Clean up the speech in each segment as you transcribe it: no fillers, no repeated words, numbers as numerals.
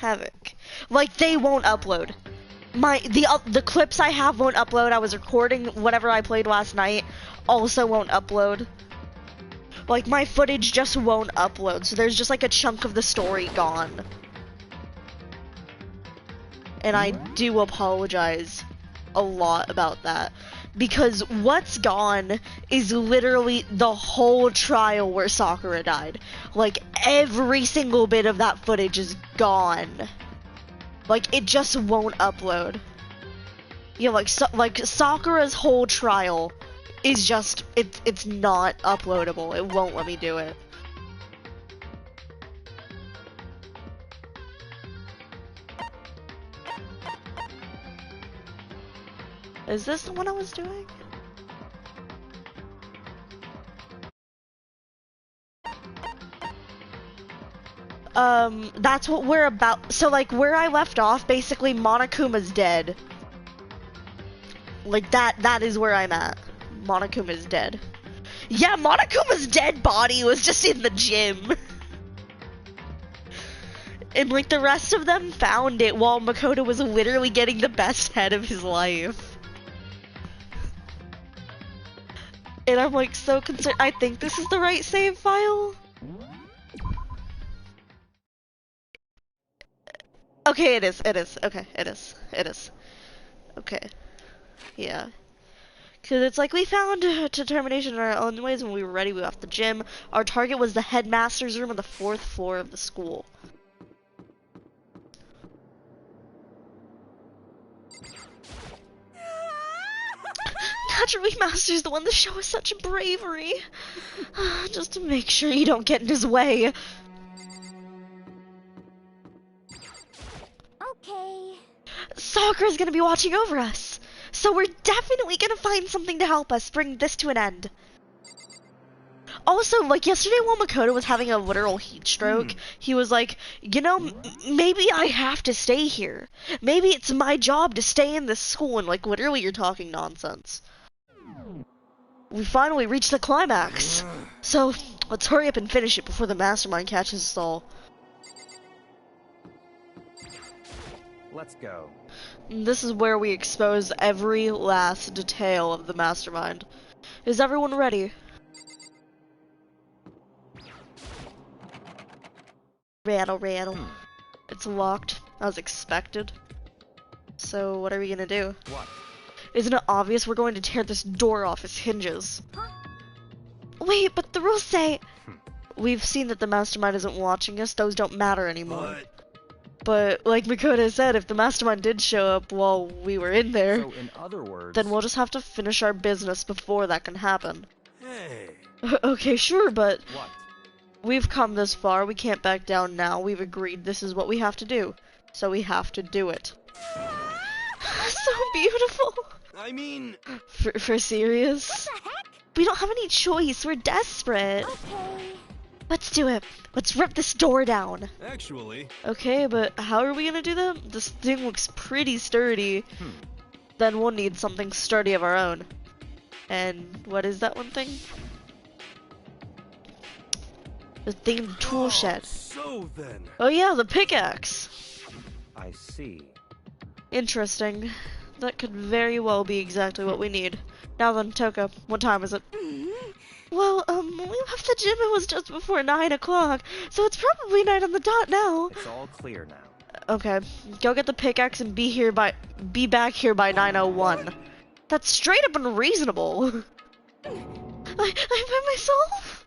havoc. Like, they won't upload. The clips I have won't upload. I was recording whatever I played last night, also won't upload. Like, my footage just won't upload, so there's just like a chunk of the story gone. And I do apologize a lot about that. Because what's gone is literally the whole trial where Sakura died. Like, every single bit of that footage is gone. Like, it just won't upload. Yeah, like Sakura's whole trial is just, it's not uploadable. It won't let me do it. Is this the one I was doing? That's what we're about. So, like, where I left off, basically, Monokuma's dead. Like, that is where I'm at. Monokuma's dead. Yeah, Monokuma's dead body was just in the gym. And, like, the rest of them found it while Makoto was literally getting the best head of his life. And I'm, like, so concerned. I think this is the right save file. Okay, it is. Okay, it is. Okay. Yeah. Because it's like we found determination in our own ways when we were ready. We left the gym. Our target was the headmaster's room on the 4th floor of the school. Naturally, Master's the one that showed us such bravery. Just to make sure you don't get in his way. Okay. Sakura's gonna be watching over us. So we're definitely gonna find something to help us bring this to an end. Also, like yesterday while Makoto was having a literal heat stroke, he was like, you know, maybe I have to stay here. Maybe it's my job to stay in this school, and like literally you're talking nonsense. We finally reached the climax. So, let's hurry up and finish it before the mastermind catches us all. Let's go. This is where we expose every last detail of the mastermind. Is everyone ready? Rattle. It's locked, as expected. So, what are we gonna do? What? Isn't it obvious we're going to tear this door off its hinges? Wait, but the rules say... We've seen that the mastermind isn't watching us, those don't matter anymore. But, like Makoto said, if the mastermind did show up while we were in there, So in other words, then we'll just have to finish our business before that can happen. Hey. Okay, sure, but... What? We've come this far, we can't back down now, we've agreed this is what we have to do. So we have to do it. So beautiful! I mean... For serious? What the heck? We don't have any choice, we're desperate. Okay. Let's do it. Let's rip this door down. Actually... Okay, but how are we gonna do that? This thing looks pretty sturdy. Then we'll need something sturdy of our own. And what is that one thing? The thing in the tool shed. So then... Oh yeah, the pickaxe. I see. Interesting. That could very well be exactly what we need. Now then, Toka, what time is it? Well, when we left the gym, it was just before 9 o'clock, so it's probably 9 on the dot now. It's all clear now. Okay, go get the pickaxe and be back here by 9:01. That's straight up unreasonable. I'm by myself?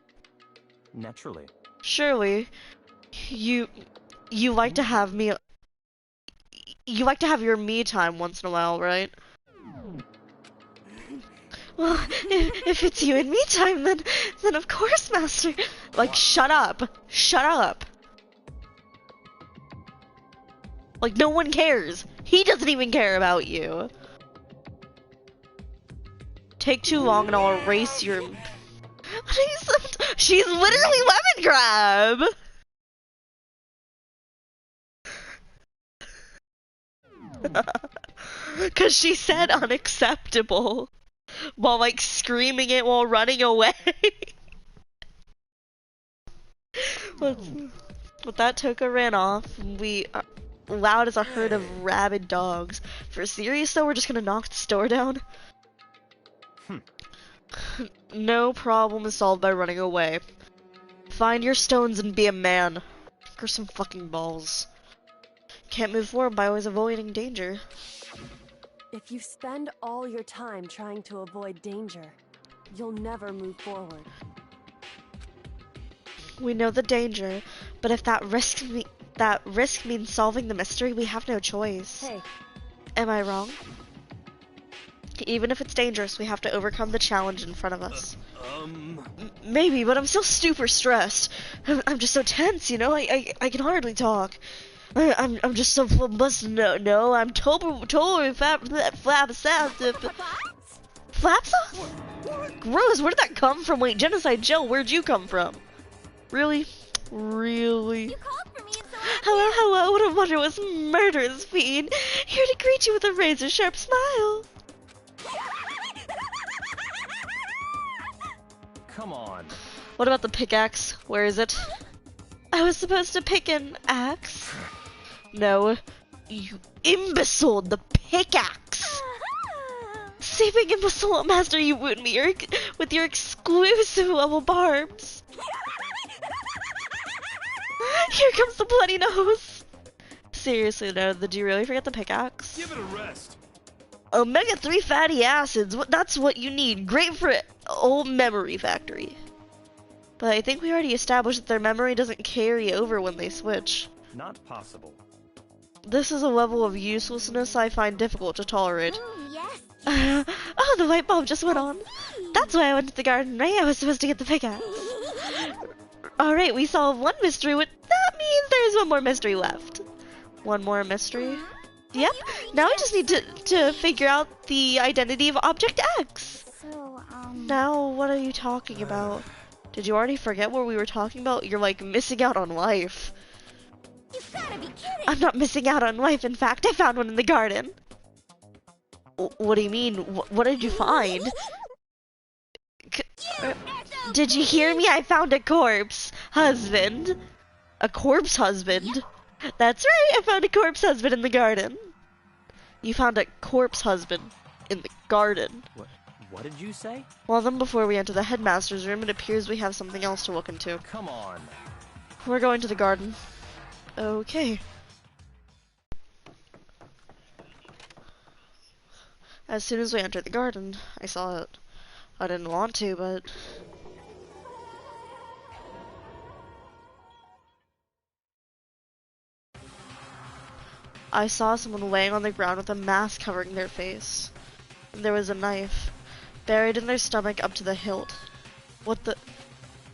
Naturally. Surely, you like to have me. You like to have your me time once in a while, right? Well, if it's you and me time, then of course, Master. Like, shut up. Shut up. Like, no one cares. He doesn't even care about you. Take too long and I'll erase your... She's literally lemon grab! Cause she said unacceptable. While like screaming it while running away. With that Toka ran off, loud as a herd of rabid dogs. For serious though, we're just gonna knock the store down? No problem is solved by running away. Find your stones and be a man. Or some fucking balls. Can't move forward by always avoiding danger. If you spend all your time trying to avoid danger, you'll never move forward. We know the danger, but if that risk means solving the mystery, we have no choice. Hey. Am I wrong? Even if it's dangerous, we have to overcome the challenge in front of us. Maybe, but I'm still super stressed. I'm just so tense, you know? I can hardly talk. I'm just so flabbergasted. No, I'm totally flabbergasted. Flapsauce? Gross, where did that come from? Wait, Genocide Jill, where'd you come from? Really? Really? You called for me, and so Hello, what a wondrous murderous fiend. Here to greet you with a razor-sharp smile. Come on. What about the pickaxe? Where is it? I was supposed to pick an axe. No, you imbecile, the pickaxe. Seeming imbecile, master, you wound me with your exclusive level barbs. Here comes the bloody nose. Seriously though, did you really forget the pickaxe? Give it a rest. Omega-3 fatty acids, that's what you need. Great for old memory factory. But I think we already established that their memory doesn't carry over when they switch. Not possible. This is a level of uselessness I find difficult to tolerate. yes. Oh, the light bulb just went on. That's why I went to the garden, right? I was supposed to get the pickaxe. Alright, we solved one mystery. That means there's one more mystery left. One more mystery? Yep. Now we just need to figure out the identity of Object X. So, Now, what are you talking about? Did you already forget what we were talking about? You're like missing out on life. you've gotta be kidding. I'm not missing out on life. In fact, I found one in the garden. What do you mean? What did you find? Did you hear me? I found a corpse husband. A corpse husband? That's right, I found a corpse husband in the garden. You found a corpse husband in the garden. What did you say? Well then, before we enter the headmaster's room, it appears we have something else to look into. Come on. We're going to the garden. Okay. As soon as we entered the garden, I saw it. I didn't want to, but... I saw someone laying on the ground with a mask covering their face. And there was a knife buried in their stomach up to the hilt. What the...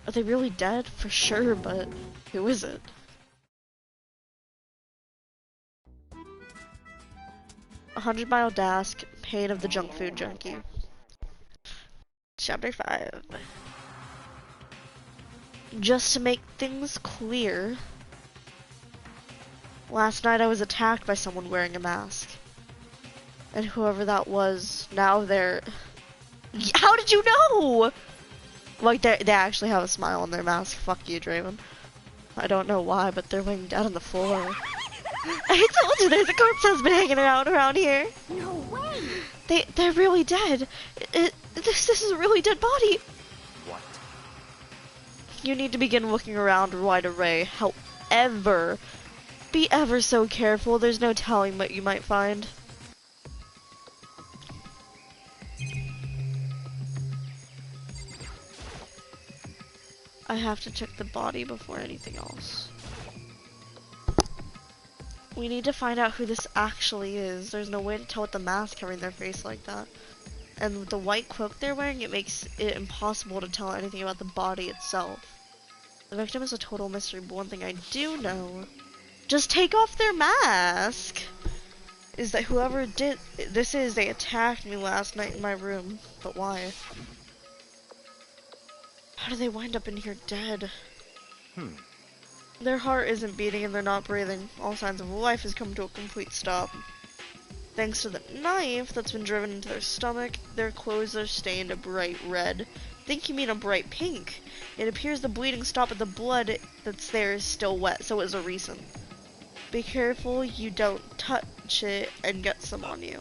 Are they really dead? For sure, but who is it? A 100-mile Dask, Pain of the Junk Food Junkie. Chapter 5. Just to make things clear, last night I was attacked by someone wearing a mask. And whoever that was, now they're... How did you know? Like, they actually have a smile on their mask. Fuck you, Draven. I don't know why, but they're laying down on the floor. I told you there's a corpse husband hanging around here. No way. They're really dead. This is a really dead body. What? You need to begin looking around wide array. However, be ever so careful. There's no telling what you might find. I have to check the body before anything else. We need to find out who this actually is. There's no way to tell with the mask covering their face like that. And with the white cloak they're wearing, it makes it impossible to tell anything about the body itself. The victim is a total mystery, but one thing I do know, just take off their mask, is that whoever did this is, they attacked me last night in my room. But why? How do they wind up in here dead? Their heart isn't beating and they're not breathing. All signs of life has come to a complete stop. Thanks to the knife that's been driven into their stomach, their clothes are stained a bright red. Think you mean a bright pink. It appears the bleeding stopped, but the blood that's there is still wet, so it was a recent. Be careful you don't touch it and get some on you.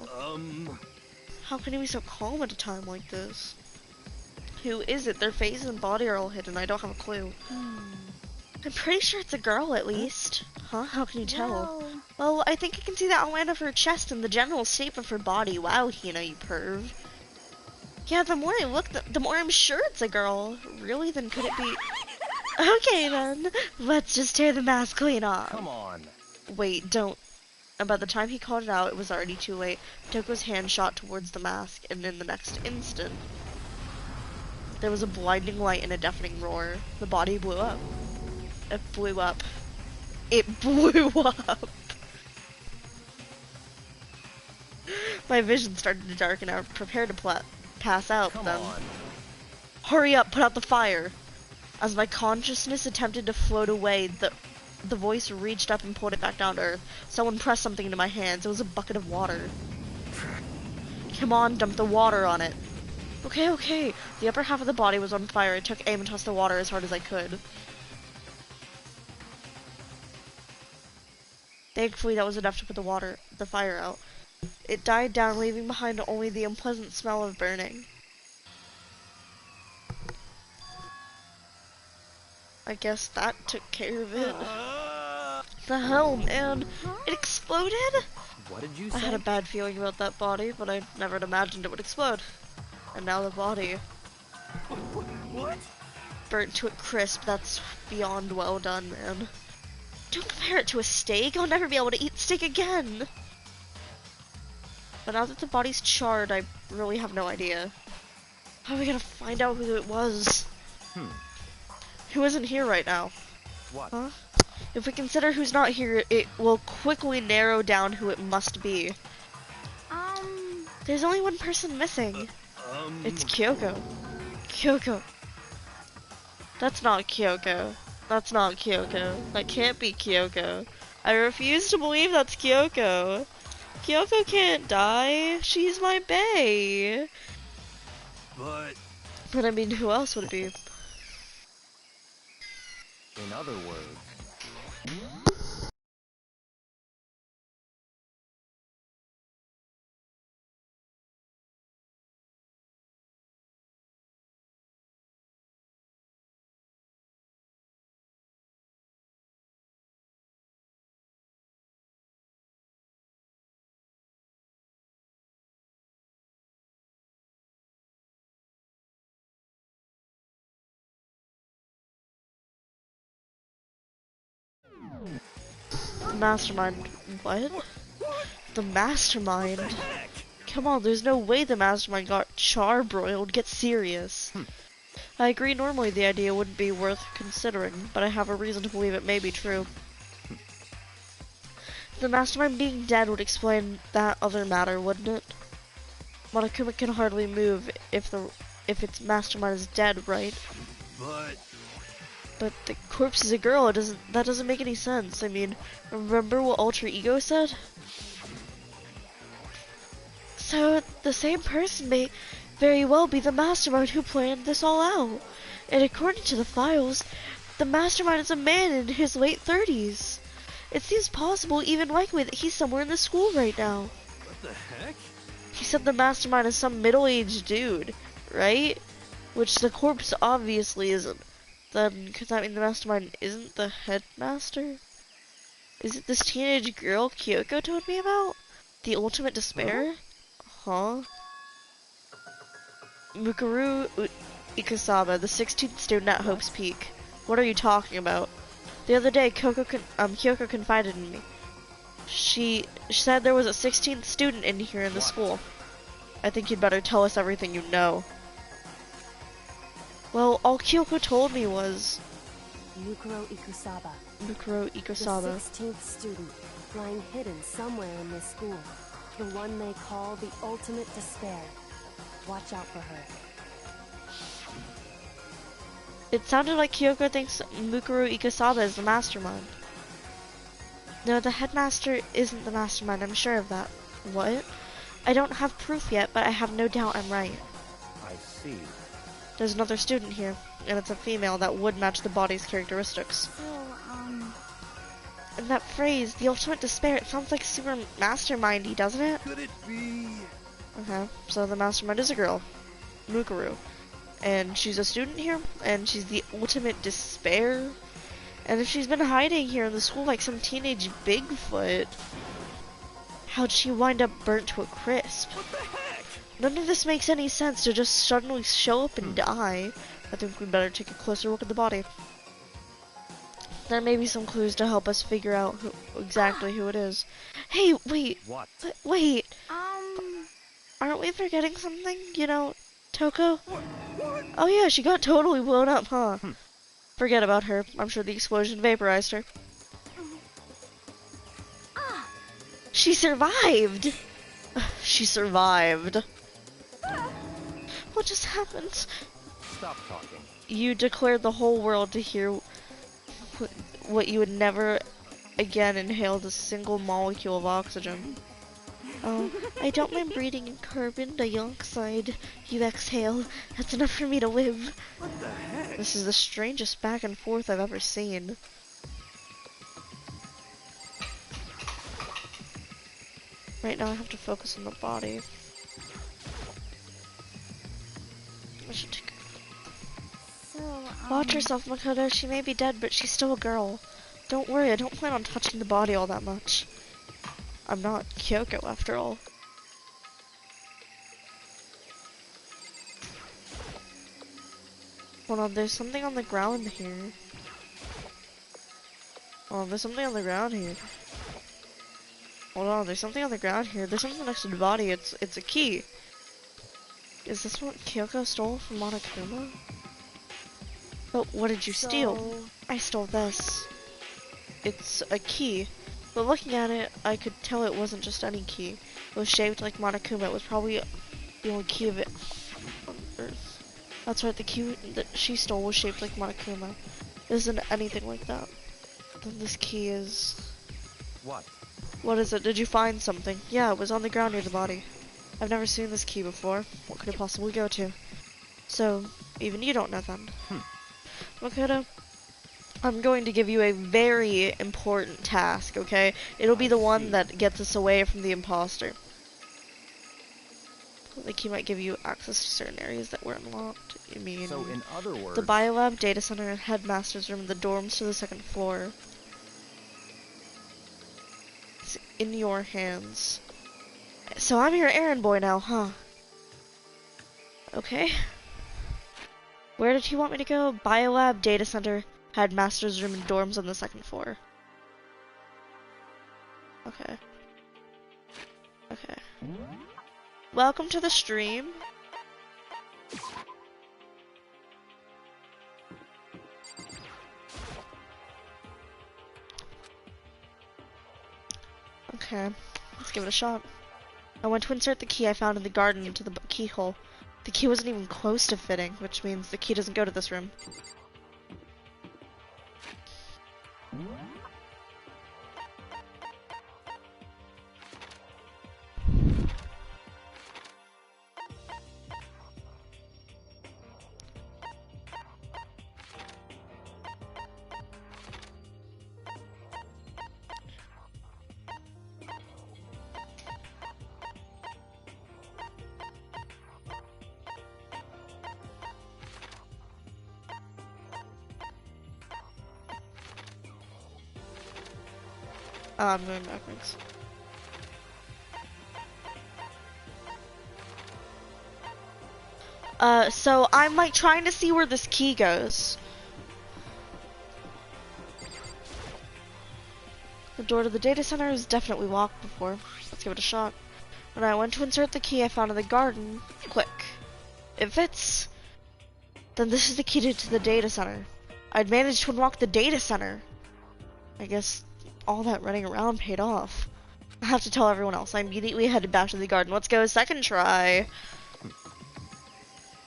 How can you be so calm at a time like this? Who is it? Their face and body are all hidden. I don't have a clue. I'm pretty sure it's a girl at least. Huh? How can you tell? Well, I think I can see the outline of her chest and the general shape of her body. Wow, Hina, you perv. Yeah, the more I look, the more I'm sure it's a girl. Really? Then could it be... Okay then, let's just tear the mask clean off. Come on. Wait, don't. And by the time he called it out, it was already too late. Toko's hand shot towards the mask, and in the next instant, there was a blinding light and a deafening roar. The body blew up. It blew up. It blew up! My vision started to darken. I prepared to pass out, Come then... on. Hurry up, put out the fire! As my consciousness attempted to float away, the voice reached up and pulled it back down to earth. Someone pressed something into my hands. It was a bucket of water. Come on, dump the water on it. Okay, okay. The upper half of the body was on fire. I took aim and tossed the water as hard as I could. Thankfully, that was enough to put the fire out. It died down, leaving behind only the unpleasant smell of burning. I guess that took care of it. The hell, man? It exploded? What did you I say? had a bad feeling about that body, but I never had imagined it would explode. And now the body, What? burnt to a crisp. That's beyond well done, man. Don't compare it to a steak. I'll never be able to eat steak again. But now that the body's charred, I really have no idea. How are we gonna find out who it was? Who isn't here right now? What? Huh? If we consider who's not here, it will quickly narrow down who it must be. There's only one person missing. It's Kyoko. Kyoko. That's not Kyoko. That's not Kyoko. That can't be Kyoko. I refuse to believe that's Kyoko. Kyoko can't die. She's my bae. But I mean, who else would it be? In other words, Mastermind. What? The mastermind? Come on, there's no way the mastermind got charbroiled. Get serious. I agree normally the idea wouldn't be worth considering, but I have a reason to believe it may be true. The mastermind being dead would explain that other matter, wouldn't it? Monokuma can hardly move if its mastermind is dead, right? But the corpse is a girl. That doesn't make any sense. I mean, remember what Ultra Ego said? So the same person may very well be the mastermind who planned this all out. And according to the files, the mastermind is a man in his late 30s. It seems possible, even likely, that he's somewhere in the school right now. what the heck? He said the mastermind is some middle-aged dude, right? Which the corpse obviously isn't. Then could that mean the mastermind isn't the headmaster? Is it this teenage girl Kyoko told me about? The ultimate despair? Huh? Mukuru Ikusaba, the 16th student at Hope's Peak. What are you talking about? The other day, Kyoko confided in me. She said there was a 16th student in here in the school. I think you'd better tell us everything you know. Well, all Kyoko told me was... Mukuro Ikusaba. Mukuro Ikusaba. The 16th student, lying hidden somewhere in this school. The one they call the ultimate despair. Watch out for her. It sounded like Kyoko thinks Mukuro Ikusaba is the mastermind. No, the headmaster isn't the mastermind, I'm sure of that. What? I don't have proof yet, but I have no doubt I'm right. I see. There's another student here, and it's a female that would match the body's characteristics. So, And that phrase, the ultimate despair, it sounds like super mastermindy, doesn't it? Could it be? Okay, so the mastermind is a girl, Mukuru. And she's a student here, and she's the ultimate despair. And if she's been hiding here in the school like some teenage Bigfoot, how'd she wind up burnt to a crisp? What the heck? None of this makes any sense to just suddenly show up and die. I think we better take a closer look at the body. There may be some clues to help us figure out exactly who it is. Hey, wait, What? wait. Aren't we forgetting something? You know, Toko? What? Oh yeah, she got totally blown up, huh? Forget about her. I'm sure the explosion vaporized her. She survived! She survived. What just happened? Stop talking. You declared the whole world to hear what you would never again inhale a single molecule of oxygen. Oh, I don't mind breathing in carbon dioxide you exhale. That's enough for me to live. What the heck? This is the strangest back and forth I've ever seen. Right now I have to focus on the body. I should take Watch yourself, Makoto. She may be dead, but she's still a girl. Don't worry, I don't plan on touching the body all that much. I'm not Kyoko, after all. Hold on, there's something on the ground here. Oh, there's something on the ground here. Hold on, there's something on the ground here. There's something next to the body. It's a key. Is this what Kyoko stole from Monokuma? But what did you steal? I stole this. It's a key. But looking at it, I could tell it wasn't just any key. It was shaped like Monokuma. It was probably the only key of it on Earth. That's right, the key that she stole was shaped like Monokuma. It isn't anything like that. Then this key is... What? What is it? Did you find something? Yeah, it was on the ground near the body. I've never seen this key before. What could it possibly go to? So, even you don't know then. Makoto, I'm going to give you a very important task, okay? It'll be the one that gets us away from the imposter. The key might give you access to certain areas that were unlocked. You mean... So in other words... the biolab, data center, headmaster's room, the dorms to the second floor. It's in your hands. So I'm your errand boy now, huh? Okay. Where did he want me to go? Biolab, data center, headmaster's room, and dorms on the second floor. Okay. Okay. Welcome to the stream. Okay, let's give it a shot. I went to insert the key I found in the garden into the keyhole. The key wasn't even close to fitting, which means the key doesn't go to this room. Oh, I'm going backwards. So I'm like trying to see where this key goes. The door to the data center is definitely locked before. Let's give it a shot. When I went to insert the key I found in the garden, click. It fits. Then this is the key to the data center. I'd managed to unlock the data center. I guess all that running around paid off. I have to tell everyone else. I immediately headed back to the garden. Let's go, second try.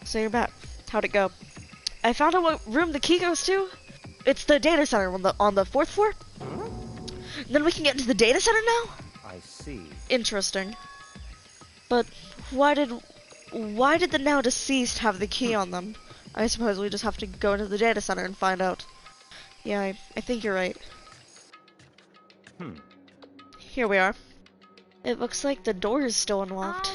So you're back. How'd it go? I found out what room the key goes to. It's the data center on the fourth floor. Then we can get into the data center now? I see. Interesting. But why did the now deceased have the key on them? I suppose we just have to go into the data center and find out. Yeah, I think you're right. Here we are. It looks like the door is still unlocked.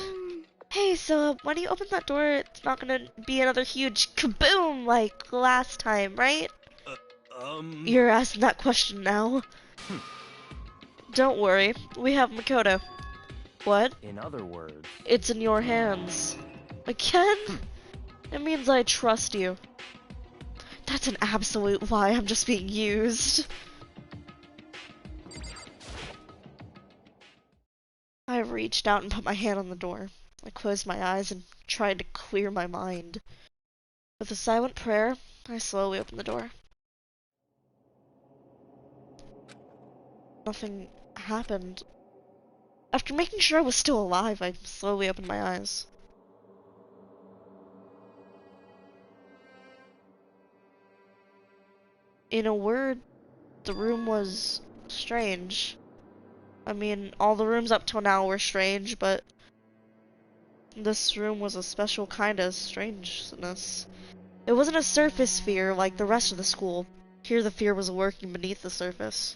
Hey, so when you open that door, it's not gonna be another huge kaboom like last time, right? You're asking that question now. Don't worry, we have Makoto. What? In other words, It's in your hands. Again? It means I trust you. That's an absolute lie, I'm just being used. I reached out and put my hand on the door. I closed my eyes and tried to clear my mind. With a silent prayer, I slowly opened the door. Nothing happened. After making sure I was still alive, I slowly opened my eyes. In a word, the room was strange. I mean, all the rooms up till now were strange, but this room was a special kind of strangeness. It wasn't a surface fear like the rest of the school. Here the fear was lurking beneath the surface.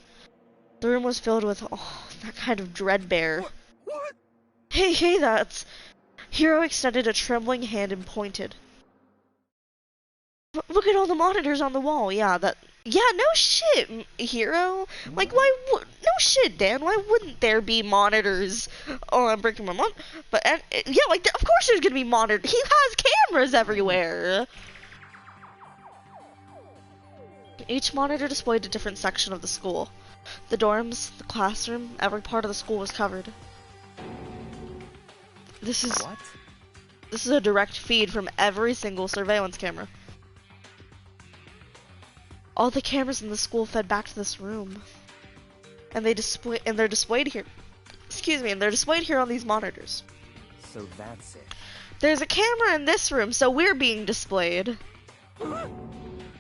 The room was filled with, that kind of dreadbear. what? Hey, that's... Hiro extended a trembling hand and pointed. Look at all the monitors on the wall. Yeah, no shit, Hiro. Like, no shit, Dan. Why wouldn't there be monitors? Oh, I'm breaking my mom. But, yeah, like, of course there's gonna be monitors. He has cameras everywhere. Each monitor displayed a different section of the school. The dorms, the classroom, every part of the school was covered. This is a direct feed from every single surveillance camera. All the cameras in the school fed back to this room. And they're displayed here. Excuse me, and they're displayed here on these monitors. So that's it. There's a camera in this room, so we're being displayed.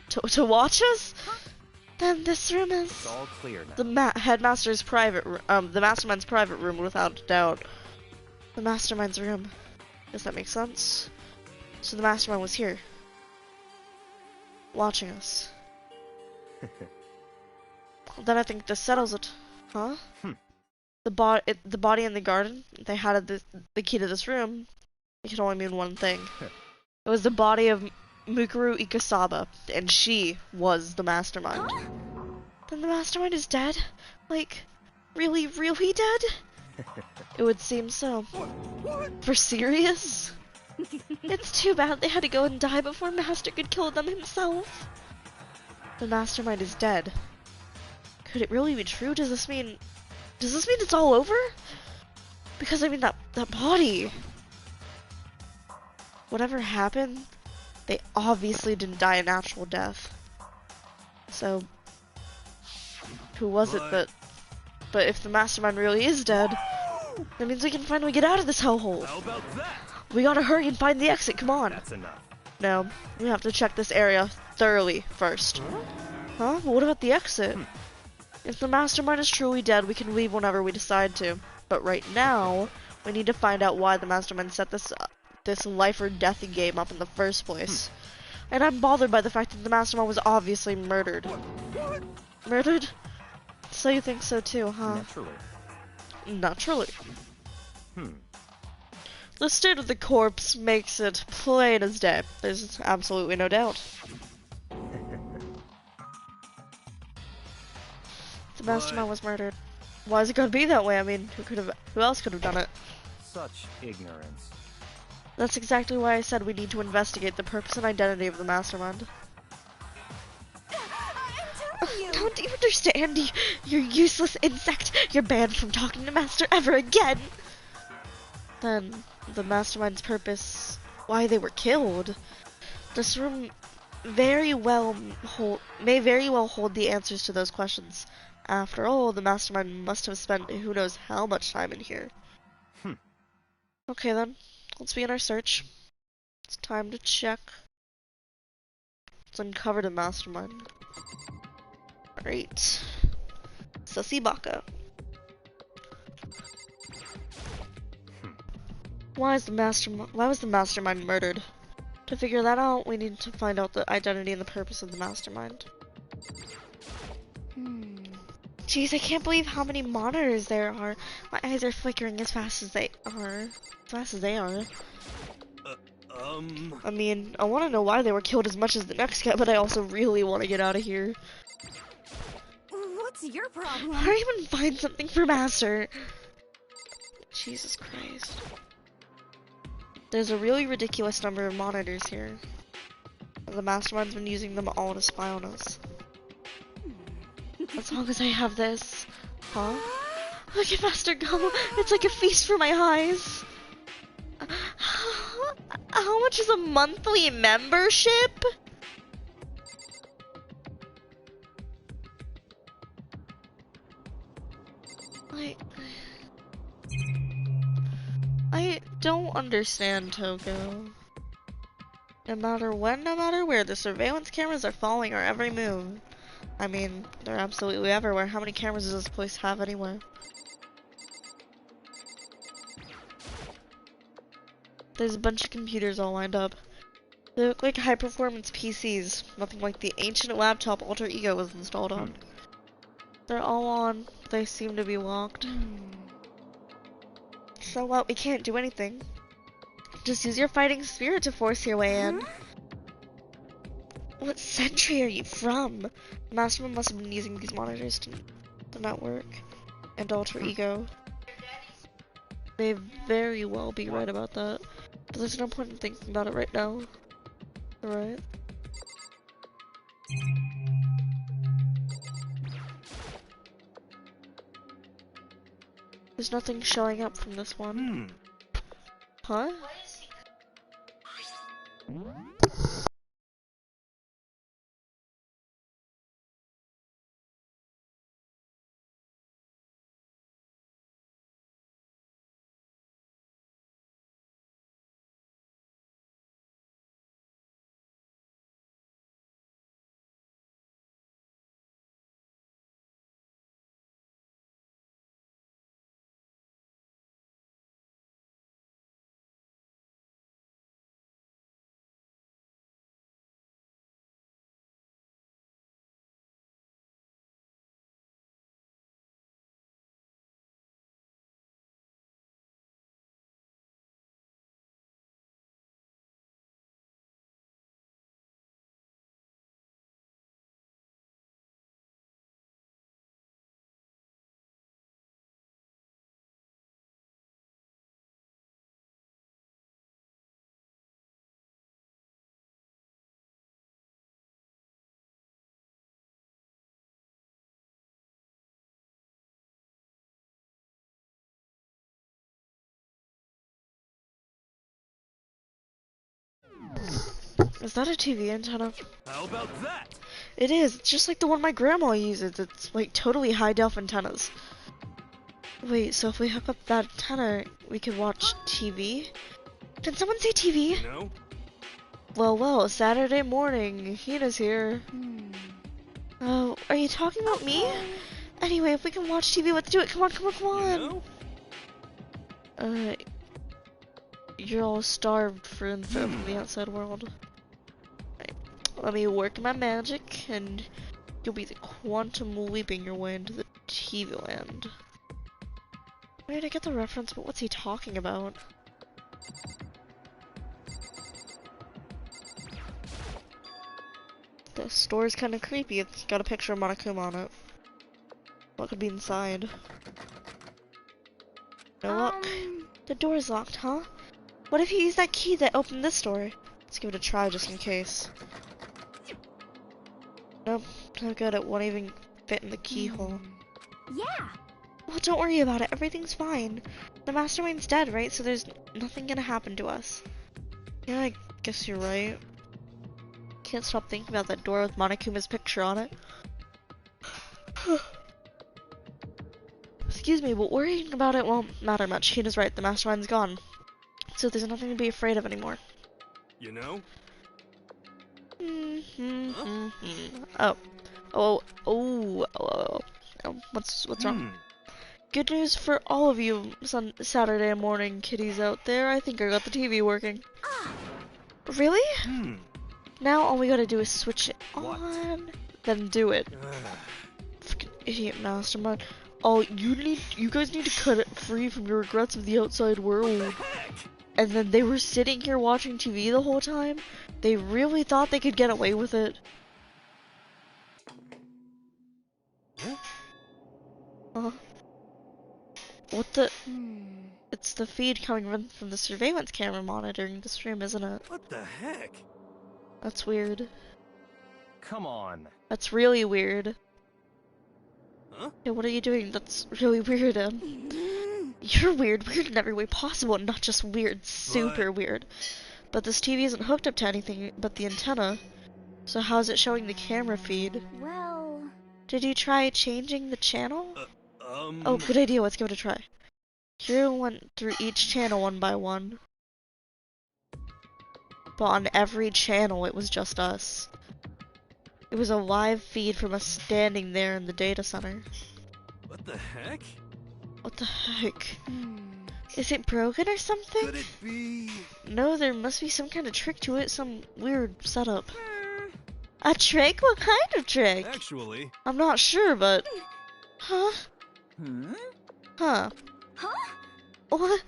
To watch us? Then this room is It's all clear now. the headmaster's private the mastermind's private room, without a doubt. The mastermind's room. Does that make sense? So the mastermind was here, watching us. Then I think this settles it, huh? The body in the garden. They had the key to this room. It could only mean one thing. It was the body of Mukuru Ikasaba, and she was the mastermind. Then the mastermind is dead? Like, really, really dead? It would seem so. For serious? It's too bad they had to go and die before Master could kill them himself. The mastermind is dead. Could it really be true? Does this mean it's all over? Because I mean that body. Whatever happened, they obviously didn't die a natural death. So who was it that... But if the mastermind really is dead, that means we can finally get out of this hellhole. How about that? We gotta hurry and find the exit, come on. That's enough. No, we have to check this area thoroughly first. Huh? Well, what about the exit? If the mastermind is truly dead, we can leave whenever we decide to. But right now, we need to find out why the mastermind set this life or death game up in the first place. And I'm bothered by the fact that the mastermind was obviously murdered. Murdered? So you think so too, huh? Naturally. Naturally. The state of the corpse makes it plain as day. There's absolutely no doubt. The mastermind was murdered. Why is it gonna be that way? I mean, who else could have done it? Such ignorance. That's exactly why I said we need to investigate the purpose and identity of the mastermind. Don't you understand? You useless insect! You're banned from talking to Master ever again! Then, the mastermind's purpose, why they were killed. This room may very well hold the answers to those questions. After all, the mastermind must have spent who knows how much time in here. Okay then, let's begin our search. It's time to check. Let's uncover the mastermind. Great. Sussy Baka. Why was the mastermind murdered? To figure that out, we need to find out the identity and the purpose of the mastermind. Jeez, I can't believe how many monitors there are. My eyes are flickering as fast as they are. I mean, I want to know why they were killed as much as the next guy, but I also really want to get out of here. What's your problem? Hurry up and find something for Master. Jesus Christ. There's a really ridiculous number of monitors here. The mastermind's been using them all to spy on us. As long as I have this. Huh? Look at Master go! It's like a feast for my eyes! How much is a monthly membership? I don't understand, Toko. No matter when, no matter where, the surveillance cameras are following our every move. I mean, they're absolutely everywhere. How many cameras does this place have anywhere? There's a bunch of computers all lined up. They look like high-performance PCs. Nothing like the ancient laptop Alter Ego was installed on. They're all on. They seem to be locked. So what? We can't do anything. Just use your fighting spirit to force your way in. What century are you from? The Mastermind must have been using these monitors to the network and Alter Ego. They very well be right about that. But there's no point in thinking about it right now. Alright. There's nothing showing up from this one. Huh? Is that a TV antenna? How about that? It is. It's just like the one my grandma uses. It's like totally high def antennas. Wait, so if we hook up that antenna, we could watch TV? Did someone say TV? No? Well, Saturday morning. Hina's here. Oh, are you talking about me? Anyway, if we can watch TV, let's do it. Come on. You know? You're all starved for info from the outside world. Right. Let me work my magic, and you'll be the quantum leaping your way into the TV land. Where did I get the reference, but what's he talking about? The store's kinda creepy. It's got a picture of Monokuma on it. What could be inside? No luck. The door's locked, huh? What if you use that key that opened this door? Let's give it a try just in case. Nope, not good. It won't even fit in the keyhole. Yeah. Well, don't worry about it. Everything's fine. The mastermind's dead, right? So there's nothing gonna happen to us. Yeah, I guess you're right. Can't stop thinking about that door with Monokuma's picture on it. Excuse me, but worrying about it won't matter much. Hina's right. The mastermind's gone. So there's nothing to be afraid of anymore. You know? What's wrong? Good news for all of you Saturday morning kiddies out there. I think I got the TV working. Really? Now all we gotta do is switch it on, then do it. Freaking Idiot mastermind. Oh, you guys need to cut it free from your regrets of the outside world. Heck! And then they were sitting here watching TV the whole time. They really thought they could get away with it. What the? It's the feed coming from the surveillance camera monitoring the stream, isn't it? What the heck? That's weird. Come on. That's really weird. Huh? Yeah, what are you doing? That's really weird, You're weird in every way possible, not just weird, super weird. But this TV isn't hooked up to anything but the antenna. So how's it showing the camera feed? Well... Did you try changing the channel? Oh, Oh, good idea, let's give it a try. Kira went through each channel one by one. But on every channel, it was just us. It was a live feed from us standing there in the data center. What the heck? What the heck? Is it broken or something? Could it be? No, there must be some kind of trick to it, some weird setup. A trick? What kind of trick? Actually... I'm not sure, but... Huh? Huh? Huh? What?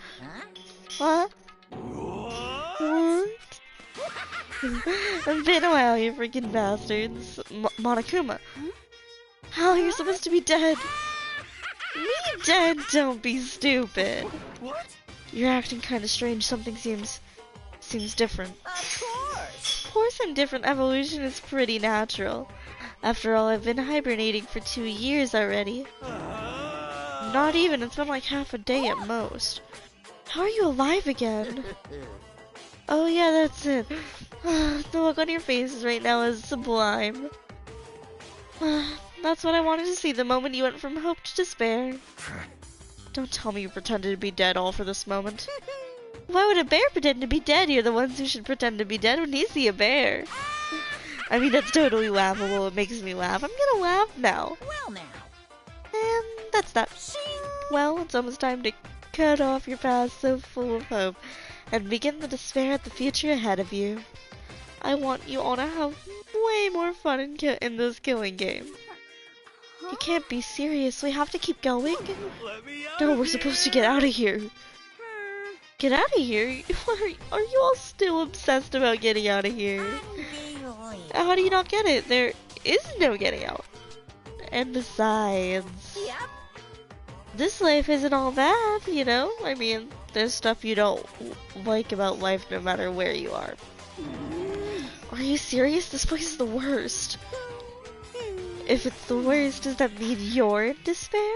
Huh? What? What? It's been a while, you freaking bastards. Monokuma. How you're supposed to be dead? Me dead? Don't be stupid. What? You're acting kind of strange. Something seems different. Of course! Of course I'm different. Evolution is pretty natural. After all, I've been hibernating for 2 years already. Not even. It's been like half a day at most. How are you alive again? Oh yeah, that's it. The look on your faces right now is sublime. That's what I wanted to see the moment you went from hope to despair. Don't tell me you pretended to be dead all for this moment. Why would a bear pretend to be dead? You're the ones who should pretend to be dead when you see a bear. I mean, that's totally laughable. It makes me laugh. I'm gonna laugh now. Well now. And that's that. Well, it's almost time to cut off your past so full of hope and begin the despair at the future ahead of you. I want you all to have way more fun in this killing game. You can't be serious. We have to keep going. Let me out No, of we're supposed to get out of here. Get out of here? Are you all still obsessed about getting out of here? How do you not get it? There is no getting out. And besides, Yep. this life isn't all bad, you know? I mean, there's stuff you don't like about life no matter where you are. Are you serious? This place is the worst. If it's the worst, does that mean you're in despair?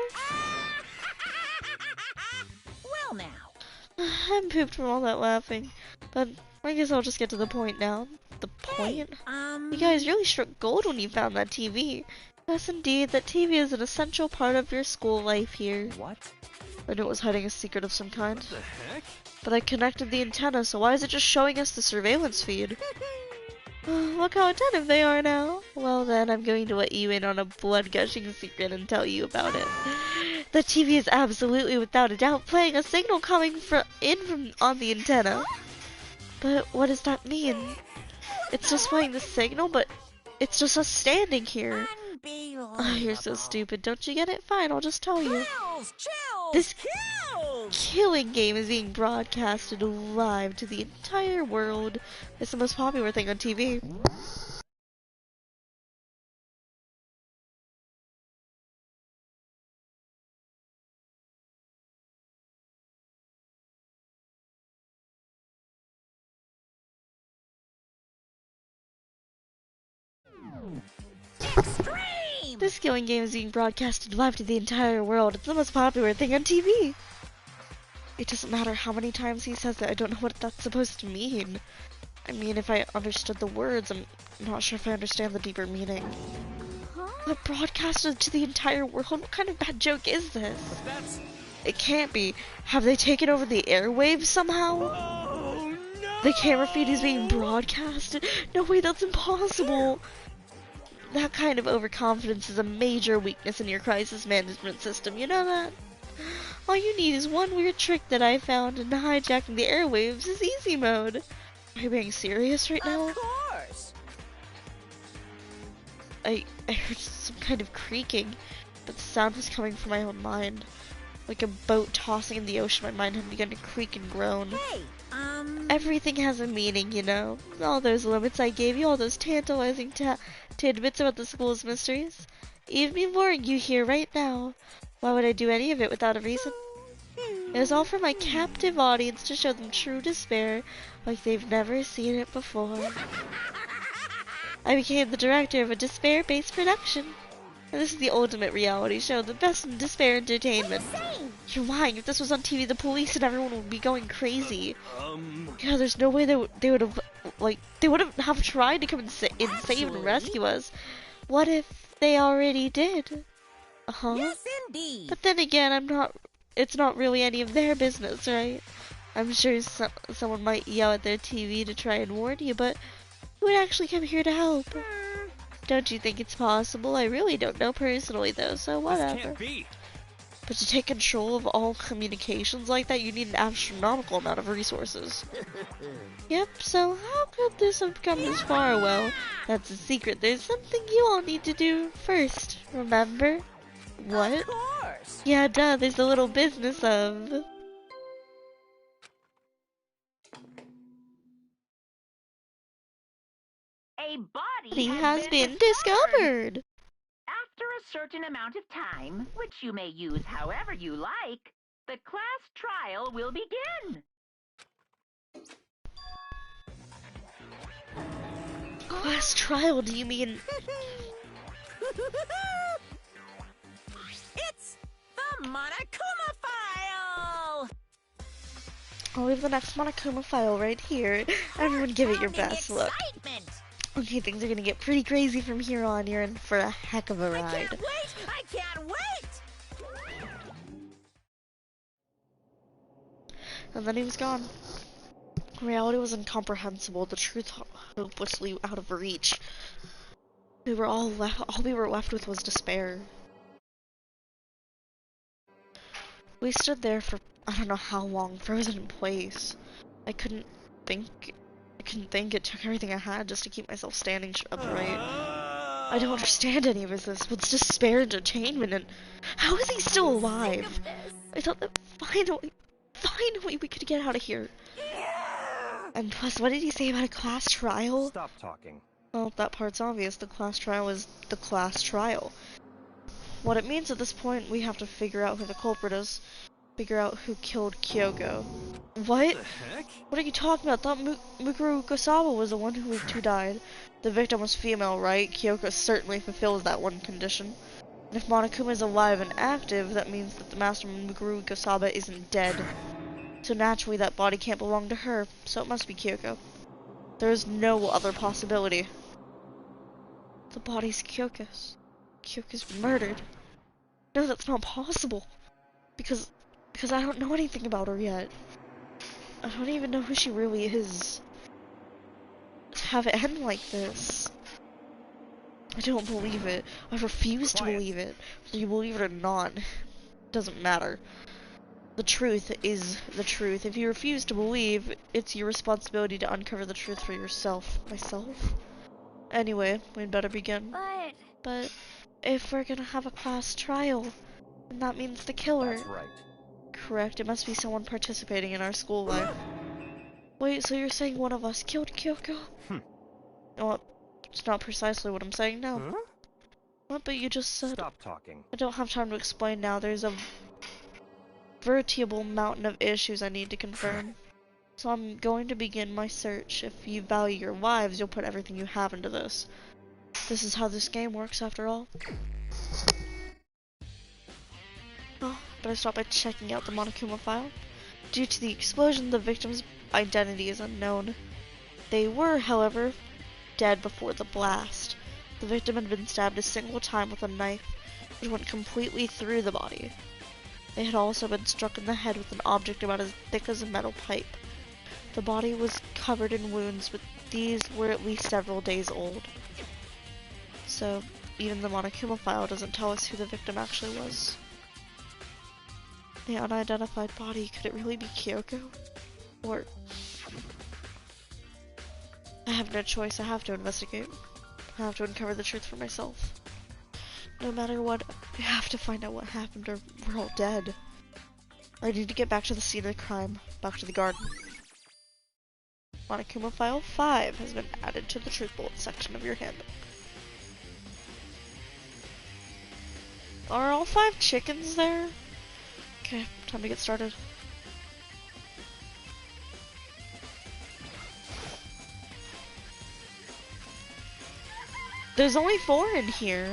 Well now. I'm pooped from all that laughing, but I guess I'll just get to the point now. The point? You guys really struck gold when you found that TV. Yes, indeed, that TV is an essential part of your school life here. What? I knew it was hiding a secret of some kind. What the heck? But I connected the antenna, so why is it just showing us the surveillance feed? Look how attentive they are now. Well then, I'm going to let you in on a blood-gushing secret and tell you about it. The TV is absolutely, without a doubt, playing a signal coming from on the antenna. But what does that mean? It's just playing the signal, but it's just us standing here. Oh, you're so stupid. Don't you get it? Fine, I'll just tell you. Chills, chills, This chills. killing game is being broadcasted live to the entire world. It's the most popular thing on TV. Extreme. This killing game is being broadcasted live to the entire world. It's the most popular thing on TV. It doesn't matter how many times he says it. I don't know what that's supposed to mean. I mean, if I understood the words, I'm not sure if I understand the deeper meaning. The broadcasted to the entire world? What kind of bad joke is this? That's... It can't be. Have they taken over the airwaves somehow? Oh, no! The camera feed is being broadcasted? No way, that's impossible. That kind of overconfidence is a major weakness in your crisis management system, you know that? All you need is one weird trick that I found, and hijacking the airwaves is easy mode. Are you being serious right now? Of course. I heard some kind of creaking. but the sound was coming from my own mind. Like a boat tossing in the ocean, my mind had begun to creak and groan. Hey, Everything has a meaning, you know. All those limits I gave you, all those tantalizing tidbits about the school's mysteries. Even before you here right now. Why would I do any of it without a reason? It was all for my captive audience to show them true despair like they've never seen it before. I became the director of a despair-based production. And this is the ultimate reality show, the best in despair entertainment. You're lying. If this was on TV, the police and everyone would be going crazy. Yeah, there's no way they would have, like, they wouldn't have tried to come and save and rescue us. What if they already did? yes, indeed. But then again, it's not really any of their business, right? I'm sure someone might yell at their TV to try and warn you, but who would actually come here to help? Don't you think it's possible? I really don't know personally, though, so whatever. This can't be. But to take control of all communications like that, you need an astronomical amount of resources. Yep, so how could this have come this far? Well, that's a secret. There's something you all need to do first, remember? What? Of course. Yeah, duh, there's a little business of... A body He has been discovered! After a certain amount of time, which you may use however you like, the class trial will begin. Class trial, do you mean... It's the Monokuma file! I'll leave the next Monokuma file right here. Everyone give it your Founding best look. excitement. Okay, things are gonna get pretty crazy from here on. You're in for a heck of a I ride. can't wait! I can't wait! And then he was gone. Reality was incomprehensible, the truth hopelessly out of reach. All we were left with was despair. We stood there for I don't know how long, frozen in place. I couldn't think. It took everything I had just to keep myself standing upright. I don't understand any of this. What's despair entertainment, and how is he still alive? I thought that finally we could get out of here. And plus, what did he say about a class trial? Stop talking. Well, that part's obvious. The class trial is the class trial. What it means at this point, we have to figure out who the culprit is. Figure out who killed Kyoko. What? The heck? What are you talking about? I thought Mukuru Kosawa was the one who died. The victim was female, right? Kyoko certainly fulfills that one condition. And if Monokuma is alive and active, that means that the master Mukuru Kosawa isn't dead. So naturally that body can't belong to her, so it must be Kyoko. There is no other possibility. The body's Kyoko's. Kyoko's been murdered. No, that's not possible. Because I don't know anything about her yet. I don't even know who she really is. To have it end like this. I don't believe it. I refuse to believe it. Whether you believe it or not, it doesn't matter. The truth is the truth. If you refuse to believe, it's your responsibility to uncover the truth for yourself. Myself? Anyway, we'd better begin. But if we're gonna have a class trial, then that means the killer. That's right. Correct, it must be someone participating in our school life. Wait, so you're saying one of us killed Kyoko? Well, it's not precisely what I'm saying now. Huh? What, but you just said... Stop talking. I don't have time to explain now. There's a veritable mountain of issues I need to confirm. So I'm going to begin my search. If you value your lives, you'll put everything you have into this. This is how this game works, after all. Oh, better start by checking out the Monokuma file. Due to the explosion, the victim's identity is unknown. They were, however, dead before the blast. The victim had been stabbed a single time with a knife, which went completely through the body. They had also been struck in the head with an object about as thick as a metal pipe. The body was covered in wounds, but these were at least several days old. So, even the Monokuma file doesn't tell us who the victim actually was. The unidentified body, could it really be Kyoko? Or... I have no choice, I have to investigate. I have to uncover the truth for myself. No matter what, I have to find out what happened or we're all dead. I need to get back to the scene of the crime, back to the garden. Monokuma File 5 has been added to the truth bullet section of your handbook. Are all 5 chickens there? Okay, time to get started. There's only 4 in here.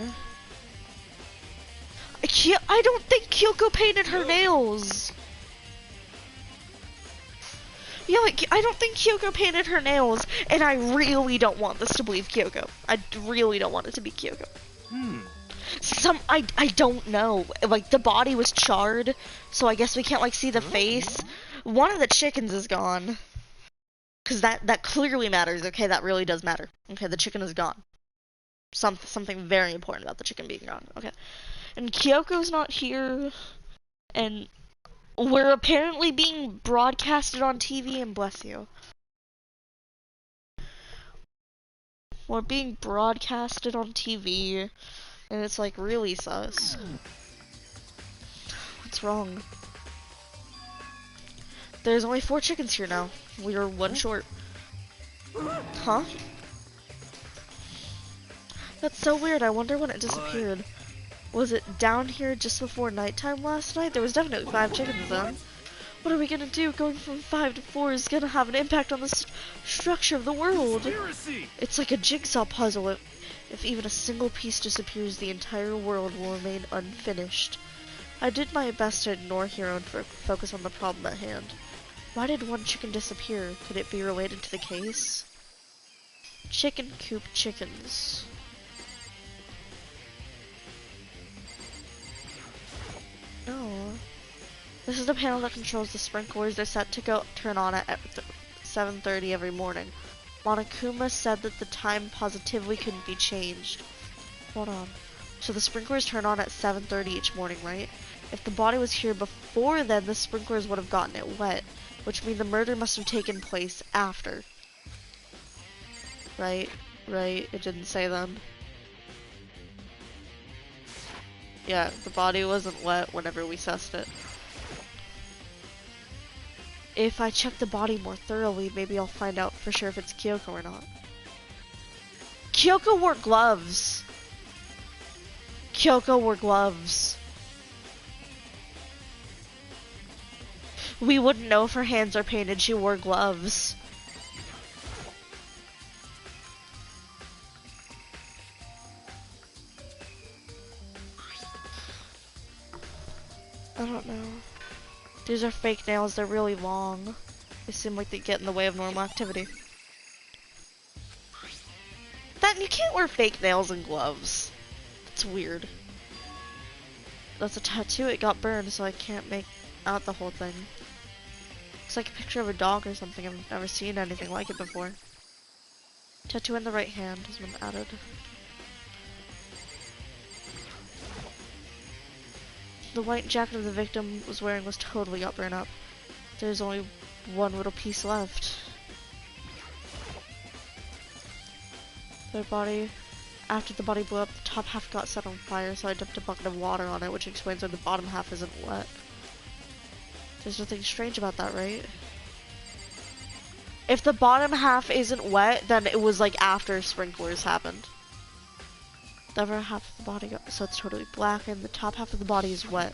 I don't think Kyoko painted her nails. Yeah, like, I don't think Kyoko painted her nails, and I really don't want this to believe Kyoko. I really don't want it to be Kyoko. I don't know. Like, the body was charred, so I guess we can't, like, see the face. One of the chickens is gone. Because that clearly matters, okay? That really does matter. Okay, the chicken is gone. Something very important about the chicken being gone, okay? And Kyoko's not here, and we're apparently being broadcasted on TV, and bless you. We're being broadcasted on TV, and it's like really sus. What's wrong? There's only 4 chickens here now. We are 1 short. Huh? That's so weird. I wonder when it disappeared. Was it down here just before nighttime last night? There was definitely 5 chickens then. What are we gonna do? Going from 5 to 4 is gonna have an impact on the structure of the world. It's like a jigsaw puzzle. If even a single piece disappears, the entire world will remain unfinished. I did my best to ignore Hero and focus on the problem at hand. Why did 1 chicken disappear? Could it be related to the case? Chicken coop chickens. No. This is the panel that controls the sprinklers. They're set to turn on at 7:30 every morning. Monokuma said that the time positively couldn't be changed. Hold on. So the sprinklers turn on at 7:30 each morning, right? If the body was here before then, the sprinklers would have gotten it wet, which means the murder must have taken place after. Right? Right? It didn't say then. Yeah, the body wasn't wet whenever we sussed it. If I check the body more thoroughly, maybe I'll find out for sure if it's Kyoko or not. Kyoko wore gloves! Kyoko wore gloves. We wouldn't know if her hands are painted. She wore gloves. I don't know. These are fake nails. They're really long. They seem like they get in the way of normal activity. That you can't wear fake nails and gloves. That's weird. That's a tattoo. It got burned, so I can't make out the whole thing. Looks like a picture of a dog or something. I've never seen anything like it before. Tattoo in the right hand has been added. The white jacket of the victim was wearing was totally got burned up. There's only 1 little piece left. Their body, after the body blew up, the top half got set on fire, so I dumped a bucket of water on it, which explains why the bottom half isn't wet. There's nothing strange about that, right? If the bottom half isn't wet, then it was like after sprinklers happened. The other half of the body got, so it's totally black, and the top half of the body is wet.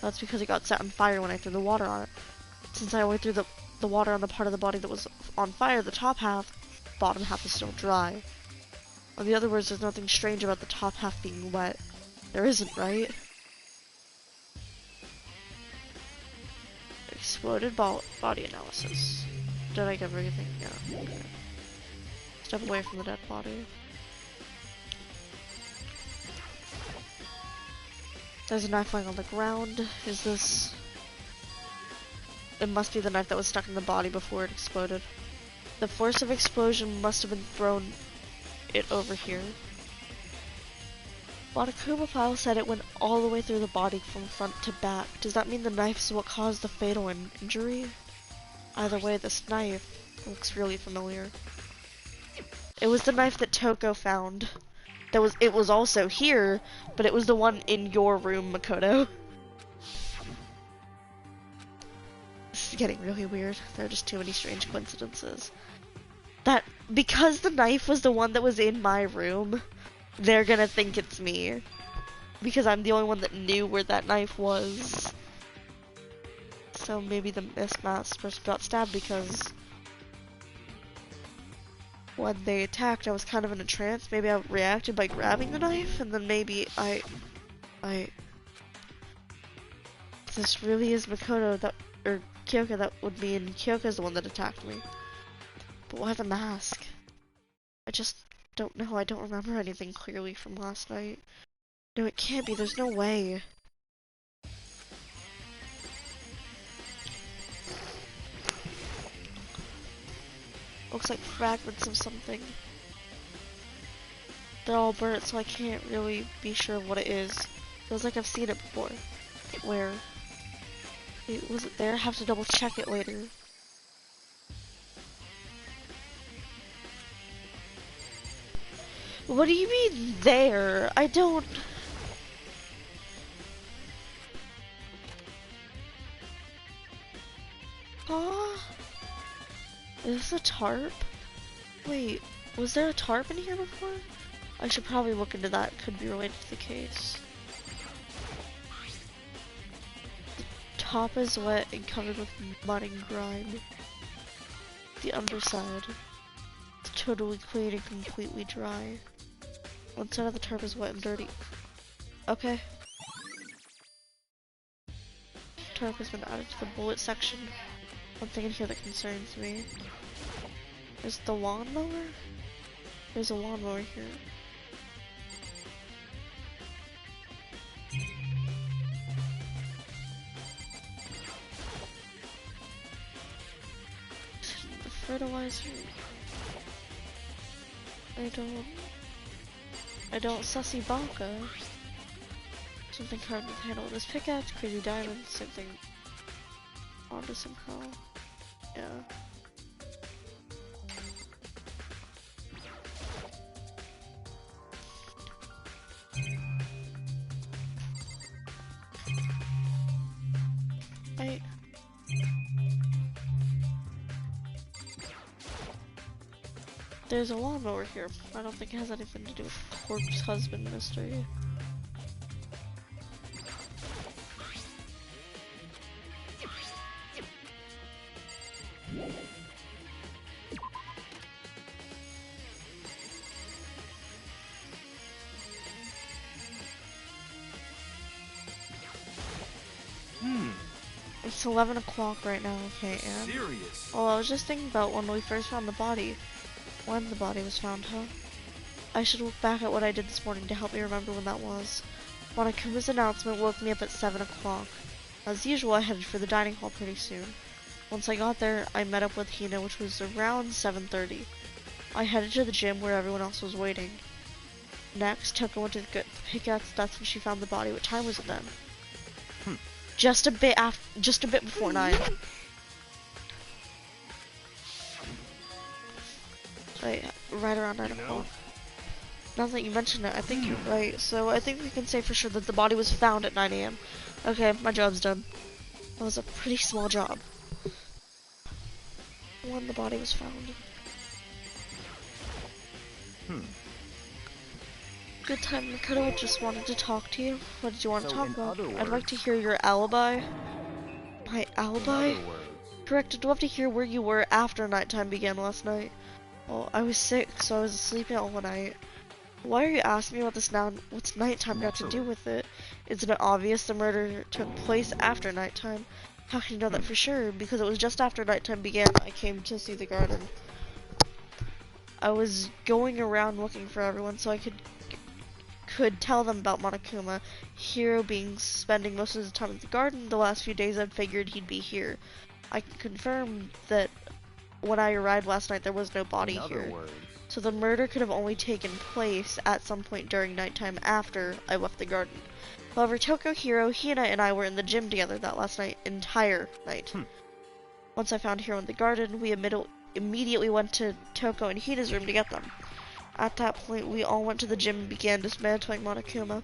That's because it got set on fire when I threw the water on it. Since I only threw the water on the part of the body that was on fire, the top half, bottom half is still dry. In other words, there's nothing strange about the top half being wet. There isn't, right? Exploded body analysis. Did I get everything? Yeah. Okay. Step away from the dead body. There's a knife lying on the ground. Is this... It must be the knife that was stuck in the body before it exploded. The force of explosion must have been thrown it over here. Monokuma file said it went all the way through the body from front to back. Does that mean the knife is what caused the fatal injury? Either way, this knife looks really familiar. It was the knife that Toko found. It was also here, but it was the one in your room, Makoto. This is getting really weird. There are just too many strange coincidences. Because the knife was the one that was in my room, they're gonna think it's me. Because I'm the only one that knew where that knife was. So maybe the mismasked person got stabbed because when they attacked, I was kind of in a trance. Maybe I reacted by grabbing the knife, and then maybe this really is Makoto or Kyoka, that would mean Kyoka's the one that attacked me. But why the mask? I just don't know. I don't remember anything clearly from last night. No, it can't be. There's no way. Looks like fragments of something. They're all burnt, so I can't really be sure of what it is. Feels like I've seen it before. Where? Was it there? I have to double check it later. What do you mean there? I don't... Huh? Is this a tarp? Wait, was there a tarp in here before? I should probably look into that. Could be related to the case. The top is wet and covered with mud and grime. The underside is totally clean and completely dry. One side of the tarp is wet and dirty. Okay. Tarp has been added to the bullet section. One thing in here that concerns me is the lawnmower. There's a lawnmower here. The fertilizer. I don't sussy baka. Something hard to handle with this pickaxe, crazy diamond, same thing. Onto somehow. Yeah. There's a lawnmower here. I don't think it has anything to do with corpse husband mystery. It's 11 o'clock right now, okay, and... Serious? Well, I was just thinking about when we first found the body. When the body was found, huh? I should look back at what I did this morning to help me remember when that was. Monokuma's announcement woke me up at 7 o'clock. As usual, I headed for the dining hall pretty soon. Once I got there, I met up with Hina, which was around 7:30. I headed to the gym where everyone else was waiting. Next, Toko went to get the pickaxe. That's when she found the body. What time was it then? Just a bit before 9. Right around 9 o'clock. Now that you mention it, I think you're right. So I think we can say for sure that the body was found at 9 a.m. Okay, my job's done. That was a pretty small job. When the body was found. Good time, Makoto. I just wanted to talk to you. What did you want to talk about? I'd like to hear your alibi. My alibi? Correct, I'd love to hear where you were after nighttime began last night. Well, I was sick, so I was sleeping all night. Why are you asking me about this now? What's nighttime got to do with it? Isn't it obvious the murder took place after nighttime? How can you know that for sure? Because it was just after nighttime began I came to see the garden. I was going around looking for everyone so I could tell them about Monokuma. Hiro spending most of the time at the garden. The last few days I'd figured he'd be here. I can confirm that when I arrived last night there was no body here. So the murder could have only taken place at some point during nighttime after I left the garden. However, Toko, Hiro, Hina, and I were in the gym together that last entire night. Once I found Hiro in the garden, we immediately went to Toko and Hina's room to get them. At that point, we all went to the gym and began dismantling Monokuma.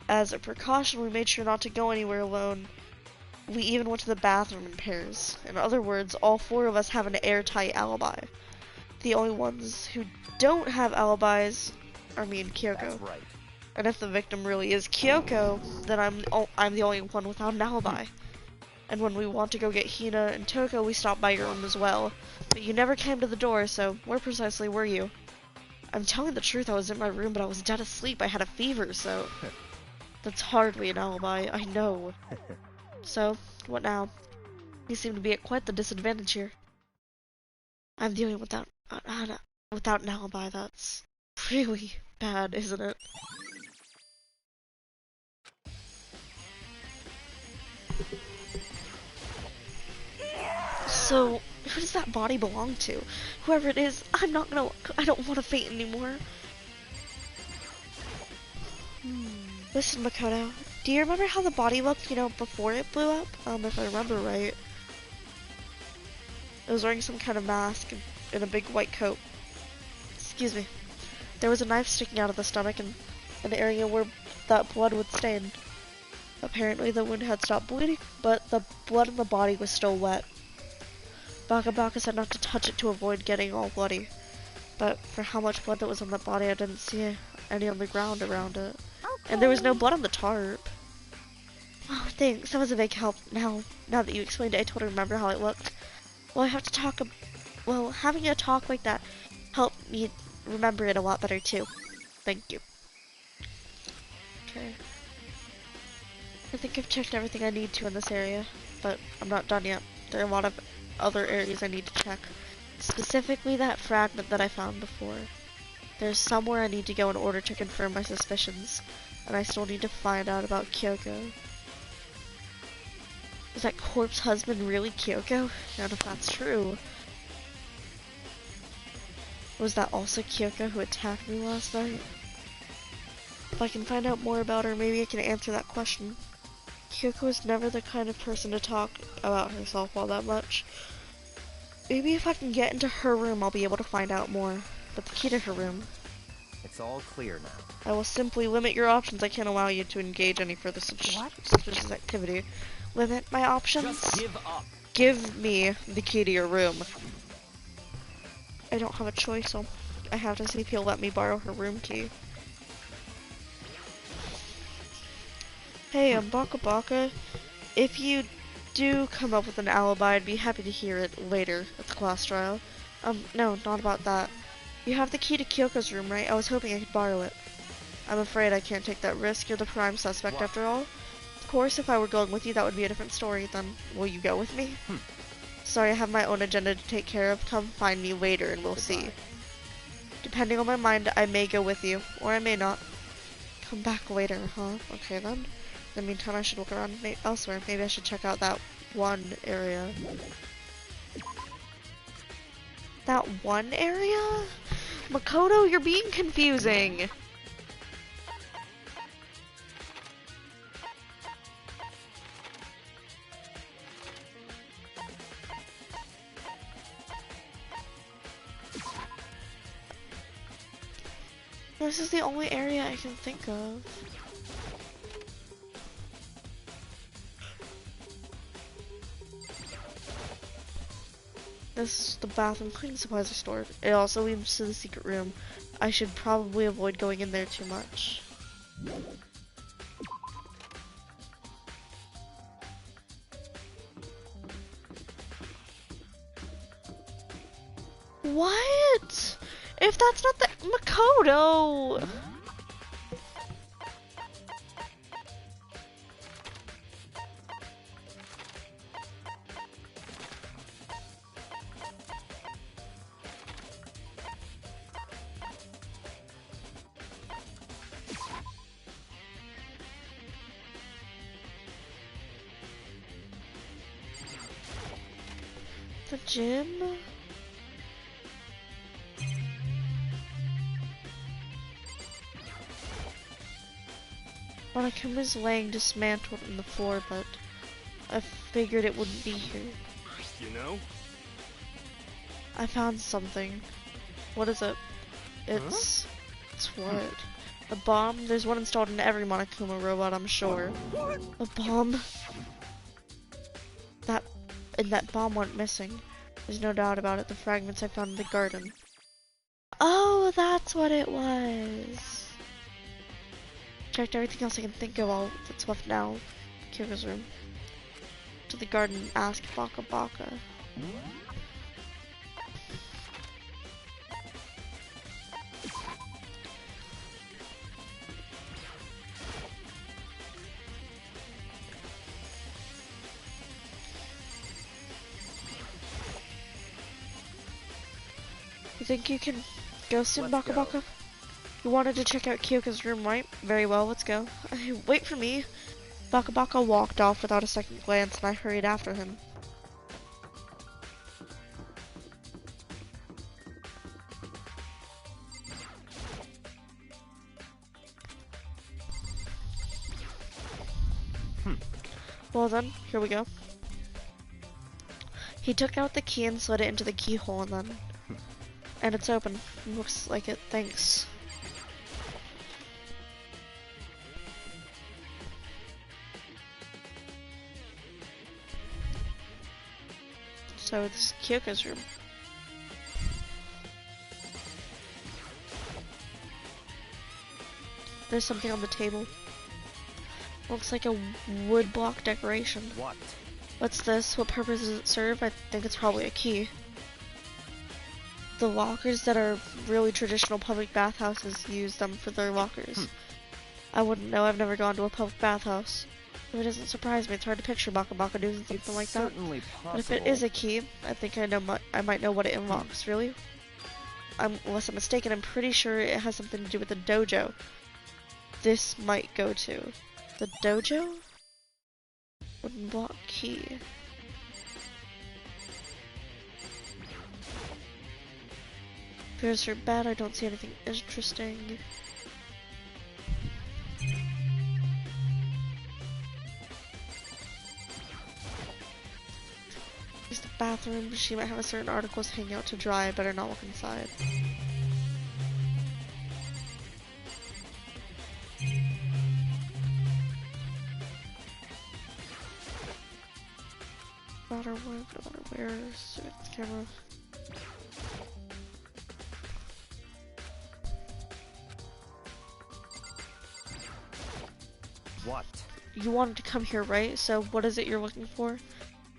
As a precaution, we made sure not to go anywhere alone. We even went to the bathroom in pairs. In other words, all four of us have an airtight alibi. The only ones who don't have alibis are me and Kyoko. That's right. And if the victim really is Kyoko, then I'm the only one without an alibi. And when we want to go get Hina and Toko, we stop by your room as well. But you never came to the door, so where precisely were you? I'm telling the truth, I was in my room, but I was dead asleep. I had a fever, so... That's hardly an alibi, I know. So, what now? You seem to be at quite the disadvantage here. I'm the only one without an alibi. That's really bad, isn't it? So, who does that body belong to? Whoever it is, I don't want to faint anymore. Listen, Makoto, do you remember how the body looked, before it blew up? If I remember right. It was wearing some kind of mask and a big white coat. Excuse me. There was a knife sticking out of the stomach and an area where that blood would stain. Apparently the wound had stopped bleeding, but the blood in the body was still wet. Baka Baka said not to touch it to avoid getting all bloody. But for how much blood that was on the body, I didn't see any on the ground around it. And there was no blood on the tarp. Oh, thanks. That was a big help. Now that you explained it, I totally remember how it looked. Well, I have to talk. Well, having a talk like that helped me remember it a lot better too. Thank you. Okay. I think I've checked everything I need to in this area, but I'm not done yet. There are a lot of other areas I need to check. Specifically that fragment that I found before. There's somewhere I need to go in order to confirm my suspicions, and I still need to find out about Kyoko. Is that corpse husband really Kyoko? And if that's true, was that also Kyoko who attacked me last night? If I can find out more about her, maybe I can answer that question. Kyoko is never the kind of person to talk about herself all that much. Maybe if I can get into her room, I'll be able to find out more. But the key to her room. It's all clear now. I will simply limit your options. I can't allow you to engage any further suspicious activity. Limit my options? Just give up. Give me the key to your room. I don't have a choice, so I have to see if he'll let me borrow her room key. Hey, Baka Baka. If you do come up with an alibi, I'd be happy to hear it later at the class trial. No, not about that. You have the key to Kyoko's room, right? I was hoping I could borrow it. I'm afraid I can't take that risk. You're the prime suspect after all. Of course, if I were going with you, that would be a different story. Then, will you go with me? Sorry, I have my own agenda to take care of. Come find me later and we'll see. Depending on my mind, I may go with you, or I may not. Come back later, huh? Okay then. In the meantime, I should look around elsewhere. Maybe I should check out that one area. That one area? Makoto, you're being confusing. This is the only area I can think of. This is the bathroom. Cleaning supplies are stored. It also leads to the secret room. I should probably avoid going in there too much. What? If that's not the Makoto! The gym? Monokuma's laying dismantled on the floor, but I figured it wouldn't be here. You know? I found something. What is it? It's what? A bomb? There's one installed in every Monokuma robot, I'm sure. A bomb? That bomb went missing. There's no doubt about it. The fragments I found in the garden. Oh, that's what it was. Checked everything else I can think of. All that's left now. Kyoko's room. To the garden and asked Baka Baka. You think you can go soon, Baka Baka? You wanted to check out Kyoko's room, right? Very well, let's go. Wait for me. Baka Baka walked off without a second glance, and I hurried after him. Well then, here we go. He took out the key and slid it into the keyhole and then... And it's open. Looks like it, thanks. So it's Kyoko's room. There's something on the table. Looks like a wood block decoration. What? What's this? What purpose does it serve? I think it's probably a key. The lockers that are really traditional public bathhouses use them for their lockers. I wouldn't know. I've never gone to a public bathhouse. If it doesn't surprise me, it's hard to picture Baka Baka doing something like that. Certainly possible. But if it is a key, I think I might know what it unlocks. Really? Unless I'm mistaken, I'm pretty sure it has something to do with the dojo. This might go to the dojo? Wooden block key. There's her bed. I don't see anything interesting. There's the bathroom. She might have a certain articles hanging out to dry. I better not look inside. No matter what, no matter where, so it's the camera. What? You wanted to come here, right? So what is it you're looking for?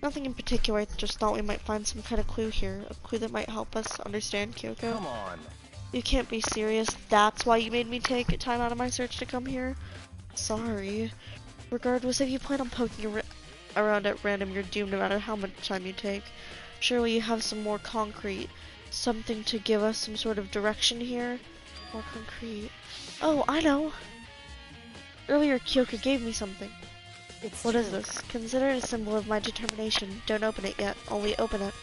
Nothing in particular, I just thought we might find some kind of clue here. A clue that might help us understand Kyoko. Come on. You can't be serious. That's why you made me take time out of my search to come here? Sorry. Regardless, if you plan on poking around at random, you're doomed no matter how much time you take. Surely you have some more concrete. Something to give us some sort of direction here? More concrete. Oh, I know! Earlier, Kyoko gave me something. What is this? Consider it a symbol of my determination. Don't open it yet. Only open it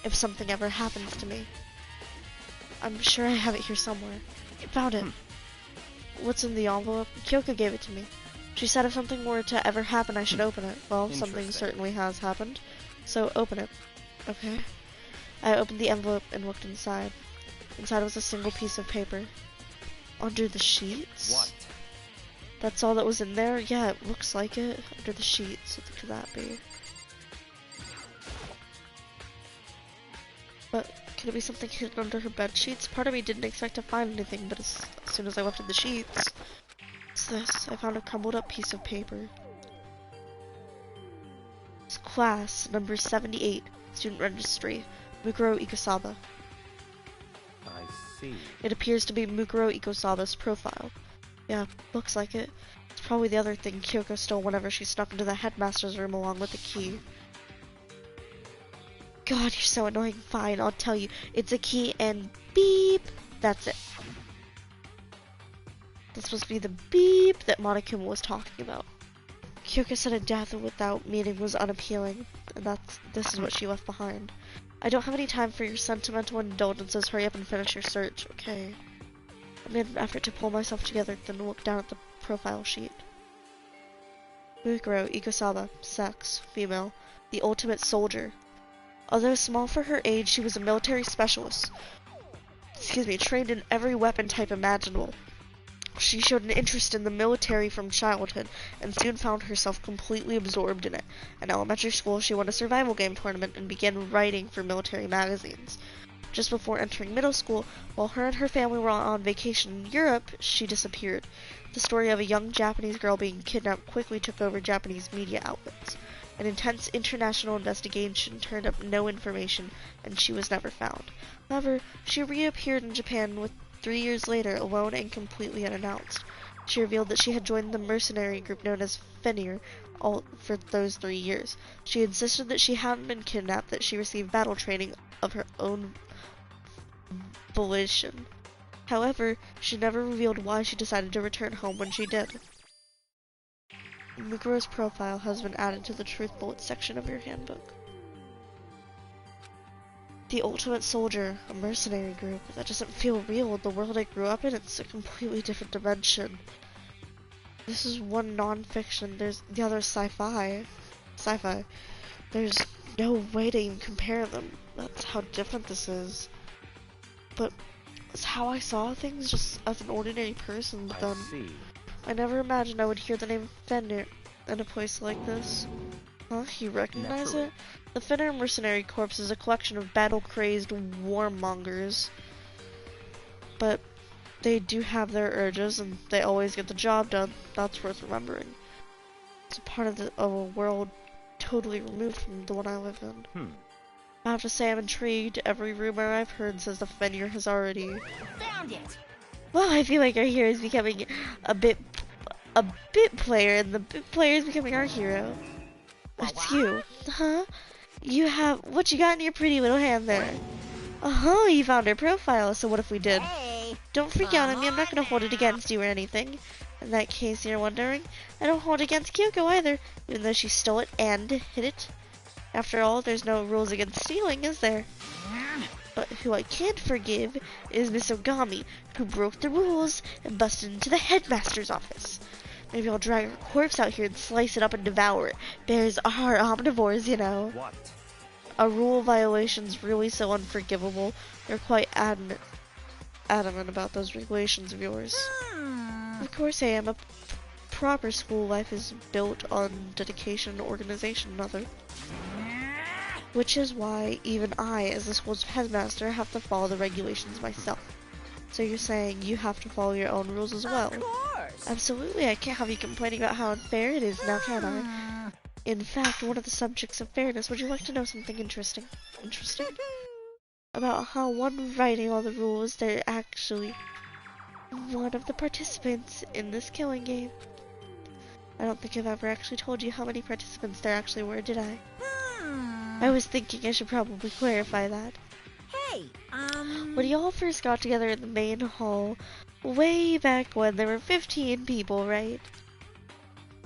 if something ever happens to me. I'm sure I have it here somewhere. Found it. What's in the envelope? Kyoko gave it to me. She said if something were to ever happen, I should open it. Well, something certainly has happened. So open it. Okay. I opened the envelope and looked inside. Inside was a single piece of paper. Under the sheets? What? That's all that was in there? Yeah, it looks like it. Under the sheets. What could that be? But could it be something hidden under her bed sheets? Part of me didn't expect to find anything, but as soon as I lifted the sheets... What's this? I found a crumbled up piece of paper. It's class number 78, student registry, Mukuro Ikosaba. I see. It appears to be Mukuro Ikosaba's profile. Yeah, looks like it. It's probably the other thing Kyoko stole whenever she snuck into the headmaster's room along with the key. God, you're so annoying. Fine, I'll tell you. It's a key and beep. That's it. That's supposed to be the beep that Monokuma was talking about. Kyoko said a death without meaning was unappealing, and this is what she left behind. I don't have any time for your sentimental indulgences. Hurry up and finish your search, okay? I made an effort to pull myself together, then looked down at the profile sheet. Mukuro Ikosaba, sex, female, the ultimate soldier. Although small for her age, she was a military specialist. trained in every weapon type imaginable. She showed an interest in the military from childhood and soon found herself completely absorbed in it. In elementary school, she won a survival game tournament and began writing for military magazines. Just before entering middle school, while her and her family were on vacation in Europe, she disappeared. The story of a young Japanese girl being kidnapped quickly took over Japanese media outlets. An intense international investigation turned up no information, and she was never found. However, she reappeared in Japan 3 years later, alone and completely unannounced. She revealed that she had joined the mercenary group known as Fenrir all for those 3 years. She insisted that she hadn't been kidnapped, that she received battle training of her own volition. However, she never revealed why she decided to return home when she did. Mukuro's profile has been added to the Truth Bullet section of your handbook. The Ultimate Soldier, a mercenary group. That doesn't feel real. The world I grew up in, it's a completely different dimension. This is one non-fiction, there's the other sci-fi. There's no way to even compare them. That's how different this is. But it's how I saw things just as an ordinary person, but then I never imagined I would hear the name Fenrir in a place like this. Huh? You recognize it? The Fenrir Mercenary Corps is a collection of battle-crazed warmongers. But they do have their urges, and they always get the job done. That's worth remembering. It's a part of a world totally removed from the one I live in. I have to say I'm intrigued. Every rumor I've heard says the Fenrir has already... Found it! Well, I feel like our hero is becoming a bit player, and the bit player is becoming our hero. It's you. Huh? You have... What you got in your pretty little hand there? Uh-huh, you found her profile, so what if we did? Hey! Don't freak out on me, I'm not gonna hold it against you or anything. In that case, you're wondering, I don't hold it against Kyoko either, even though she stole it and hid it. After all, there's no rules against stealing, is there? But who I can't forgive is Miss Ogami, who broke the rules and busted into the headmaster's office. Maybe I'll drag her corpse out here and slice it up and devour it. Bears are omnivores, you know. What? A rule violation's really so unforgivable. They're quite adamant about those regulations of yours. Of course I am. A proper school life is built on dedication and organization, mother. Which is why even I, as the school's headmaster, have to follow the regulations myself. So you're saying you have to follow your own rules as well? Of course! Absolutely, I can't have you complaining about how unfair it is now, can I? In fact, one of the subjects of fairness, would you like to know something interesting? About how one writing all the rules, they're actually one of the participants in this killing game. I don't think I've ever actually told you how many participants there actually were, did I? I was thinking I should probably clarify that. Hey, When y'all first got together in the main hall, way back when, there were 15 people, right?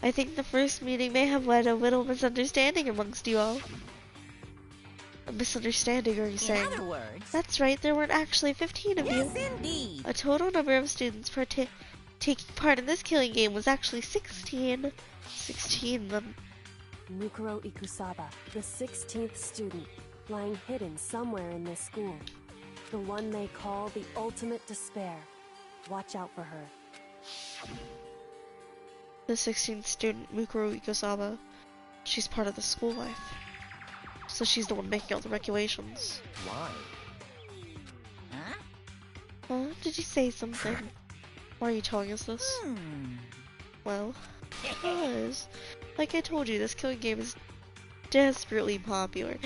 I think the first meeting may have led a little misunderstanding amongst you all. A misunderstanding, are you saying? in other words... That's right, there weren't actually 15 of you. Yes, indeed! A total number of students taking part in this killing game was actually 16. 16 them. Mukuro Ikusaba, the 16th student, lying hidden somewhere in this school. The one they call the ultimate despair. Watch out for her. The 16th student, Mukuro Ikusaba. She's part of the school life. So she's the one making all the regulations. Why? Huh? Huh? Did you say something? Why are you telling us this? Well, because, like I told you, this killing game is desperately popular.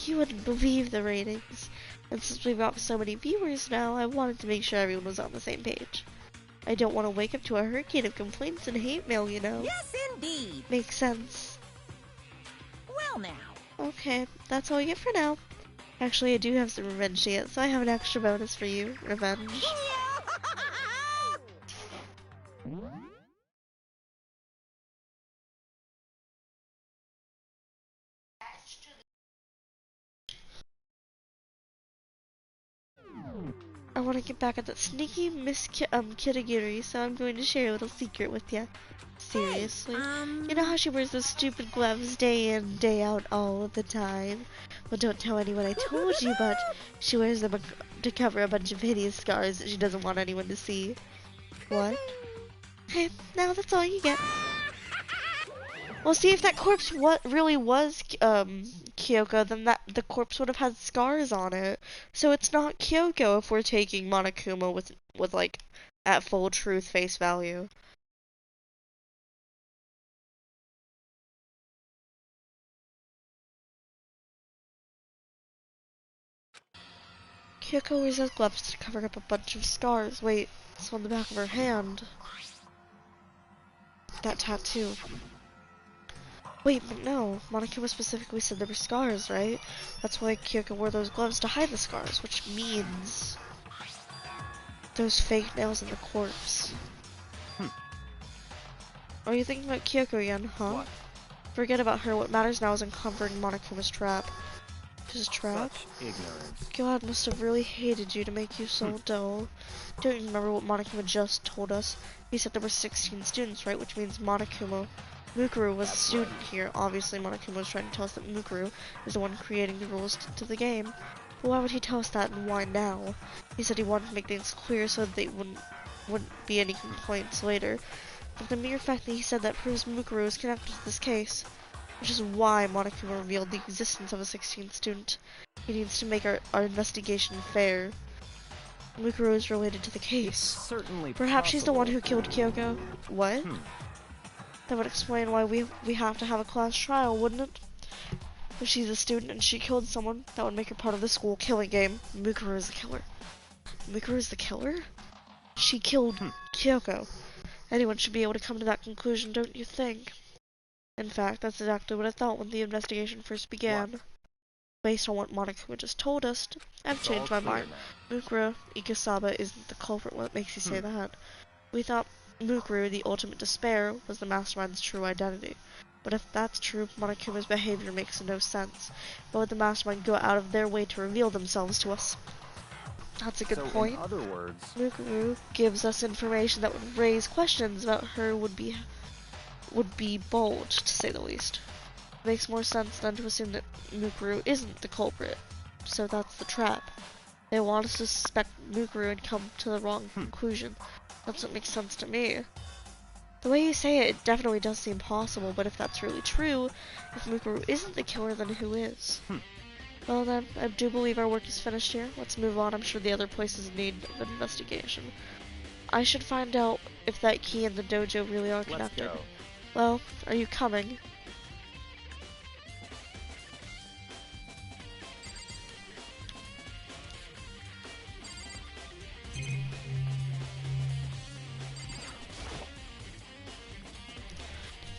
You wouldn't believe the ratings. And since we've got so many viewers now, I wanted to make sure everyone was on the same page. I don't want to wake up to a hurricane of complaints and hate mail, you know. Yes, indeed! Makes sense. Well now. Okay, that's all you get for now. Actually, I do have some revenge to get, so I have an extra bonus for you. Revenge. I want to get back at that sneaky Miss Kitagiri, so I'm going to share a little secret with you. Seriously. You know how she wears those stupid gloves day in, day out all of the time? Well, don't tell anyone I told you, but she wears them to cover a bunch of hideous scars that she doesn't want anyone to see. What? Hey, now that's all you get. Well, see, if that corpse really was Kyoko, then the corpse would have had scars on it. So it's not Kyoko if we're taking Monokuma with like at full truth face value. Kyoko wears those gloves to cover up a bunch of scars. Wait, it's on the back of her hand. That tattoo. Wait, but no. Monokuma specifically said there were scars, right? That's why Kyoko wore those gloves to hide the scars, which means those fake nails in the corpse. Are you thinking about Kyoko again, huh? What? Forget about her. What matters now is uncovering Monokuma's trap. His trap? Such ignorance. God must have really hated you to make you so dull. Don't you remember what Monokuma just told us? He said there were 16 students, right? Which means Mukuru was a student here. Obviously, Monokuma was trying to tell us that Mukuru is the one creating the rules to the game. But why would he tell us that, and why now? He said he wanted to make things clear so that they wouldn't be any complaints later. But the mere fact that he said that proves Mukuru is connected to this case. Which is why Monokuma revealed the existence of a 16th student. He needs to make our investigation fair. Mukuru is related to the case. Certainly Perhaps she's the one who possible. killed Kyoko? What? That would explain why we have to have a class trial, wouldn't it? If she's a student and she killed someone, that would make her part of the school killing game. Mukuru is the killer. Mukuru is the killer? She killed Kyoko. Anyone should be able to come to that conclusion, don't you think? In fact, that's exactly what I thought when the investigation first began. What? Based on what Monokuma just told us, I've It's all changed my clear mind. now. Mukuru Ikusaba isn't the culprit. What makes you say that? We thought Mukuru, the ultimate despair, was the mastermind's true identity. But if that's true, Monokuma's behavior makes no sense. Why would the mastermind go out of their way to reveal themselves to us? That's a good point. In other words, Mukuru gives us information that would raise questions about her would be bold, to say the least. It makes more sense than to assume that Mukuru isn't the culprit. So that's the trap. They want us to suspect Mukuru and come to the wrong conclusion. That's what makes sense to me. The way you say it definitely does seem possible, but if that's really true, if Mukuru isn't the killer, then who is? Well then, I do believe our work is finished here. Let's move on. I'm sure the other places need an investigation. I should find out if that key and the dojo really are let's connected. go. Well, are you coming?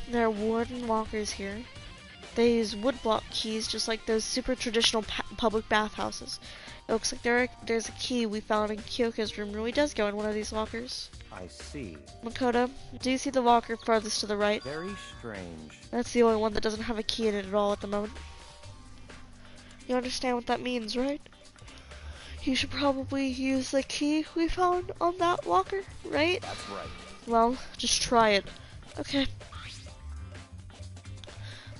There are wooden lockers here. They use woodblock keys just like those super traditional public bathhouses. It looks like there's a key we found in Kyoko's room really does go in one of these lockers. I see. Makoto, do you see the locker farthest to the right? Very strange. That's the only one that doesn't have a key in it at all at the moment. You understand what that means, right? You should probably use the key we found on that locker, right? That's right. Well, just try it. Okay.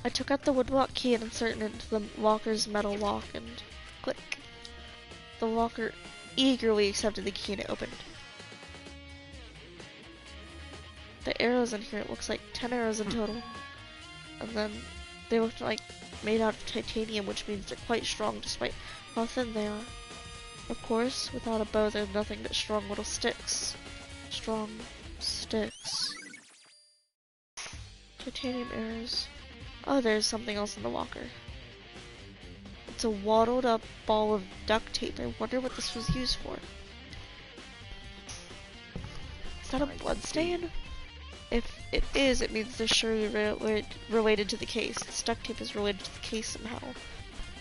I took out the woodblock key and inserted it into the locker's metal lock and click. The locker eagerly accepted the key and it opened. The arrows in here, it looks like 10 arrows in total. And then they look like made out of titanium, which means they're quite strong despite how thin they are. Of course, without a bow, there's nothing but strong little sticks. Strong sticks. Titanium arrows. Oh, there's something else in the locker. It's a waddled up ball of duct tape. I wonder what this was used for. Is that a blood stain? If it is, it means they're surely related to the case. This duct tape is related to the case somehow.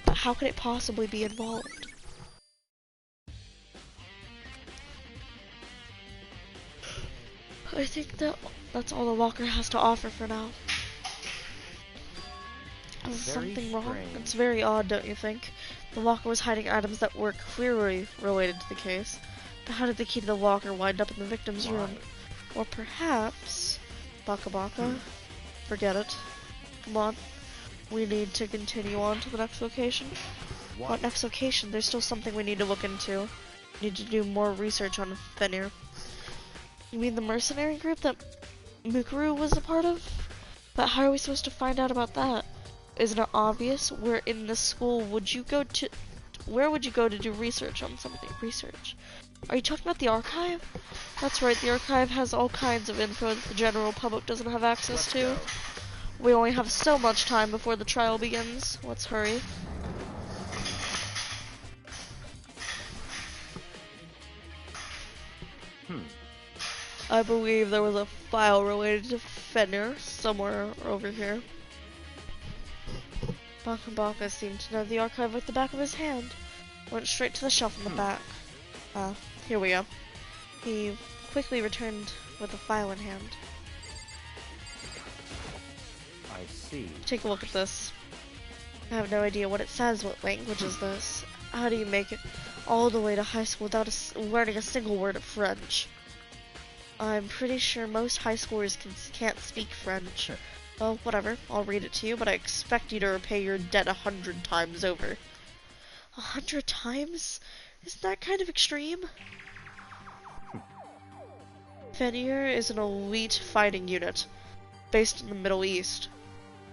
But how could it possibly be involved? I think that's all the locker has to offer for now. Is something wrong? strange. It's very odd, don't you think? The locker was hiding items that were clearly related to the case. But how did the key to the locker wind up in the victim's room? Or perhaps... Baka Baka? Forget it. Come on. We need to continue on to the next location. What next location? There's still something we need to look into. need to do more research on Fenrir. You mean the mercenary group that Mukuru was a part of? But how are we supposed to find out about that? Isn't it obvious? We're in the school. Where would you go to do research on something? Research? Are you talking about the archive? That's right, the archive has all kinds of info that the general public doesn't have access to. We only have so much time before the trial begins. Let's hurry. I believe there was a file related to Fenrir somewhere over here. Baka Baka seemed to know the archive like the back of his hand. Went straight to the shelf in the back. Here we go. He quickly returned with a file in hand. I see. Take a look at this. I have no idea what it says. What language is this? How do you make it all the way to high school without learning a single word of French? I'm pretty sure most high schoolers can't speak French. Well, whatever. I'll read it to you, but I expect you to repay your debt 100 times over. 100 times? Isn't that kind of extreme? Fenrir is an elite fighting unit, based in the Middle East.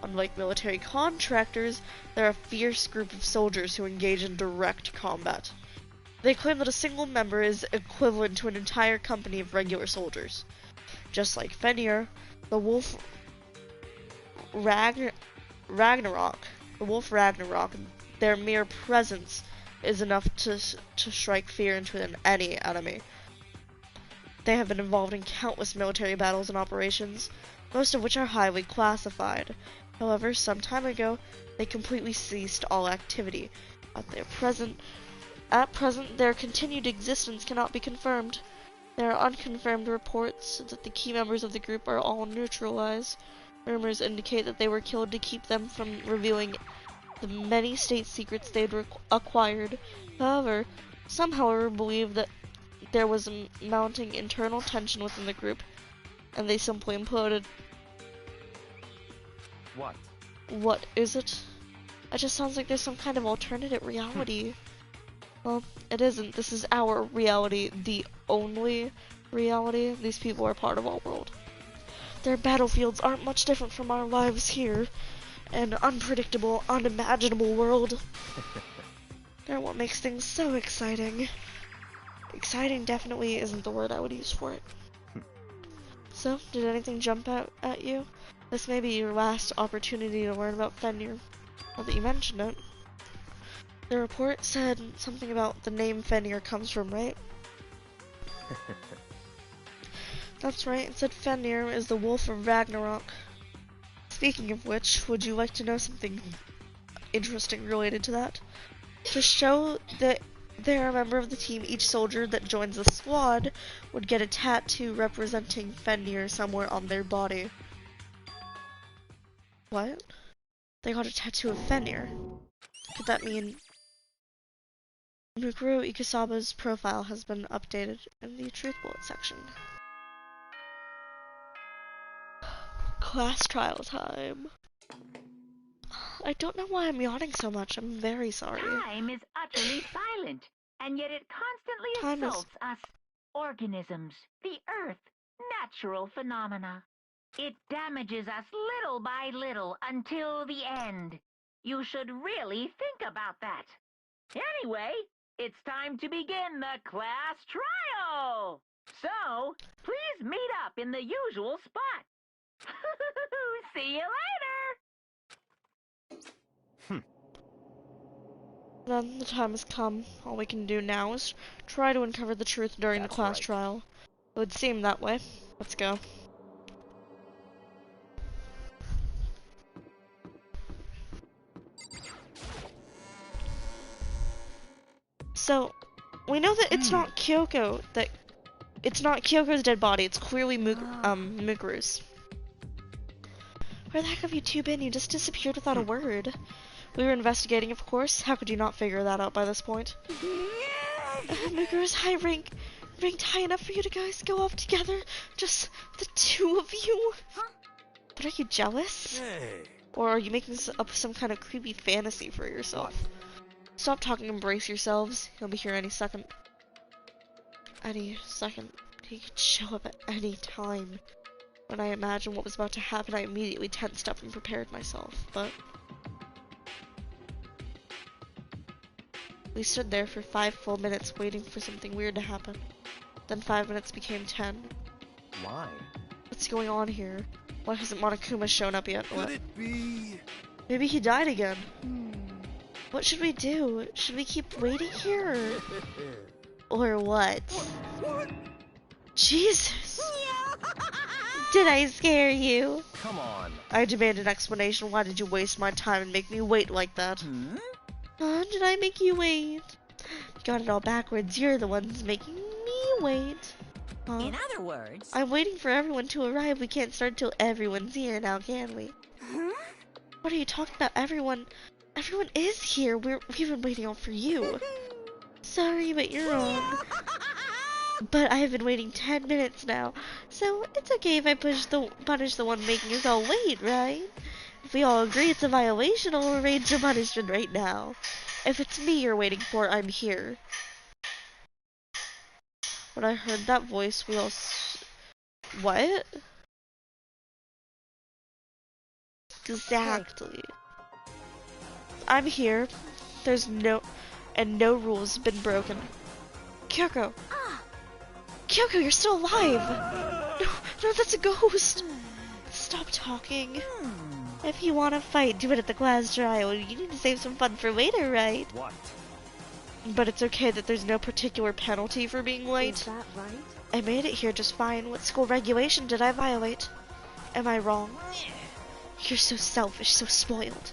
Unlike military contractors, they're a fierce group of soldiers who engage in direct combat. They claim that a single member is equivalent to an entire company of regular soldiers. Just like Fenrir, the wolf Ragnarok, their mere presence is enough to strike fear into any enemy. They have been involved in countless military battles and operations, most of which are highly classified. However, some time ago, they completely ceased all activity. At present, their continued existence cannot be confirmed. There are unconfirmed reports that the key members of the group are all neutralized. Rumors indicate that they were killed to keep them from revealing the many state secrets they'd acquired. However, some however believe that there was a mounting internal tension within the group, and they simply imploded. What? What is it? It just sounds like there's some kind of alternative reality. Well, it isn't. This is our reality, the only reality. These people are part of our world. Their battlefields aren't much different from our lives here. An unpredictable, unimaginable world. They're what makes things so exciting. Exciting definitely isn't the word I would use for it. So, did anything jump out at you? This may be your last opportunity to learn about Fenrir. Now that you mentioned it. The report said something about the name Fenrir comes from, right? That's right, it said Fenrir is the wolf of Ragnarok. Speaking of which, would you like to know something interesting related to that? To show that they're a member of the team, each soldier that joins the squad would get a tattoo representing Fenrir somewhere on their body. What? They got a tattoo of Fenrir. Could that mean Mukuro Ikusaba's profile has been updated in the truth bullet section? Class trial time. I don't know why I'm yawning so much. I'm very sorry. Time is utterly silent, and yet it constantly assaults us. Organisms, the earth, natural phenomena. It damages us little by little until the end. You should really think about that. Anyway, it's time to begin the class trial. So, please meet up in the usual spot. See you later. Then the time has come. All we can do now is try to uncover the truth during the class right. trial. It would seem that way. Let's go. So, we know that it's not Kyoko, it's not Kyoko's dead body, it's clearly Mukuru's. Where the heck have you two been? You just disappeared without a word. We were investigating, of course. How could you not figure that out by this point? Mukuru's ranked high enough for you to guys go off together? Just the two of you? But are you jealous? Hey. Or are you making up some kind of creepy fantasy for yourself? Stop talking, embrace yourselves. He'll be here any second. any second. He could show up at any time. When I imagined what was about to happen, I immediately tensed up and prepared myself, but... We stood there for 5 full minutes waiting for something weird to happen. Then 5 minutes became 10. Why? What's going on here? Why hasn't Monokuma shown up yet? Could it be? Maybe he died again. What should we do? Should we keep waiting here or what? What? Jesus! Did I scare you? Come on. I demand an explanation. Why did you waste my time and make me wait like that? Did I make you wait? Got it all backwards. You're the ones making me wait. Huh? In other words, I'm waiting for everyone to arrive. We can't start till everyone's here now, can we? What are you talking about? Everyone is here. We've been waiting all for you. Sorry, but you're wrong. But I have been waiting 10 minutes now, so it's okay if I punish the one making us all wait, right? If we all agree it's a violation, I'll arrange your punishment right now. If it's me you're waiting for, I'm here. When I heard that voice, we all what? Exactly. I'm here. There's no rules have been broken. Kyoko! Kyoko, you're still alive! No, that's a ghost! Stop talking. If you want to fight, do it at the class trial. You need to save some fun for later, right? What? But it's okay that there's no particular penalty for being late. Is that right? I made it here just fine. What school regulation did I violate? Am I wrong? You're so selfish, so spoiled.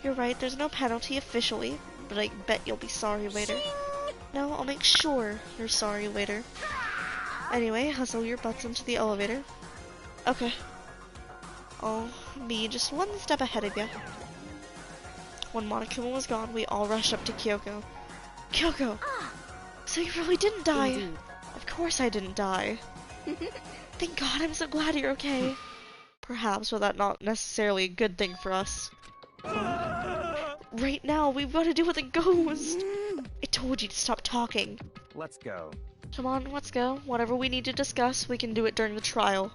You're right, there's no penalty officially, but I bet you'll be sorry later. No, I'll make sure you're sorry later. Anyway, hustle your butts into the elevator. Okay. I'll be just one step ahead of you. When Monokuma was gone, we all rushed up to Kyoko. Kyoko! So you really didn't die? Indeed. Of course I didn't die. Thank God, I'm so glad you're okay. Perhaps, but that's not necessarily a good thing for us. Right now, we've got to deal with a ghost. I told you to stop talking. Let's go. Come on, let's go. Whatever we need to discuss, we can do it during the trial.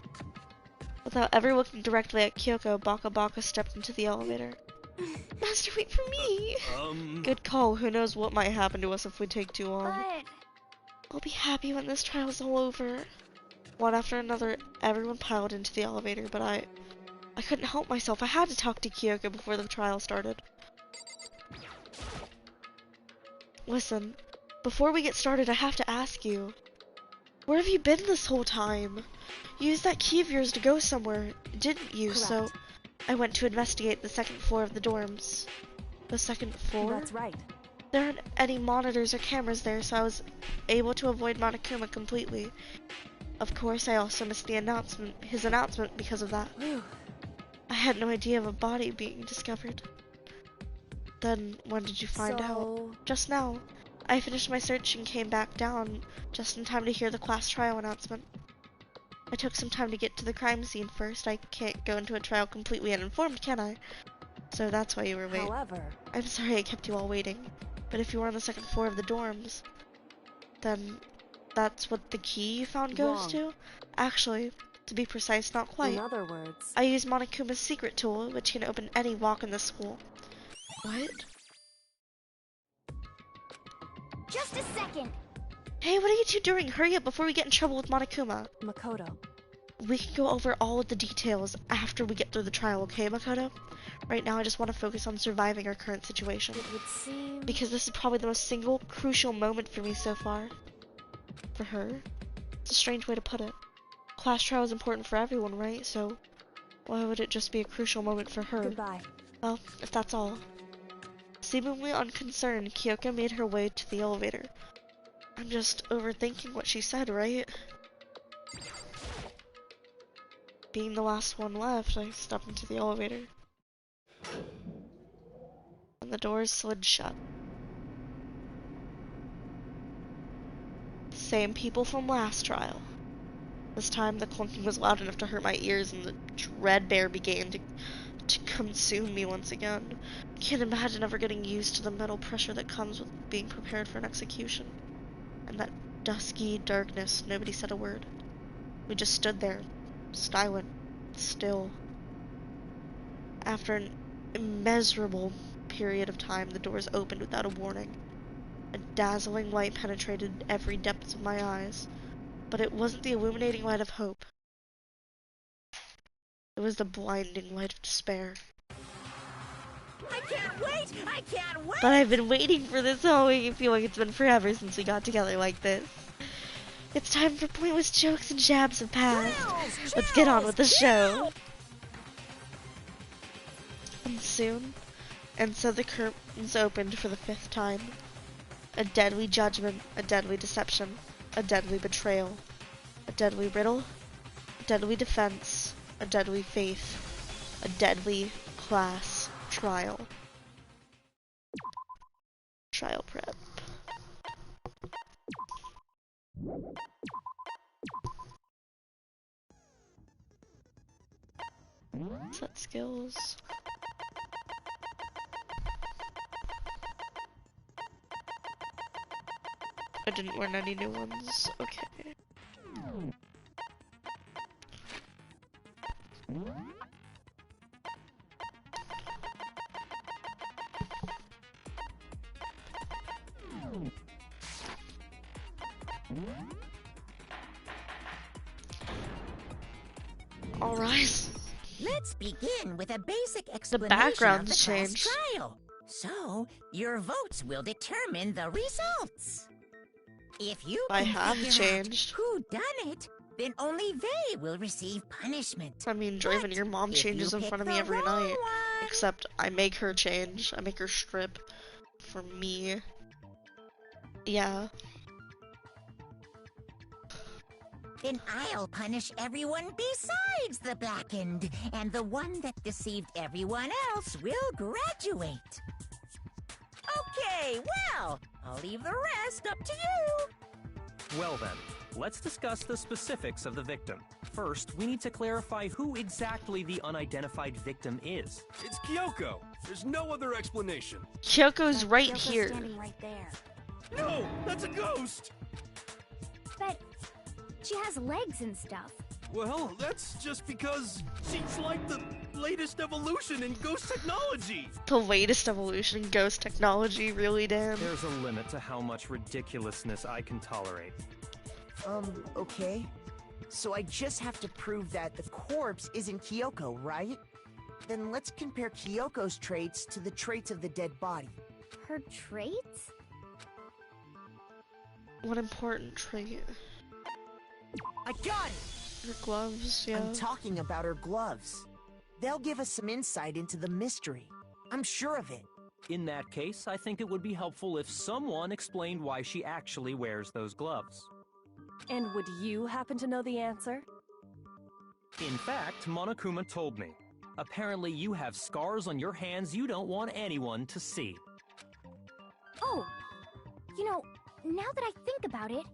Without ever looking directly at Kyoko, Baka Baka stepped into the elevator. Master, wait for me! Good call. Who knows what might happen to us if we take too long. But I'll be happy when this trial's all over. One after another, everyone piled into the elevator, but I couldn't help myself. I had to talk to Kyoko before the trial started. Listen, before we get started, I have to ask you. Where have you been this whole time? You used that key of yours to go somewhere, didn't you? Correct. So, I went to investigate the second floor of the dorms. The second floor? That's right. There aren't any monitors or cameras there, so I was able to avoid Monokuma completely. Of course, I also missed his announcement because of that. Whew. I had no idea of a body being discovered. Then, when did you find out? Just now. I finished my search and came back down just in time to hear the class trial announcement. I took some time to get to the crime scene first. I can't go into a trial completely uninformed, can I? So that's why you were late. However, I'm sorry I kept you all waiting. But if you were on the second floor of the dorms, then that's what the key you found goes Wrong. to? Actually, to be precise, not quite. in other words, I use Monokuma's secret tool, which can open any lock in the school. What? Just a second. Hey, what are you two doing? Hurry up before we get in trouble with Monokuma. Makoto. We can go over all of the details after we get through the trial, okay, Makoto? Right now, I just want to focus on surviving our current situation. It would seem Because this is probably the most single, crucial moment for me so far. For her? It's a strange way to put it. Class trial is important for everyone, right? So, why would it just be a crucial moment for her? goodbye. Well, if that's all. Seemingly unconcerned, Kyoko made her way to the elevator. I'm just overthinking what she said, right? Being the last one left, I stepped into the elevator. And the doors slid shut. Same people from last trial. This time the clunking was loud enough to hurt my ears and the dread bear began to consume me once again. Can't imagine ever getting used to the mental pressure that comes with being prepared for an execution. And that Dusky darkness. Nobody said a word. We just stood there, silent, still. After an immeasurable period of time, the doors opened without a warning. A dazzling light penetrated every depth of my eyes, but it wasn't the illuminating light of hope. It was the blinding light of despair. I can't wait! I can't wait! But I've been waiting for this all week. I feel like it's been forever since we got together like this. It's time for pointless jokes and jabs of past. Let's get on with the show. And soon, and so the curtains opened for the 5th time. A deadly judgment, a deadly deception, a deadly betrayal, a deadly riddle, a deadly defense, a deadly faith, a deadly class trial. Trial prep. Set skills. I didn't learn any new ones. Okay. All rise. Let's begin with a basic explanation The background's of the class changed. trial. So, your votes will determine the results. If you I can have figure changed. out who done it, then only they will receive punishment. I mean, Draven, But your mom if changes you in pick front of me the every wrong night. one, Except I make her change. I make her strip for me. Yeah. then I'll punish everyone besides the blackened, and the one that deceived everyone else will graduate. Okay, well, I'll leave the rest up to you. Well then, let's discuss the specifics of the victim. First, we need to clarify who exactly the unidentified victim is. It's Kyoko. There's no other explanation. Kyoko's right Kyoko's here. standing right there. No, that's a ghost! But she has legs and stuff. Well, that's just because she's like the latest evolution in ghost technology. The latest evolution in ghost technology, really, Dan? There's a limit to how much ridiculousness I can tolerate. Okay. So I just have to prove that the corpse isn't Kyoko, right? Then let's compare Kyoko's traits to the traits of the dead body. Her traits? What important trait? I got it! Her gloves, yeah. I'm talking about her gloves. They'll give us some insight into the mystery. I'm sure of it. In that case, I think it would be helpful if someone explained why she actually wears those gloves. And would you happen to know the answer? In fact, Monokuma told me. Apparently you have scars on your hands you don't want anyone to see. Oh, you know, now that I think about it,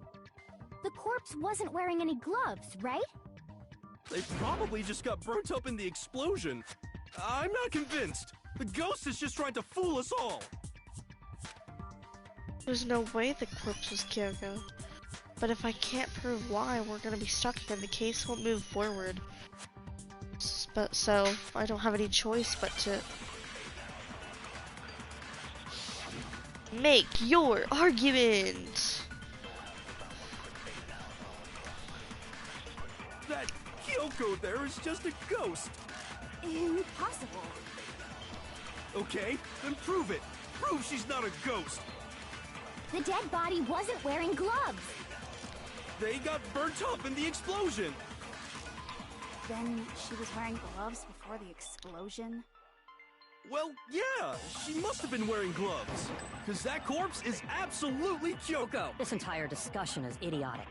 the corpse wasn't wearing any gloves, right? They probably just got burnt up in the explosion. I'm not convinced. The ghost is just trying to fool us all. There's no way the corpse was Kyoko. But if I can't prove why, we're gonna be stuck here and the case won't move forward. So, I don't have any choice but to make your argument. That Kyoko there is just a ghost. Impossible. Okay, then prove it. Prove she's not a ghost. The dead body wasn't wearing gloves. They got burnt up in the explosion. Then she was wearing gloves before the explosion? Well, yeah, she must have been wearing gloves. Because that corpse is absolutely Kyoko. This entire discussion is idiotic.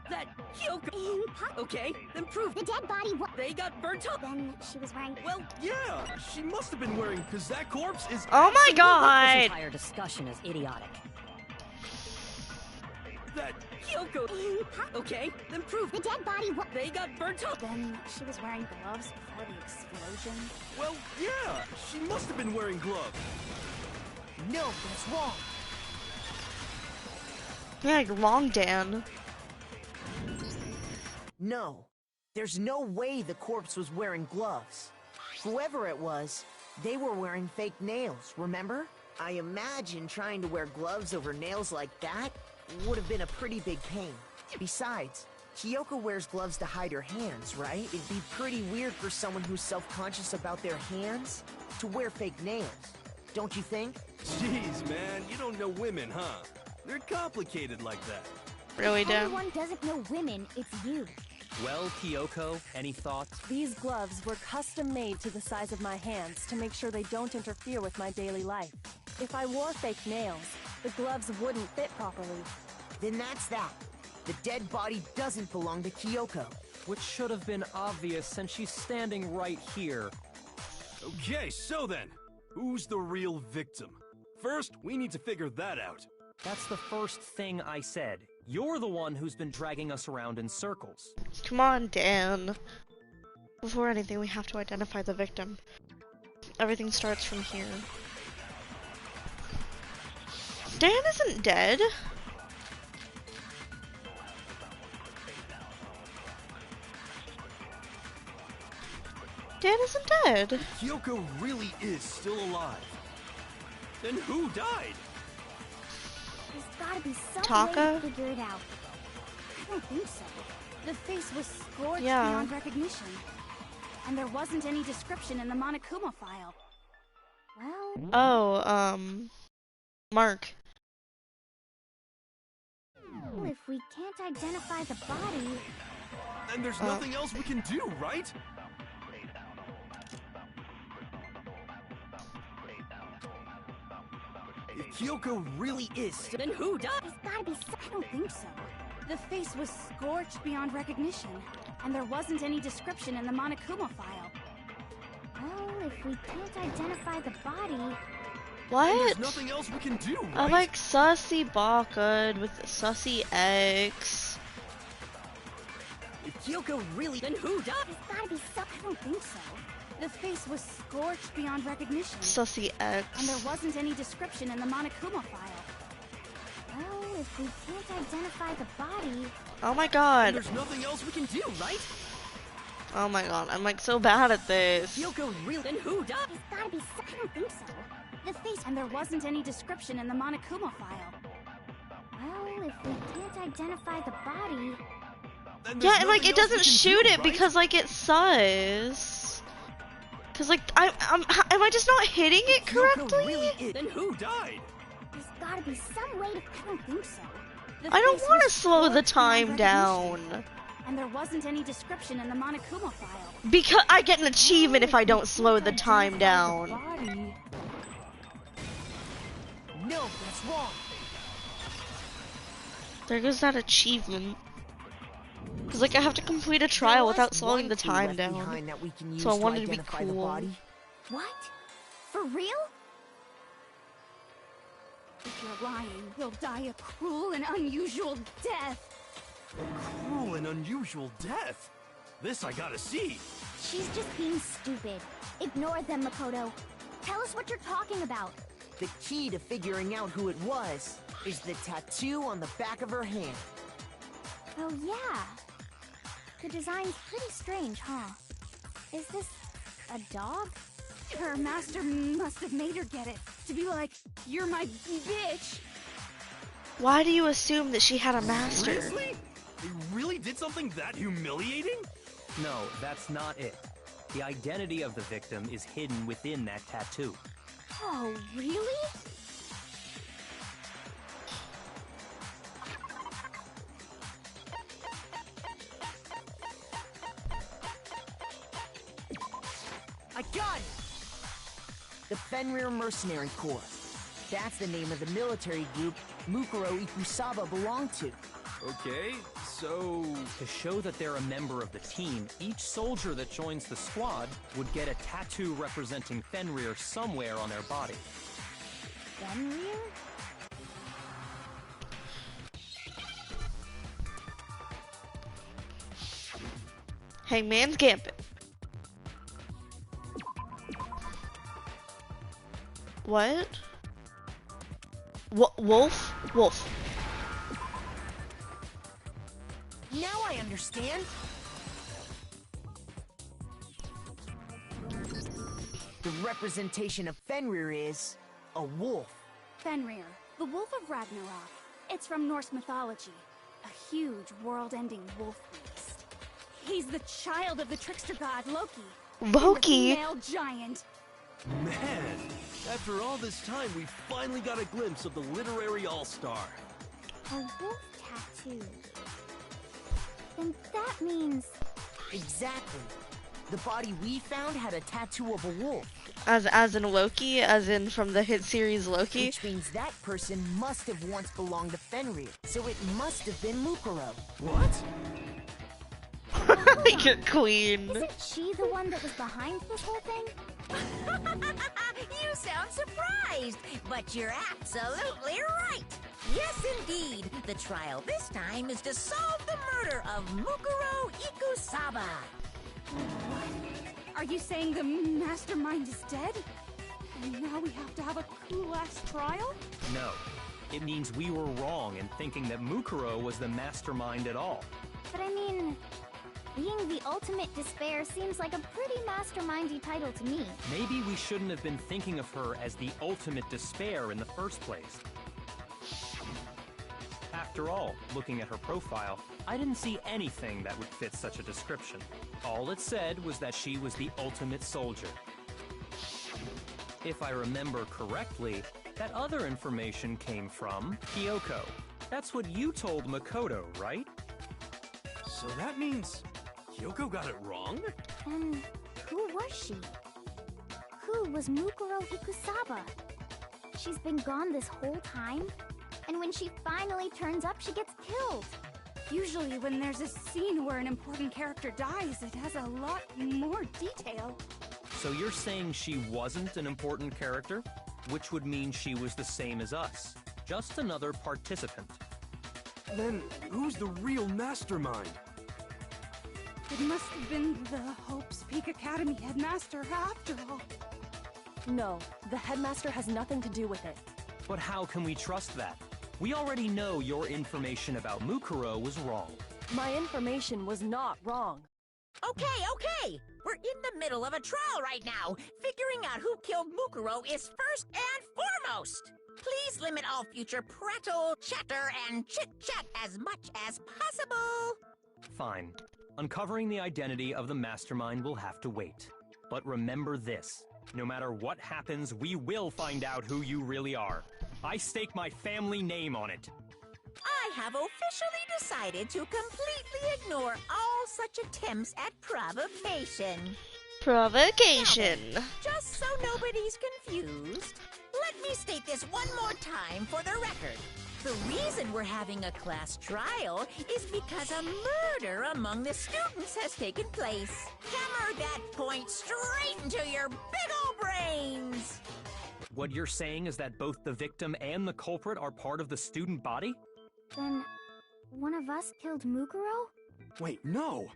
That Kyoko. Impossible. Okay, then prove The dead body they got burnt up. Then she was wearing... Well, yeah, she must have been wearing, because that corpse is Oh my This god! entire discussion is idiotic. that... Kyoko. Okay, then prove The dead body they got burnt up. Then she was wearing gloves before the explosion? Well, yeah, she must have been wearing gloves. No, that's wrong. Yeah, like Long Dan. No, there's no way the corpse was wearing gloves. Whoever it was, they were wearing fake nails, remember? I imagine trying to wear gloves over nails like that would have been a pretty big pain. Besides, Kyoko wears gloves to hide her hands, right? It'd be pretty weird for someone who's self-conscious about their hands to wear fake nails, don't you think? Jeez, man, you don't know women, huh? They're complicated like that. Really, Dan? Everyone doesn't know women, it's you. Well, Kyoko, any thoughts? These gloves were custom made to the size of my hands to make sure they don't interfere with my daily life. If I wore fake nails, the gloves wouldn't fit properly. Then that's that. The dead body doesn't belong to Kyoko. Which should have been obvious since she's standing right here. Okay, so then, who's the real victim? First, we need to figure that out. That's the first thing I said. You're the one who's been dragging us around in circles. Come on, Dan. Before anything, we have to identify the victim. Everything starts from here. Dan isn't dead. Dan isn't dead. Kyoko really is still alive. Then who died? There's gotta be some Taka? way to figure it out. I don't think so. The face was scorched Yeah. beyond recognition. And there wasn't any description in the Monokuma file. Well, Oh, Mark. if we can't identify the body, Then there's nothing else we can do, right? If Kyoko really is... Then who died? there's gotta be some... I don't think so. The face was scorched beyond recognition. And there wasn't any description in the Monokuma file. Well, if we can't identify the body... Then What? there's nothing else we can do, right? I like Sussy Bakud with Sussy X. If Kyoko really... Then who died? There's gotta be some... I don't think so. The face was scorched beyond recognition. Sussy And there X. wasn't any description in the Monokuma file. Well, if we can't identify the body... Oh my Then god. there's nothing else we can do, right? Oh my god. I'm like so bad at this. Kyoko really... Then who died? There's gotta be some... I don't think so. The face... And there wasn't any description in the Monokuma file. Well, if we can't identify the body... Then there's Yeah, and like nothing it else we doesn't can shoot do, it right? because like it's sus. Cause like am I just not hitting it Kyoko correctly? really is... Then who died? There's gotta be some way to... I don't think so. The I don't face want to was slow the scorched beyond time recognition. down. And there wasn't any description in the Monokuma file. Because I get an achievement if I don't slow the time down. Body. No, that's wrong. There goes that achievement. Cause like I have to complete a There trial was without slowing one the clue time left down. behind that we can use So I to wanted to be identify the cool. body. What? For real? If you're lying, you'll die a cruel and unusual death. Cruel and unusual death. This I gotta see. She's just being stupid. Ignore them, Makoto. Tell us what you're talking about. The key to figuring out who it was is the tattoo on the back of her hand. Oh, yeah. The design's pretty strange, huh? Is this a dog? Her master must have made her get it. To be like, you're my bitch. Why do you assume that she had a master? Seriously? They really did something that humiliating? No, that's not it. The identity of the victim is hidden within that tattoo. Oh, really? I got it! The Fenrir Mercenary Corps. That's the name of the military group Mukuro Ikusaba belonged to. Okay, so... To show that they're a member of the team, each soldier that joins the squad would get a tattoo representing Fenrir somewhere on their body. Fenrir? Hangman's Gambit. What? Wolf? Wolf. Now I understand. The representation of Fenrir is a wolf. Fenrir, the wolf of Ragnarok. It's from Norse mythology. A huge, world-ending wolf beast. He's the child of the trickster god Loki. Loki? And the female giant. Man, after all this time, we finally got a glimpse of the literary all-star. A wolf tattoo. Then that means... Exactly. The body we found had a tattoo of a wolf. As in Loki? As in from the hit series Loki? Which means that person must have once belonged to Fenrir. So it must have been Mukuro. What? Your queen. Isn't she the one that was behind this whole thing? You sound surprised, but you're absolutely right. Yes, indeed. The trial this time is to solve the murder of Mukuro Ikusaba. Are you saying the mastermind is dead? And now we have to have a cool-ass trial? No. It means we were wrong in thinking that Mukuro was the mastermind at all. But I mean, being the ultimate despair seems like a pretty mastermindy title to me. Maybe we shouldn't have been thinking of her as the ultimate despair in the first place. After all, looking at her profile, I didn't see anything that would fit such a description. All it said was that she was the ultimate soldier. If I remember correctly, that other information came from Kyoko. That's what you told Makoto, right? So that means Kyoko got it wrong? And who was she? Who was Mukuro Ikusaba? She's been gone this whole time? And when she finally turns up, she gets killed. Usually when there's a scene where an important character dies, it has a lot more detail. So you're saying she wasn't an important character? Which would mean she was the same as us. Just another participant. Then who's the real mastermind? It must have been the Hope's Peak Academy headmaster after all. No, the headmaster has nothing to do with it. But how can we trust that? We already know your information about Mukuro was wrong. My information was not wrong. Okay. We're in the middle of a trial right now. Figuring out who killed Mukuro is first and foremost. Please limit all future prattle, chatter, and chit-chat as much as possible. Fine. Uncovering the identity of the mastermind will have to wait. But remember this. No matter what happens, we will find out who you really are. I stake my family name on it. I have officially decided to completely ignore all such attempts at provocation. Provocation. Now then, just so nobody's confused, let me state this one more time for the record. The reason we're having a class trial is because a murder among the students has taken place. Hammer that point straight into your big ol' brains! What you're saying is that both the victim and the culprit are part of the student body? Then, one of us killed Mukuro? Wait, no!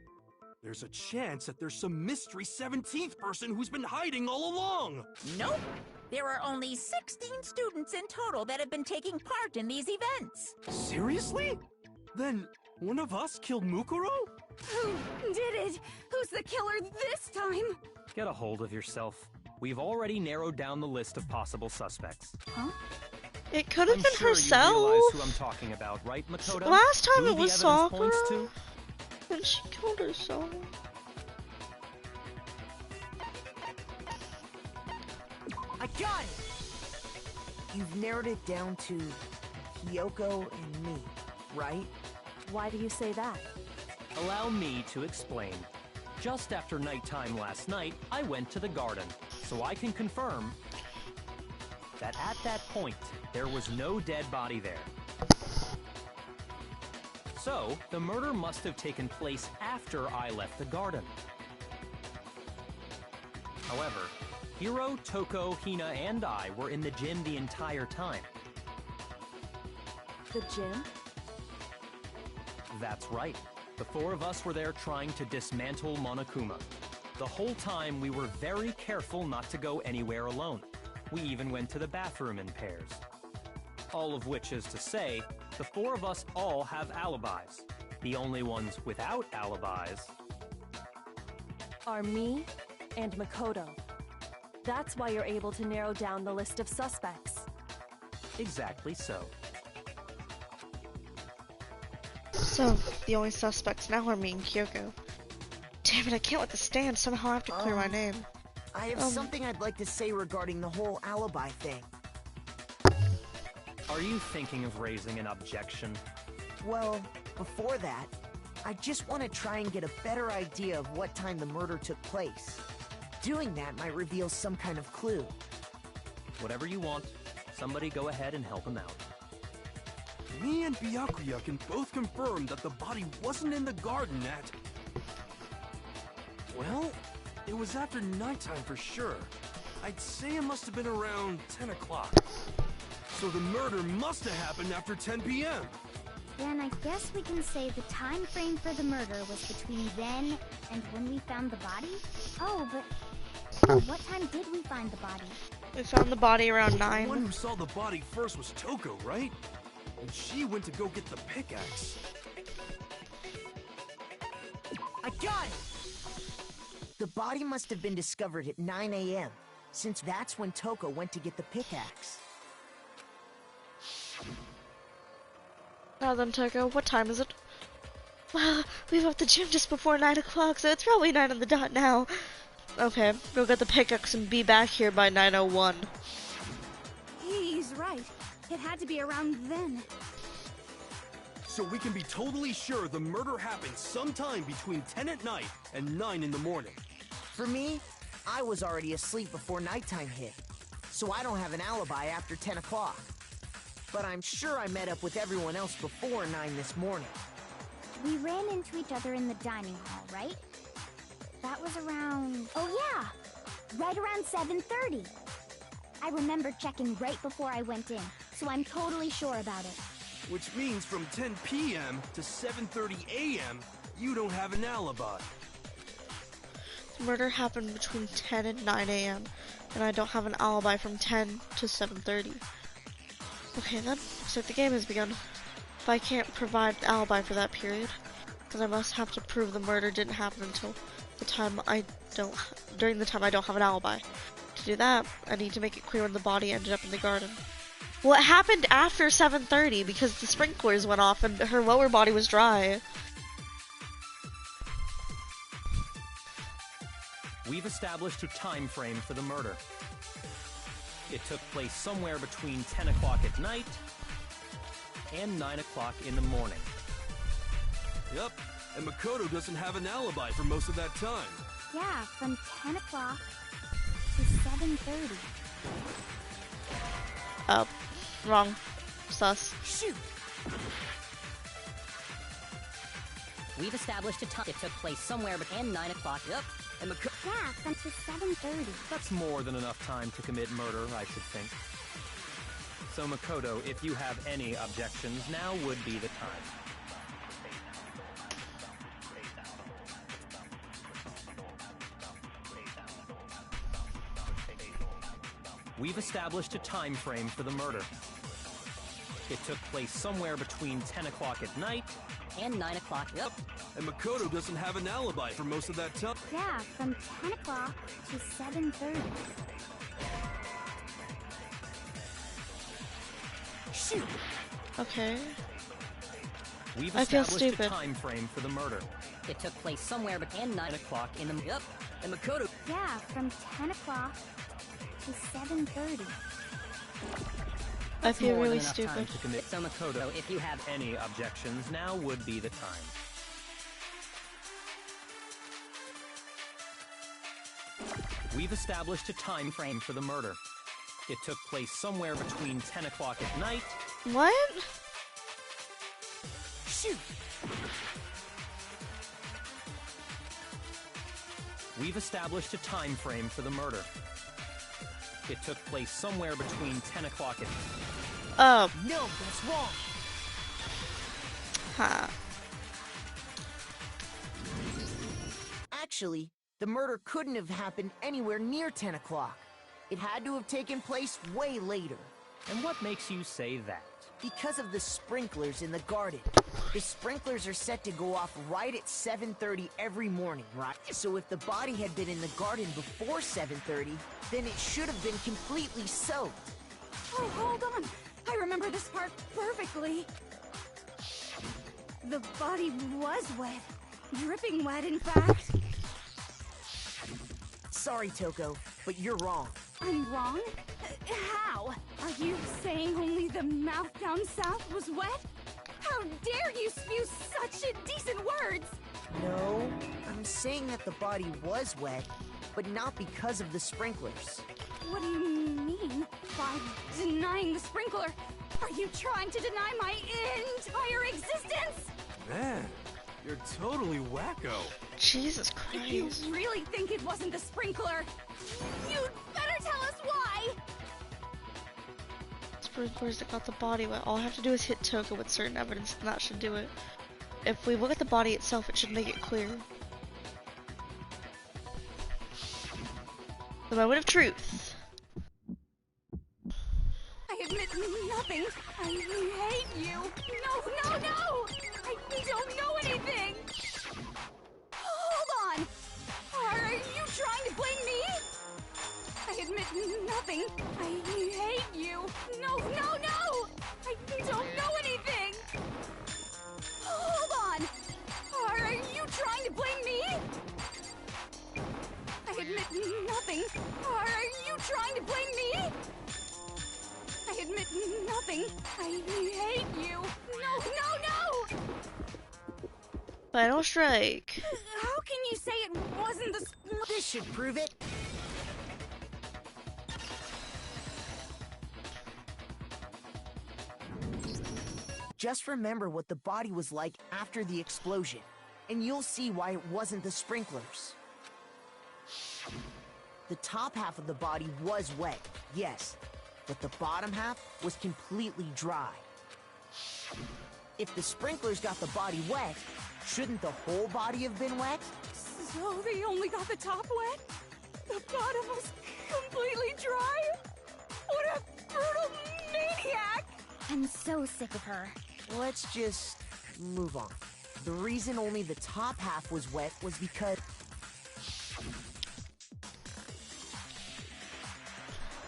There's a chance that there's some mystery 17th person who's been hiding all along! Nope! There are only 16 students in total that have been taking part in these events. Seriously? Then one of us killed Mukuro? Who did it? Who's the killer this time? Get a hold of yourself. We've already narrowed down the list of possible suspects. Huh? It could have I'm been sure herself. You realize who I'm talking about, right, Makoto? Last time Who it was the evidence points Sakura. to? And she killed herself. I got it! You've narrowed it down to Kyoko and me, right? Why do you say that? Allow me to explain. Just after nighttime last night, I went to the garden, so I can confirm that at that point, there was no dead body there. So, the murder must have taken place after I left the garden. However, Hiro, Toko, Hina, and I were in the gym the entire time. The gym? That's right. The four of us were there trying to dismantle Monokuma. The whole time we were very careful not to go anywhere alone. We even went to the bathroom in pairs. All of which is to say, the four of us all have alibis. The only ones without alibis are me and Makoto. That's why you're able to narrow down the list of suspects. Exactly so. So, the only suspects now are me and Kyoko. Damn it, I can't let this stand. Somehow I have to clear my name. I have something I'd like to say regarding the whole alibi thing. Are you thinking of raising an objection? Well, before that, I just want to try and get a better idea of what time the murder took place. Doing that might reveal some kind of clue. Whatever you want. Somebody go ahead and help him out. Me and Byakuya can both confirm that the body wasn't in the garden at... Well, it was after nighttime for sure. I'd say it must have been around 10 o'clock. So the murder must have happened after 10 p.m. Then I guess we can say the time frame for the murder was between then and when we found the body? Oh, but what time did we find the body? We found the body around 9. The one who saw the body first was Toko, right? And she went to go get the pickaxe. I got it! The body must have been discovered at 9 a.m., since that's when Toko went to get the pickaxe. Now then, Toko, what time is it? Well, we left the gym just before 9 o'clock, so it's probably 9 on the dot now. Okay, go get the pickaxe and be back here by 9:01. He's right. It had to be around then. So we can be totally sure the murder happened sometime between 10 at night and 9 in the morning. For me, I was already asleep before nighttime hit, so I don't have an alibi after 10 o'clock. But I'm sure I met up with everyone else before 9 this morning. We ran into each other in the dining hall, right? That was around... Oh yeah! Right around 7:30. I remember checking right before I went in, so I'm totally sure about it. Which means from 10 p.m. to 7:30 a.m., you don't have an alibi. The murder happened between 10 and 9 a.m., and I don't have an alibi from 10 to 7:30. Okay then, looks like the game has begun. If I can't provide an alibi for that period, then I must have to prove the murder didn't happen until during the time I don't have an alibi. To do that, I need to make it clear when the body ended up in the garden. Well, it happened after 7:30 because the sprinklers went off and her lower body was dry. We've established a time frame for the murder. It took place somewhere between 10 o'clock at night and 9 o'clock in the morning. Yep, and Makoto doesn't have an alibi for most of that time. Yeah, from 10 o'clock to 7:30. Oh, wrong. Sus. Shoot! We've established a time. It took place somewhere between 9 o'clock. Yep. And Yeah, from to 7:30. That's more than enough time to commit murder, I should think. So Makoto, if you have any objections, now would be the time. We've established a time frame for the murder. It took place somewhere between 10 o'clock at night and 9 o'clock. Yep. And Makoto doesn't have an alibi for most of that time. Yeah, from 10 o'clock to 7:30. Shoot! Okay. We've I feel established a stupid. time frame for the murder. It took place somewhere between 9 o'clock in the... Yep. And Makoto... Yeah, from 10 o'clock to 7:30. I feel More really than enough time stupid. to commit. So Makoto, if you have Any objections, now would be the time. We've established a time frame for the murder. It took place somewhere between 10 o'clock at night What? Shoot! We've established a time frame for the murder. It took place somewhere between 10 o'clock at... Oh, No, that's wrong! ha. Actually, the murder couldn't have happened anywhere near 10 o'clock. It had to have taken place way later. And what makes you say that? Because of the sprinklers in the garden. The sprinklers are set to go off right at 7:30 every morning, right? So if the body had been in the garden before 7:30, then it should have been completely soaked. Oh, hold on. I remember this part perfectly. The body was wet. Dripping wet, in fact. Sorry, Toko, but you're wrong. I'm wrong? How? Are you saying only the mouth down south was wet? How dare you spew such indecent words! No, I'm saying that the body was wet, but not because of the sprinklers. What do you mean by denying the sprinkler? Are you trying to deny my entire existence? Man, you're totally wacko. Jesus If you Christ. really think it wasn't the sprinkler, you'd better tell us why! Sprinklers that got the body wet. All I have to do is hit Toko with certain evidence and that should do it. If we look at the body itself, it should make it clear. The moment of truth. I admit nothing. I hate you. No, no, no! I don't know anything! Hold on! Are you trying to blame me? I admit nothing. I hate you. No, no, no! I don't know anything! Hold on! Are you trying to blame me? I admit nothing. Are you trying to blame me? I admit nothing. I hate you. No, no, no! Final strike. How can you say it wasn't the This should prove it. Just remember what the body was like after the explosion, and you'll see why it wasn't the sprinklers. The top half of the body was wet, yes, but the bottom half was completely dry. If the sprinklers got the body wet, shouldn't the whole body have been wet? So they only got the top wet? The bottom was completely dry? What a brutal maniac! I'm so sick of her. Let's just move on. The reason only the top half was wet was because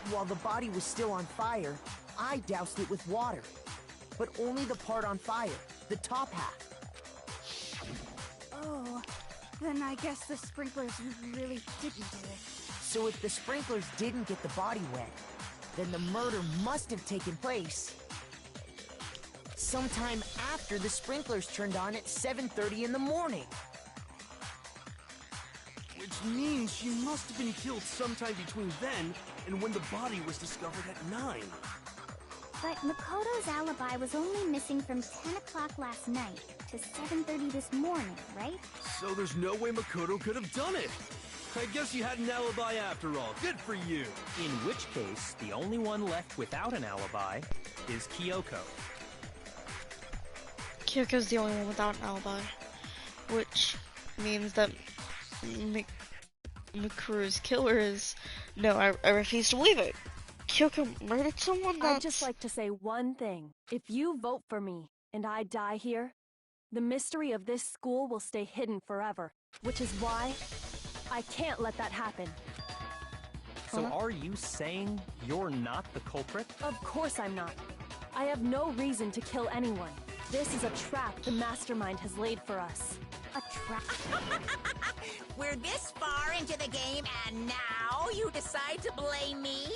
while the body was still on fire, I doused it with water. But only the part on fire, the top half. Oh, then I guess the sprinklers really didn't do it. So if the sprinklers didn't get the body wet, then the murder must have taken place sometime after the sprinklers turned on at 7:30 in the morning. Which means she must have been killed sometime between then and when the body was discovered at 9. But Makoto's alibi was only missing from 10 o'clock last night to 7:30 this morning, right? So there's no way Makoto could have done it. I guess you had an alibi after all. Good for you. In which case, the only one left without an alibi is Kyoko. Kyoko's the only one without an alibi. Which means that Mikuru's killer is... No, I refuse to believe it. Kyoko murdered someone? I'd just like to say one thing. If you vote for me, and I die here, the mystery of this school will stay hidden forever. Which is why I can't let that happen. So are you saying you're not the culprit? Of course I'm not. I have no reason to kill anyone. This is a trap the mastermind has laid for us. A trap? We're this far into the game, and now you decide to blame me?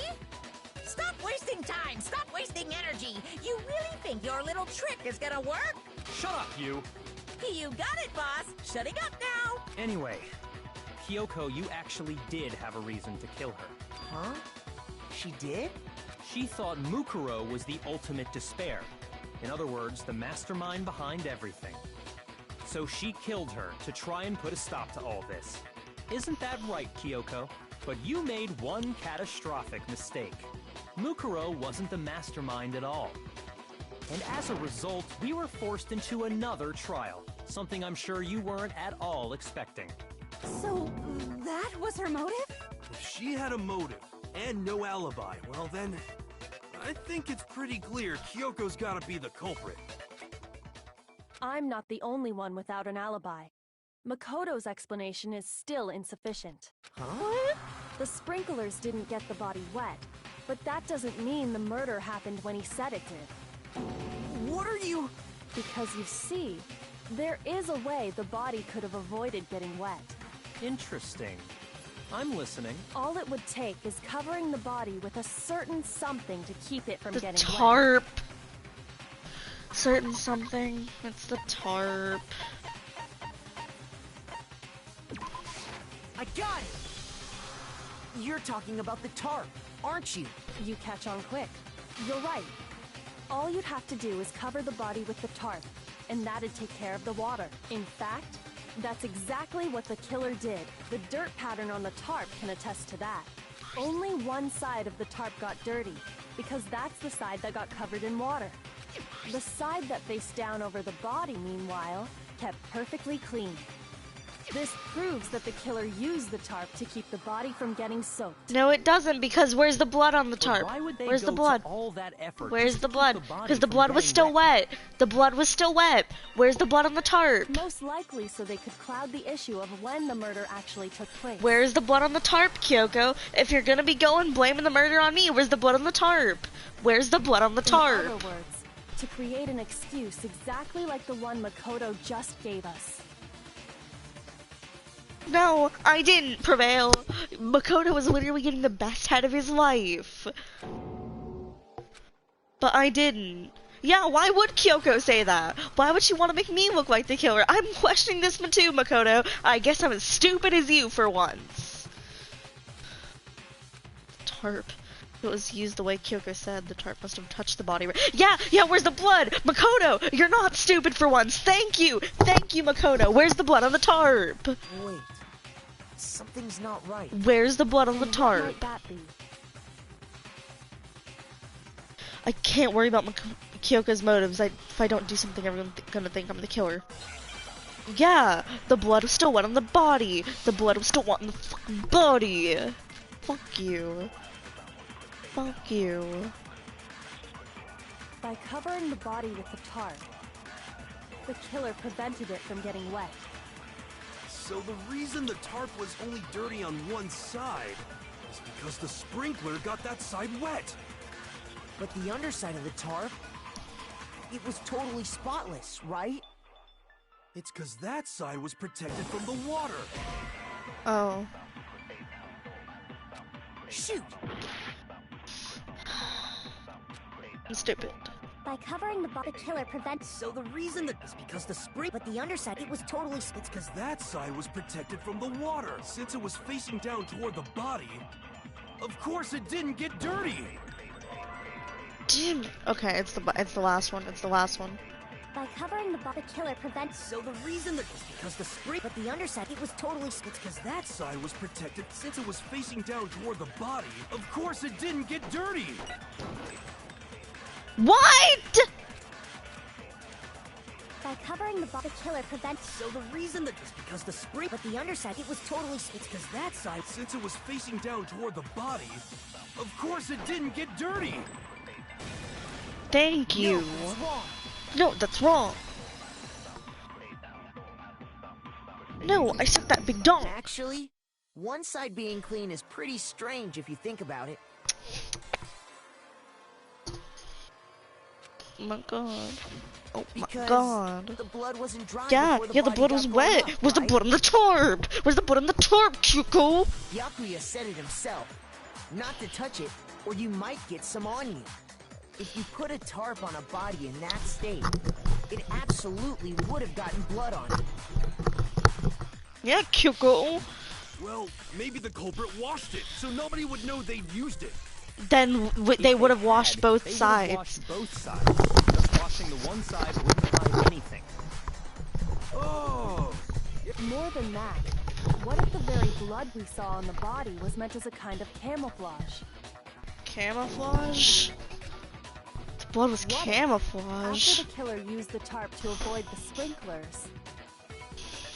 Stop wasting time! Stop wasting energy! You really think your little trick is gonna work? Shut up, you! You got it, boss! Shutting up now! Anyway, Kyoko, you actually did have a reason to kill her. Huh? She did? She thought Mukuro was the ultimate despair. In other words, the mastermind behind everything. So she killed her to try and put a stop to all this. Isn't that right, Kyoko? But you made one catastrophic mistake. Mukuro wasn't the mastermind at all. And as a result, we were forced into another trial, something I'm sure you weren't at all expecting. So, that was her motive? If she had a motive and no alibi, well then, I think it's pretty clear Kyoko's gotta be the culprit. I'm not the only one without an alibi. Makoto's explanation is still insufficient. Huh? The sprinklers didn't get the body wet, but that doesn't mean the murder happened when he said it did. What are you... Because you see, there is a way the body could have avoided getting wet. Interesting. I'm listening. All it would take is covering the body with a certain something to keep it from The getting wet. tarp. Certain something. It's the tarp. I got it! You're talking about the tarp, aren't you? You catch on quick. You're right. All you'd have to do is cover the body with the tarp, and that'd take care of the water. In fact, that's exactly what the killer did. The dirt pattern on the tarp can attest to that. Only one side of the tarp got dirty, because that's the side that got covered in water. The side that faced down over the body, meanwhile, kept perfectly clean. This proves that the killer used the tarp to keep the body from getting soaked. No, it doesn't, because where's the blood on the tarp? Why would they Where's go the blood? to all that effort Where's just the to keep blood? the body Because the from blood was getting still wet. The blood was still wet. Where's the blood on the tarp? Most likely so they could cloud the issue of when the murder actually took place. Where's the blood on the tarp, Kyoko? If you're gonna be going blaming the murder on me, where's the blood on the tarp? Where's the blood on the tarp? In other words, to create an excuse exactly like the one Makoto just gave us. No, I didn't prevail. Makoto was literally getting the best head of his life. But I didn't. Yeah, why would Kyoko say that? Why would she want to make me look like the killer? I'm questioning this one too, Makoto. I guess I'm as stupid as you for once. Tarp. It was used the way Kyoko said. The tarp must have touched the body. Yeah, where's the blood? Makoto, you're not stupid for once. Thank you, Makoto. Where's the blood on the tarp? Wait, something's not right. Where's the blood on the What tarp? might that be? I can't worry about Kyoko's motives. If I don't do something, everyone's gonna think I'm the killer. Yeah, the blood was still wet on the body. The blood was still wet on the fucking body. Fuck you. Fuck you. By covering the body with the tarp, the killer prevented it from getting wet. So the reason the tarp was only dirty on one side is because the sprinkler got that side wet. But the underside of the tarp, it was totally spotless, right? It's because that side was protected from the water. Oh. Shoot! I'm stupid. By covering the killer prevents... So the reason that is because the spring... But the underside, it was totally... It's because that side was protected from the water. Since it was facing down toward the body, of course it didn't get dirty. Damn. Okay, it's the last one. It's the last one. By covering the killer prevents... So the reason that is because the spring... But the underside, it was totally... It's because that side was protected. Since it was facing down toward the body, of course it didn't get dirty. What? By covering the killer prevents... So the reason that is because the spring... But the underside, it was totally... It's because that side... Since it was facing down toward the body, of course it didn't get dirty. Thank you. No, that's wrong. No, that's wrong. No, I said that big dong. Actually, one side being clean is pretty strange if you think about it. Oh my god. Oh my Because god. the blood wasn't dry Yeah, before the the body blood got was blown wet. up, Where's the right? blood on the tarp? Where's the blood on the tarp, Kyoko? Byakuya said it himself. Not to touch it, or you might get some on you. If you put a tarp on a body in that state, it absolutely would have gotten blood on it. Yeah, Kyoko. Well, maybe the culprit washed it, so nobody would know they'd used it. Then they would have washed both They would sides. have washed both sides. Just washing the one side wouldn't find anything. Oh! More than that, what if the very blood we saw on the body was meant as a kind of camouflage? Camouflage? The blood was camouflage. After the killer used the tarp to avoid the sprinklers,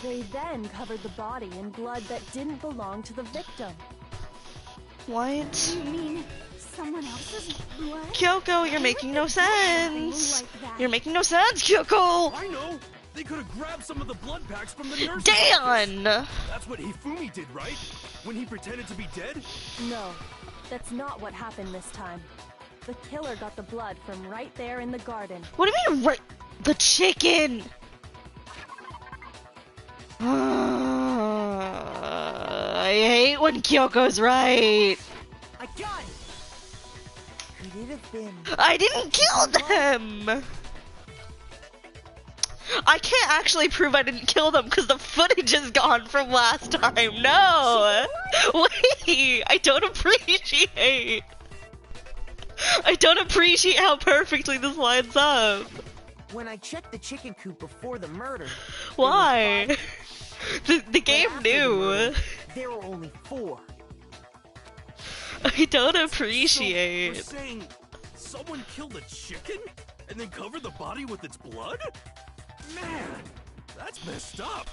they then covered the body in blood that didn't belong to the victim. What? You mean someone else's blood? Kyoko, you're making no sense. You're making no sense, Kyoko. I know. They could have grabbed some of the blood packs from the nurse's Dan! office. That's what Hifumi did, right? When he pretended to be dead? No, that's not what happened this time. The killer got the blood from right there in the garden. What do you mean, right? The chicken! I hate when Kyoko's right. I got it. Could it have been? I didn't kill them! I can't actually prove I didn't kill them because the footage is gone from last time. No! Wait! I don't appreciate how perfectly this lines up. When I checked the chicken coop before the murder. Why? The game knew. There were only 4. I don't appreciate. So we're saying someone killed a chicken and then covered the body with its blood? Man, that's messed up.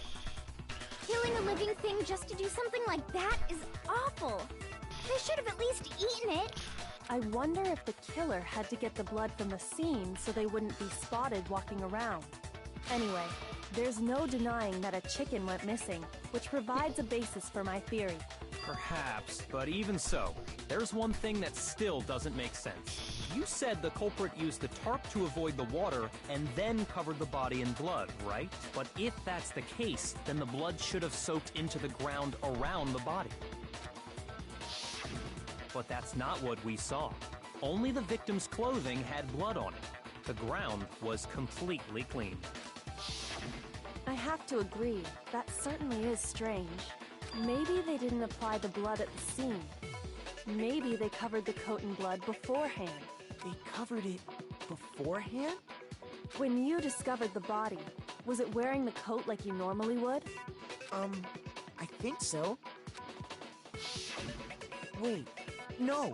Killing a living thing just to do something like that is awful. They should have at least eaten it. I wonder if the killer had to get the blood from the scene so they wouldn't be spotted walking around. Anyway, there's no denying that a chicken went missing, which provides a basis for my theory. Perhaps, but even so, there's one thing that still doesn't make sense. You said the culprit used the tarp to avoid the water and then covered the body in blood, right? But if that's the case, then the blood should have soaked into the ground around the body. But that's not what we saw. Only the victim's clothing had blood on it. The ground was completely clean. I have to agree, that certainly is strange. Maybe they didn't apply the blood at the scene. Maybe they covered the coat in blood beforehand. They covered it beforehand? When you discovered the body, was it wearing the coat like you normally would? I think so. Wait, no.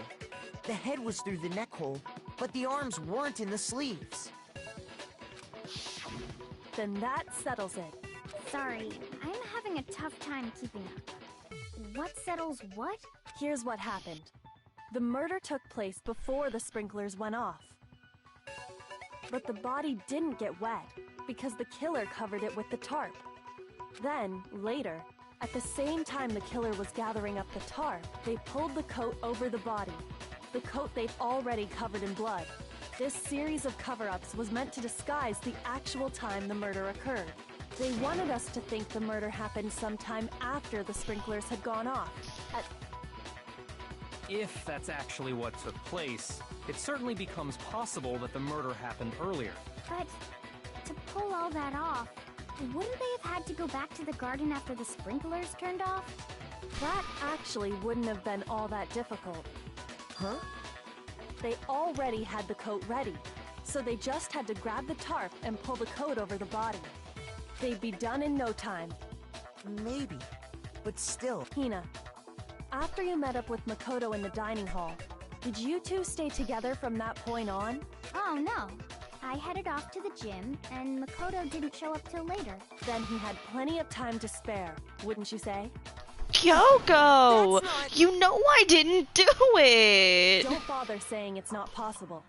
The head was through the neck hole, but the arms weren't in the sleeves. Then that settles it. Sorry, I'm having a tough time keeping up. What settles what? Here's what happened. The murder took place before the sprinklers went off. But the body didn't get wet because the killer covered it with the tarp. Then, later, at the same time the killer was gathering up the tarp, they pulled the coat over the body. The coat they'd already covered in blood. This series of cover-ups was meant to disguise the actual time the murder occurred. They wanted us to think the murder happened sometime after the sprinklers had gone off. If that's actually what took place, it certainly becomes possible that the murder happened earlier. But to pull all that off, wouldn't they have had to go back to the garden after the sprinklers turned off? That actually wouldn't have been all that difficult. Huh? They already had the coat ready, so they just had to grab the tarp and pull the coat over the body. They'd be done in no time. Maybe, but still. Hina, after you met up with Makoto in the dining hall, did you two stay together from that point on? Oh no. I headed off to the gym, and Makoto didn't show up till later. Then he had plenty of time to spare, wouldn't you say? Kyoko! You know I didn't do it! Don't bother saying it's not possible.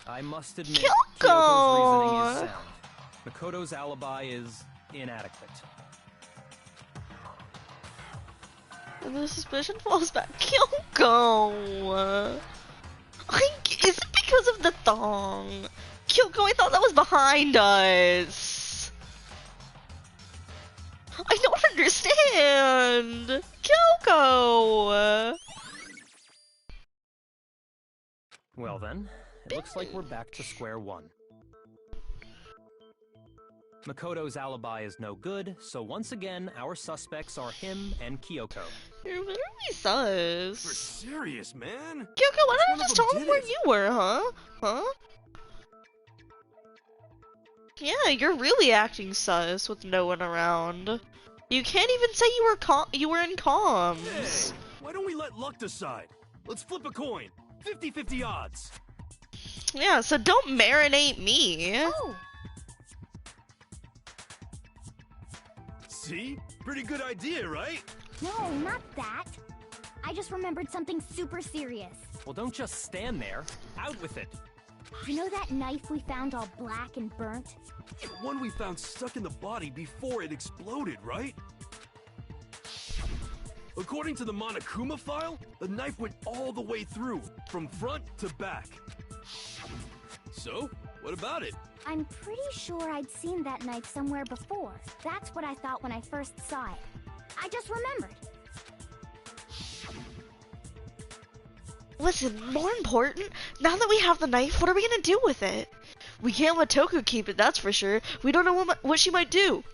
I must admit, Kyoko! Kyoko's reasoning is sound. Makoto's alibi is inadequate. And the suspicion falls back. Kyoko! Is it because of the thong? Kyoko, I thought that was behind us! I don't understand! Kyoko! Well then, it looks like we're back to square one. Makoto's alibi is no good, so once again, our suspects are him and Kyoko. You're literally sus. For serious, man. Kyoko, why don't you Which one just of tell them them where did you were, huh? Huh? Yeah, you're really acting sus with no one around. You can't even say you were in comms. Hey, why don't we let luck decide? Let's flip a coin. 50-50 odds. Yeah, so don't marinate me. Oh! See? Pretty good idea, right? No, not that. I just remembered something super serious. Well, don't just stand there. Out with it. You know that knife we found all black and burnt? The one we found stuck in the body before it exploded, right? According to the Monokuma file, the knife went all the way through, from front to back. So, what about it? I'm pretty sure I'd seen that knife somewhere before. That's what I thought when I first saw it. I just remembered. Listen, more important, now that we have the knife, what are we gonna do with it? We can't let Toku keep it, that's for sure. We don't know what she might do.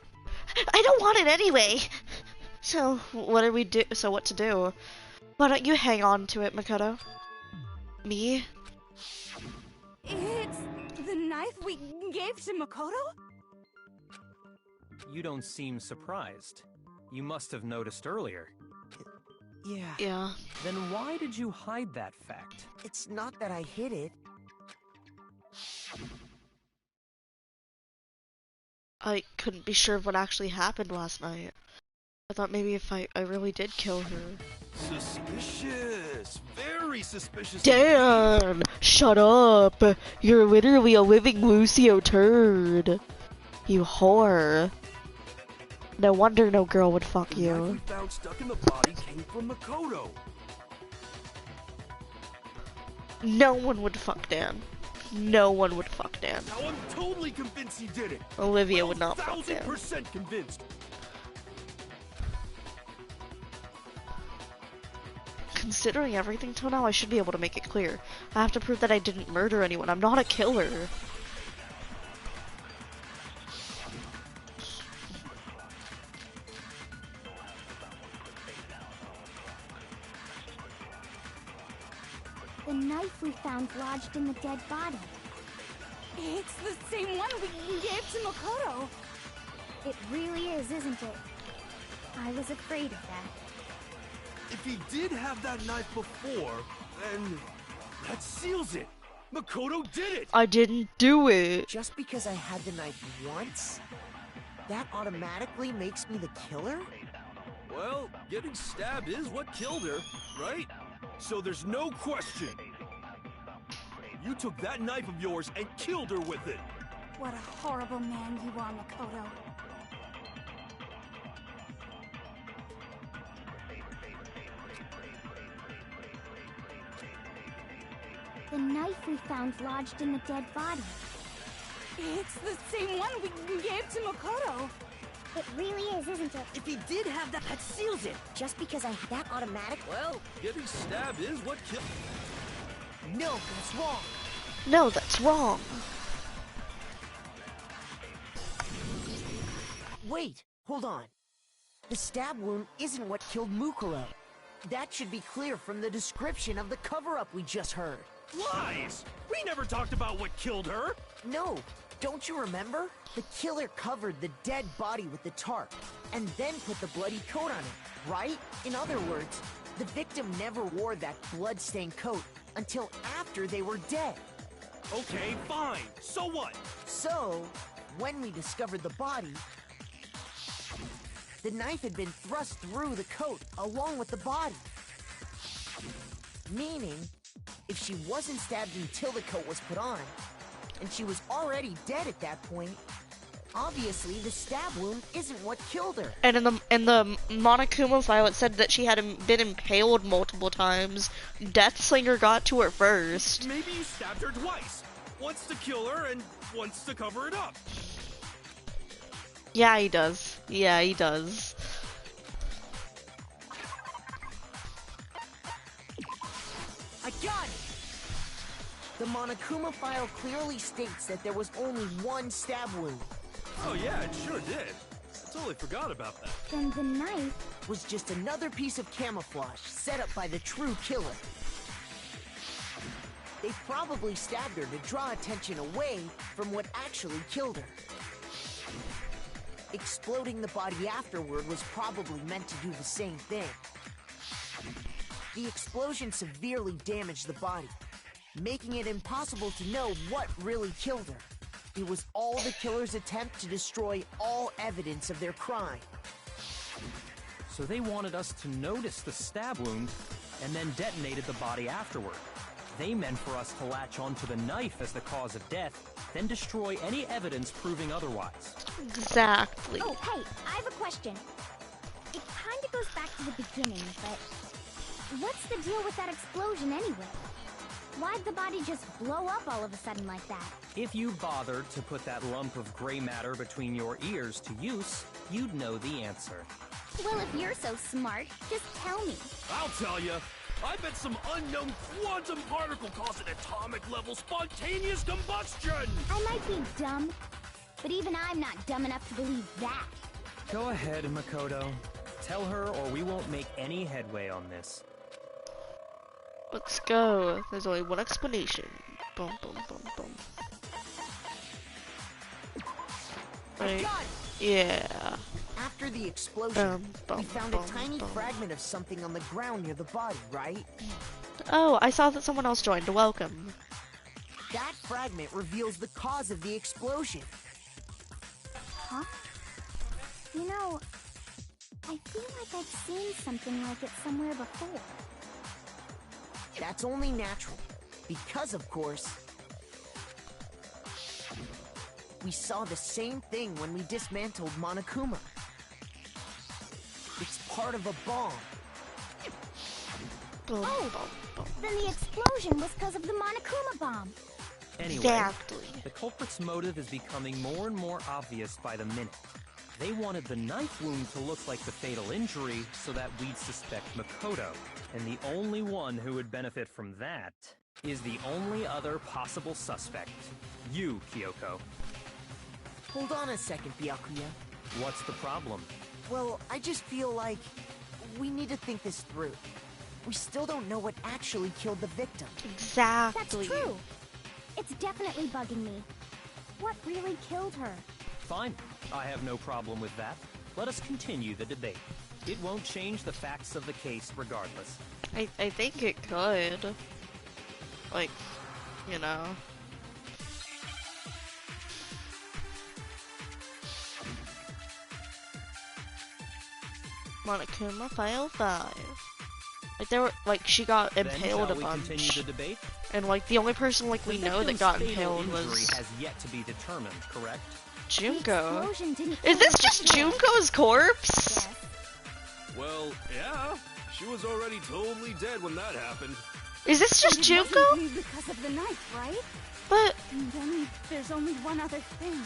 I don't want it anyway. So, what do we do? So what to do? Why don't you hang on to it, Makoto? Me? It's the knife we gave to Makoto? You don't seem surprised. You must have noticed earlier. Yeah. Then why did you hide that fact? It's not that I hid it. I couldn't be sure of what actually happened last night. I thought maybe if I really did kill her. Suspicious. Very suspicious. Dan! Shut up! You're literally a living Lucio turd. You whore. No wonder no girl would fuck The knife you. we found stuck in the body came from Makoto. No one would fuck Dan. No one would fuck Dan. Now I'm totally convinced he did it. Olivia would not fuck Dan. 1000% convinced. Considering everything till now, I should be able to make it clear. I have to prove that I didn't murder anyone. I'm not a killer. The knife we found lodged in the dead body. It's the same one we gave to Makoto. It really is, isn't it? I was afraid of that. If he did have that knife before, then that seals it. Makoto did it. I didn't do it. Just because I had the knife once, that automatically makes me the killer? Well, getting stabbed is what killed her, right? So there's no question. You took that knife of yours and killed her with it. What a horrible man you are, Makoto. The knife we found lodged in the dead body. It's the same one we gave to Makoto. It really is, isn't it? If he did have that seals it. Just because I had that automatic? Well, getting stabbed is what killed. No, that's wrong. No, that's wrong. Wait, hold on. The stab wound isn't what killed Mukuro. That should be clear from the description of the cover-up we just heard. Lies! We never talked about what killed her! No, don't you remember? The killer covered the dead body with the tarp, and then put the bloody coat on it, right? In other words, the victim never wore that blood-stained coat until after they were dead. Okay, fine. So what? So, when we discovered the body, the knife had been thrust through the coat along with the body. Meaning, if she wasn't stabbed until the coat was put on, and she was already dead at that point, obviously the stab wound isn't what killed her. And in the Monokuma file, it said that she had been impaled multiple times. Deathslinger got to her first. Maybe you stabbed her twice. Once to kill her and once to cover it up. Yeah, he does. Yeah, he does. I got it! The Monokuma file clearly states that there was only one stab wound. Oh yeah, it sure did. I totally forgot about that. Then the knife was just another piece of camouflage set up by the true killer. They probably stabbed her to draw attention away from what actually killed her. Exploding the body afterward was probably meant to do the same thing. The explosion severely damaged the body, making it impossible to know what really killed her. It was all the killer's attempt to destroy all evidence of their crime. So they wanted us to notice the stab wound and then detonated the body afterward. They meant for us to latch onto the knife as the cause of death, then destroy any evidence proving otherwise. Exactly. Oh, hey, I have a question. It kinda goes back to the beginning, but what's the deal with that explosion anyway? Why'd the body just blow up all of a sudden like that? If you bothered to put that lump of gray matter between your ears to use, you'd know the answer. Well, if you're so smart, just tell me. I'll tell you. I bet some unknown quantum particle caused an atomic-level spontaneous combustion! I might be dumb, but even I'm not dumb enough to believe that. Go ahead, Makoto. Tell her or we won't make any headway on this. Let's go. There's only one explanation. Boom, boom, boom, boom. Right. Yeah. After the explosion, we found a tiny fragment of something on the ground near the body, right? Oh, I saw that someone else joined. Welcome. That fragment reveals the cause of the explosion. Huh? You know, I feel like I've seen something like it somewhere before. That's only natural, because of course, we saw the same thing when we dismantled Monokuma. It's part of a bomb. Oh, then the explosion was because of the Monokuma bomb. Anyway, exactly. The culprit's motive is becoming more and more obvious by the minute. They wanted the knife wound to look like the fatal injury so that we'd suspect Makoto. And the only one who would benefit from that is the only other possible suspect. You, Kyoko. Hold on a second, Byakuya. What's the problem? Well, I just feel like we need to think this through. We still don't know what actually killed the victim. Exactly. That's true. It's definitely bugging me. What really killed her? Fine. I have no problem with that. Let us continue the debate. It won't change the facts of the case regardless. I think it could. Like, you know. Monokuma File 5. Like there were, like she got impaled a bunch. Continue the debate? And like the only person like we know that got impaled was has yet to be determined, correct? Junko. Is this just Junko's corpse? Well, yeah. She was already totally dead when that happened. Is this just Junko? Because of the knife, right? But and then there's only one other thing.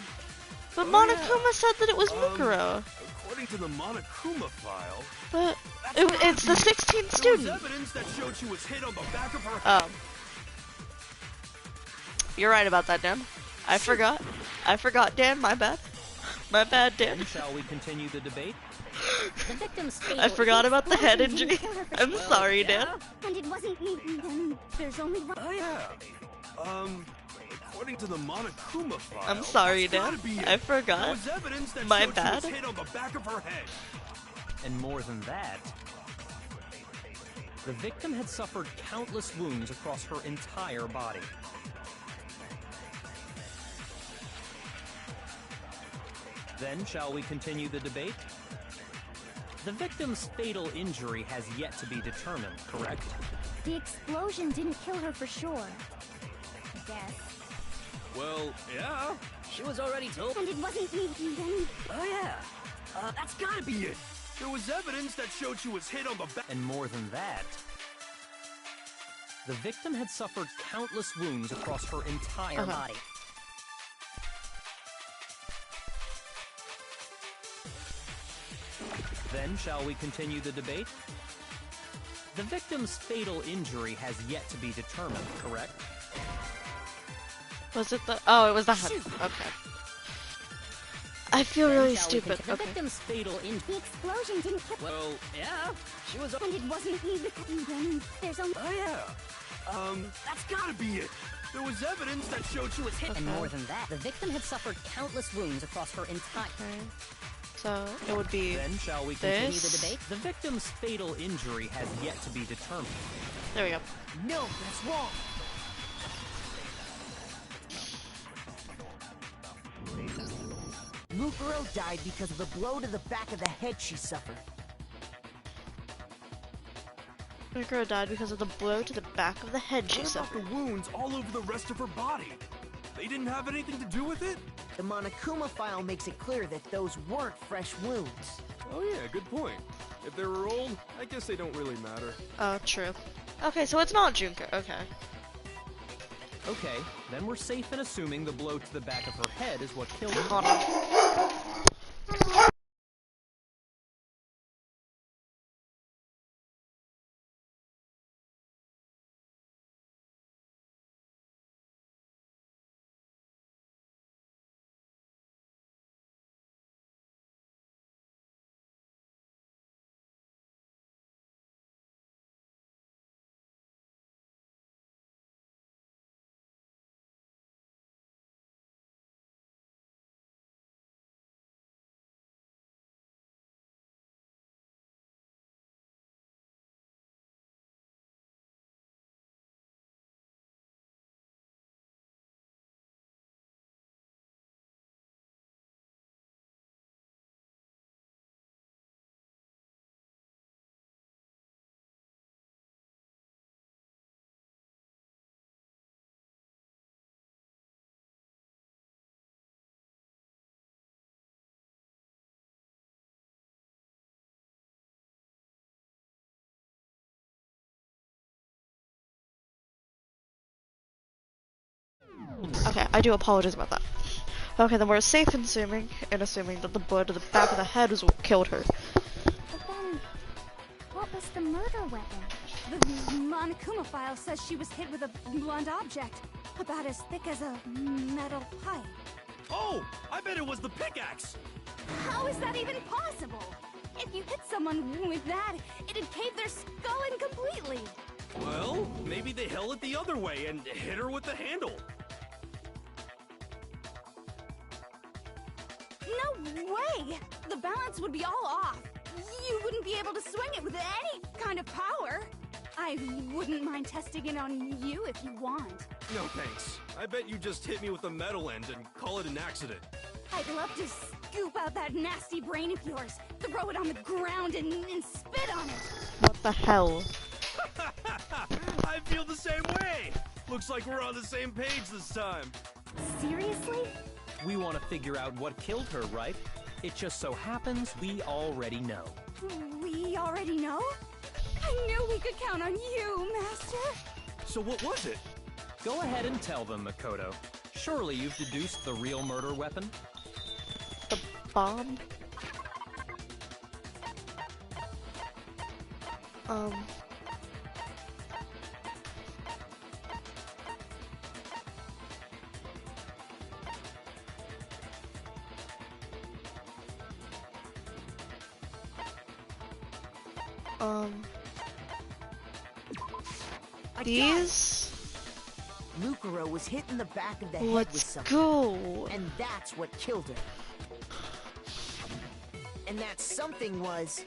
But Monokuma said that it was Mukuro. According to the Monokuma file. But it's the 16th student. There was evidence that showed she was hit on the back of her head. Oh. You're right about that, Dan. I forgot. I forgot, Dan. My bad. My bad, Dan. And shall we continue the debate? The victim's I forgot about the head injury. I'm sorry, Dan. And it wasn't me. Then there's only one. Oh yeah. According to the Monokuma file. I'm sorry, Dan. I forgot. There was evidence that My showed bad. she was hit on the back of her head. And more than that, the victim had suffered countless wounds across her entire body. Then, shall we continue the debate? The victim's fatal injury has yet to be determined, correct? The explosion didn't kill her for sure. I guess. Well, yeah. She was already told. And it wasn't me. Then. Oh yeah. That's gotta be it. There was evidence that showed she was hit on the back. And more than that, the victim had suffered countless wounds across her entire body. Then, shall we continue the debate? The victim's fatal injury has yet to be determined, correct? Was it the... Oh, it was the head. Okay. I feel really stupid. The victim's fatal injury. The explosion didn't kill. Well, yeah. She was. And it wasn't me. Then there's only. Oh yeah. That's gotta be it. There was evidence that showed she was hit. And more than that, the victim had suffered countless wounds across her entire. So it would be. Then shall we continue the debate? The victim's fatal injury has yet to be determined. There we go. No, that's wrong. Mukuro died because of the blow to the back of the head she suffered. Junko died because of the blow to the back of the head she What about suffered. the wounds all over the rest of her body? They didn't have anything to do with it? The Monokuma file makes it clear that those weren't fresh wounds. Oh yeah, good point. If they were old, I guess they don't really matter. Oh, true. Okay, so it's not Junko. Okay. Okay, then we're safe in assuming the blow to the back of her head is what killed her. Hold on. Okay, I do apologize about that. Okay, then we're safe in assuming that the blow to the back of the head was what killed her. But then, what was the murder weapon? The Monokuma file says she was hit with a blunt object, about as thick as a metal pipe. Oh, I bet it was the pickaxe! How is that even possible? If you hit someone with that, it'd cave their skull in completely. Well, maybe they held it the other way and hit her with the handle. No way! The balance would be all off. You wouldn't be able to swing it with any kind of power. I wouldn't mind testing it on you if you want. No thanks. I bet you just hit me with the metal end and call it an accident. I'd love to scoop out that nasty brain of yours, throw it on the ground and spit on it. What the hell? I feel the same way! Looks like we're on the same page this time. Seriously? We want to figure out what killed her, right? It just so happens we already know. We already know? I knew we could count on you, Master. So what was it? Go ahead and tell them, Makoto. Surely you've deduced the real murder weapon? The bomb? These? Mukuro was hit in the back of the head with Let's something. go. And that's what killed her. And that something was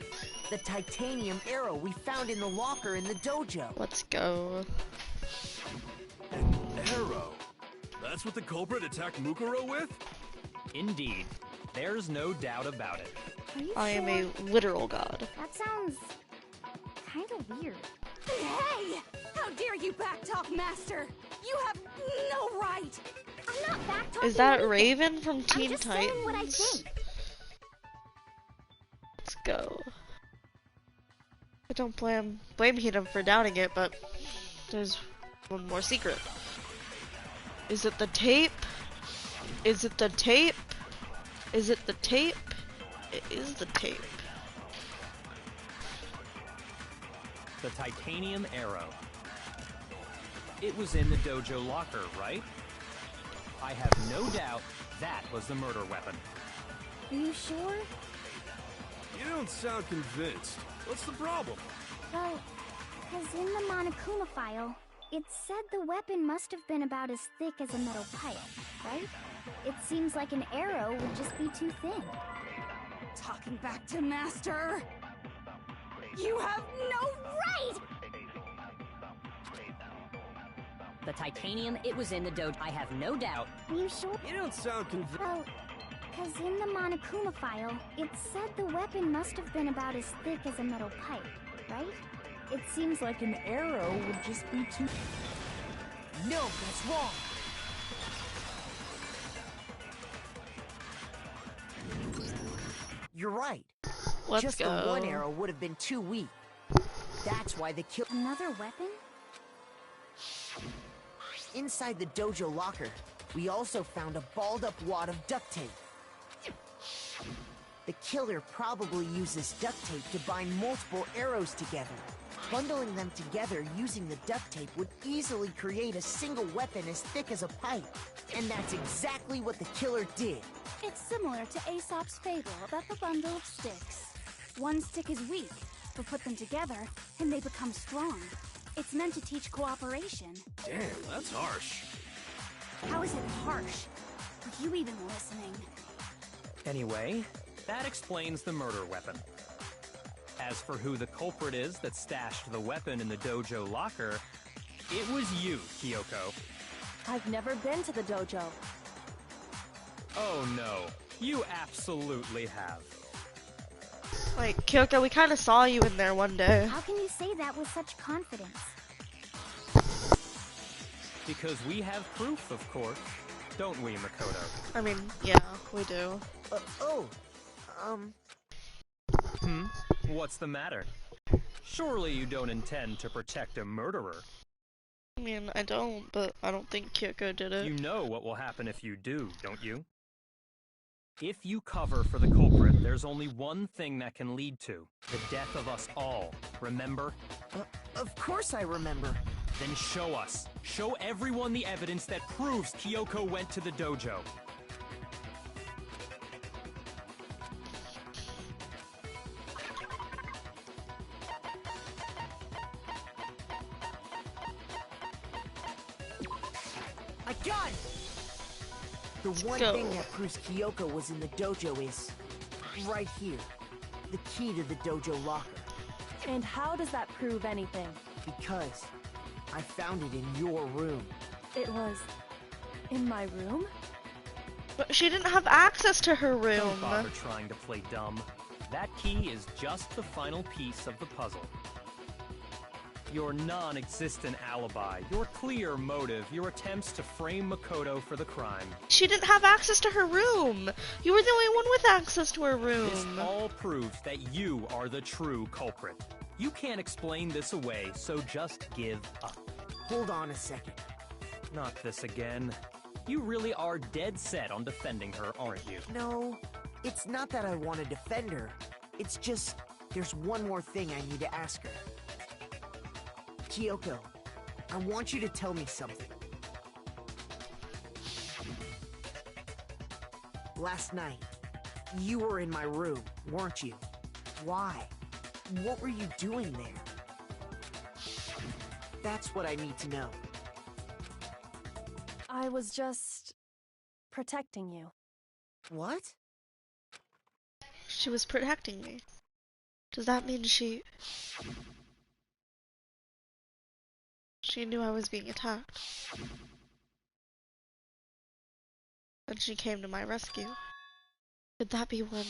the titanium arrow we found in the locker in the dojo. Let's go. An arrow? That's what the culprit attacked Mukuro with? Indeed. There's no doubt about it. Are you I sure? am a literal god. That sounds kind of weird. Hey! How dare you backtalk, Master? You have no right! I'm not backtalking. Is that anything. Raven from I'm Teen just Titans? saying what I think. Let's go. I don't blame him for doubting it, but there's one more secret. Is it the tape? Is it the tape? Is it the tape? It is the tape. The titanium arrow. It was in the dojo locker, right? I have no doubt that was the murder weapon. Are you sure? You don't sound convinced. What's the problem? Well, because in the Monokuma file, it said the weapon must have been about as thick as a metal pipe, right? It seems like an arrow would just be too thin. Talking back to Master! You have no right! The titanium, it was in the dojo. I have no doubt. Are you sure? You don't sound convinced. Well, because in the Monokuma file, it said the weapon must have been about as thick as a metal pipe, right? It seems like an arrow would just be too... No, that's wrong. You're right. Let's Just go. the one arrow would have been too weak. That's why the kill... Another weapon? Inside the dojo locker, we also found a balled up wad of duct tape. The killer probably uses duct tape to bind multiple arrows together. Bundling them together using the duct tape would easily create a single weapon as thick as a pipe. And that's exactly what the killer did. It's similar to Aesop's fable about the bundle of sticks. One stick is weak, but put them together and they become strong. It's meant to teach cooperation. Damn, that's harsh. How is it harsh? Are you even listening? Anyway, that explains the murder weapon. As for who the culprit is that stashed the weapon in the dojo locker, it was you, Kyoko. I've never been to the dojo. Oh no, you absolutely have. Like, Kyoko, we kind of saw you in there one day. How can you say that with such confidence? Because we have proof, of course. Don't we, Makoto? I mean, yeah, we do. What's the matter? Surely you don't intend to protect a murderer. I mean, I don't, but I don't think Kyoko did it. You know what will happen if you do, don't you? If you cover for the culprit, there's only one thing that can lead to the death of us all. Remember? Of course I remember. Then show us. Show everyone the evidence that proves Kyoko went to the dojo. I got it! The one thing that proves Kyoko was in the dojo is right here. The key to the dojo locker. And how does that prove anything? Because I found it in your room. It was in my room? But she didn't have access to her room. Don't bother trying to play dumb. That key is just the final piece of the puzzle. Your non-existent alibi, your clear motive, your attempts to frame Makoto for the crime. She didn't have access to her room. You were the only one with access to her room. This all proves that you are the true culprit. You can't explain this away, so just give up. Hold on a second. Not this again. You really are dead set on defending her, aren't you? No, it's not that I want to defend her. It's just, there's one more thing I need to ask her. Kyoko, I want you to tell me something. Last night, you were in my room, weren't you? Why? What were you doing there? That's what I need to know. I was just protecting you. What? She was protecting me. Does that mean she knew I was being attacked? And she came to my rescue. Could that be when...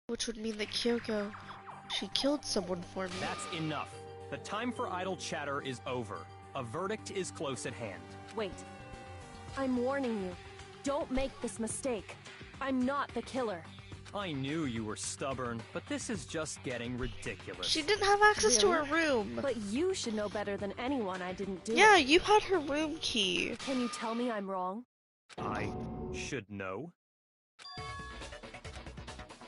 Which would mean that Kyoko, she killed someone for me. That's enough. The time for idle chatter is over. A verdict is close at hand. Wait. I'm warning you. Don't make this mistake. I'm not the killer. I knew you were stubborn, but this is just getting ridiculous. She didn't have access to her room. But you should know better than anyone I didn't do Yeah, it. you had her room key. Can you tell me I'm wrong? I should know.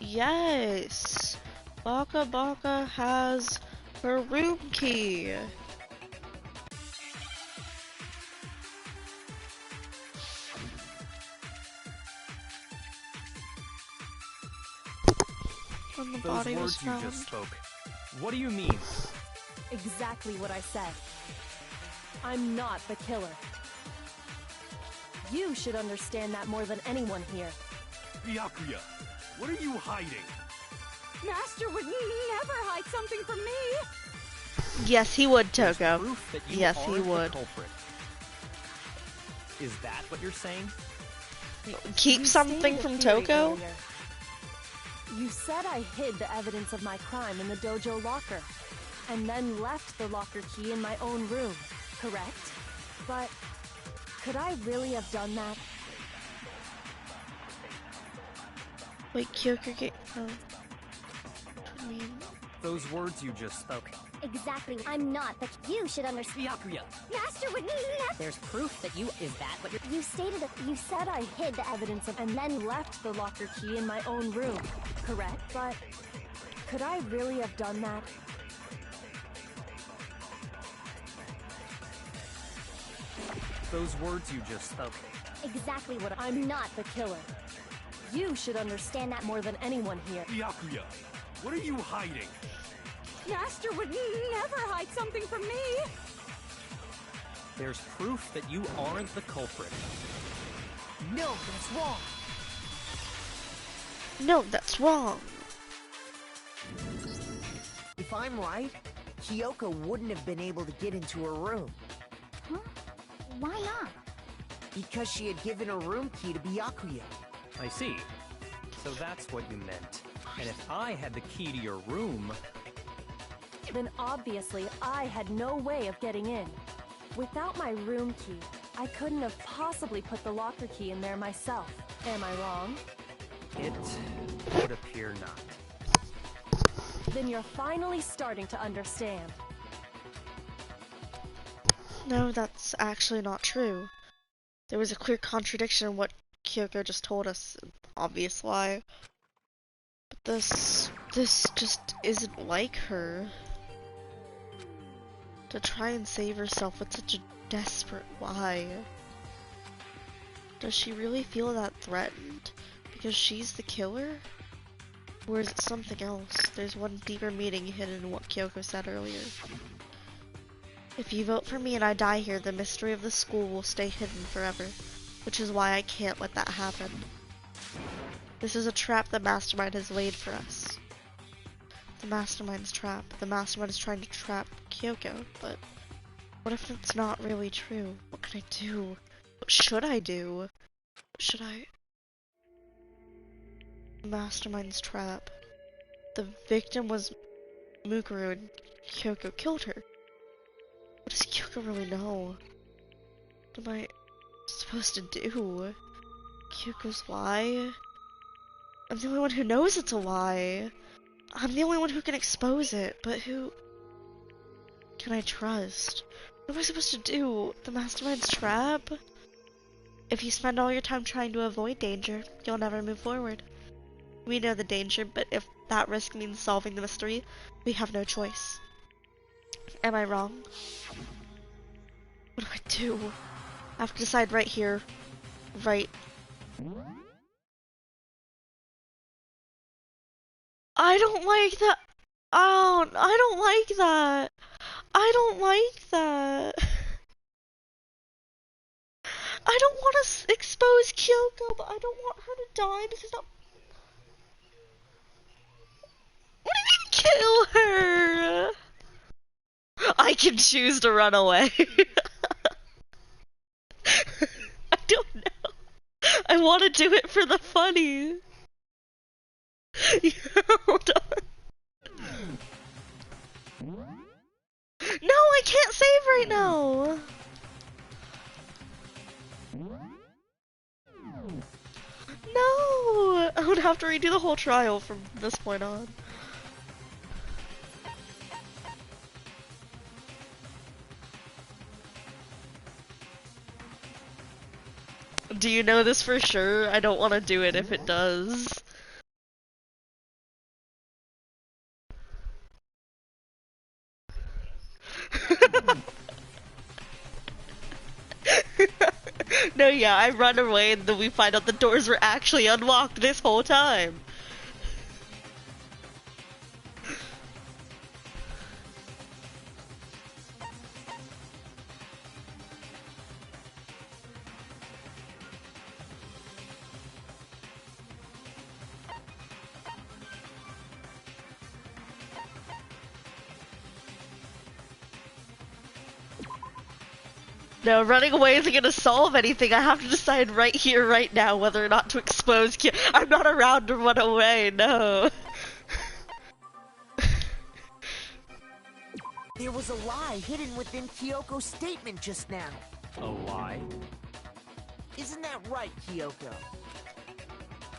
Yes. Baka Baka has her room key. When the Those body was words you found. just spoke. What do you mean? Exactly what I said. I'm not the killer. You should understand that more than anyone here. Byakuya, what are you hiding? Master would never hide something from me! Yes, he would, Toko. Proof that you Yes, are he the would. culprit. Is that what you're saying? Keep You something stated a from theory Toko? earlier. You said I hid the evidence of my crime in the dojo locker, and then left the locker key in my own room, correct? But could I really have done that? Wait, Kyoko get... Oh. I mean... Those words you just spoke. Exactly. I'm not, but you should understand. Byakuya, Master would never. there's proof that you... Is that what you're... You stated that you said I hid the evidence of, And then left the locker key in my own room, correct? But could I really have done that? Those words you just spoke. exactly what I'm not the killer. You should understand that more than anyone here. Byakuya, what are you hiding? Master would never hide something from me. There's proof that you aren't the culprit. No, that's wrong. No, that's wrong. If I'm right, Kyoko wouldn't have been able to get into her room. Huh? Why not? Because she had given her room key to Byakuya. I see. So that's what you meant. And if I had the key to your room... Then obviously I had no way of getting in. Without my room key, I couldn't have possibly put the locker key in there myself. Am I wrong? It would appear not. Then you're finally starting to understand. No, that's actually not true. There was a clear contradiction in what Kyoko just told us. Obvious lie. But this just isn't like her. To try and save herself with such a desperate why. Does she really feel that threatened because she's the killer? Or is it something else? There's one deeper meaning hidden in what Kyoko said earlier. If you vote for me and I die here, the mystery of the school will stay hidden forever, which is why I can't let that happen. This is a trap the Mastermind has laid for us. The Mastermind's trap. The Mastermind is trying to trap Kyoko, but what if it's not really true? What can I do? What should I do? What should I... The Mastermind's trap. The victim was Mukuru and Kyoko killed her. What does Kyoko really know? What am I supposed to do? Kyoko's lie? I'm the only one who knows it's a lie. I'm the only one who can expose it, but who can I trust? What am I supposed to do? The Mastermind's trap? If you spend all your time trying to avoid danger, you'll never move forward. We know the danger, but if that risk means solving the mystery, we have no choice. Am I wrong? What do I do? I have to decide right here. Right. I don't like that. Oh, I don't like that. I don't like that. I don't want to expose Kyoko, but I don't want her to die because that... What do you mean kill her? I can choose to run away. I don't know. I want to do it for the funny. Hold on. No, I can't save right now. No, I would have to redo the whole trial from this point on. Do you know this for sure? I don't want to do it if it does. No, yeah, I run away and then we find out the doors were actually unlocked this whole time. No, running away isn't gonna solve anything. I have to decide right here, right now, whether or not to expose I'm not around to run away, no. There was a lie hidden within Kyoko's statement just now. A lie? Isn't that right, Kyoko?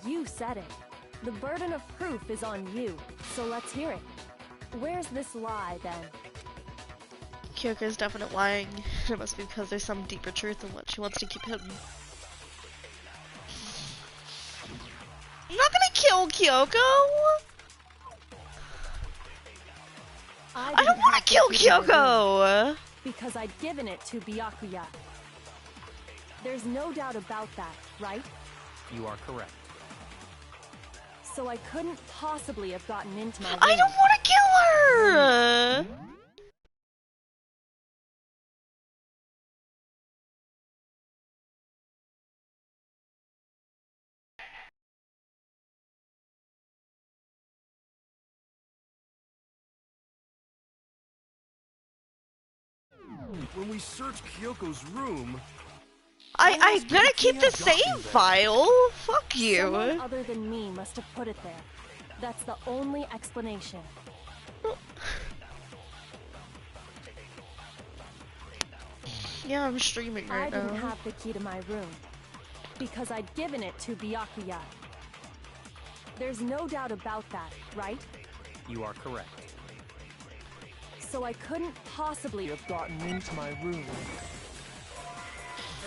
You said it. The burden of proof is on you, so let's hear it. Where's this lie, then? Kyoko's definitely lying. It must be because there's some deeper truth in what she wants to keep hidden. I'm not gonna kill Kyoko! I don't wanna kill Kyoko! Because I'd given it to Byakuya. There's no doubt about that, right? You are correct. So I couldn't possibly have gotten into my room. I don't wanna kill her! When we search Kyoko's room, I'm gonna keep the save file. Fuck you. Someone other than me must have put it there. That's the only explanation. Yeah, I'm streaming right now. I didn't have the key to my room because I'd given it to Byakuya. There's no doubt about that, right? You are correct. So I couldn't possibly have gotten into my room.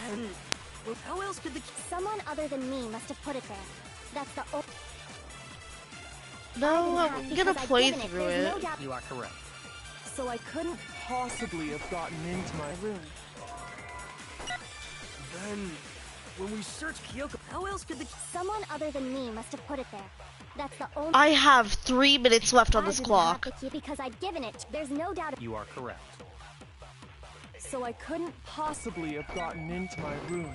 Then, well, how else could the... Someone other than me must have put it there. That's the... No, I'm gonna play through it. You are correct. So I couldn't possibly have gotten into my room. then when we search Kyoko, how else could the... Someone other than me must have put it there. That's the only... I have 3 minutes left on this I clock. didn't have the key because I'd given it. There's no doubt... You are correct. So I couldn't possibly have gotten into my room.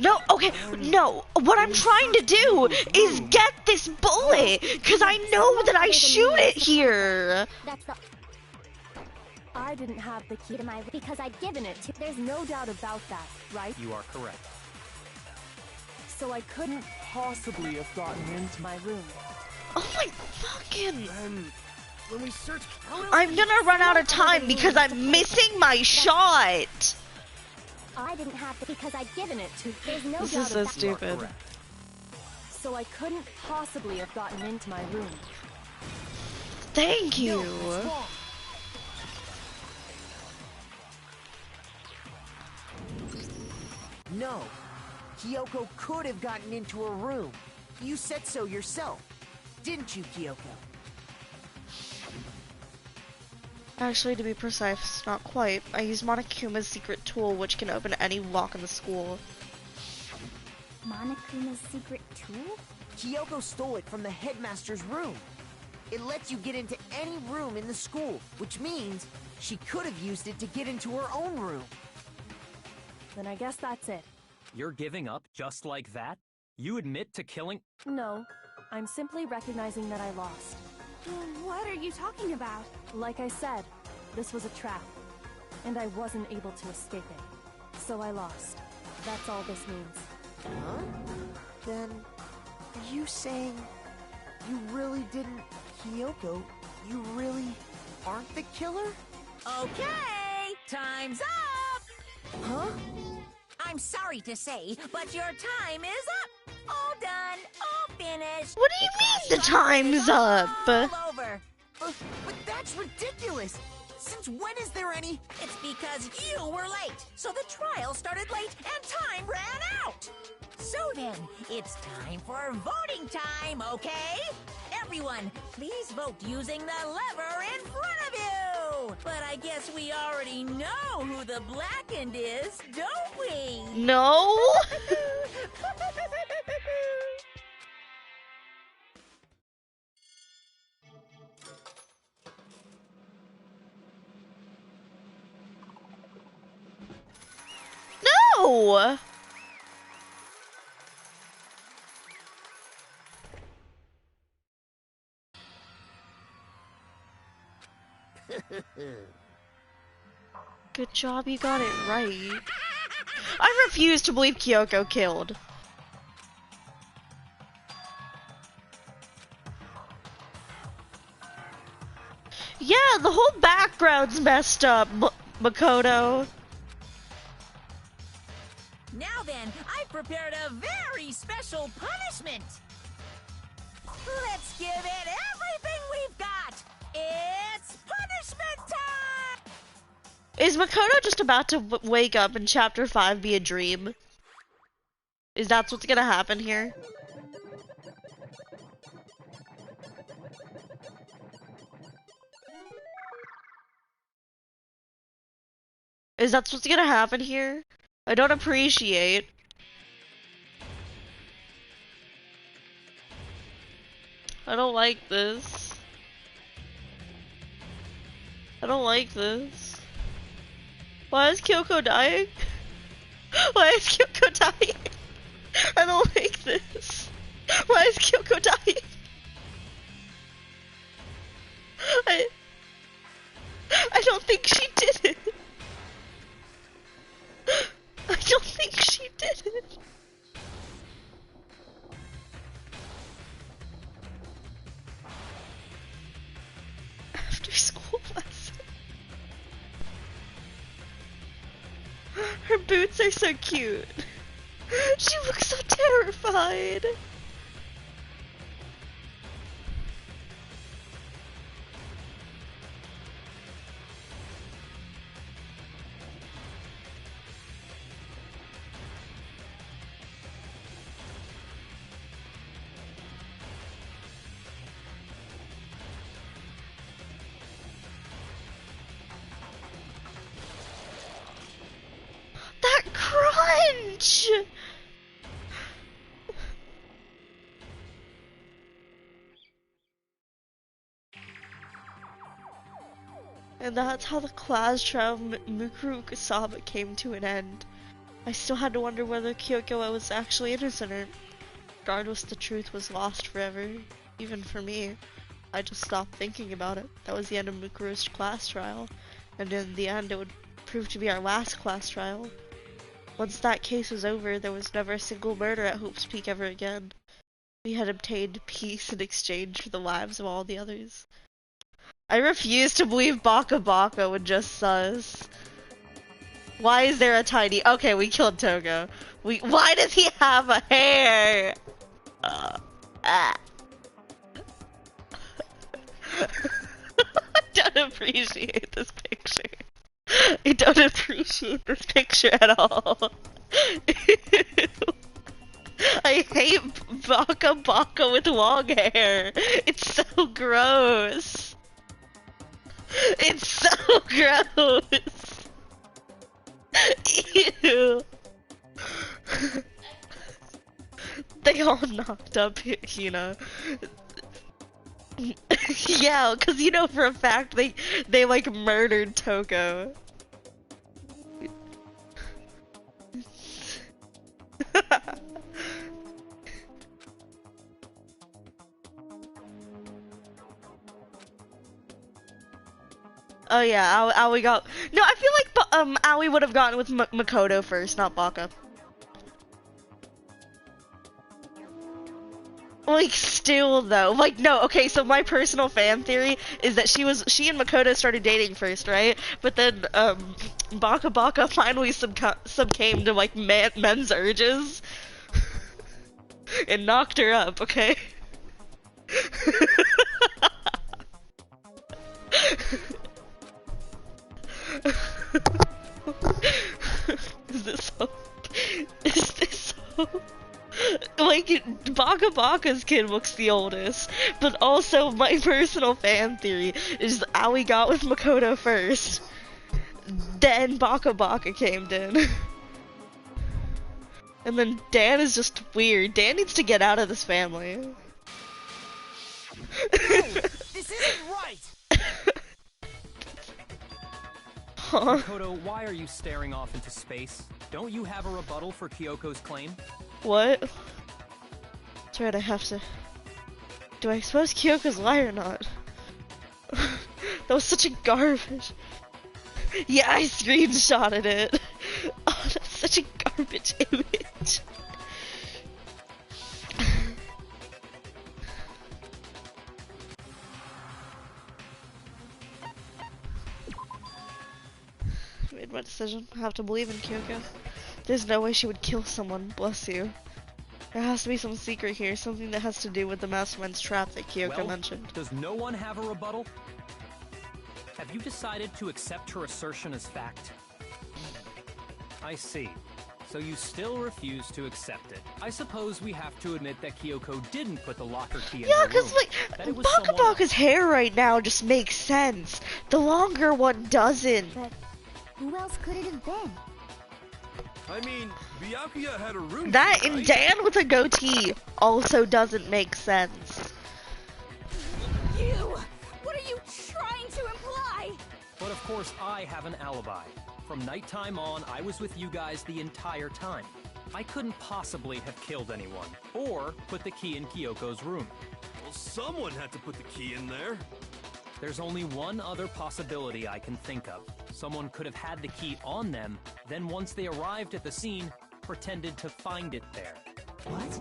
No, okay, no. What I'm trying to do is get this bullet, because I know that I shoot it here. That's the... I didn't have the key to my... because I'd given it to... There's no doubt about that, right? You are correct. So I couldn't possibly have gotten into my room. Oh my fucking... Then when we search... I'm gonna run out of time because I'm missing my shot. I didn't have the... because I'd given it to... There's no This doubt is so about... stupid. So I couldn't possibly have gotten into my room. Thank you. No. Kyoko could have gotten into her room. You said so yourself. Didn't you, Kyoko? Actually, to be precise, not quite. I used Monokuma's secret tool, which can open any lock in the school. Monokuma's secret tool? Kyoko stole it from the headmaster's room. It lets you get into any room in the school, which means she could have used it to get into her own room. Then I guess that's it. You're giving up just like that? You admit to killing... No, I'm simply recognizing that I lost. What are you talking about? Like I said, this was a trap, and I wasn't able to escape it. So I lost. That's all this means. Huh? Then, are you saying you really didn't... Kyoko, you really aren't the killer? Okay, time's up! Huh? I'm sorry to say, but your time is up! All done, all finished! What do you mean the time's up? All over! But that's ridiculous! Since when is there any... It's because you were late, so the trial started late and time ran out! So then, it's time for voting time, okay? Everyone, please vote using the lever in front of you! But I guess we already know who the blackened is, don't we? No? No! Good job, you got it right. I refuse to believe Kyoko killed. Yeah, the whole background's messed up, Makoto. Now then, I've prepared a very special punishment. Let's give it everything we've got. It's punishment time! Is Makoto just about to wake up and Chapter 5 be a dream? Is that what's gonna happen here? Is that what's gonna happen here? I don't appreciate. I don't like this. I don't like this. Why is Kyoko dying? Why is Kyoko dying? I don't like this. Why is Kyoko dying? I don't think she did it. I don't think she did it. After school lesson. Her boots are so cute. She looks so terrified. That crunch! And that's how the class trial of Mukuru Kusaba came to an end. I still had to wonder whether Kyoko was actually innocent or regardless, the truth was lost forever. Even for me. I just stopped thinking about it. That was the end of Mukuru's class trial. And in the end, it would prove to be our last class trial. Once that case was over, there was never a single murder at Hope's Peak ever again. We had obtained peace in exchange for the lives of all the others. I refuse to believe Baka Baka would just sus. Why is there a tiny... Okay, we killed Togo. Why does he have a hair? I don't appreciate this picture. I don't appreciate this picture at all. I hate Baka Baka with long hair. It's so gross. It's so gross. Ew. They all knocked up Hina. Yeah, cause you know for a fact they like murdered Toko. Oh yeah, Aoi got. No, I feel like Aoi would have gotten with Makoto first, not Baka. Like still though, like no, okay, so my personal fan theory is that she and Makoto started dating first, right? But then Baka Baka finally succumbed to like men's urges and knocked her up, okay? Is this so like Baka Baka's kid looks the oldest, but also my personal fan theory is Aoi got with Makoto first, then Baka Baka came in, and then Dan is just weird. Dan needs to get out of this family. No, this isn't right. Huh? Makoto, why are you staring off into space? Don't you have a rebuttal for Kyoko's claim? What? That's right, I have to. Do I suppose Kyoko's lie or not? That was such a garbage. Yeah, I screenshotted it. Oh, that's such a garbage image. I made my decision. I have to believe in Kyoko. There's no way she would kill someone, bless you. There has to be some secret here, something that has to do with the Mastermind's trap that Kyoko mentioned. Does no one have a rebuttal? Have you decided to accept her assertion as fact? I see. So you still refuse to accept it. I suppose we have to admit that Kyoko didn't put the locker key in her room. Yeah, because, like, Baka Baka's hair right now just makes sense. The longer one doesn't. But who else could it have been? I mean, Byakuya had a room. That key, and right? Dan with a goatee also doesn't make sense. You! What are you trying to imply? But of course I have an alibi. From nighttime on, I was with you guys the entire time. I couldn't possibly have killed anyone, or put the key in Kyoko's room. Well, someone had to put the key in there. There's only one other possibility I can think of. Someone could have had the key on them, then once they arrived at the scene, pretended to find it there. What?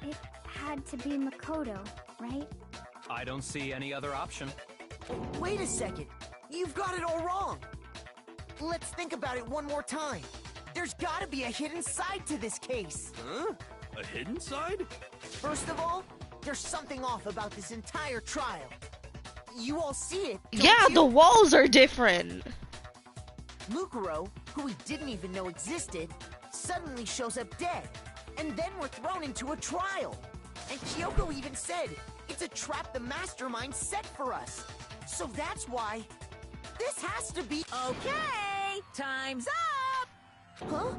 It had to be Makoto, right? I don't see any other option. Wait a second. You've got it all wrong. Let's think about it one more time. There's gotta be a hidden side to this case. Huh? A hidden side? First of all, there's something off about this entire trial. You all see it, don't Yeah, you? the walls are different. Mukuro, who we didn't even know existed, suddenly shows up dead. And then we're thrown into a trial. And Kyoko even said, it's a trap the mastermind set for us. So that's why this has to be... Okay, time's up! Huh?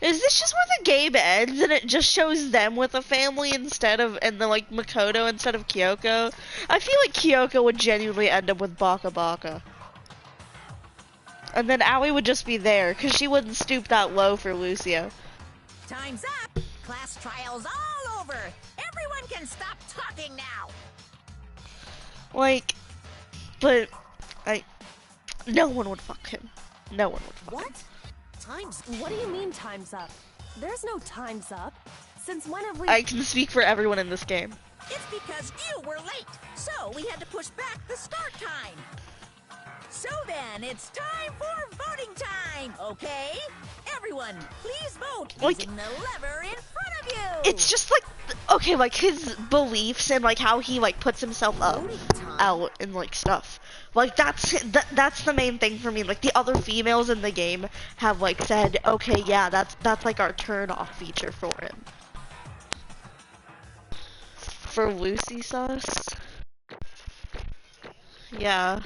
Is this just where the game ends and it just shows them with a family instead of, and then like Makoto instead of Kyoko? I feel like Kyoko would genuinely end up with Baka Baka. And then Aoi would just be there, because she wouldn't stoop that low for Lucio. Time's up! Class trial's all over! Everyone can stop talking now! Like, but, no one would fuck him. No one would fuck him. What? Time's... What do you mean time's up? There's no time's up. Since when have we... I can speak for everyone in this game. It's because you were late, so we had to push back the start time. So then, it's time for voting time, okay? Everyone, please vote using the lever in front of you. It's just like, okay, like his beliefs and like how he like puts himself up, out and like stuff. Like that's the main thing for me. Like the other females in the game have like said, okay, yeah, that's like our turn off feature for him. For Lucy sus. Yeah.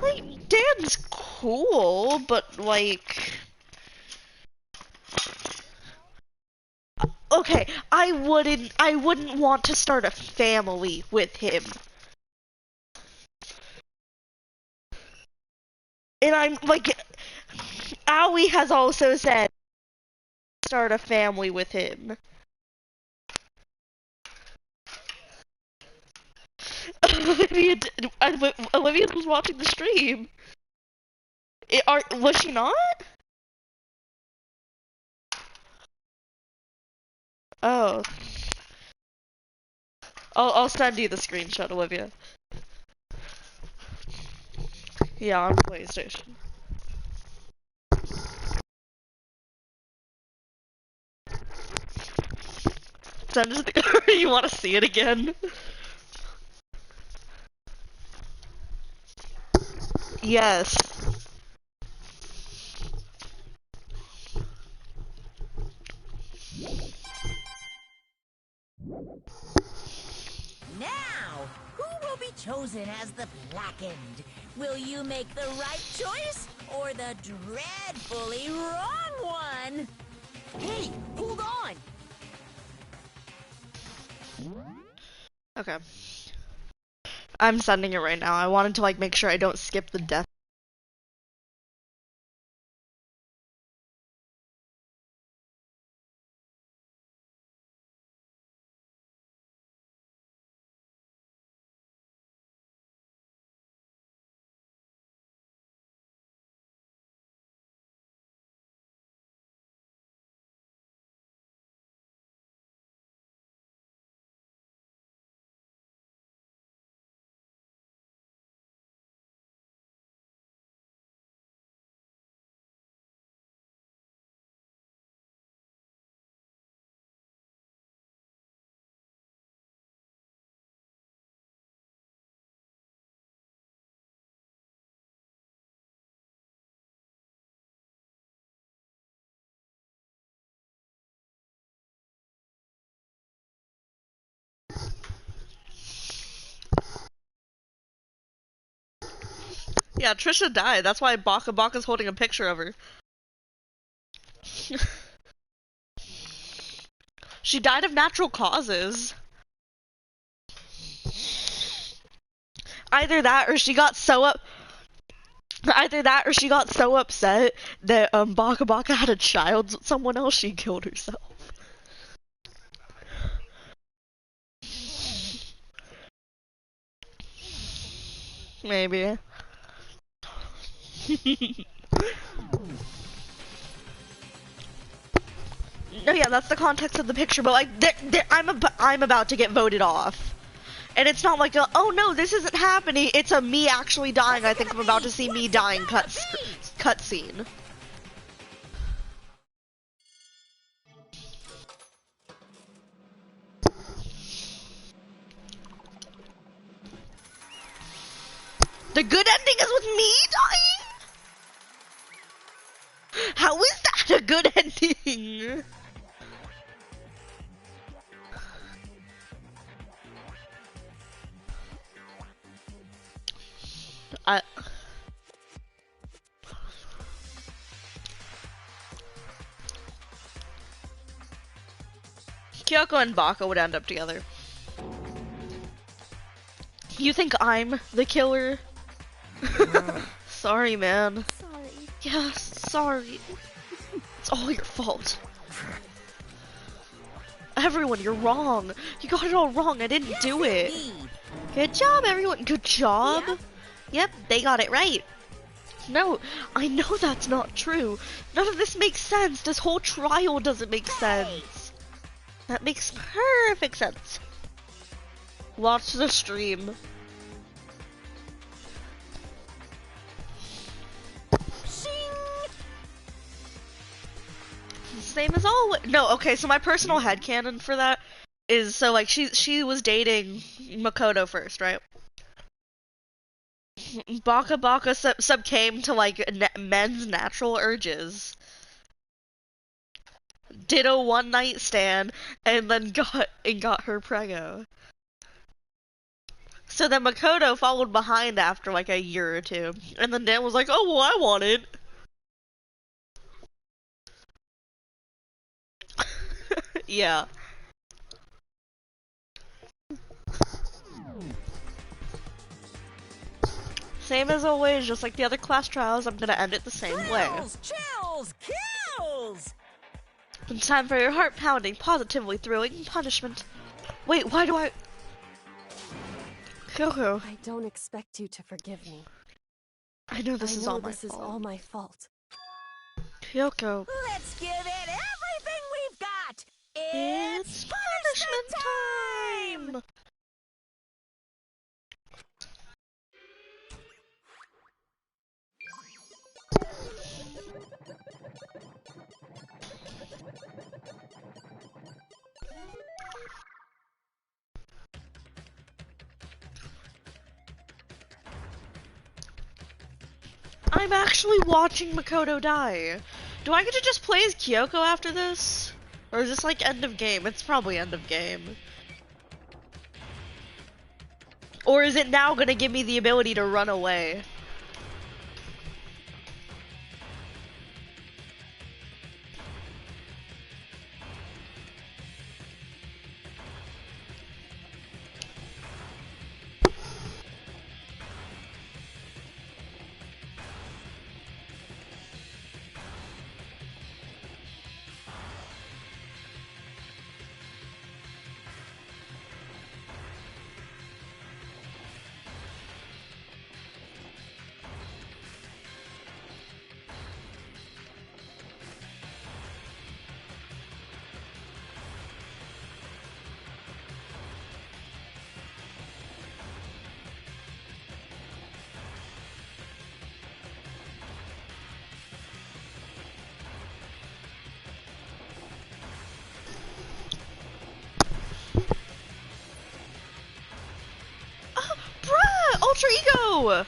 Like Dan's cool, but like okay, I wouldn't want to start a family with him. And I'm like, Aoi has also said start a family with him. Olivia was watching the stream. Was she not? Oh. I'll send you the screenshot, Olivia. Yeah, on PlayStation. Send it to the you want to see it again? Yes. Now, who will be chosen as the Blackened? Will you make the right choice or the dreadfully wrong one? Hey, hold on! Okay. I'm sending it right now. I wanted to like make sure I don't skip the death. Yeah, Trisha died. That's why Baka Baka's holding a picture of her. She died of natural causes. Either that or she got so upset that Baka Baka had a child with someone else, she killed herself. Maybe. No, yeah, that's the context of the picture, but like, I'm about to get voted off. And it's not like oh no, this isn't happening, it's a me actually dying. I think I'm about to see me dying cutscene. The good ending is with me dying? How is that a good ending? Kyoko and Baka would end up together. You think I'm the killer? Sorry, man. Sorry. Yeah, sorry. It's all your fault. Everyone, you're wrong. You got it all wrong. I didn't do it. Indeed. Good job, everyone. Good job. Yep, they got it right. No, I know that's not true. None of this makes sense. This whole trial doesn't make sense. That makes perfect sense. Watch the stream. Same as always. No, okay, so my personal headcanon for that is, so like she was dating Makoto first, right? Baka Baka succumbed to like men's natural urges. Did a one night stand and then got her preggo. So then Makoto followed behind after like a year or two, and then Dan was like, "Oh well, I want it." Yeah. Same as always, just like the other class trials, I'm gonna end it the same way. Chills, kills! It's time for your heart-pounding, positively thrilling punishment. Wait, why do I... Kyoko. I don't expect you to forgive me. I know this is all my this fault. is all my fault. Kyoko. Let's give it everything we've got! It's punishment time! I'm actually watching Makoto die. Do I get to just play as Kyoko after this? Or is this like end of game? It's probably end of game. Or is it now gonna give me the ability to run away? Ultra Ego!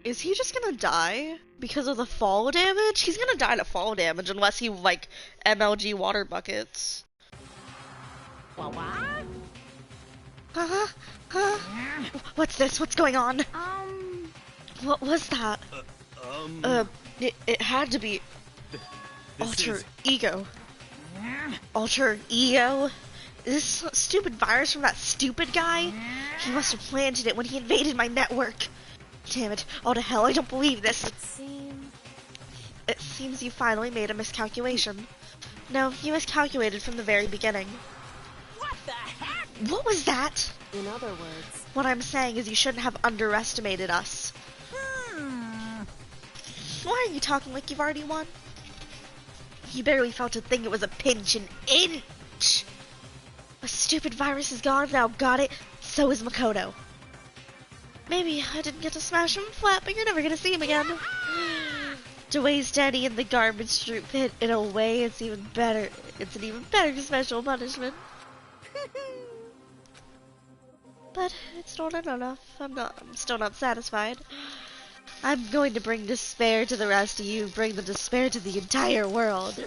Is he just gonna die because of the fall damage? He's gonna die to fall damage unless he, like, MLG water buckets. What? What's this? What's going on? What was that? It had to be alter ego. Alter ego? Is this stupid virus from that stupid guy? He must have planted it when he invaded my network. Damn it. Oh, to hell, I don't believe this. It seems you finally made a miscalculation. No, you miscalculated from the very beginning. What the heck? What was that? In other words, what I'm saying is you shouldn't have underestimated us. Why are you talking like you've already won? You barely felt a thing. It was a pinch, an inch. A stupid virus is gone now. Got it? So is Makoto. Maybe I didn't get to smash him flat, but you're never gonna see him again. To waste Daddy in the garbage chute pit, in a way, it's even better. It's an even better special punishment. But it's still not enough. I'm still not satisfied. I'm going to bring despair to the rest of you. Bring the despair to the entire world.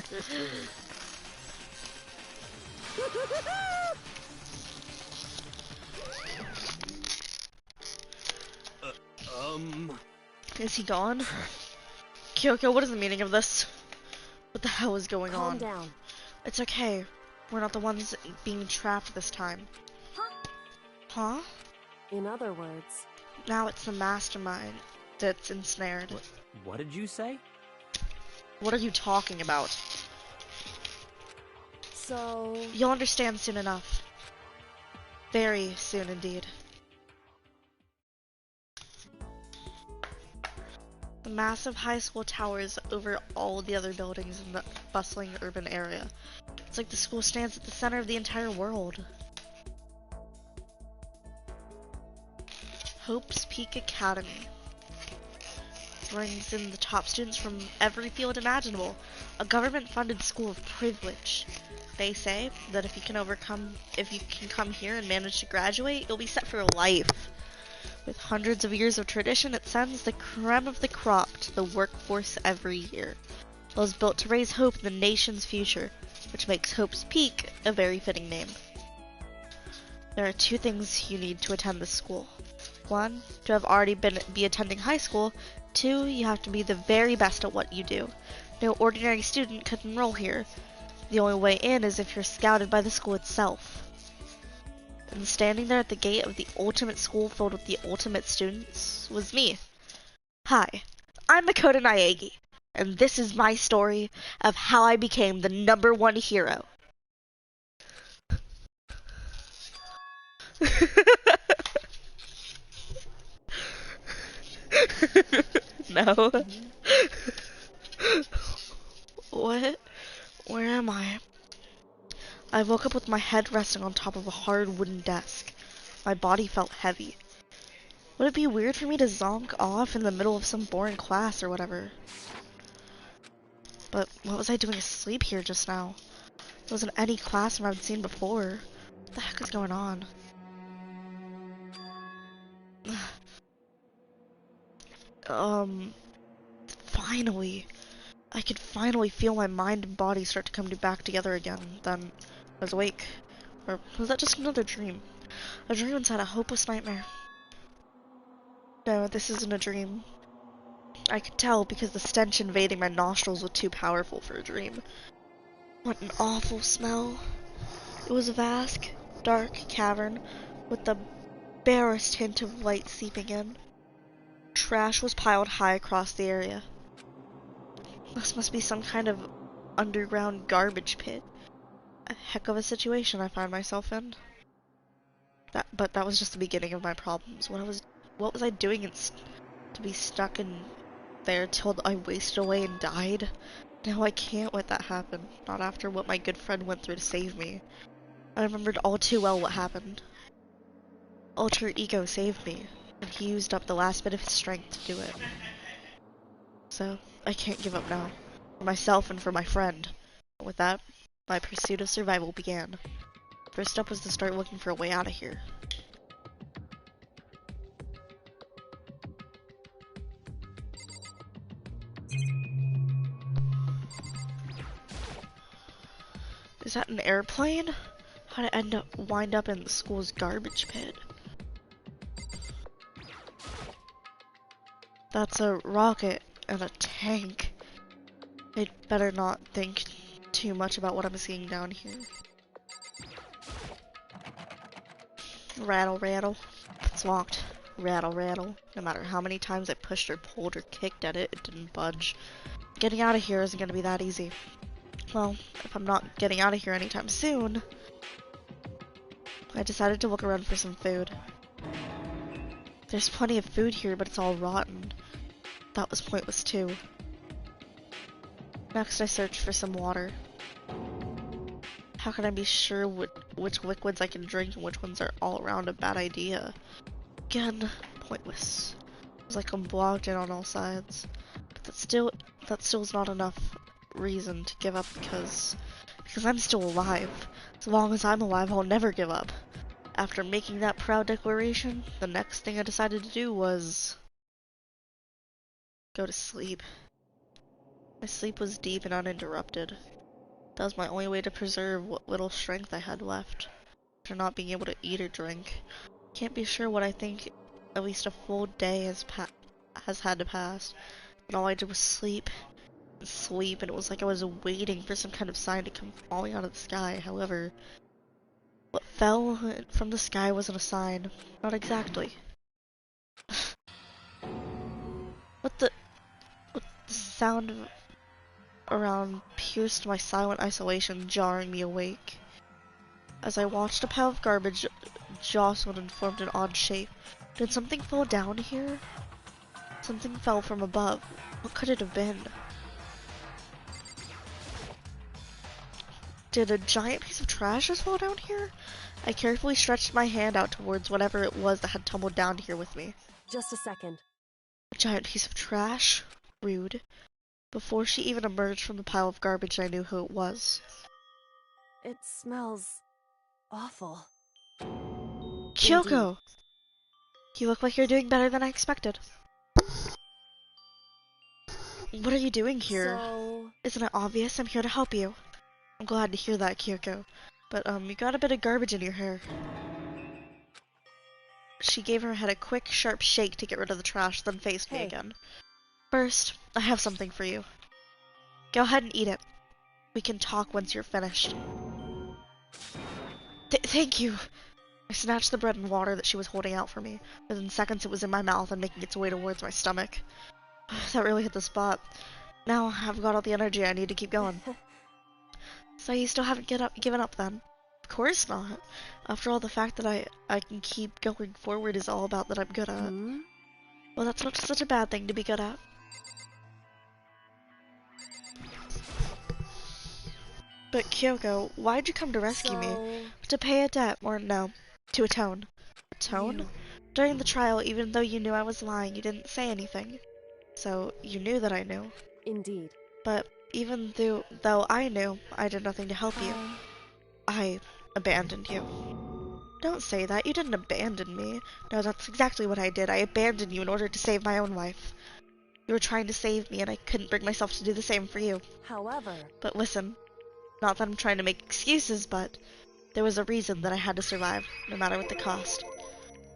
Is he gone? Kyoko, what is the meaning of this? What the hell is going on? Calm down. It's okay. We're not the ones being trapped this time. Huh? In other words, now it's the mastermind that's ensnared. What did you say? What are you talking about? So... You'll understand soon enough. Very soon indeed. The massive high school towers over all the other buildings in the bustling urban area. It's like the school stands at the center of the entire world. Hope's Peak Academy brings in the top students from every field imaginable. A government-funded school of privilege. They say that if you can come here and manage to graduate, you'll be set for life. With hundreds of years of tradition, it sends the creme of the crop to the workforce every year. It was built to raise hope in the nation's future, which makes Hope's Peak a very fitting name. There are 2 things you need to attend this school. 1, to have already be attending high school. 2, you have to be the very best at what you do. No ordinary student could enroll here. The only way in is if you're scouted by the school itself. And standing there at the gate of the ultimate school filled with the ultimate students was me. Hi, I'm Makoto Naegi, and this is my story of how I became the #1 hero. No. What? Where am I? I woke up with my head resting on top of a hard wooden desk. My body felt heavy. Would it be weird for me to zonk off in the middle of some boring class or whatever? But what was I doing asleep here just now? There wasn't any classroom I've seen before. What the heck is going on? Finally. I could finally feel my mind and body start to come back together again. Then I was awake. Or was that just another dream? A dream inside a hopeless nightmare. No, this isn't a dream. I could tell because the stench invading my nostrils was too powerful for a dream. What an awful smell. It was a vast, dark cavern with the barest hint of light seeping in. Trash was piled high across the area. This must be some kind of underground garbage pit. A heck of a situation I find myself in. But that was just the beginning of my problems. What was I doing to be stuck in there till I wasted away and died? No, I can't let that happen. Not after what my good friend went through to save me. I remembered all too well what happened. Alter Ego saved me, and he used up the last bit of his strength to do it. So, I can't give up now. For myself and for my friend. And with that, my pursuit of survival began. First step was to start looking for a way out of here. Is that an airplane? How did I wind up in the school's garbage pit? That's a rocket and a tank. I'd better not think too much about what I'm seeing down here. Rattle, rattle. It's locked. Rattle, rattle. No matter how many times I pushed or pulled or kicked at it, it didn't budge. Getting out of here isn't gonna be that easy. Well, if I'm not getting out of here anytime soon, I decided to look around for some food. There's plenty of food here, but it's all rotten. That was pointless too. Next, I searched for some water. How can I be sure which liquids I can drink and which ones are all around a bad idea? Again, pointless. It's like I'm blocked in on all sides. But that still is not enough reason to give up because I'm still alive. As long as I'm alive, I'll never give up. After making that proud declaration, the next thing I decided to do was go to sleep. My sleep was deep and uninterrupted. That was my only way to preserve what little strength I had left, after not being able to eat or drink. Can't be sure what I think at least a full day has had to pass, and all I did was sleep and sleep, and it was like I was waiting for some kind of sign to come falling out of the sky. However, what fell from the sky wasn't a sign. Not exactly. What the sound around pierced my silent isolation, jarring me awake. As I watched a pile of garbage jostled and formed an odd shape. Did something fall down here? Something fell from above. What could it have been? Did a giant piece of trash just fall down here? I carefully stretched my hand out towards whatever it was that had tumbled down here with me. Just a second. A giant piece of trash? Rude. Before she even emerged from the pile of garbage, I knew who it was. It smells awful. Kyoko! Indeed. You look like you're doing better than I expected. What are you doing here? Isn't it obvious? I'm here to help you. I'm glad to hear that, Kyoko. But, you got a bit of garbage in your hair. She gave her head a quick, sharp shake to get rid of the trash, then faced me again. First, I have something for you. Go ahead and eat it. We can talk once you're finished. Thank you! I snatched the bread and water that she was holding out for me. Within seconds it was in my mouth and making its way towards my stomach. That really hit the spot. Now I've got all the energy I need to keep going. So you still haven't given up then? Of course not. After all, the fact that I can keep going forward is all about that I'm good at. Well, that's not such a bad thing to be good at. But Kyoko, why'd you come to rescue me? To pay a debt, or no, to atone. Atone? During the trial, even though you knew I was lying, you didn't say anything. So, you knew that I knew. Indeed. But even though I knew, I did nothing to help you. I abandoned you. Don't say that. You didn't abandon me. No, that's exactly what I did. I abandoned you in order to save my own life. You were trying to save me, and I couldn't bring myself to do the same for you. However... But listen, not that I'm trying to make excuses, but there was a reason that I had to survive, no matter what the cost.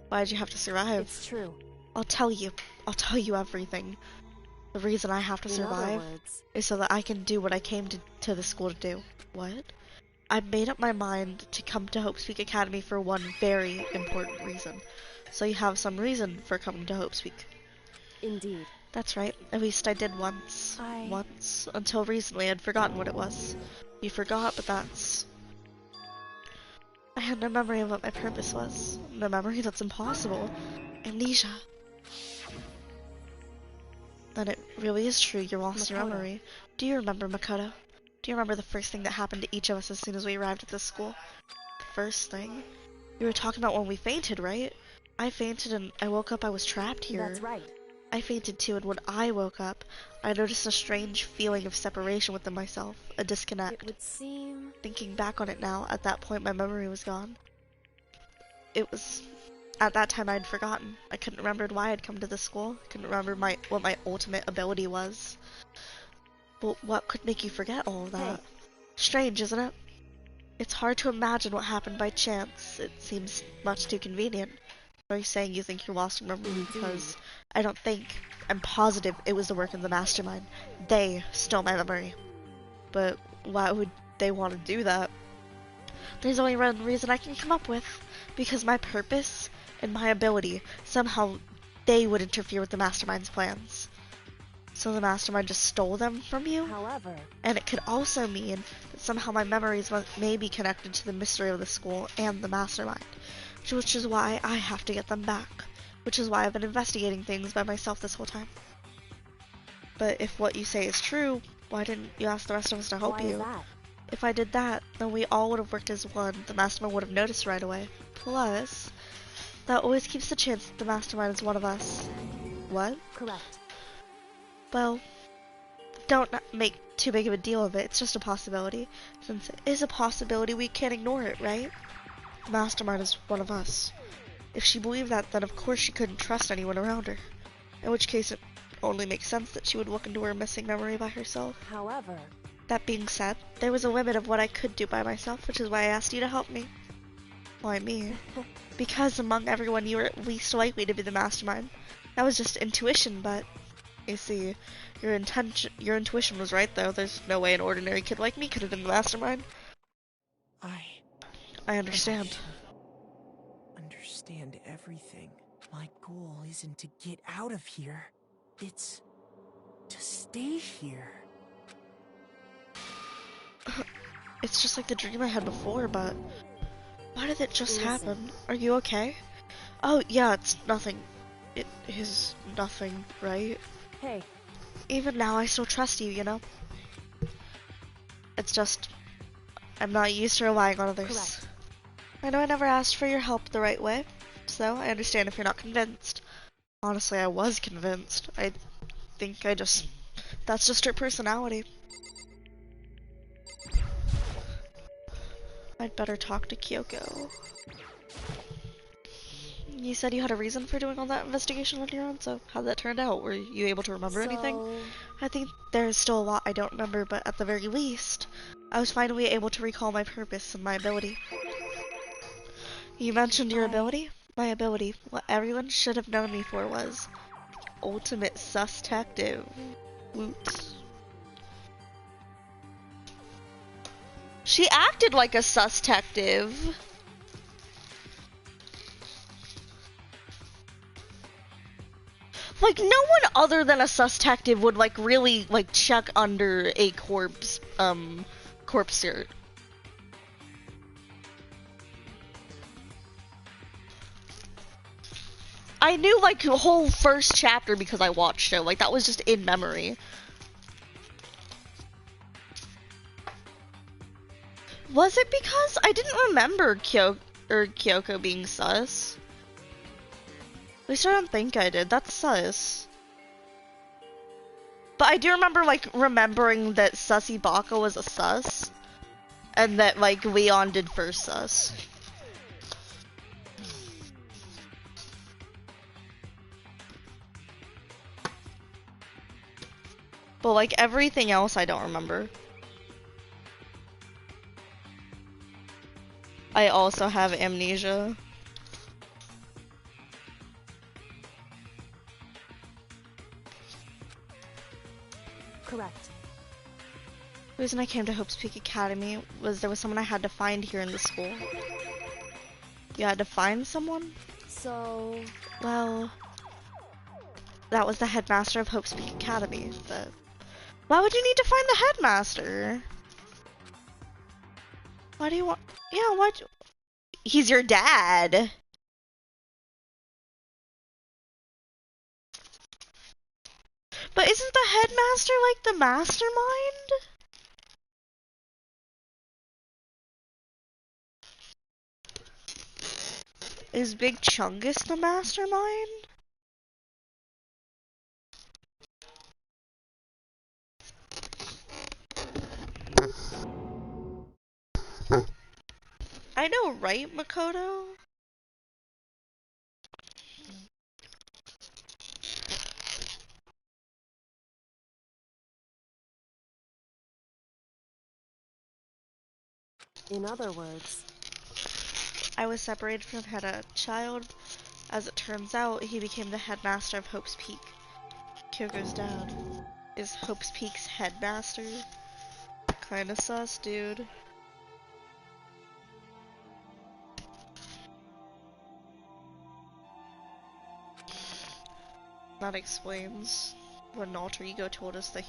Why'd you have to survive? It's true. I'll tell you. I'll tell you everything. The reason I have to survive is so that I can do what I came to the school to do. What? I made up my mind to come to Hope Speak Academy for one very important reason. So you have some reason for coming to Hope Speak. Indeed. That's right. At least I did once. Once. Until recently I'd forgotten what it was. You forgot, but that's... I had no memory of what my purpose was. No memory? That's impossible. Amnesia. Then it really is true, you lost your memory. Do you remember, Makoto? Do you remember the first thing that happened to each of us as soon as we arrived at this school? The first thing? You were talking about when we fainted, right? I fainted and I woke up, I was trapped here. That's right. I fainted too, and when I woke up, I noticed a strange feeling of separation within myself, a disconnect. It would seem... Thinking back on it now, at that point my memory was gone. It was... At that time I'd forgotten. I couldn't remember why I'd come to this school. I couldn't remember what my ultimate ability was. But what could make you forget all of that? Strange, isn't it? It's hard to imagine what happened by chance. It seems much too convenient. Are you saying you think you lost your memory because I don't think, I'm positive it was the work of the mastermind. They stole my memory. But why would they want to do that? There's only one reason I can come up with. Because my purpose and my ability, somehow they would interfere with the mastermind's plans. So the mastermind just stole them from you? However... And it could also mean that somehow my memories may be connected to the mystery of the school and the mastermind. Which is why I have to get them back. Which is why I've been investigating things by myself this whole time. But if what you say is true, why didn't you ask the rest of us to help you? Why is that? If I did that, then we all would have worked as one. The mastermind would have noticed right away. Plus, that always keeps the chance that the mastermind is one of us. What? Correct. Well, don't make too big of a deal of it. It's just a possibility. Since it is a possibility, we can't ignore it, right? The mastermind is one of us. If she believed that, then of course she couldn't trust anyone around her. In which case, it only makes sense that she would look into her missing memory by herself. However... That being said, there was a limit of what I could do by myself, which is why I asked you to help me. Why me? Because among everyone, you were at least likely to be the mastermind. That was just intuition, but... You see, your intuition was right, though. There's no way an ordinary kid like me could have been the mastermind. I understand. Understand everything. My goal isn't to get out of here. It's to stay here. It's just like the dream I had before, but why did it just happen? Are you okay? Oh, yeah, it's nothing. It is nothing, right? Hey. Even now, I still trust you, you know? It's just, I'm not used to relying on others. Correct. I know I never asked for your help the right way, so I understand if you're not convinced. Honestly, I was convinced. I think that's just her personality. I'd better talk to Kyoko. You said you had a reason for doing all that investigation on your own, so how'd that turn out? Were you able to remember anything? I think there's still a lot I don't remember, but at the very least, I was finally able to recall my purpose and my ability. You mentioned your ability? My ability. What everyone should have known me for was the ultimate sus-tective. Woots. She acted like a sus-tective. Like, no one other than a sus-tective would, like, really, like, check under a corpse dirt. I knew, like, the whole first chapter because I watched it. Like, that was just in memory. Was it because I didn't remember Kyoko being sus? At least I don't think I did. That's sus. But I do remember, like, remembering that Sussy Baka was a sus. And that, like, Leon did first sus. But, like, everything else I don't remember. I also have amnesia. Correct. The reason I came to Hope's Peak Academy was there was someone I had to find here in the school. You had to find someone? So... Well... That was the headmaster of Hope's Peak Academy. But why would you need to find the headmaster? Why do you want... Yeah, what? He's your dad. But isn't the headmaster like the mastermind? Is Big Chungus the mastermind? I know, right, Makoto? In other words, I was separated from him as a child. As it turns out, he became the headmaster of Hope's Peak. Kyoko's dad is Hope's Peak's headmaster. Kinda sus, dude. That explains when Alter Ego told us that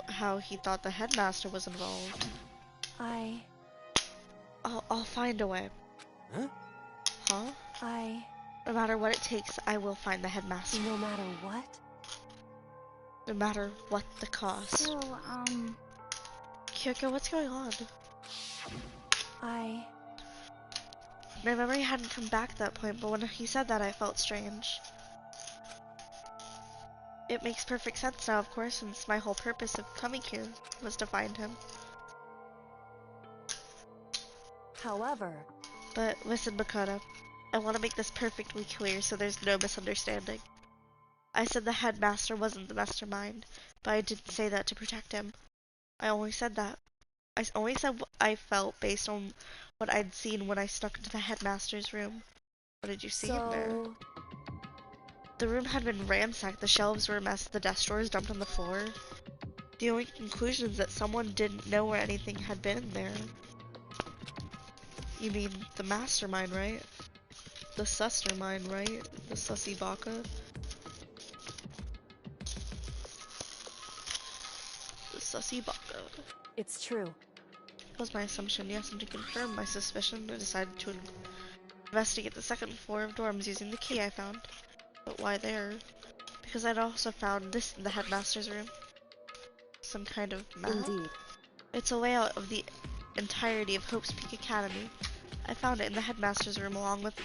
how he thought the headmaster was involved. I'll find a way. Huh? Huh? No matter what it takes, I will find the headmaster. No matter what? No matter what the cost. So, Kyoko, what's going on? I My memory hadn't come back at that point, but when he said that, I felt strange. It makes perfect sense now, of course, since my whole purpose of coming here was to find him. However... But listen, Makoto, I want to make this perfectly clear so there's no misunderstanding. I said the headmaster wasn't the mastermind, but I didn't say that to protect him. I only said that. I only said what I felt based on what I'd seen when I snuck into the headmaster's room. What did you see in there? The room had been ransacked, the shelves were a mess, the desk drawers dumped on the floor. The only conclusion is that someone didn't know where anything had been in there. You mean the mastermind, right? The sustermind, right? The sussy baka? The sussy baka. It's true. That was my assumption, yes, and to confirm my suspicion, I decided to investigate the second floor of dorms using the key I found. But why there? Because I'd also found this in the headmaster's room. Some kind of map? Indeed. It's a layout of the entirety of Hope's Peak Academy. I found it in the headmaster's room along with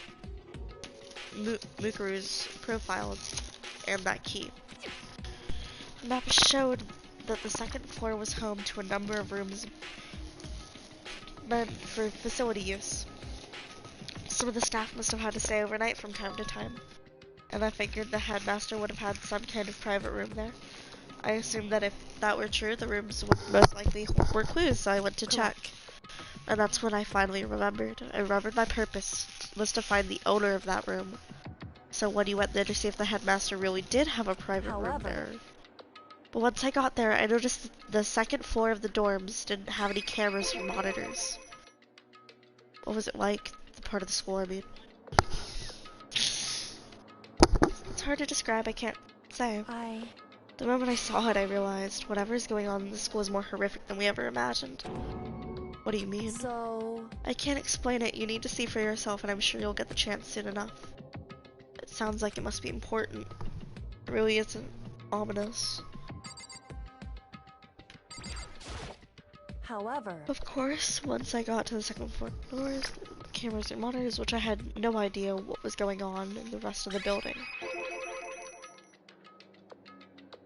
Mukuru's profile and that key. The map showed that the second floor was home to a number of rooms meant for facility use. Some of the staff must have had to stay overnight from time to time, and I figured the headmaster would have had some kind of private room there. I assumed that if that were true, the rooms would most likely hold clues, so I went to check. And that's when I finally remembered. I remembered my purpose was to find the owner of that room. So when you went there to see if the headmaster really did have a private room there. But once I got there, I noticed that the second floor of the dorms didn't have any cameras or monitors. What was it like? The part of the school, I mean. It's hard to describe, I can't say. The moment I saw it, I realized whatever is going on in the school is more horrific than we ever imagined. What do you mean? I can't explain it. You need to see for yourself, and I'm sure you'll get the chance soon enough. It sounds like it must be important. It really isn't ominous. However... Of course, once I got to the second floor doors, cameras and monitors, which I had no idea what was going on in the rest of the building.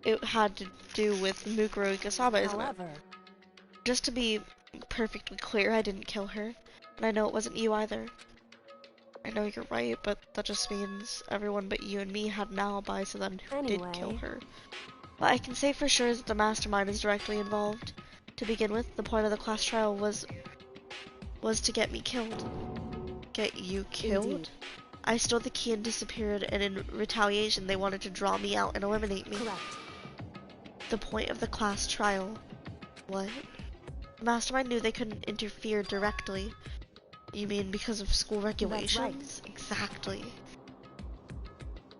It had to do with Mukuro Ikasaba, isn't it? Just to be perfectly clear, I didn't kill her. And I know it wasn't you either. I know you're right, but that just means everyone but you and me had an alibi, so then who did kill her? What I can say for sure is that the mastermind is directly involved. To begin with, the point of the class trial was to get me killed. Get you killed? Indeed. I stole the key and disappeared, and in retaliation they wanted to draw me out and eliminate me. Correct. The point of the class trial. What? The mastermind knew they couldn't interfere directly. You mean because of school regulations? That's right. Exactly.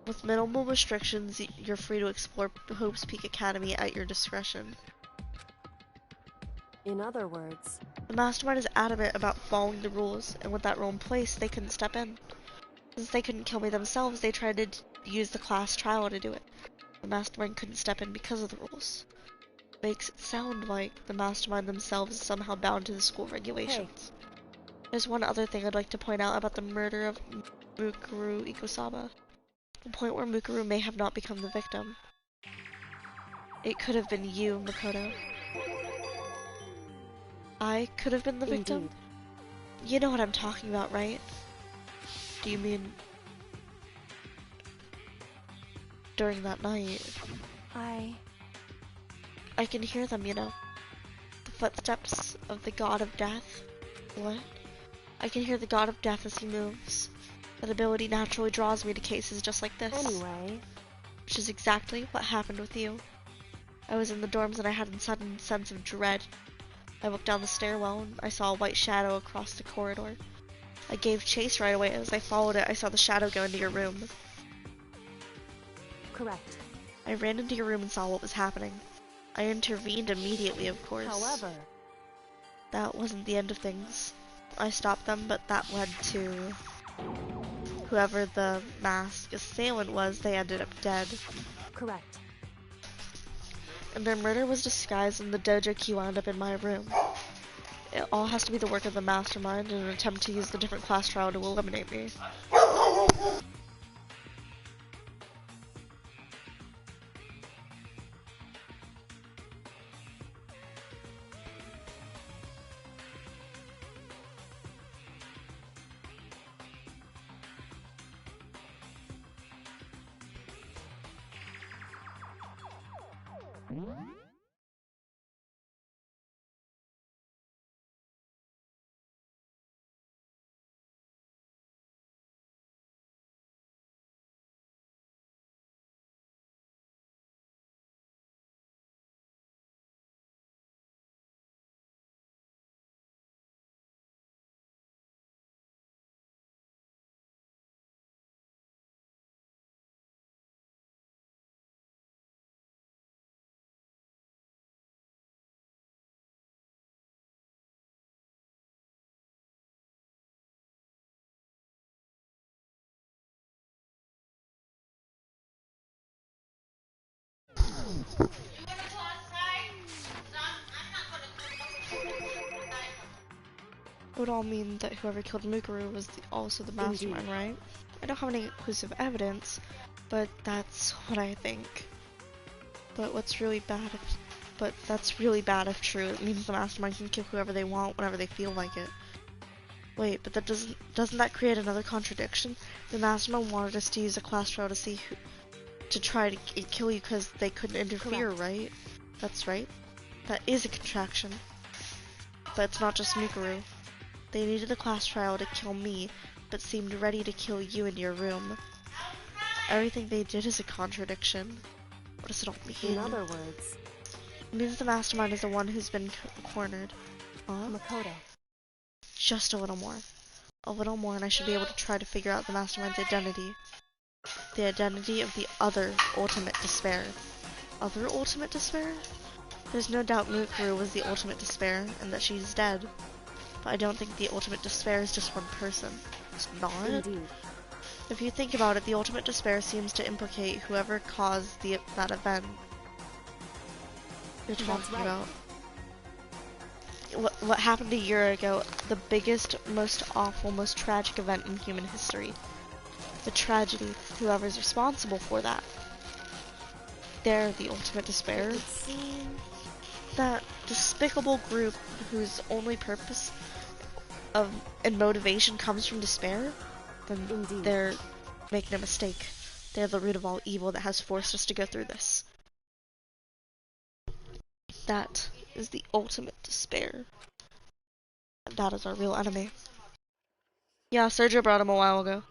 With minimal restrictions, you're free to explore Hope's Peak Academy at your discretion. In other words, the mastermind is adamant about following the rules, and with that rule in place, they couldn't step in. Since they couldn't kill me themselves, they tried to use the class trial to do it. The mastermind couldn't step in because of the rules. Makes it sound like the mastermind themselves is somehow bound to the school regulations. Hey. There's one other thing I'd like to point out about the murder of Mukuro Ikasaba. The point where Mukuro may have not become the victim. It could have been you, Makoto. I could have been the victim? You know what I'm talking about, right? Do you mean during that night? I can hear them, you know. The footsteps of the god of death. What? I can hear the god of death as he moves. That ability naturally draws me to cases just like this. Anyway... Which is exactly what happened with you. I was in the dorms and I had a sudden sense of dread. I looked down the stairwell and I saw a white shadow across the corridor. I gave chase right away. As I followed it, I saw the shadow go into your room. Correct. I ran into your room and saw what was happening. I intervened immediately, of course. However... That wasn't the end of things. I stopped them, but that led to... Whoever the masked assailant was, they ended up dead. Correct. And their murder was disguised and the dojo key wound up in my room. It all has to be the work of the mastermind in an attempt to use the different class trial to eliminate me. It would all mean that whoever killed Mukuru was also the mastermind, right? I don't have any conclusive evidence, but that's what I think. But that's really bad if true. It means the mastermind can kill whoever they want whenever they feel like it. Wait, but that doesn't that create another contradiction? The mastermind wanted us to use a class trial to try to kill you because they couldn't interfere, right? That's right. That is a contraction. But it's not just Mukuru. They needed a class trial to kill me, but seemed ready to kill you in your room. Everything they did is a contradiction. What does it all mean? In other words... It means the mastermind is the one who's been cornered. Huh? Makoto. Just a little more. A little more and I should be able to try to figure out the mastermind's identity. The identity of the other ultimate despair. Other ultimate despair? There's no doubt Mukuru was the ultimate despair, and that she's dead. But I don't think the ultimate despair is just one person. It's not. Indeed. If you think about it, the ultimate despair seems to implicate whoever caused that event you're talking about. What happened a year ago, the biggest, most awful, most tragic event in human history. The tragedy, whoever's responsible for that. They're the ultimate despair. That despicable group whose only purpose and motivation comes from despair, then they're making a mistake. They're the root of all evil that has forced us to go through this. That is the ultimate despair. And that is our real enemy. Yeah, Sergio brought him a while ago.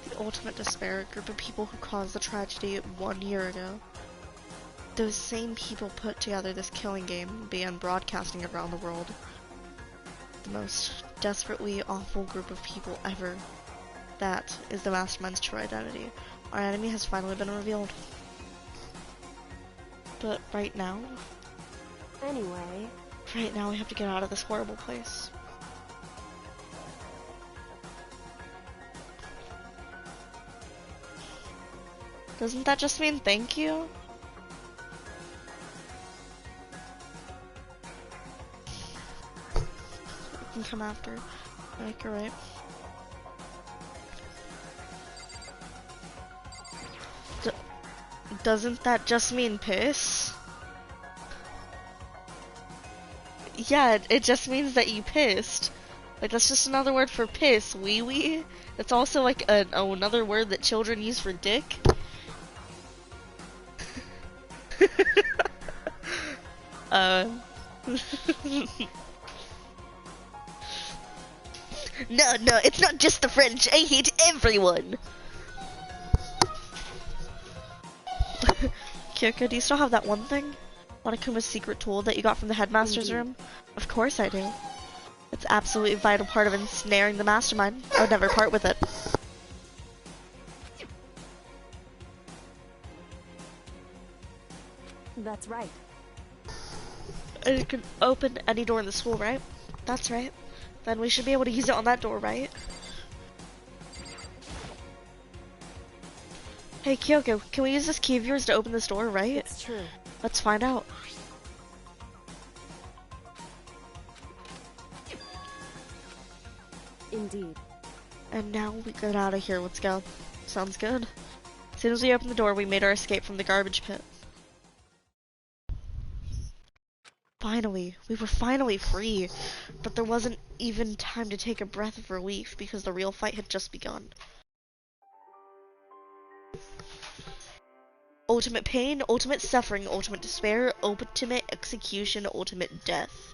The ultimate despair, a group of people who caused the tragedy 1 year ago. Those same people put together this killing game and began broadcasting it around the world. The most desperately awful group of people ever. That is the mastermind's true identity. Our enemy has finally been revealed. But right now... Anyway... Right now we have to get out of this horrible place. Doesn't that just mean thank you? can come after. Like, you're right. Doesn't that just mean piss? Yeah, it just means that you pissed. Like, that's just another word for piss, wee wee. It's also like another word that children use for dick. No, it's not just the French. I hate everyone. Kyoko, do you still have that one thing? Monokuma's secret tool that you got from the headmaster's room? Of course I do. It's absolutely a vital part of ensnaring the mastermind. I would never part with it. That's right. And it can open any door in the school, right? That's right. Then we should be able to use it on that door, right? Hey Kyoko, can we use this key of yours to open this door, right? It's true. Let's find out. Indeed. And now we get out of here, let's go. Sounds good. As soon as we opened the door, we made our escape from the garbage pit. Finally, we were finally free, but there wasn't even time to take a breath of relief because the real fight had just begun. Ultimate pain, ultimate suffering, ultimate despair, ultimate execution, ultimate death.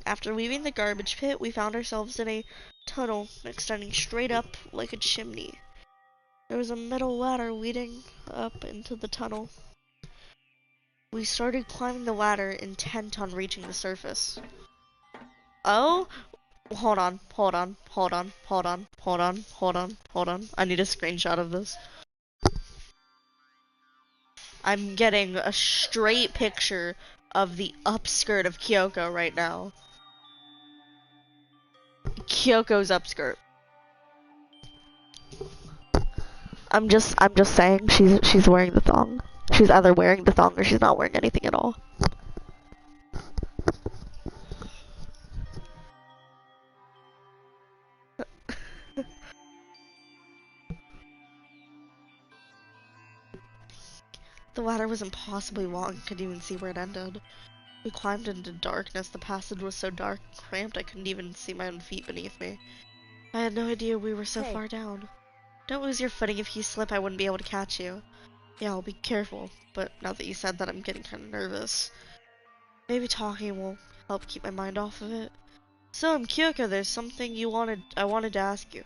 After leaving the garbage pit, we found ourselves in a tunnel extending straight up like a chimney. There was a metal ladder leading up into the tunnel. We started climbing the ladder, intent on reaching the surface. Oh? Hold on. I need a screenshot of this. I'm getting a straight picture of the upskirt of Kyoko right now. Kyoko's upskirt. I'm just saying she's wearing the thong. She's either wearing the thong or she's not wearing anything at all. The ladder was impossibly long, couldn't even see where it ended. We climbed into darkness. The passage was so dark and cramped I couldn't even see my own feet beneath me. I had no idea we were so far down. Don't lose your footing. If you slip, I wouldn't be able to catch you. Yeah, I'll be careful, but now that you said that, I'm getting kind of nervous. Maybe talking will help keep my mind off of it. So, Kyoko, there's something I wanted to ask you.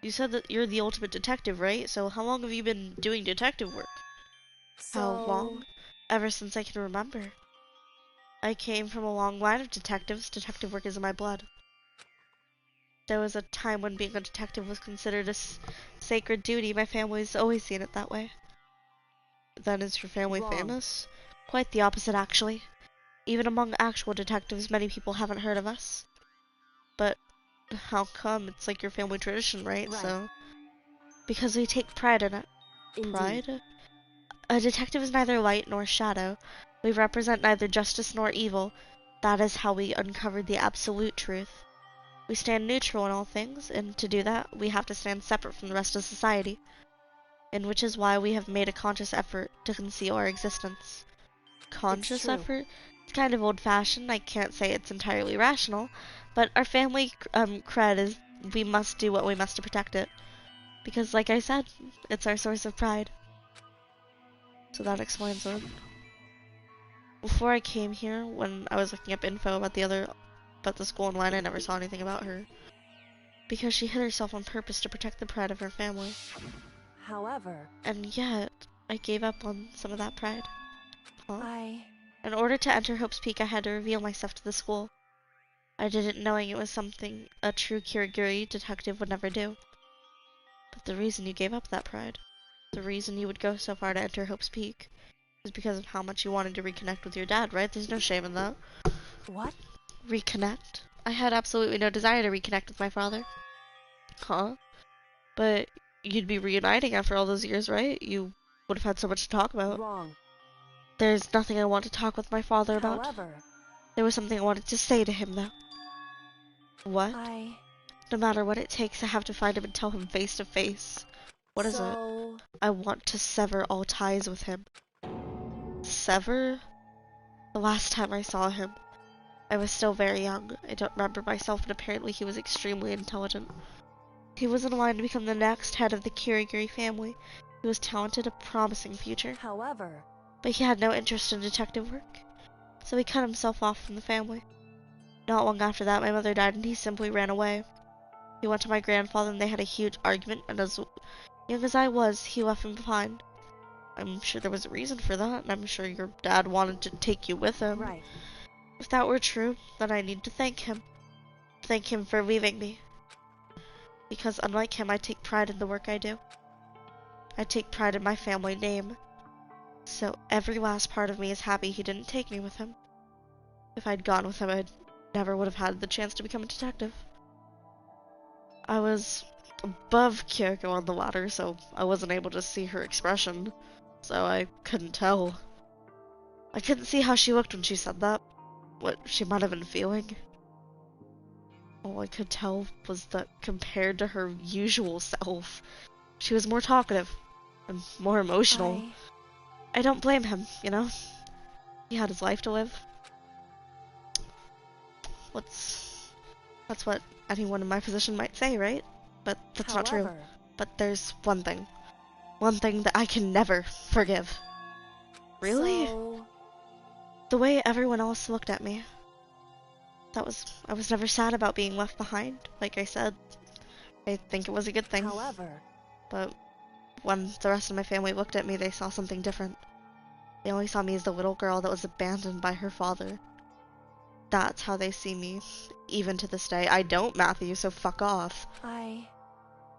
You said that you're the ultimate detective, right? So how long have you been doing detective work? How long? Ever since I can remember. I came from a long line of detectives. Detective work is in my blood. There was a time when being a detective was considered a sacred duty. My family's always seen it that way. Then is your family famous? Quite the opposite, actually. Even among actual detectives, many people haven't heard of us. But how come? It's like your family tradition, right? So, because we take pride in it. Indeed. Pride? A detective is neither light nor shadow. We represent neither justice nor evil. That is how we uncover the absolute truth. We stand neutral in all things, and to do that, we have to stand separate from the rest of society. And which is why we have made a conscious effort to conceal our existence. Conscious effort? It's kind of old-fashioned. I can't say it's entirely rational, but our family cred is we must do what we must to protect it. Because, like I said, it's our source of pride. So that explains it. Before I came here, when I was looking up info about the school online, I never saw anything about her. Because she hid herself on purpose to protect the pride of her family. However... And yet, I gave up on some of that pride. Huh? In order to enter Hope's Peak, I had to reveal myself to the school. I did it knowing it was something a true Kirigiri detective would never do. But the reason you gave up that pride, the reason you would go so far to enter Hope's Peak, is because of how much you wanted to reconnect with your dad, right? There's no shame in that. What? Reconnect? I had absolutely no desire to reconnect with my father. Huh? But you'd be reuniting after all those years, right? You would have had so much to talk about. Wrong. There's nothing I want to talk with my father about. However... There was something I wanted to say to him, though. What? No matter what it takes, I have to find him and tell him face to face. What is it? I want to sever all ties with him. Sever? The last time I saw him, I was still very young. I don't remember myself, but apparently he was extremely intelligent. He was in line to become the next head of the Kirigiri family. He was talented, a promising future. However, but he had no interest in detective work, so he cut himself off from the family. Not long after that, my mother died and he simply ran away. He went to my grandfather and they had a huge argument, and as young as I was, he left me behind. I'm sure there was a reason for that, and I'm sure your dad wanted to take you with him. right. If that were true, then I need to thank him. Thank him for leaving me. Because unlike him, I take pride in the work I do. I take pride in my family name. So every last part of me is happy he didn't take me with him. If I'd gone with him, I never would have had the chance to become a detective. I was above Kyoko on the ladder, so I wasn't able to see her expression. So I couldn't tell. I couldn't see how she looked when she said that. What she might have been feeling. All I could tell was that compared to her usual self, she was more talkative and more emotional. I don't blame him, you know? He had his life to live. That's what anyone in my position might say, right? But that's not true. But there's one thing. One thing that I can never forgive. Really? The way everyone else looked at me. I was never sad about being left behind, like I said. I think it was a good thing. But when the rest of my family looked at me, they saw something different. They only saw me as the little girl that was abandoned by her father. That's how they see me, even to this day. I don't, Matthew, so fuck off.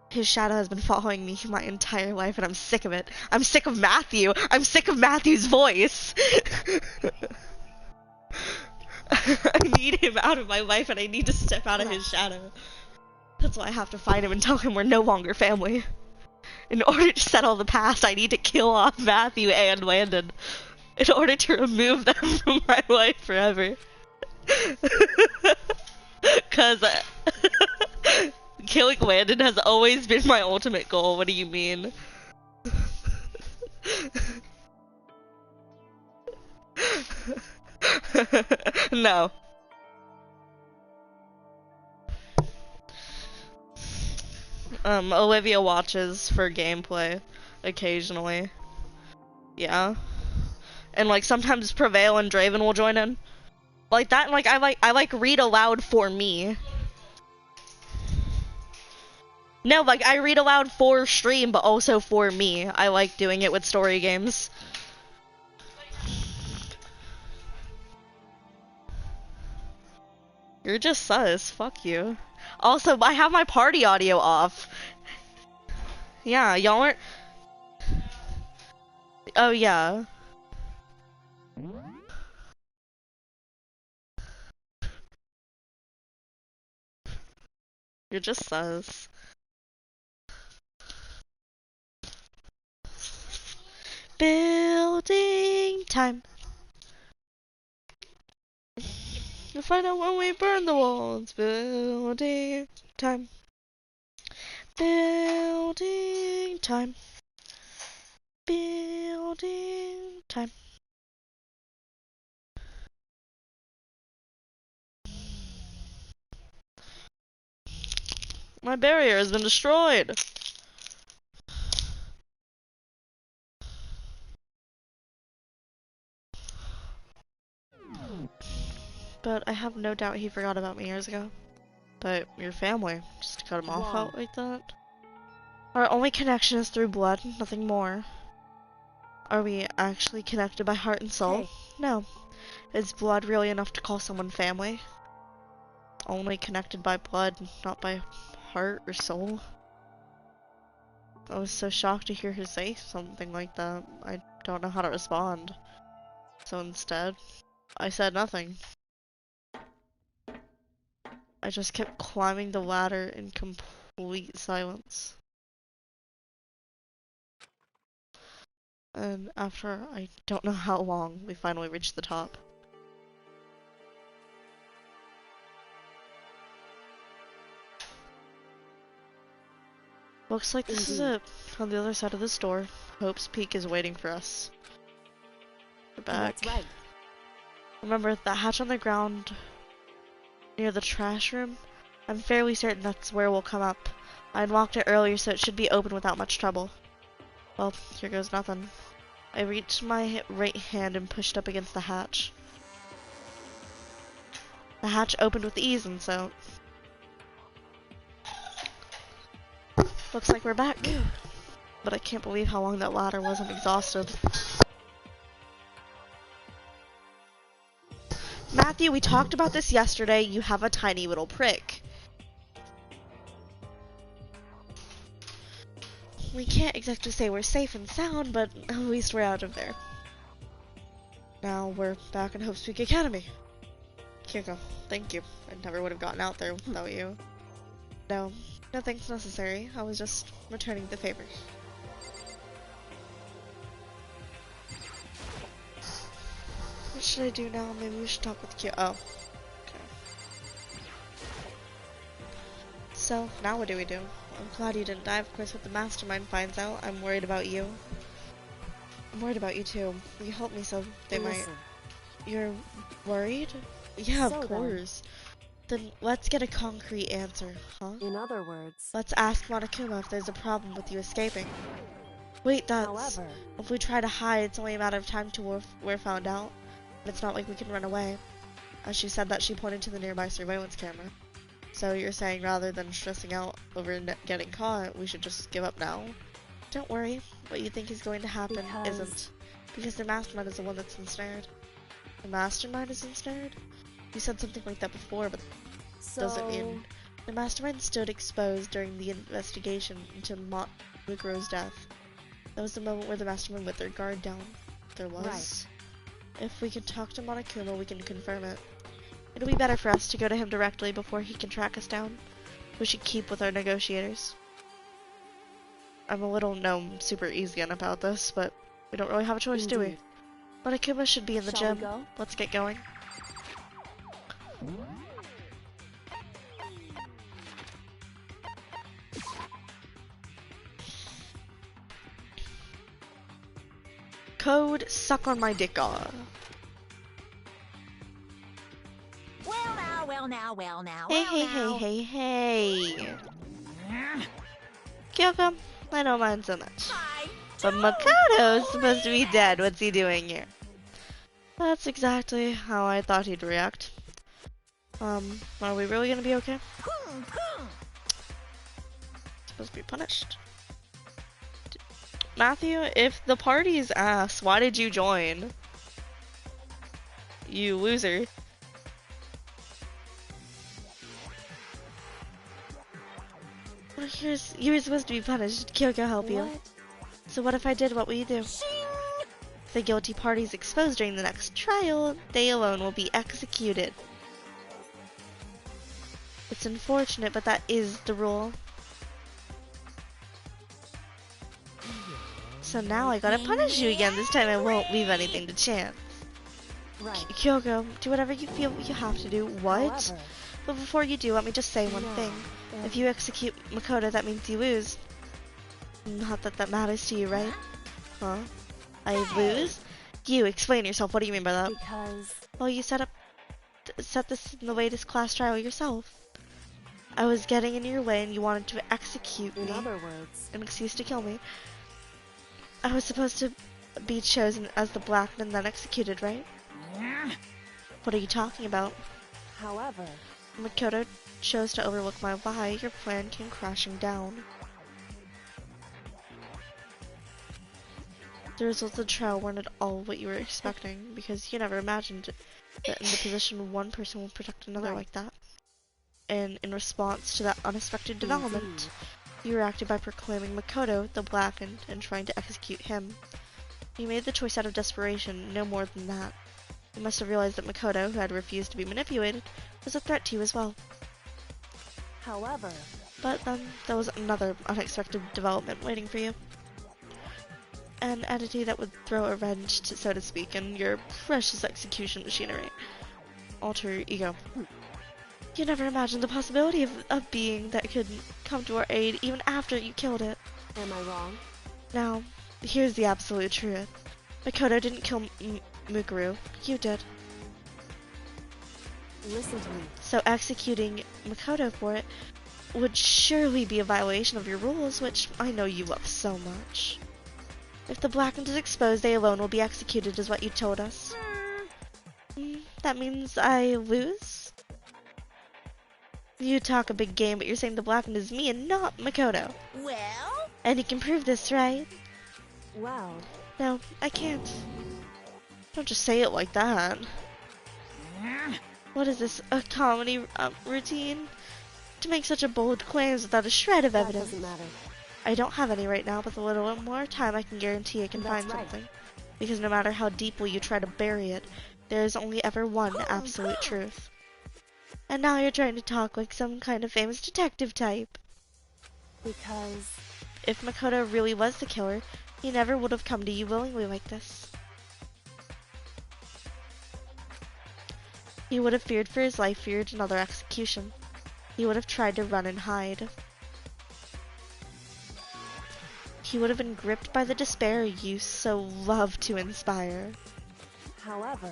His shadow has been following me my entire life, and I'm sick of it. I'm sick of Matthew! I'm sick of Matthew's voice! I need him out of my life, and I need to step out of his shadow. That's why I have to find him and tell him we're no longer family. In order to settle the past, I need to kill off Matthew and Landon. In order to remove them from my life forever. Cause killing Landon has always been my ultimate goal. What do you mean? No. Olivia watches for gameplay occasionally. Yeah. And like sometimes Prevail and Draven will join in. Like that, and like I like read aloud for me. No, like I read aloud for stream, but also for me. I like doing it with story games. You're just sus. Fuck you. Also, I have my party audio off. Yeah, y'all aren't. Oh yeah. You're just sus. Building time. You'll find out when we burn the walls. Building time. Building time. Building time. My barrier has been destroyed. But I have no doubt he forgot about me years ago. But your family, just to cut him off out like that? Our only connection is through blood, nothing more. Are we actually connected by heart and soul? No. Is blood really enough to call someone family? Only connected by blood, not by heart or soul? I was so shocked to hear her say something like that. I don't know how to respond. So instead, I said nothing. I just kept climbing the ladder in complete silence. And after I don't know how long, we finally reached the top. Looks like this is it. On the other side of this door, Hope's Peak is waiting for us. We're back. That's right. Remember that hatch on the ground near the trash room? I'm fairly certain that's where we'll come up. I unlocked it earlier, so it should be open without much trouble. Well, here goes nothing. I reached my right hand and pushed up against the hatch. The hatch opened with ease, and so... Looks like we're back. But I can't believe how long that ladder wasn't exhausted. Matthew, we talked about this yesterday. You have a tiny little prick. We can't exactly say we're safe and sound, but at least we're out of there. Now we're back in Hope's Peak Academy. Kyoko, thank you. I never would have gotten out there without you. No, nothing's necessary. I was just returning the favor. What should I do now? Maybe we should talk with Kyoko. Oh. Okay. So, now what do we do? I'm glad you didn't die. Of course, what the mastermind finds out, I'm worried about you. I'm worried about you too. You helped me, so they might... You're worried? Yeah, of course. Then let's get a concrete answer, huh? In other words... Let's ask Monokuma if there's a problem with you escaping. Wait, that's... However... If we try to hide, it's only a matter of time till we're found out. But it's not like we can run away. As she said that, she pointed to the nearby surveillance camera. So you're saying rather than stressing out over getting caught, we should just give up now? Don't worry. What you think is going to happen isn't. Because the mastermind is the one that's ensnared. The mastermind is ensnared? You said something like that before, but doesn't mean... The mastermind stood exposed during the investigation into Mikro's death. That was the moment where the mastermind let their guard down. There was? Right. If we can talk to Monokuma, we can confirm it. It'll be better for us to go to him directly before he can track us down. We should keep with our negotiators. I'm a little super easy on about this, but we don't really have a choice, do we? Monokuma should be in the gym. Let's get going. Code suck on my dick off. Well now. Hey. Kyoko, I don't mind so much. But Makoto's supposed to be dead. What's he doing here? That's exactly how I thought he'd react. Are we really gonna be okay? Supposed to be punished. Matthew, if the party's ass, why did you join? You loser. You were supposed to be punished. Kyoko help you. So what if I did? What will you do? If the guilty party's exposed during the next trial, they alone will be executed. It's unfortunate, but that is the rule. So now I gotta punish you again. This time I won't leave anything to chance. Kyoko, do whatever you feel you have to do. What? But before you do, let me just say one thing. If you execute Makoto, that means you lose. Not that that matters to you, right? Huh? I lose? You, explain yourself. What do you mean by that? Because... Well, you set this in the latest class trial yourself. I was getting in your way and you wanted to execute me. In other words... An excuse to kill me. I was supposed to be chosen as the Black and then executed, right? What are you talking about? However... Makoto chose to overlook my lie. Your plan came crashing down. The results of the trial weren't at all what you were expecting, because you never imagined that in the position one person would protect another like that. And in response to that unexpected development, you reacted by proclaiming Makoto the Blackened and trying to execute him. You made the choice out of desperation, no more than that. You must have realized that Makoto, who had refused to be manipulated, was a threat to you as well. However... But then, there was another unexpected development waiting for you. An entity that would throw a wrench, so to speak, in your precious execution machinery. Alter ego. You never imagined the possibility of a being that could come to our aid even after you killed it. Am I wrong? Now, here's the absolute truth. Makoto didn't kill Mukuru. You did. Listen to me. So executing Makoto for it would surely be a violation of your rules, which I know you love so much. If the Blackened is exposed, they alone will be executed, is what you told us. That means I lose? You talk a big game, but you're saying the Blackened is me and not Makoto. Well? And you can prove this, right? Well... No, I can't. Don't just say it like that. What is this, a comedy routine? To make such a bold claims without a shred of evidence. That doesn't matter. I don't have any right now, but with a little more time I can guarantee I can find something. Because no matter how deeply you try to bury it, there is only ever one absolute truth. And now you're trying to talk like some kind of famous detective type. Because... If Makoto really was the killer, he never would have come to you willingly like this. He would have feared for his life, feared another execution. He would have tried to run and hide. He would have been gripped by the despair you so love to inspire. However...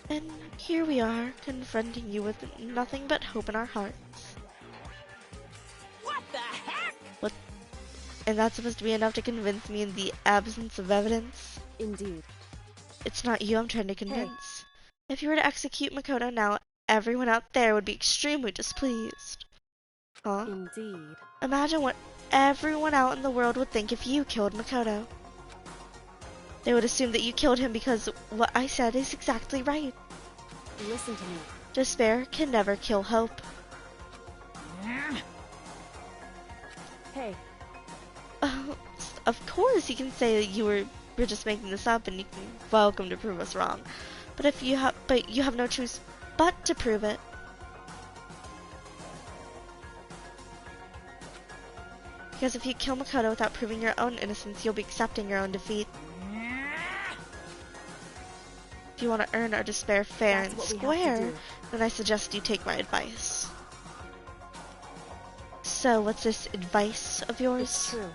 And here we are, confronting you with nothing but hope in our hearts. What the heck? What? And that's supposed to be enough to convince me in the absence of evidence? Indeed. It's not you I'm trying to convince. Hey. If you were to execute Makoto now, everyone out there would be extremely displeased. Huh? Indeed. Imagine what everyone out in the world would think if you killed Makoto. They would assume that you killed him because what I said is exactly right. Listen to me. Despair can never kill hope. Hey. Of course you can say that we're just making this up and you can welcome to prove us wrong. But you have no choice but to prove it. Because if you kill Makoto without proving your own innocence, you'll be accepting your own defeat. If you want to earn our despair fair and square, then I suggest you take my advice. So, what's this advice of yours? It's true.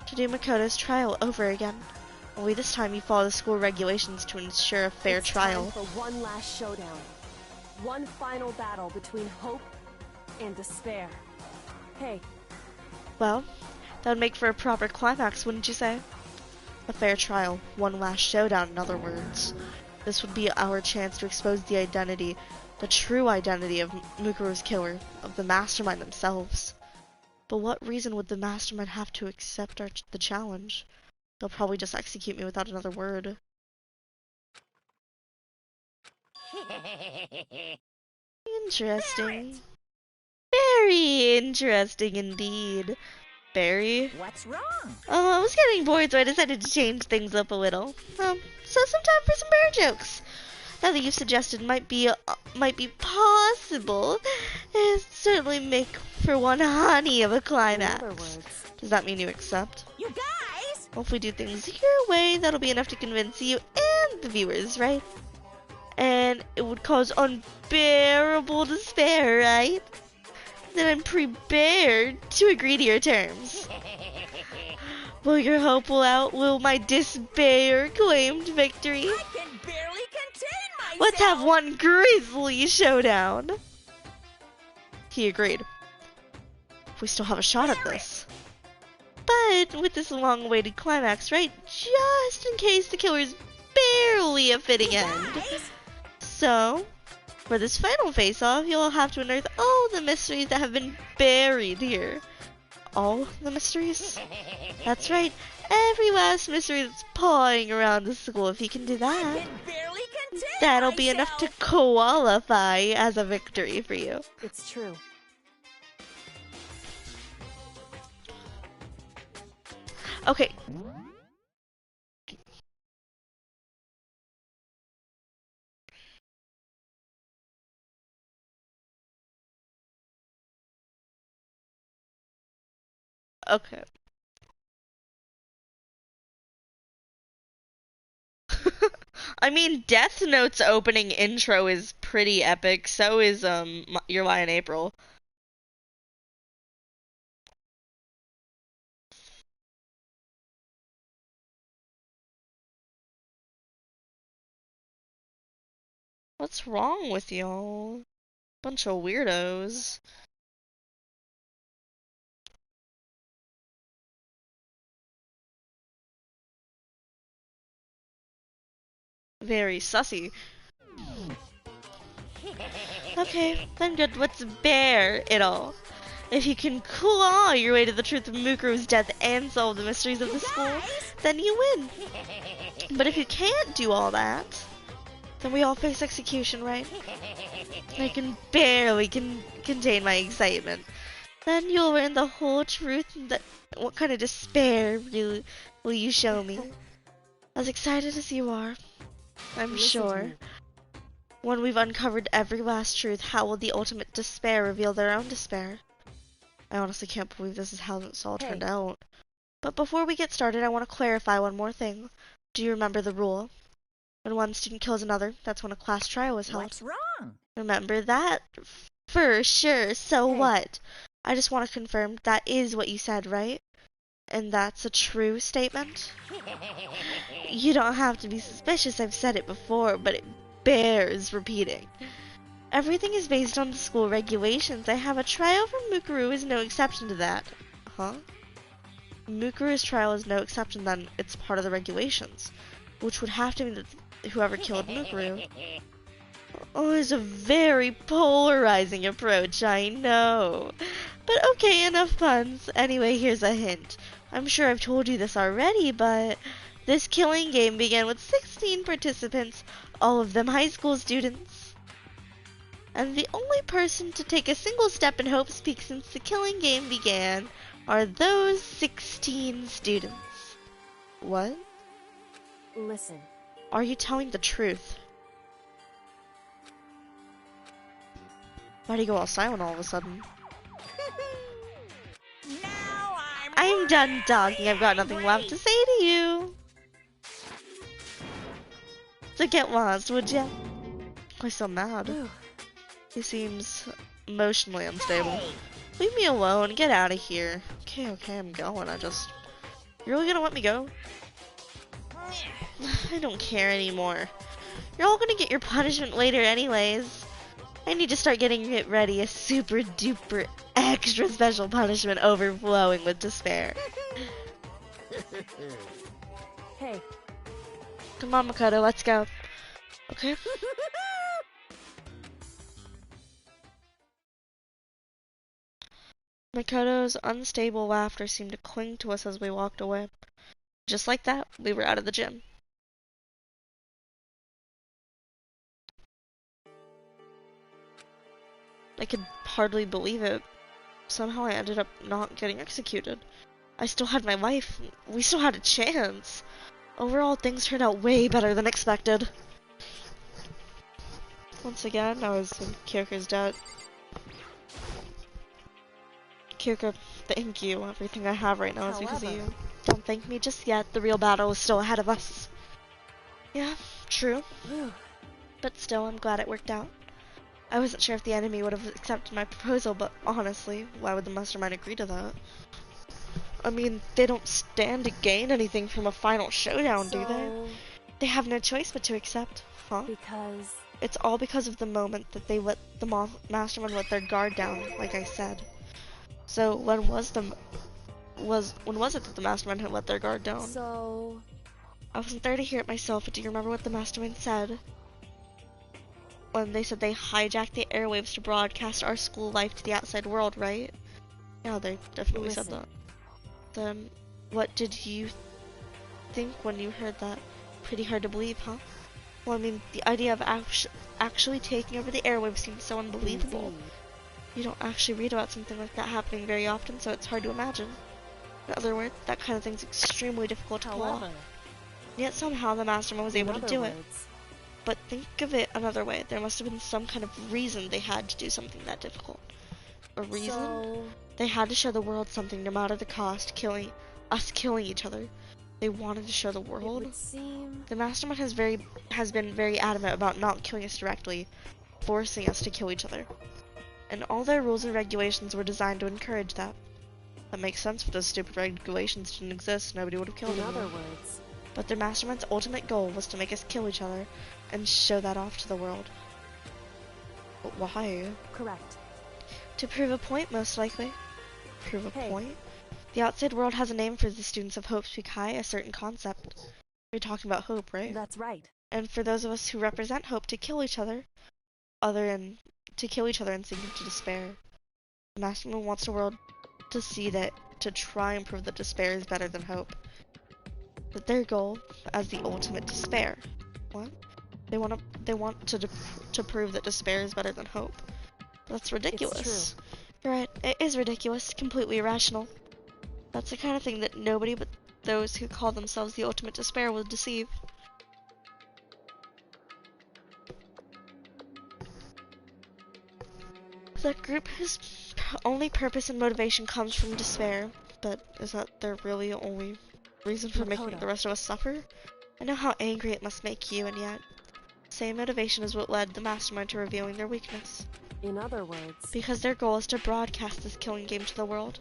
To do Makoto's trial over again. Only this time you follow the school regulations to ensure a fair trial. Time for one last showdown. One final battle between hope and despair. Hey. Well, that would make for a proper climax, wouldn't you say? A fair trial, one last showdown, in other words. This would be our chance to expose the identity, the true identity of Mukuru's killer, of the mastermind themselves. But what reason would the mastermind have to accept the challenge? They'll probably just execute me without another word. Interesting. Very interesting indeed. Barry? What's wrong? Oh, I was getting bored, so I decided to change things up a little. So some time for some bear jokes. Now that you've suggested might be possible, it certainly make for one honey of a climax. In other words, does that mean you accept? You guys! Well, if we do things your way, that'll be enough to convince you and the viewers, right? And it would cause unbearable despair, right? Then I'm prepared to agree to your terms. Will your hope will my despair claimed victory? I can barely contain myself! Let's have one grisly showdown. He agreed. We still have a shot at this. But with this long-awaited climax, right? Just in case the killer's barely a fitting end. So, for this final face-off, you'll have to unearth all the mysteries that have been buried here. All the mysteries? That's right. Every last mystery that's pawing around the school. If you can do that, I can barely contain that'll myself. be enough to qualify as a victory for you. It's true. Okay. Okay. I mean, Death Note's opening intro is pretty epic. So is Your Lie in April. What's wrong with y'all? Bunch of weirdos. Very sussy. Okay, then good. Let's bear it all. If you can claw your way to the truth of Mukuru's death and solve the mysteries of the school, then you win. But if you can't do all that, then we all face execution, right? I can barely contain my excitement. Then you'll learn the whole truth. What kind of despair will you show me? As excited as you are, I'm sure. When we've uncovered every last truth, how will the ultimate despair reveal their own despair? I honestly can't believe this is how it's all turned out. But before we get started, I want to clarify one more thing. Do you remember the rule? When one student kills another, that's when a class trial is held. What's wrong? Remember that? For sure. So what? I just want to confirm that is what you said, right? And that's a true statement? You don't have to be suspicious, I've said it before, but it bears repeating. Everything is based on the school regulations. I have a trial for Mukuru is no exception to that. Huh? Mukuru's trial is no exception, then it's part of the regulations. Which would have to mean that whoever killed Mukuru... Oh, it's a very polarizing approach, I know. But okay, enough puns. Anyway, here's a hint. I'm sure I've told you this already, but this killing game began with 16 participants, all of them high school students. And the only person to take a single step in Hope's Peak since the killing game began are those 16 students. What? Listen. Are you telling the truth? Why'd he go all silent all of a sudden? Now I'm done talking. I've got nothing left to say to you. So get lost, would ya? Why so mad? He seems emotionally unstable. Leave me alone. Get out of here. Okay, I'm going. You're really gonna let me go? I don't care anymore. You're all gonna get your punishment later anyways. I need to start getting it ready. A super duper extra special punishment overflowing with despair. Hey. Come on, Makoto, let's go. Okay? Makoto's unstable laughter seemed to cling to us as we walked away. Just like that, we were out of the gym. I could hardly believe it. Somehow I ended up not getting executed. I still had my life. We still had a chance. Overall, things turned out way better than expected. Once again, I was in Kyoko's debt. Kyoko, thank you. Everything I have right now is because of you. Don't thank me just yet. The real battle is still ahead of us. Yeah, true. But still, I'm glad it worked out. I wasn't sure if the enemy would have accepted my proposal, but honestly, why would the mastermind agree to that? I mean, they don't stand to gain anything from a final showdown, do they? They have no choice but to accept, huh? Because... It's all because of the moment that they let the mastermind let their guard down, like I said. So, when was it that the mastermind had let their guard down? So... I wasn't there to hear it myself, but do you remember what the mastermind said? When they said they hijacked the airwaves to broadcast our school life to the outside world, right? Yeah, they definitely said that. Then, what did you think when you heard that? Pretty hard to believe, huh? Well, I mean, the idea of actually taking over the airwaves seems so unbelievable. You don't actually read about something like that happening very often, so it's hard to imagine. In other words, that kind of thing's extremely difficult to pull off. And yet somehow the mastermind was able to do it. But think of it another way. There must have been some kind of reason they had to do something that difficult. A reason? They had to show the world something, no matter the cost, killing each other. They wanted to show the world. The mastermind has been very adamant about not killing us directly, forcing us to kill each other. And all their rules and regulations were designed to encourage that. That makes sense. If those stupid regulations didn't exist, nobody would have killed anyone. In other words... But their mastermind's ultimate goal was to make us kill each other and show that off to the world. But why? Correct. To prove a point, most likely. Prove a Hey. point? The outside world has a name for the students of Hope speak high, a certain concept. You're talking about hope, right? That's right. And for those of us who represent hope to kill each other, and sink into despair. The Mastermind wants the world to see that, to try and prove that despair is better than hope. That their goal as the ultimate despair. What? They want to prove that despair is better than hope. That's ridiculous. It's true. You're right, it is ridiculous, completely irrational. That's the kind of thing that nobody but those who call themselves the ultimate despair will deceive. That group whose only purpose and motivation comes from despair, but is that their really only reason for making the rest of us suffer? I know how angry it must make you, and yet, the same motivation is what led the Mastermind to revealing their weakness. In other words, because their goal is to broadcast this killing game to the world,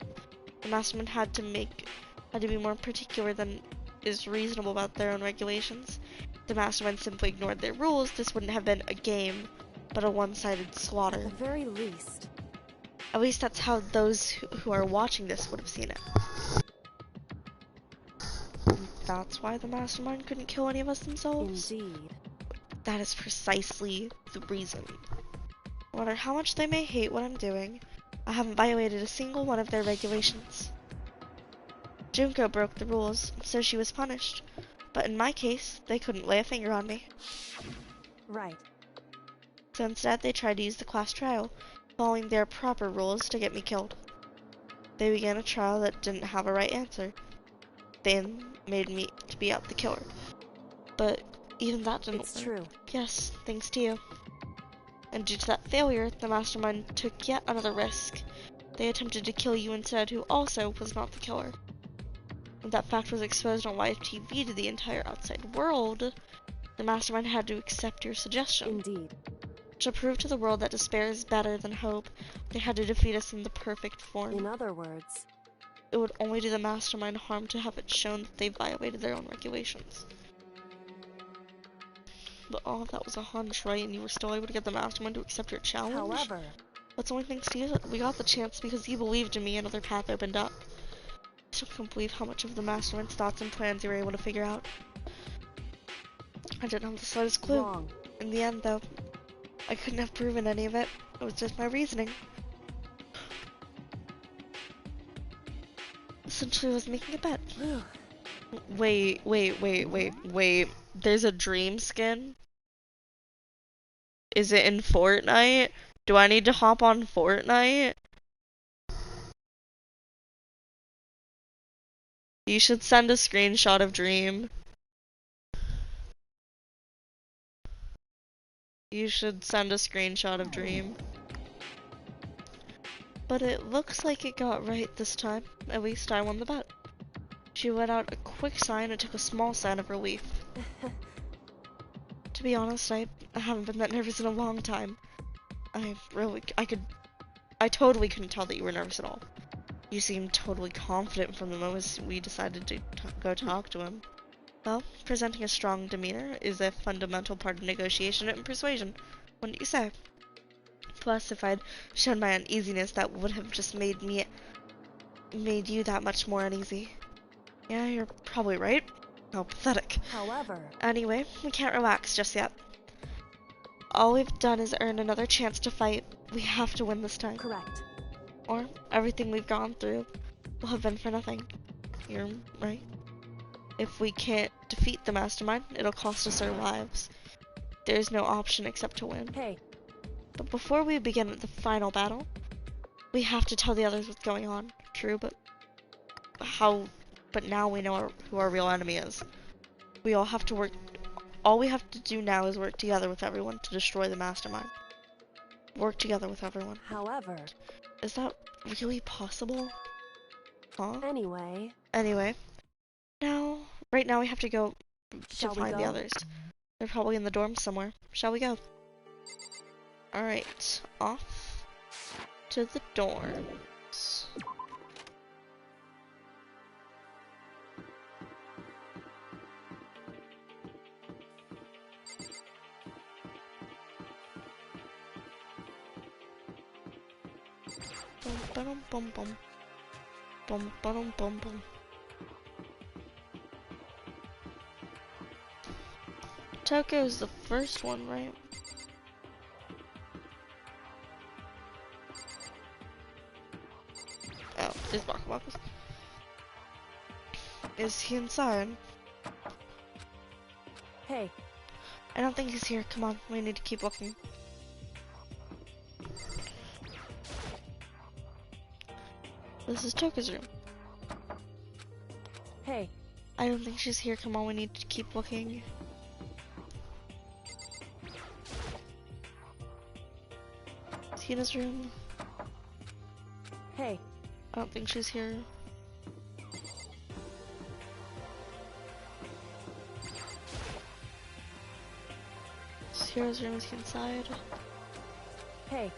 the Mastermind had to be more particular than is reasonable about their own regulations. If the Mastermind simply ignored their rules, this wouldn't have been a game, but a one-sided slaughter. at the very least. At least that's how those who are watching this would have seen it. That's why the Mastermind couldn't kill any of us themselves? Indeed. That is precisely the reason. No matter how much they may hate what I'm doing, I haven't violated a single one of their regulations. Junko broke the rules, so she was punished. But in my case, they couldn't lay a finger on me. Right. So instead, they tried to use the class trial, following their proper rules to get me killed. They began a trial that didn't have a right answer. They made me to be out the killer. But even that didn't work. It's true. Yes, thanks to you. And due to that failure, the Mastermind took yet another risk. They attempted to kill you instead, who also was not the killer. When that fact was exposed on live TV to the entire outside world, the Mastermind had to accept your suggestion. Indeed. To prove to the world that despair is better than hope, they had to defeat us in the perfect form. In other words, it would only do the Mastermind harm to have it shown that they violated their own regulations. But all of that was a hunch, right? And you were still able to get the Mastermind to accept your challenge? however, That's only thanks to you that we got the chance because you believed in me, another path opened up. I still can't believe how much of the Mastermind's thoughts and plans you were able to figure out. I didn't have the slightest clue. wrong. In the end, though, I couldn't have proven any of it. It was just my reasoning. Essentially, I was making a bet. Wait. There's a dream skin? Is it in Fortnite? Do I need to hop on Fortnite? You should send a screenshot of Dream. You should send a screenshot of Dream. But it looks like it got right this time. At least I won the bet. She let out a quick sigh and took a small sigh of relief. To be honest, I haven't been that nervous in a long time. I totally couldn't tell that you were nervous at all. You seemed totally confident from the moment we decided to go talk to him. Well, presenting a strong demeanor is a fundamental part of negotiation and persuasion, wouldn't you say? Plus, if I'd shown my uneasiness, that would have just made you that much more uneasy. Yeah, you're probably right. How pathetic. However, anyway, we can't relax just yet. All we've done is earn another chance to fight. We have to win this time. correct. Or everything we've gone through will have been for nothing. You're right. If we can't defeat the Mastermind, it'll cost us our lives. There's no option except to win. Hey. But before we begin the final battle, we have to tell the others what's going on. True, but now we know who our real enemy is. All we have to do now is work together with everyone to destroy the Mastermind. Work together with everyone. However, is that really possible? Huh? Anyway, right now we have to go to find the others. They're probably in the dorms somewhere. Shall we go? Alright, off to the dorms. Bum bum bum bum. Bum bum bum bum. Toko is the first one, right? Oh, there's Bakubakus. Is he inside? Hey. I don't think he's here. Come on, we need to keep looking. This is Toka's room. Hey. I don't think she's here. Come on, we need to keep looking. Is he in his room? Hey. I don't think she's here. Is Hero's room? Is he inside? Hey.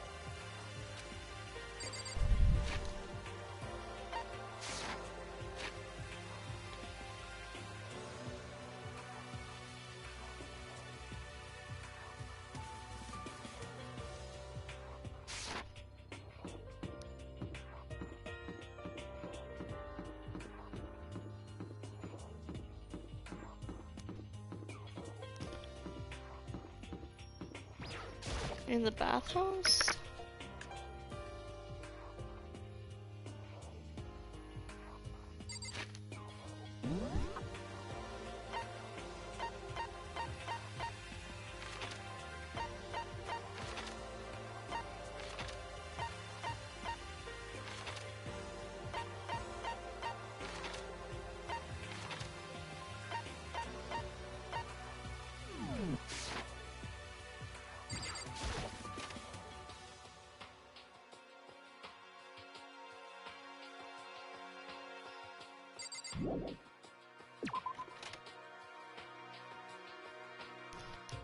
In the bathhouse?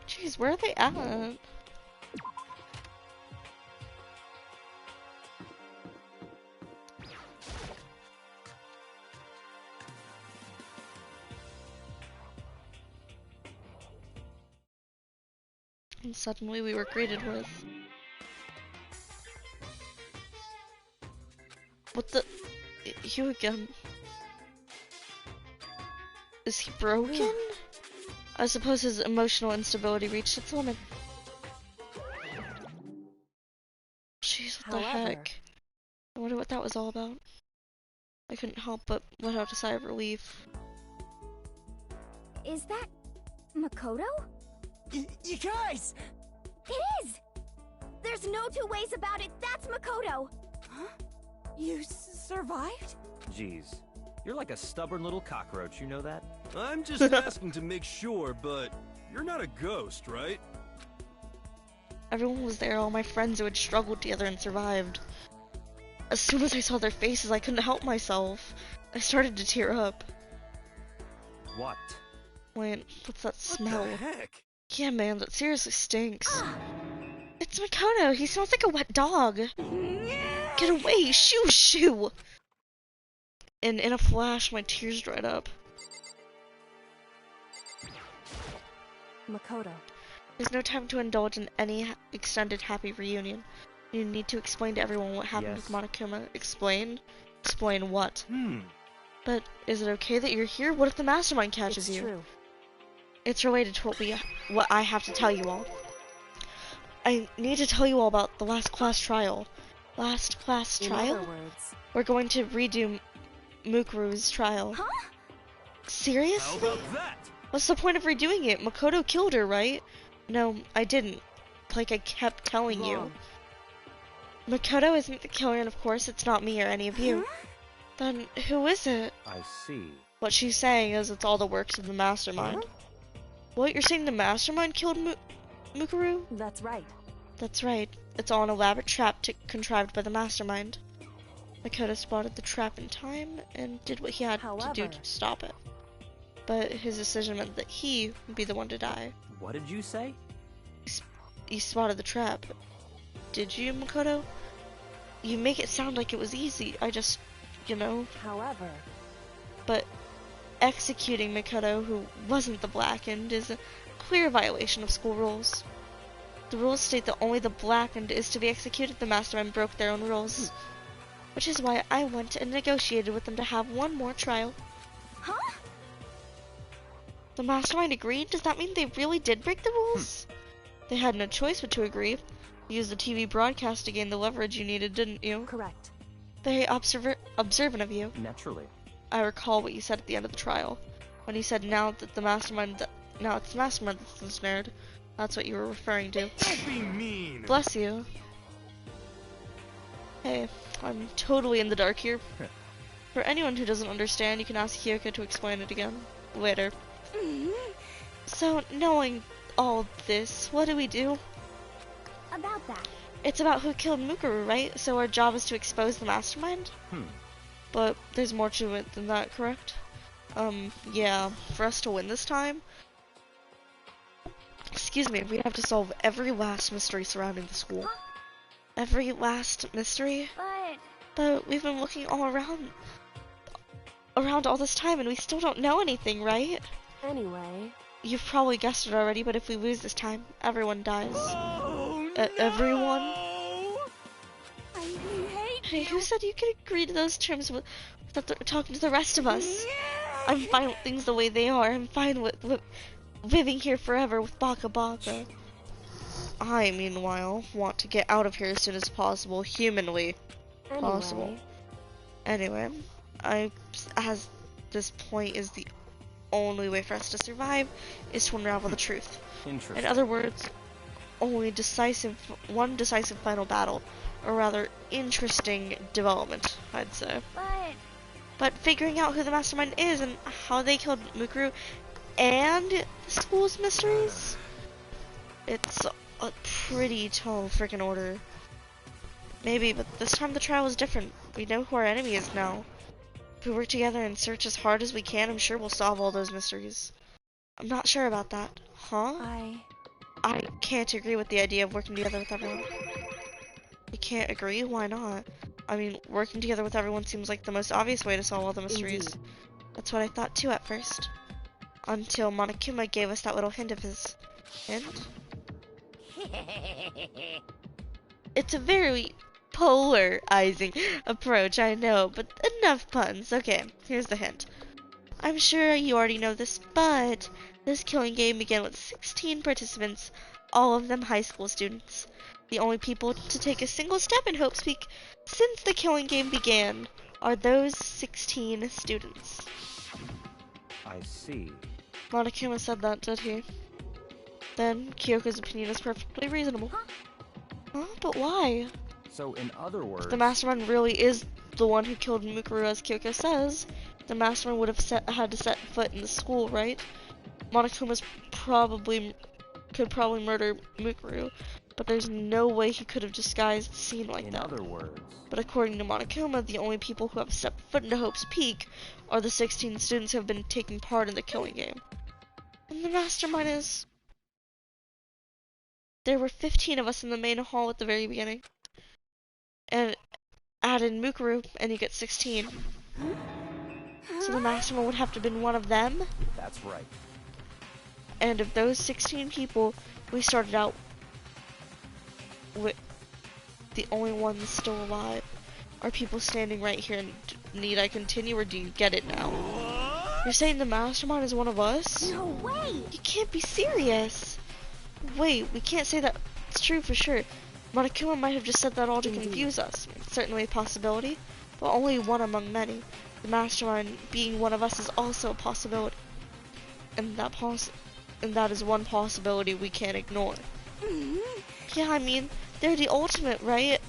Jeez, where are they at? And suddenly we were greeted with... What the... You again. Is he broken? I suppose his emotional instability reached its limit. Jeez, what the heck? I wonder what that was all about. I couldn't help but let out a sigh of relief. Is that Makoto? You guys! It is! There's no two ways about it, that's Makoto! Huh? You survived? Jeez. You're like a stubborn little cockroach, you know that? I'm just asking to make sure, but you're not a ghost, right? Everyone was there, all my friends who had struggled together and survived. As soon as I saw their faces, I couldn't help myself. I started to tear up. What? Wait, what's that smell? What the heck? Yeah, man, that seriously stinks. It's Makoto. He smells like a wet dog. Get away! Shoo, shoo! And in a flash, my tears dried up. Makoto. There's no time to indulge in any extended happy reunion. You need to explain to everyone what happened with Monokuma. Explain? Explain what? But is it okay that you're here? What if the mastermind catches you? True. It's related to what I have to tell you all. I need to tell you all about the last class trial. Last class trial? In other words, we're going to redo Mukuru's trial. Huh? Seriously? How about that? What's the point of redoing it? Makoto killed her, right? No, I didn't. Like I kept telling you. Makoto isn't the killer, and of course it's not me or any of you. Then who is it? I see. What she's saying is it's all the works of the mastermind. What, you're saying the mastermind killed Mukuru? That's right. That's right. It's all an elaborate trap contrived by the mastermind. Makoto spotted the trap in time and did what he had to do to stop it. But his decision meant that he would be the one to die. What did you say? He spotted the trap. Did you, Makoto? You make it sound like it was easy. I just, you know. However. But executing Makoto, who wasn't the Blackened, is a clear violation of school rules. The rules state that only the Blackened is to be executed. The mastermind broke their own rules. which is why I went and negotiated with them to have one more trial. Huh? The mastermind agreed? Does that mean they really did break the rules? They had no choice but to agree. You used the TV broadcast to gain the leverage you needed, didn't you? Correct. Very observant of you. Naturally. I recall what you said at the end of the trial. When you said now it's the mastermind that's ensnared. That's what you were referring to. Don't be mean. Bless you. Hey, I'm totally in the dark here. For anyone who doesn't understand, you can ask Kyoko to explain it again later. So, knowing all this, what do we do? About that. It's about who killed Mukuru, right? So our job is to expose the mastermind? But there's more to it than that, correct? Yeah, for us to win this time, excuse me, we have to solve every last mystery surrounding the school. Huh? Every last mystery? But we've been looking all around all this time and we still don't know anything, right? Anyway... You've probably guessed it already, but if we lose this time, everyone dies. Oh, no! Everyone? I hate Hey, who said you could agree to those terms without talking to the rest of us? I'm fine with things the way they are. I'm fine with living here forever with Baka Baka. I, meanwhile, want to get out of here as soon as possible, humanly possible. Anyway, as this point is the only way for us to survive is to unravel the truth. In other words, only one decisive final battle, or rather interesting development, I'd say. But figuring out who the mastermind is and how they killed Mukuru and the school's mysteries, it's a pretty tall freaking order. Maybe, but this time the trial is different. We know who our enemy is now. If we work together and search as hard as we can, I'm sure we'll solve all those mysteries. I'm not sure about that. Huh? I can't agree with the idea of working together with everyone. You can't agree? Why not? I mean, working together with everyone seems like the most obvious way to solve all the mysteries. Indeed. That's what I thought too at first. Until Monokuma gave us that little hint of his... Hint? It's a very polarizing approach, I know, but enough puns. Okay, here's the hint. I'm sure you already know this, but this killing game began with 16 participants, all of them high school students. The only people to take a single step in Hope's Peak since the killing game began are those 16 students. I see. Monokuma said that, did he? Then Kyoko's opinion is perfectly reasonable. Huh? But why? So, in other words... If the mastermind really is the one who killed Mukuru, as Kyoko says, the mastermind would have had to set foot in the school, right? Monokuma's could probably murder Mukuru, but there's no way he could have disguised the scene like that. In other words... But according to Monokuma, the only people who have stepped foot into Hope's Peak are the 16 students who have been taking part in the killing game. And the mastermind is... There were 15 of us in the main hall at the very beginning. And add in Mukuru, and you get 16. So the mastermind would have to have been one of them. That's right. And of those 16 people, we started out with the only ones still alive. Are people standing right here, and need I continue, or do you get it now? You're saying the mastermind is one of us? No way! You can't be serious! Wait, we can't say that it's true for sure. Monokuma might have just said that all to confuse us. It's certainly a possibility, but only one among many. The mastermind being one of us is also a possibility. And that is one possibility we can't ignore. Yeah, I mean, they're the ultimate, right?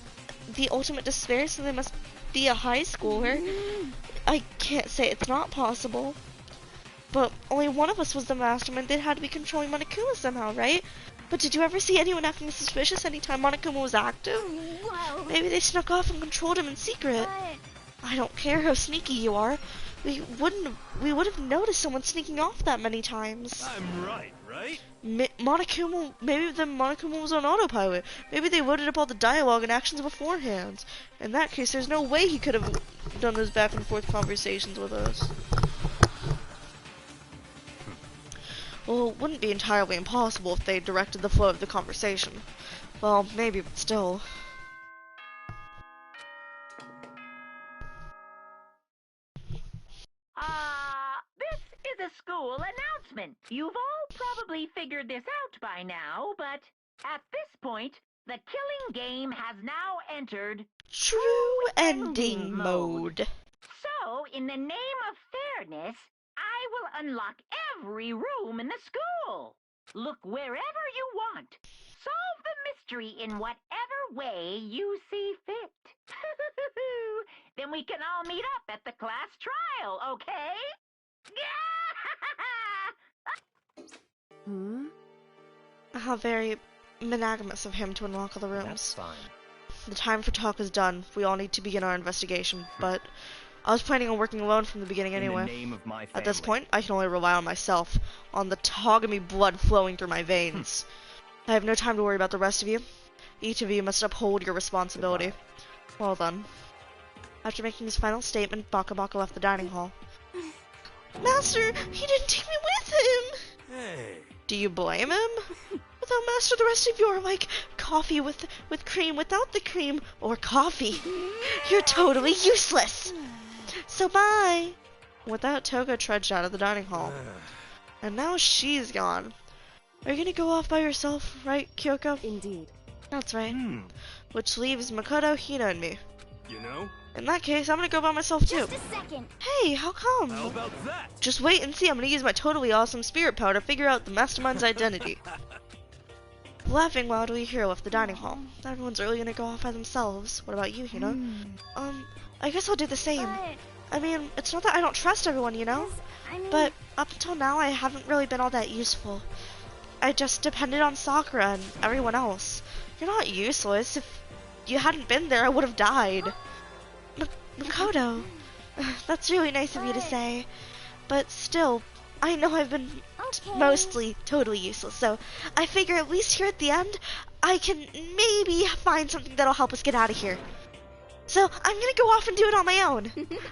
The ultimate despair, so they must be a high schooler. I can't say it's not possible. But only one of us was the mastermind. They had to be controlling Monokuma somehow, right? But did you ever see anyone acting suspicious anytime Monokuma was active? Well, Maybe they snuck off and controlled him in secret. I don't care how sneaky you are. We would have noticed someone sneaking off that many times. I'm right? Maybe the Monokuma was on autopilot. Maybe they loaded up all the dialogue and actions beforehand. In that case, there's no way he could have done those back and forth conversations with us. Well, it wouldn't be entirely impossible if they directed the flow of the conversation. Well, maybe, but still. school announcement. You've all probably figured this out by now, but at this point, the killing game has now entered true ending mode. So, in the name of fairness, I will unlock every room in the school. Look wherever you want. Solve the mystery in whatever way you see fit. Then we can all meet up at the class trial, okay? How very monogamous of him to unlock all the rooms. That's fine. The time for talk is done. We all need to begin our investigation, but I was planning on working alone from the beginning anyway. In the name of my family. At this point, I can only rely on myself, on the Togami blood flowing through my veins. I have no time to worry about the rest of you. Each of you must uphold your responsibility. Goodbye. Well then. After making his final statement, Baka Baka left the dining hall. Master, he didn't take me with him! Hey. Do you blame him? Without Master, the rest of you are like coffee with cream without the cream, or coffee. You're totally useless! So bye! With that, Toga trudged out of the dining hall. And now she's gone. Are you gonna go off by yourself, right, Kyoko? Indeed. That's right. Which leaves Makoto, Hina, and me. You know? In that case, I'm gonna go by myself too. Just a second. Hey, how come? How about that? Just wait and see. I'm gonna use my totally awesome spirit power to figure out the mastermind's identity. Laughing loudly, Hiro left the dining hall. Everyone's really gonna go off by themselves. What about you, Hina? I guess I'll do the same. I mean, it's not that I don't trust everyone, you know? But up until now, I haven't really been all that useful. I just depended on Sakura and everyone else. You're not useless. If you hadn't been there, I would have died. Makoto, that's really nice of you to say. But still, I know I've been mostly totally useless, so I figure at least here at the end, I can maybe find something that'll help us get out of here. So I'm gonna go off and do it on my own.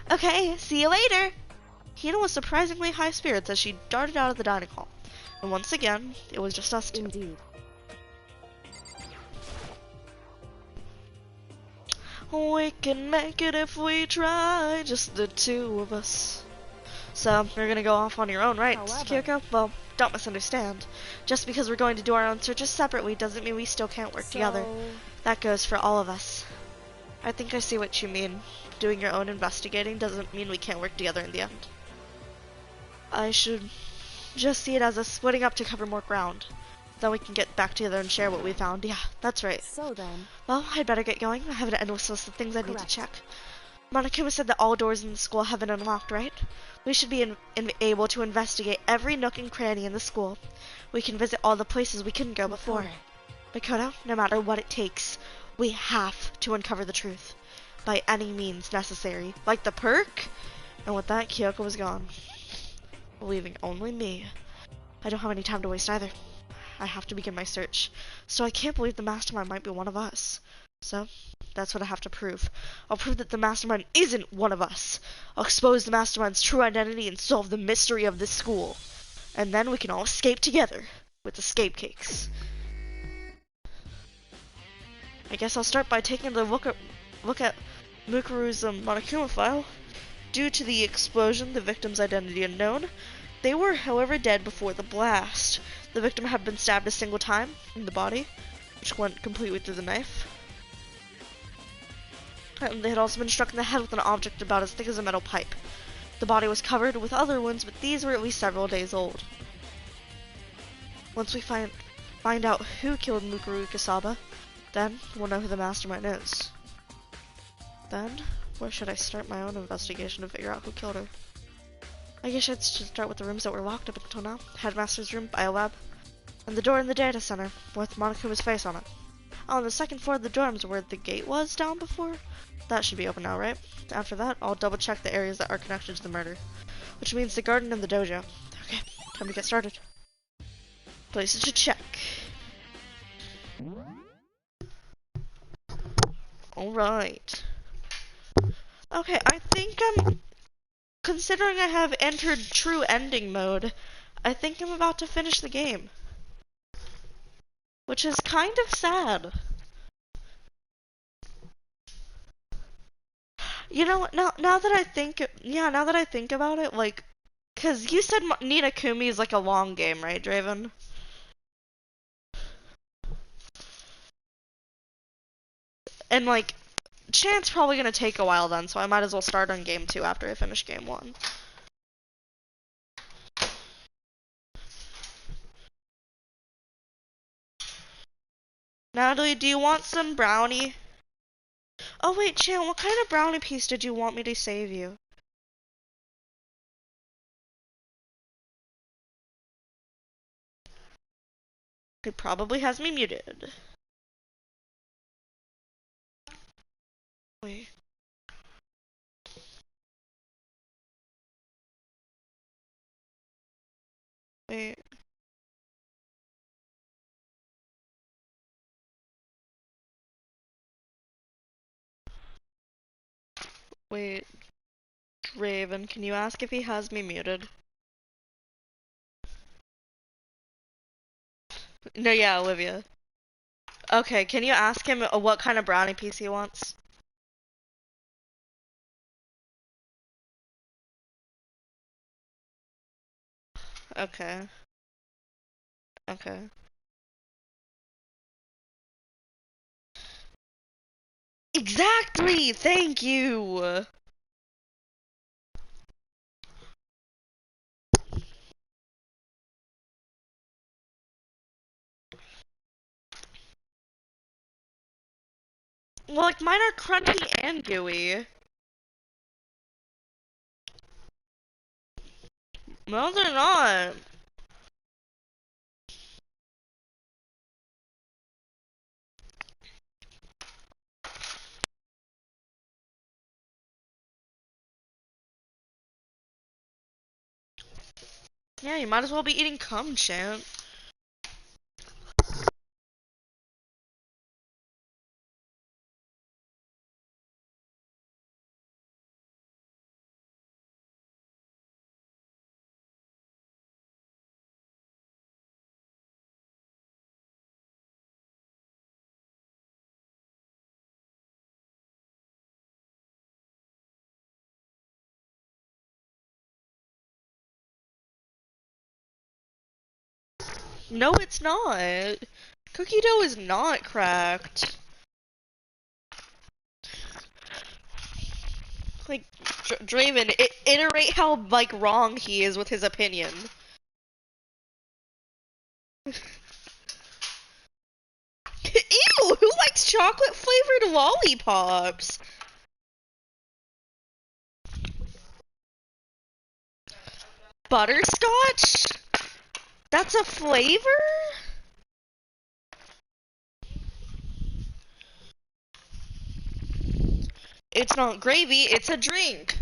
Okay, see you later. Hina was surprisingly high spirits as she darted out of the dining hall. And once again, it was just us two. Indeed. We can make it if we try, just the two of us. So, you're gonna go off on your own, right, Kyoko? Well, don't misunderstand. Just because we're going to do our own searches separately doesn't mean we still can't work together. That goes for all of us. I think I see what you mean. Doing your own investigating doesn't mean we can't work together in the end. I should just see it as a splitting up to cover more ground. Then we can get back together and share what we found. Yeah, that's right. So then... Well, I'd better get going. I have an endless list of things I need to check. Monokuma said that all doors in the school have been unlocked, right? We should be able to investigate every nook and cranny in the school. We can visit all the places we couldn't go before. Makoto, no matter what it takes, we have to uncover the truth. By any means necessary. Like the perk? And with that, Kyoko was gone. Leaving only me. I don't have any time to waste either. I have to begin my search. So I can't believe the mastermind might be one of us. So, that's what I have to prove. I'll prove that the mastermind isn't one of us. I'll expose the mastermind's true identity and solve the mystery of this school. And then we can all escape together with escape cakes. I guess I'll start by taking a look at Mukuru's Monokuma file. Due to the explosion, the victim's identity unknown. They were, however, dead before the blast. The victim had been stabbed a single time in the body, which went completely through the knife. And they had also been struck in the head with an object about as thick as a metal pipe. The body was covered with other wounds, but these were at least several days old. Once we find out who killed Mukuru Ikasaba, then we'll know who the mastermind is. Then, where should I start my own investigation to figure out who killed her? I guess I should start with the rooms that were locked up until now. Headmaster's room, biolab, and the door in the data center, with Monokuma's face on it. On the second floor of the dorms where the gate was down before. That should be open now, right? After that, I'll double check the areas that are connected to the murder. Which means the garden and the dojo. Okay, time to get started. Places to check. Alright. Okay, I think considering I have entered true ending mode, I think I'm about to finish the game. Which is kind of sad. You know, now that I think about it, like, Cause you said Ni no Kuni is like a long game, right, Draven? And like, Chant's probably gonna take a while then, so I might as well start on game 2 after I finish game 1. Natalie, do you want some brownie? Oh wait, Chant, what kind of brownie piece did you want me to save you? He probably has me muted. Wait. Wait. Wait. Raven, can you ask if he has me muted? No, yeah, Olivia. Okay, can you ask him what kind of brownie piece he wants? Okay. Okay. Exactly! Thank you! Well, like, mine are crunchy and gooey. No, they're not. Yeah, you might as well be eating cum, Chant. No, it's not. Cookie dough is not cracked. Like, Draven, iterate how, like, wrong he is with his opinion. Ew, who likes chocolate flavored lollipops? Butterscotch? That's a flavor? It's not gravy, it's a drink.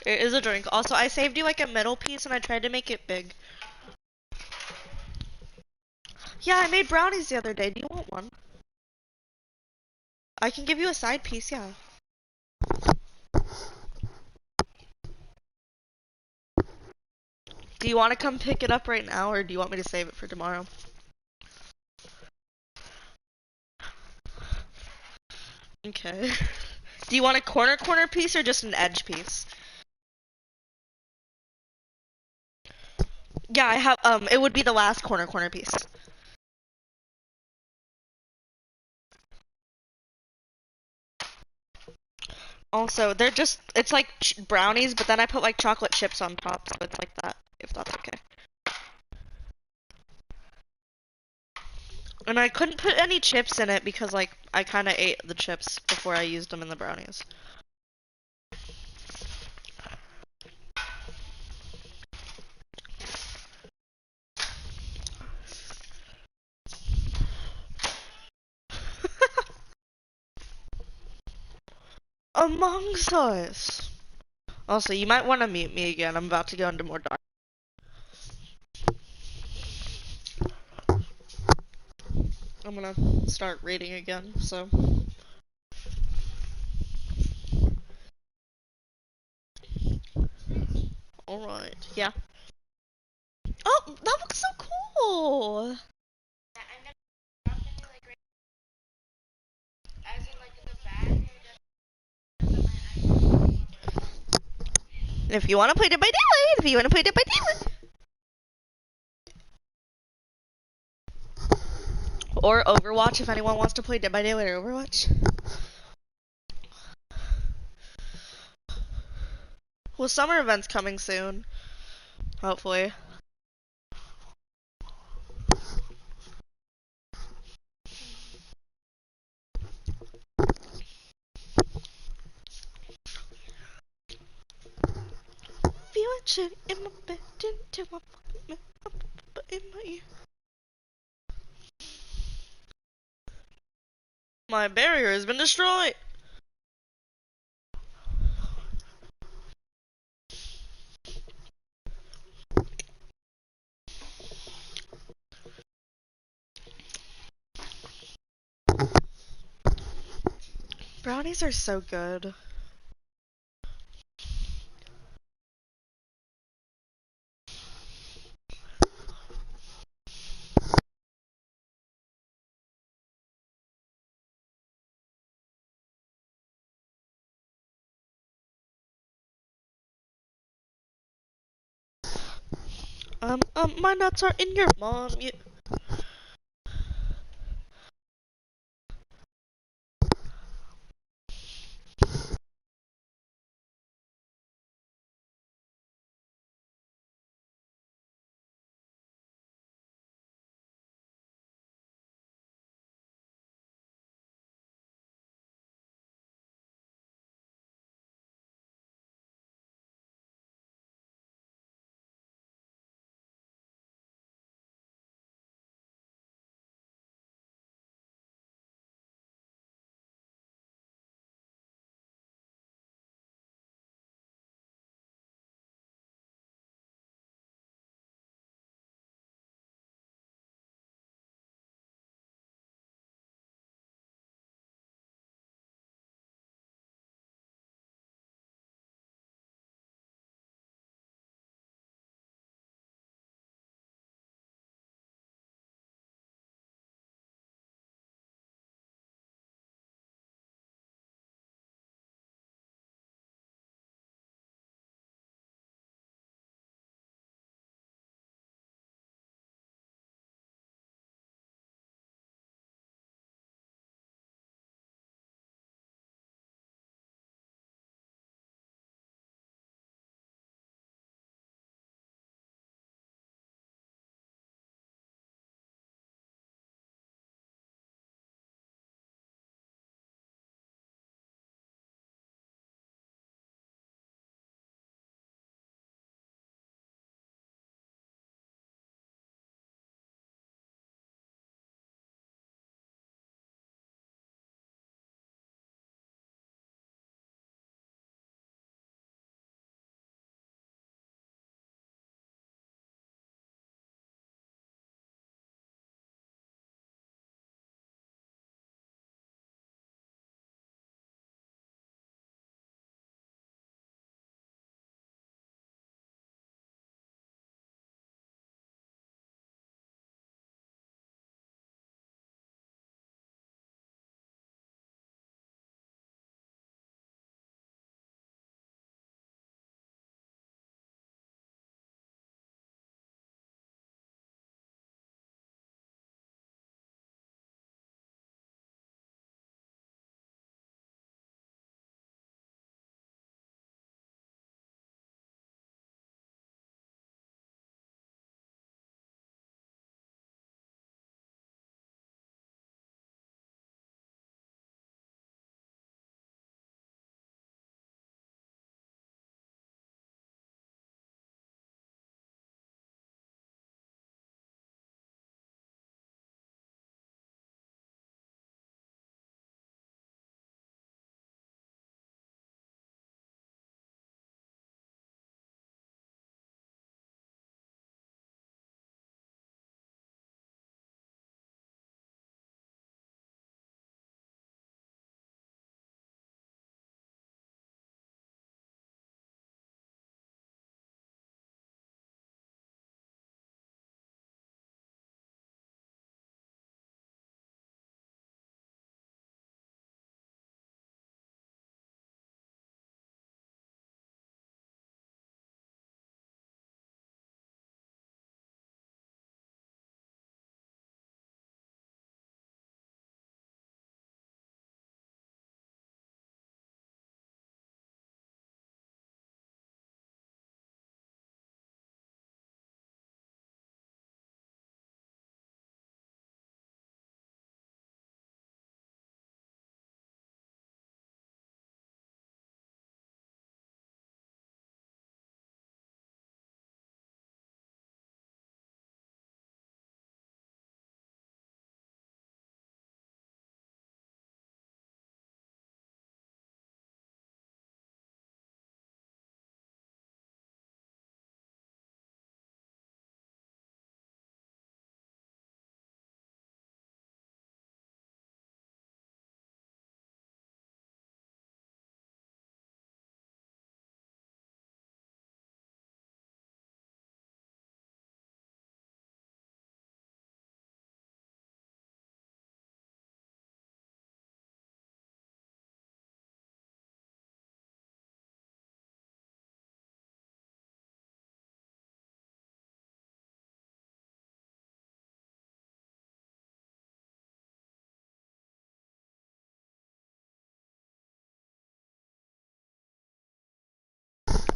It is a drink. Also, I saved you like a middle piece and I tried to make it big. Yeah, I made brownies the other day. Do you want one? I can give you a side piece, yeah. Do you want to come pick it up right now or do you want me to save it for tomorrow? Okay. Do you want a corner piece or just an edge piece? Yeah, I have, it would be the last corner piece. Also, they're just, it's like brownies, but then I put like chocolate chips on top, so it's like that, if that's okay. And I couldn't put any chips in it because like, I kinda ate the chips before I used them in the brownies. Amongst Us! Also, you might want to mute me again, I'm about to go into more dark. I'm gonna start reading again, so. Alright, yeah. Oh, that looks so cool! If you want to play Dead by Daylight, if you want to play Dead by Daylight. Or Overwatch, if anyone wants to play Dead by Daylight or Overwatch. Well, summer event's coming soon. Hopefully. Feeling shit in my bed until in my ear. My barrier has been destroyed. Brownies are so good. My nuts are in your mom.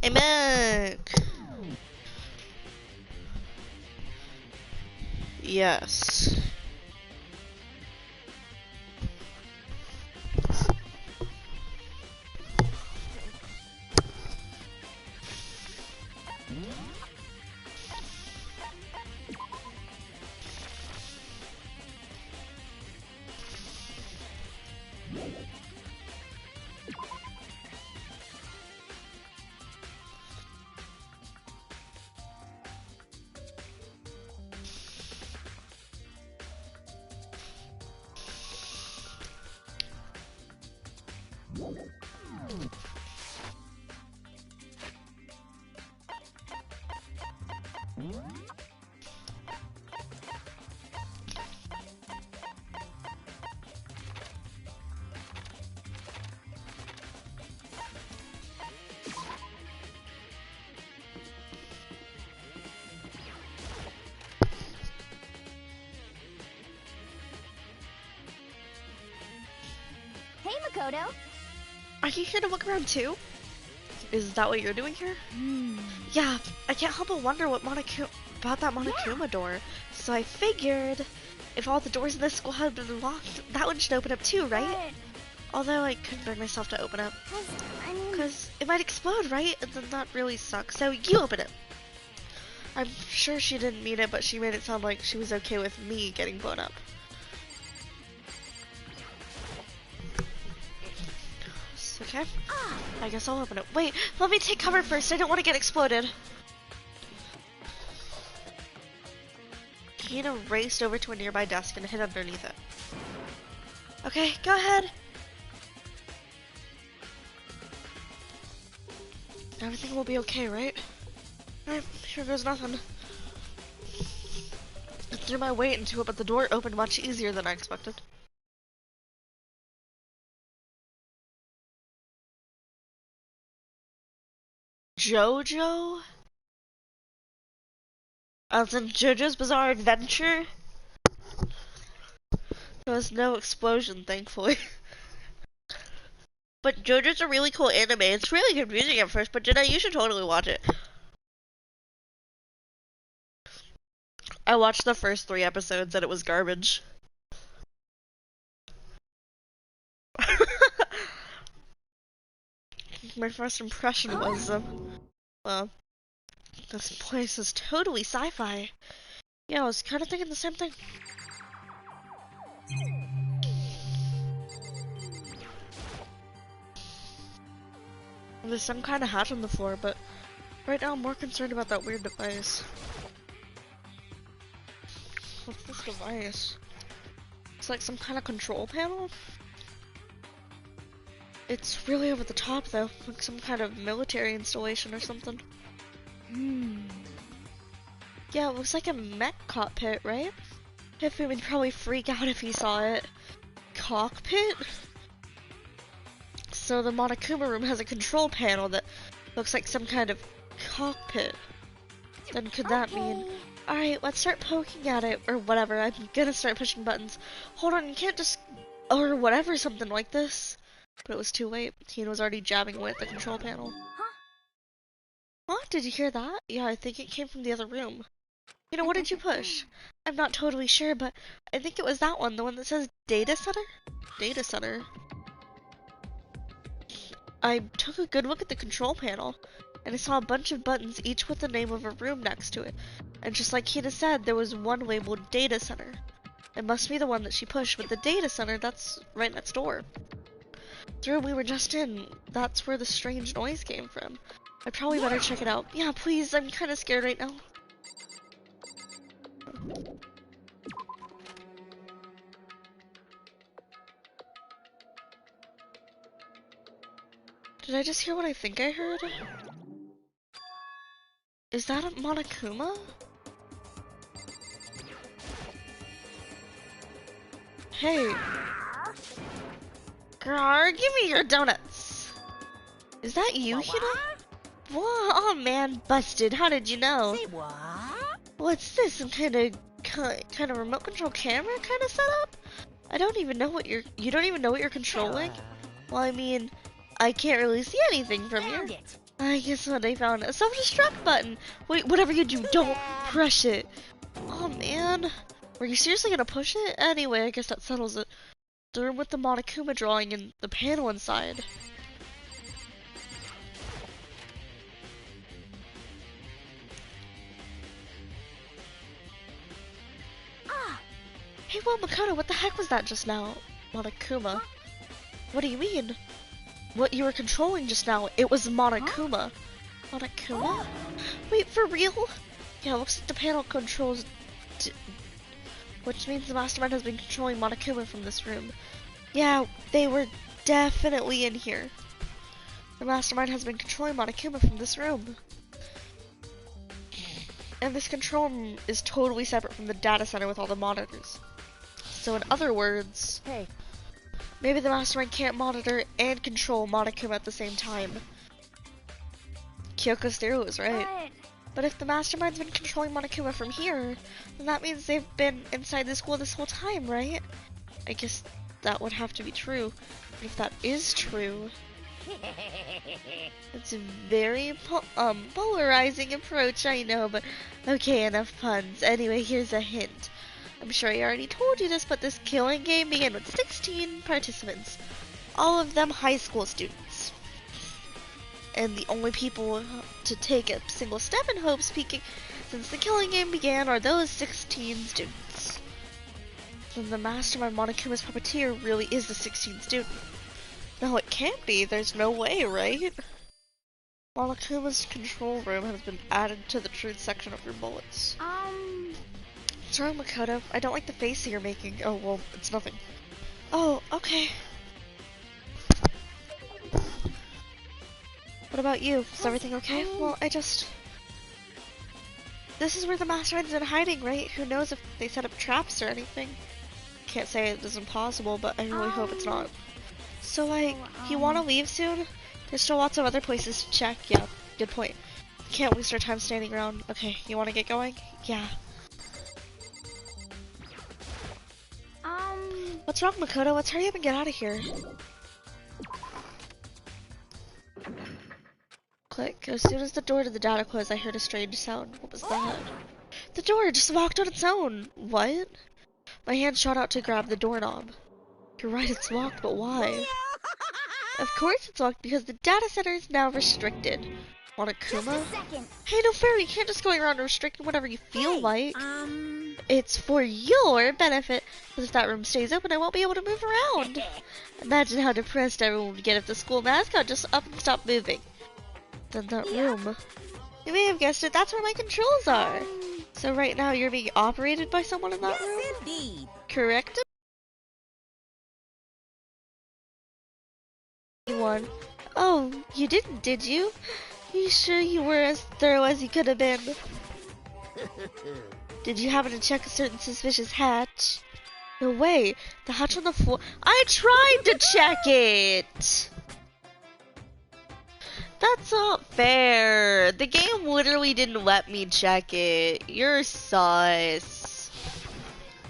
Amen. Yes. Hey, Makoto. Are you here to look around too? Is that what you're doing here? Yeah, I can't help but wonder what about that Monokuma door. So I figured if all the doors in this school had been locked, that one should open up too, right? Although I couldn't bring myself to open it. Because it might explode, right? And then that really sucks. So you open it. I'm sure she didn't mean it, but she made it sound like she was okay with me getting blown up. Okay. I guess I'll open it. Wait, let me take cover first. I don't want to get exploded. Kina raced over to a nearby desk and hid underneath it. Okay, go ahead. Everything will be okay, right? Alright, here goes nothing. I threw my weight into it, but the door opened much easier than I expected. JoJo? As in JoJo's Bizarre Adventure? There was no explosion, thankfully. But JoJo's a really cool anime. It's really confusing at first, but Jedi, you should totally watch it. I watched the first 3 episodes and it was garbage. My first impression was, well, this place is totally sci-fi. Yeah, I was kind of thinking the same thing. There's some kind of hatch on the floor, but right now I'm more concerned about that weird device. What's this device? It's like some kind of control panel? It's really over the top though, like some kind of military installation or something. Yeah, it looks like a mech cockpit, right? Hifumi would probably freak out if he saw it. Cockpit? So the Monokuma room has a control panel that looks like some kind of cockpit. Then could that mean... Alright, let's start poking at it, or whatever. I'm gonna start pushing buttons. Hold on, you can't just... Or whatever, something like this. But it was too late. Tina was already jabbing away at the control panel. Huh? Did you hear that? Yeah, I think it came from the other room. You know, what did you push? I'm not totally sure, but I think it was that one, the one that says Data Center? Data Center. I took a good look at the control panel, and I saw a bunch of buttons, each with the name of a room next to it. And just like Kina said, there was one labeled Data Center. It must be the one that she pushed, but the Data Center, that's right next door. The room we were just in, that's where the strange noise came from. I probably better check it out. Yeah, please, I'm kind of scared right now. Did I just hear what I think I heard? Is that a Monokuma? Hey. Girl, give me your donuts. Is that you, Hina? Whoa, oh man, busted. How did you know? Say what? What's this? Some kind of remote control camera kind of setup? I don't even know what you don't even know what you're controlling? Well, I mean, I can't really see anything from here. I guess what I found a self-destruct button. Wait, whatever you do, don't press it. Oh man, were you seriously gonna push it? Anyway, I guess that settles it. The room with the Monokuma drawing and the panel inside. Hey, well, Makoto, what the heck was that just now? Monokuma. What do you mean? What you were controlling just now, it was Monokuma. Monokuma? Wait, for real? Yeah, looks like the panel controls... which means the mastermind has been controlling Monokuma from this room. Yeah, they were definitely in here. The mastermind has been controlling Monokuma from this room. And this control room is totally separate from the data center with all the monitors. So in other words, Hey, maybe the mastermind can't monitor and control Monokuma at the same time. Kyoko's theory was right. But if the mastermind's been controlling Monokuma from here, then that means they've been inside the school this whole time, right? I guess that would have to be true. But if that is true, it's a very polarizing approach, I know, but okay, enough puns. Anyway, here's a hint. I'm sure I already told you this, but this killing game began with 16 participants, all of them high school students. And the only people to take a single step in hope speaking since the killing game began are those 16 students. Then the mastermind Monokuma's puppeteer really is the 16th student. No, it can't be. There's no way, right? Monokuma's control room has been added to the truth section of your bullets. What's wrong, Makoto? I don't like the face that you're making. Oh, well, it's nothing. Oh, okay. What about you? Is everything okay? Well, this is where the mastermind's been hiding, right? Who knows if they set up traps or anything. Can't say it is impossible, but I really hope it's not. So, like, you want to leave soon? There's still lots of other places to check. Yeah, good point. Can't waste our time standing around. Okay, you want to get going? Yeah. What's wrong, Makoto? Let's hurry up and get out of here. Click. As soon as the door to the data closed, I heard a strange sound. What was that? The door just locked on its own. What? My hand shot out to grab the doorknob. You're right, it's locked, but why? Of course it's locked because the data center is now restricted. Monokuma? Hey, no fair, you can't just go around restricting whatever you feel like. It's for your benefit, because if that room stays open, I won't be able to move around. Imagine how depressed everyone would get if the school mascot just up and stopped moving. Then that room. You may have guessed it, that's where my controls are. So right now you're being operated by someone in that room? Yes, indeed. Correct? One. Oh, you didn't, did you? You sure you were as thorough as you could have been? Did you happen to check a certain suspicious hatch? No way. The hatch on the floor. I tried to check it! That's not fair. The game literally didn't let me check it. You're sus.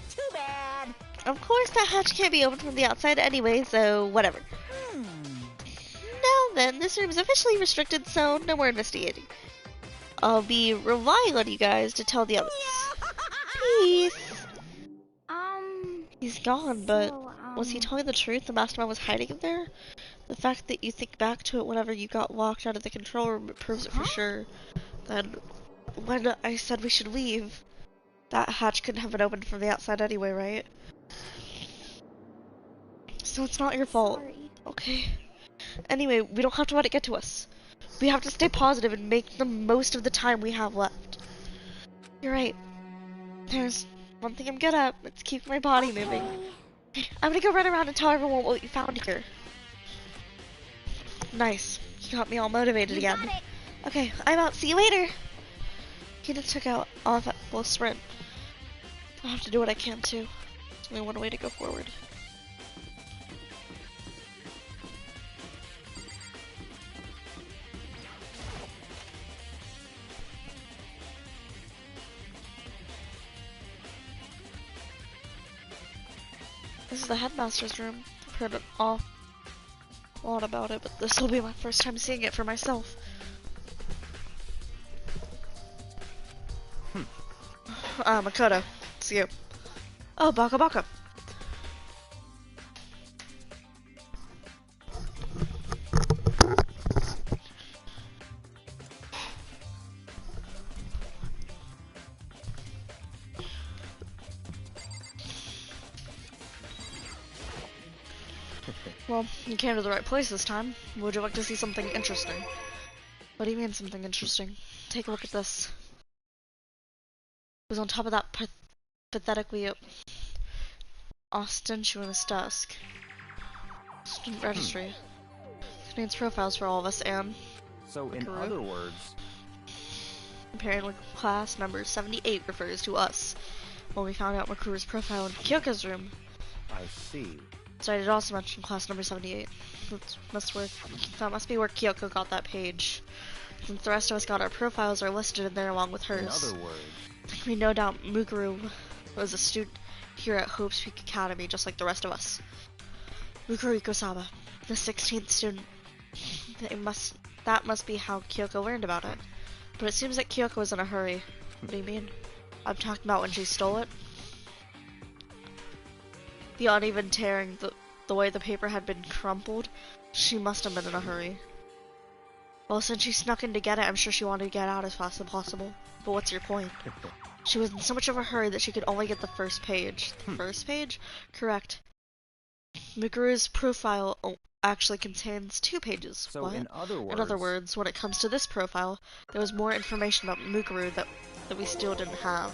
Too bad. Of course that hatch can't be opened from the outside anyway, so whatever. Now then, this room is officially restricted, so no more investigating. I'll be relying on you guys to tell the others. Peace. He's gone, but was he telling the truth? The mastermind was hiding in there? The fact that you think back to it whenever you got locked out of the control room proves it for sure. Then, when I said we should leave, that hatch couldn't have been opened from the outside anyway, right? So it's not your fault. Okay. Anyway, we don't have to let it get to us. We have to stay positive and make the most of the time we have left. You're right. There's one thing I'm good at. It's keeping my body moving. I'm gonna go run around and tell everyone what you found here. Nice. You got me all motivated again. Okay, I'm out. See you later. He just took out off at full sprint. I'll have to do what I can too. There's only one way to go forward. This is the headmaster's room. I've heard an awful lot about it, but this will be my first time seeing it for myself. Makoto. It's you. Oh, Baka Baka. Well, you came to the right place this time. Would you like to see something interesting? What do you mean something interesting? Take a look at this. It was on top of that pathetically ostentatious desk. Student registry. Contains profiles for all of us, and So, in other words, apparently class number 78 refers to us. When we found out Makuru's profile in Kyoko's room, I see. so I did also mention class number 78. That must be where Kyoko got that page. Since the rest of us got our profiles are listed in there along with hers. In other words, There can be no doubt Mukuru was a student here at Hope's Peak Academy, just like the rest of us. Mukuru Ikosaba, the 16th student. That must be how Kyoko learned about it. But it seems that Kyoko was in a hurry. What do you mean? I'm talking about when she stole it. The uneven tearing, the way the paper had been crumpled, she must have been in a hurry. Well, since she snuck in to get it, I'm sure she wanted to get out as fast as possible. But what's your point? She was in so much of a hurry that she could only get the first page. The first page? Correct. Mukuru's profile actually contains 2 pages. So what? in other words, when it comes to this profile, there was more information about Mukuru that we still didn't have.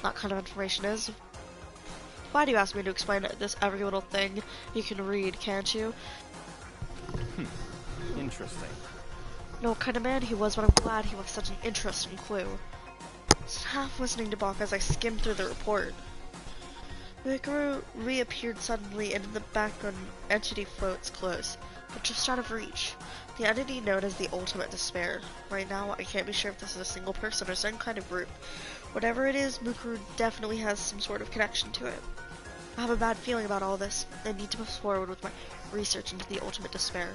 That kind of information is. Why do you ask me to explain this every little thing? You can read, can't you? Interesting. Know what kind of man he was, but I'm glad he left such an interesting clue. I was half listening to Baka as I skimmed through the report. Mukuru reappeared suddenly, and in the background, an entity floats close, but just out of reach. The entity known as the Ultimate Despair. Right now, I can't be sure if this is a single person or some kind of group. Whatever it is, Mukuru definitely has some sort of connection to it. I have a bad feeling about all this. I need to move forward with my research into the Ultimate Despair.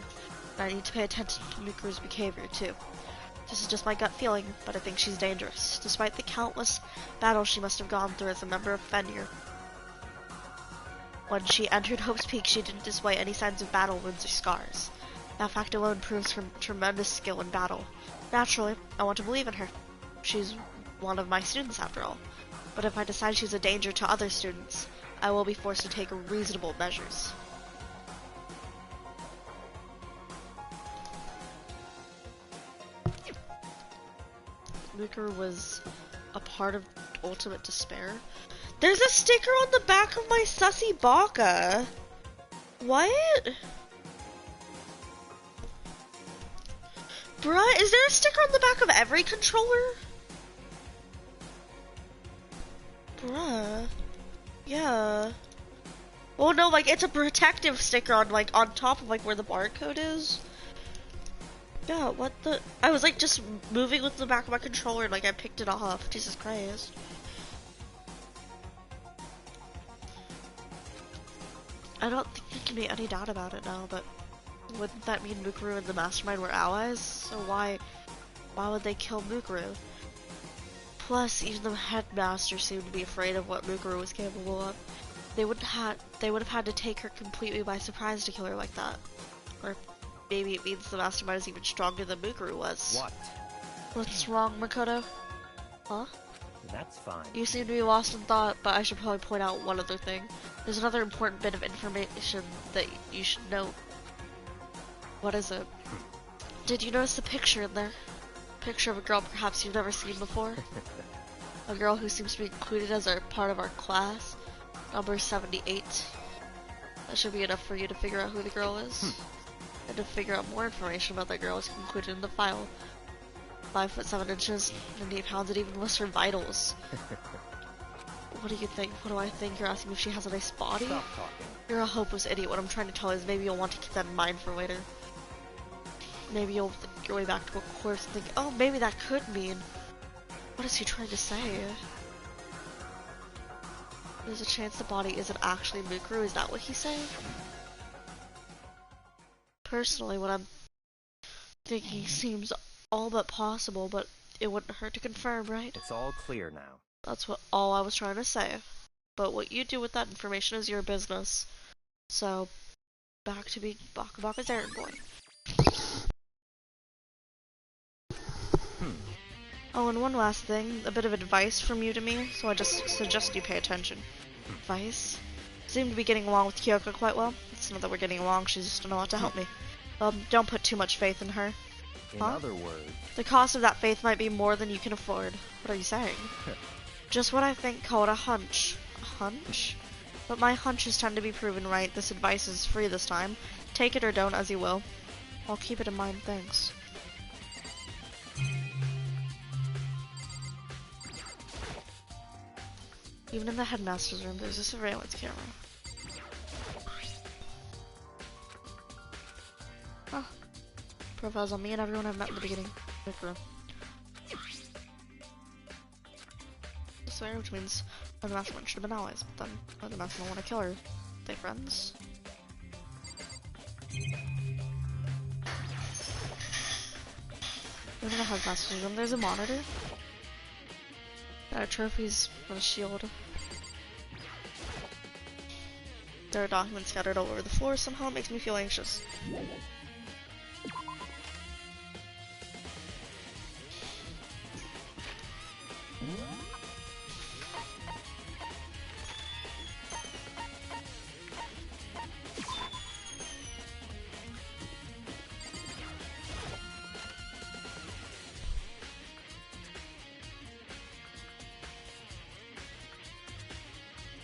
And I need to pay attention to Mukuru's behavior, too. This is just my gut feeling, but I think she's dangerous, despite the countless battles she must have gone through as a member of Fenrir. When she entered Hope's Peak, she didn't display any signs of battle wounds or scars. That fact alone proves her tremendous skill in battle. Naturally, I want to believe in her. She's one of my students, after all. But if I decide she's a danger to other students, I will be forced to take reasonable measures. Mukuru was a part of Ultimate Despair. There's a sticker on the back of my sussy Baka. What? Bruh, is there a sticker on the back of every controller? Bruh. Yeah. Well, no, like, it's a protective sticker on, like, on top of, like, where the barcode is. Yeah, what the? I was, like, just moving with the back of my controller and, like, I picked it off. Jesus Christ. I don't think there can be any doubt about it now, but wouldn't that mean Mukuru and the Mastermind were allies? So why would they kill Mukuru? Plus, even the headmaster seemed to be afraid of what Mukuru was capable of. They would have had to take her completely by surprise to kill her like that. Or maybe it means the Mastermind is even stronger than Mukuru was. What? What's wrong, Makoto? Huh? That's fine. You seem to be lost in thought, but I should probably point out one other thing. There's another important bit of information that you should note. What is it? Did you notice the picture in there? Picture of a girl perhaps you've never seen before? A girl who seems to be included as a part of our class. Number 78. That should be enough for you to figure out who the girl is. And to figure out more information about that girl is included in the file. 5 foot 7 inches, 98 pounds, and even lists her vitals. What do you think? What do I think? You're asking me if she has a nice body? Stop talking. You're a hopeless idiot. What I'm trying to tell you is maybe you'll want to keep that in mind for later. Maybe you'll think your way back to a course and think, oh, maybe that could mean. What is he trying to say? There's a chance the body isn't actually Mukuru. Is that what he's saying? Personally, what I'm thinking seems all but possible, but it wouldn't hurt to confirm, right? It's all clear now. That's all I was trying to say. But what you do with that information is your business. So, back to being Baka Baka's errand boy. Oh, and one last thing, a bit of advice from you to me, so I just suggest you pay attention. Advice? Seem to be getting along with Kyoko quite well. It's not that we're getting along, she's just done a lot to help me. Don't put too much faith in her. In other words... The cost of that faith might be more than you can afford. What are you saying? Just what I think called a hunch. A hunch? But my hunches tend to be proven right. This advice is free this time. Take it or don't as you will. I'll keep it in mind, thanks. Even in the headmaster's room, there's a surveillance camera. Huh. Profiles on me and everyone I've met in the beginning. Swear, which means the mastermind should have been allies, but then the mastermind want to kill her. They friends? Even in the headmaster's room, there's a monitor. There are trophies and a shield. There are documents scattered all over the floor. Somehow it makes me feel anxious.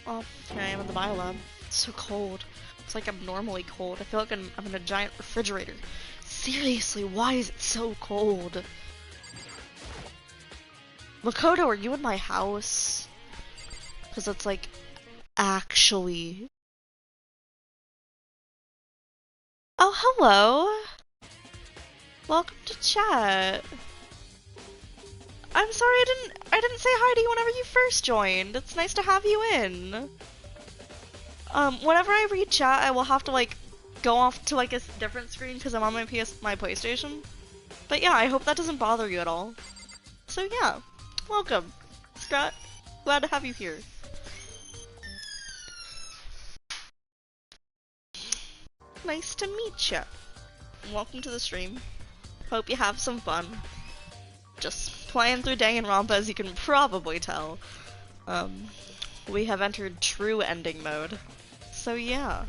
Well, here I am in the biolab. It's so cold. It's like abnormally cold. I feel like I'm in a giant refrigerator. Seriously, why is it so cold? Makoto, are you in my house? Because it's like, actually... Oh, hello! Welcome to chat. I'm sorry I didn't say hi to you whenever you first joined. It's nice to have you in. Whenever I read chat, I will have to like go off to like a different screen because I'm on my PlayStation. But yeah, I hope that doesn't bother you at all. So yeah, welcome, Scott. Glad to have you here. Nice to meet you. Welcome to the stream. Hope you have some fun. Just playing through Danganronpa, as you can probably tell. We have entered true ending mode. So yeah.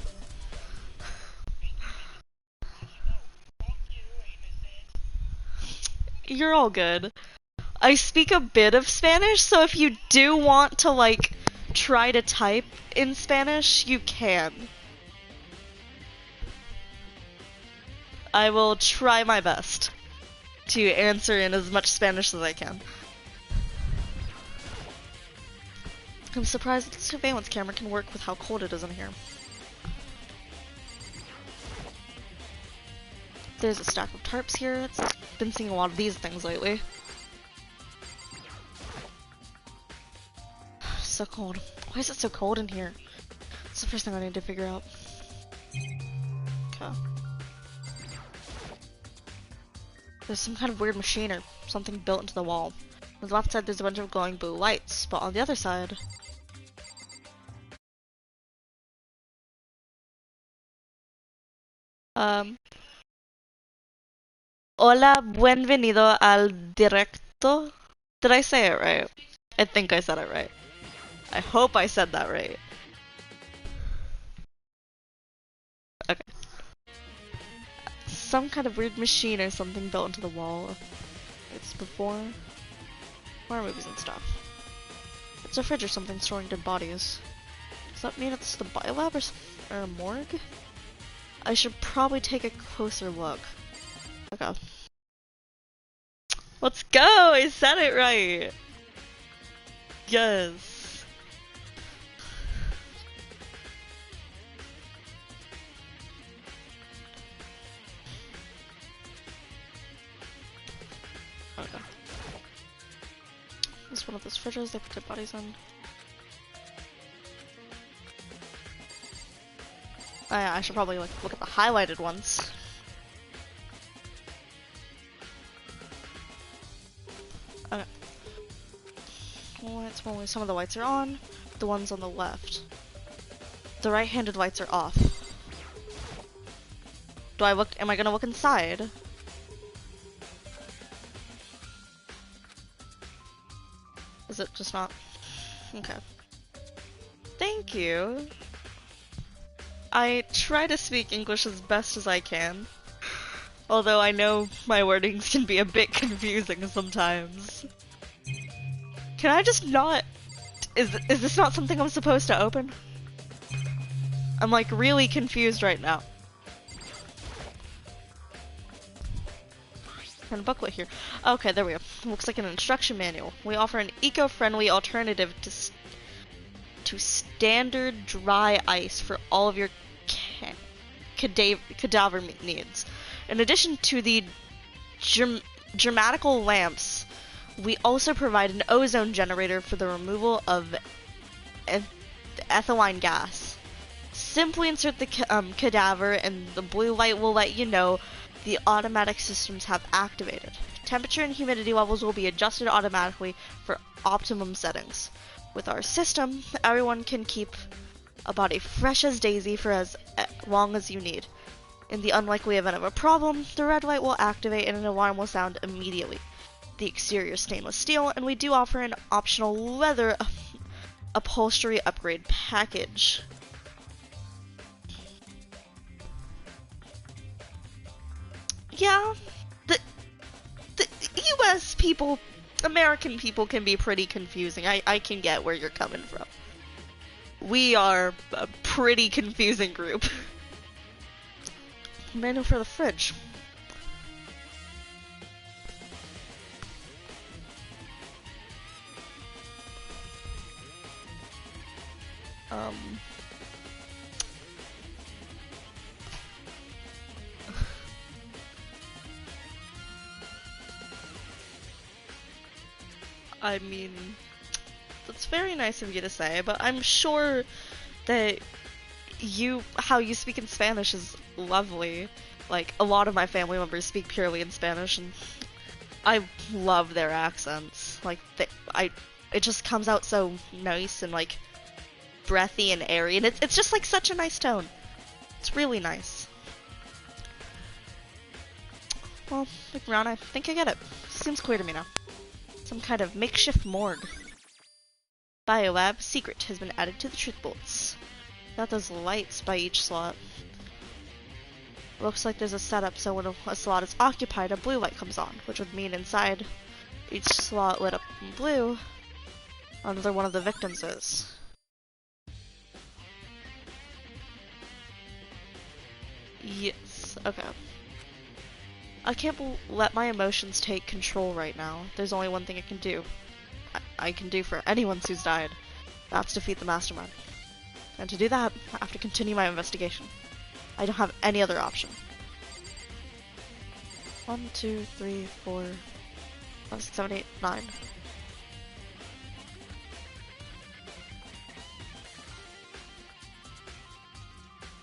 You're all good. I speak a bit of Spanish, so if you do want to like try to type in Spanish, you can. I will try my best to answer in as much Spanish as I can. I'm surprised that the surveillance camera can work with how cold it is in here. There's a stack of tarps here. It's been seeing a lot of these things lately. So cold. Why is it so cold in here? It's the first thing I need to figure out. Okay. There's some kind of weird machine or something built into the wall. On the left side there's a bunch of glowing blue lights, but on the other side... Hola, bienvenido al directo. Did I say it right? I think I said it right. I hope I said that right. Okay. Some kind of weird machine or something built into the wall. It's before horror movies and stuff. It's a fridge or something storing dead bodies. Does that mean it's the biolab or a morgue? I should probably take a closer look. Okay. Let's go! I said it right! Yes! Okay. This is one of those fridges they put dead bodies in. Oh yeah, I should probably like look at the highlighted ones. Okay. Lights, only some of the lights are on. The ones on the left. The right-handed lights are off. Do I look? Am I gonna look inside? Is it just not? Okay. Thank you. I try to speak English as best as I can. Although I know my wordings can be a bit confusing sometimes. Can I just not... Is this not something I'm supposed to open? I'm like really confused right now. And a booklet here. Okay, there we go. Looks like an instruction manual. We offer an eco-friendly alternative to standard dry ice for all of your cadaver needs. In addition to the dramatical lamps, we also provide an ozone generator for the removal of ethylene gas. Simply insert the cadaver and the blue light will let you know the automatic systems have activated. Temperature and humidity levels will be adjusted automatically for optimum settings. With our system, everyone can keep a body fresh as daisy for as long as you need. In the unlikely event of a problem, the red light will activate and an alarm will sound immediately. The exterior is stainless steel, and we do offer an optional leather upholstery upgrade package. Yeah, the US people, American people can be pretty confusing. I can get where you're coming from. We are a pretty confusing group. Manual for the fridge. I mean, that's very nice of you to say, but I'm sure that how you speak in Spanish is lovely. Like, a lot of my family members speak purely in Spanish, and I love their accents. Like, it just comes out so nice and, like, breathy and airy, and it's just, like, such a nice tone. It's really nice. Well, looking around, I think I get it. Seems clear to me now. Some kind of makeshift morgue. Biolab secret has been added to the truth bolts. Got those lights by each slot. Looks like there's a setup so when a slot is occupied, a blue light comes on, which would mean inside each slot lit up in blue, another one of the victims is. Yes, okay. I can't let my emotions take control right now. There's only one thing I can do. I can do for anyone who's died. That's defeat the mastermind. And to do that, I have to continue my investigation. I don't have any other option. 1, 2, 3, 4, 5, 6, 7, 8, 9.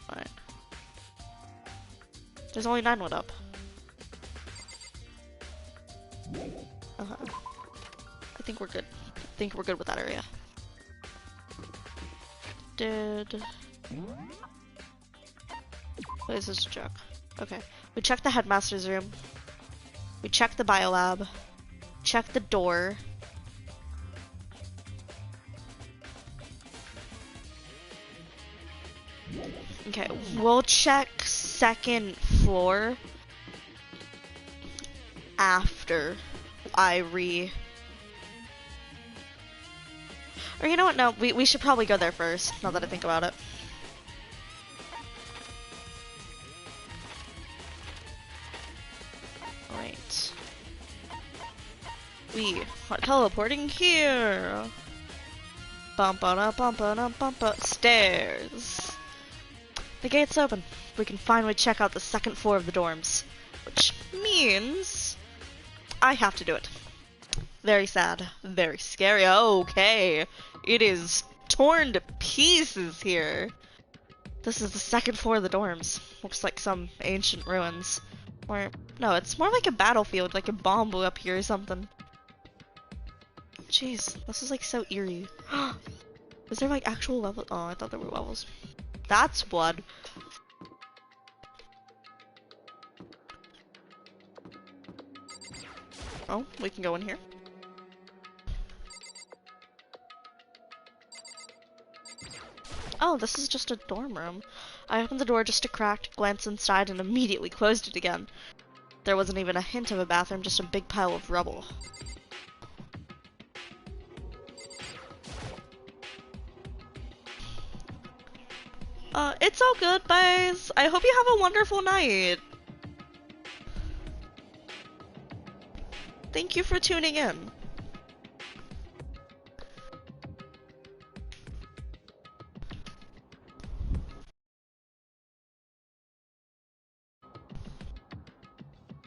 Fine. There's only 9 lit up. I think we're good. I think we're good with that area. What is this joke? Okay. We checked the headmaster's room. We checked the biolab. Checked the door. Okay, we'll check second floor after I Or you know what, no, we should probably go there first, now that I think about it. Right. We are teleporting here! Bump-a-da-bump-a-da-bump-a. Stairs! The gate's open. We can finally check out the second floor of the dorms. Which means I have to do it. Very sad. Very scary. Okay. It is torn to pieces here. This is the second floor of the dorms. Looks like some ancient ruins. Or, no, it's more like a battlefield, like a bomb blew up here or something. Jeez, this is like so eerie. Is there like actual level? Oh, I thought there were levels. That's blood. Oh, we can go in here. Oh, this is just a dorm room. I opened the door just a crack, glanced inside, and immediately closed it again. There wasn't even a hint of a bathroom, just a big pile of rubble. It's all good, guys. I hope you have a wonderful night. Thank you for tuning in.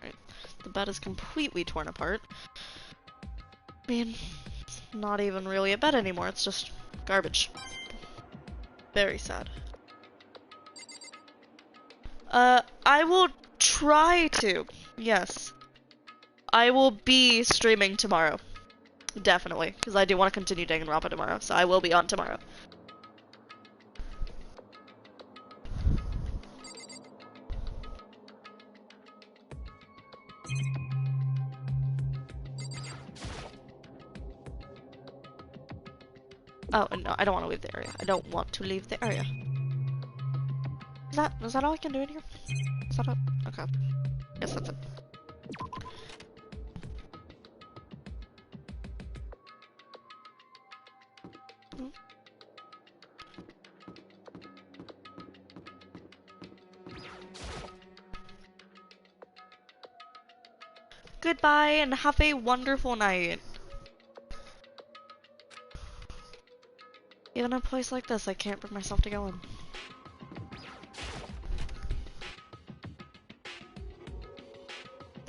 Right. The bed is completely torn apart. I mean, it's not even really a bed anymore, it's just garbage. Very sad. I will try to. Yes. I will be streaming tomorrow. Definitely. Because I do want to continue Danganronpa tomorrow, so I will be on tomorrow. Oh, no, I don't want to leave the area. I don't want to leave the area. Is that all I can do in here? Is that it? Okay. Yes, that's it. Goodbye and have a wonderful night. Even in a place like this, I can't bring myself to go in.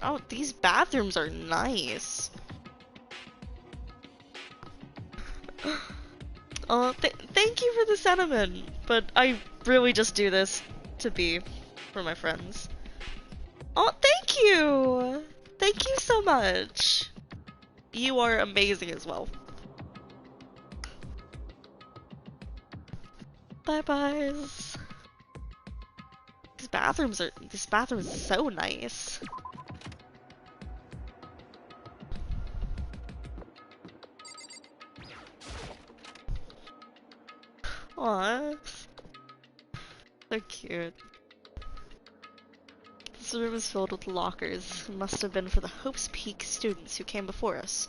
Oh, these bathrooms are nice. Thank you for the sentiment, but I really just do this to be for my friends. Oh, thank you! Thank you so much. You are amazing as well. Bye byes. This bathroom is so nice. Aww. They're cute. This room is filled with lockers. It must have been for the Hope's Peak students who came before us.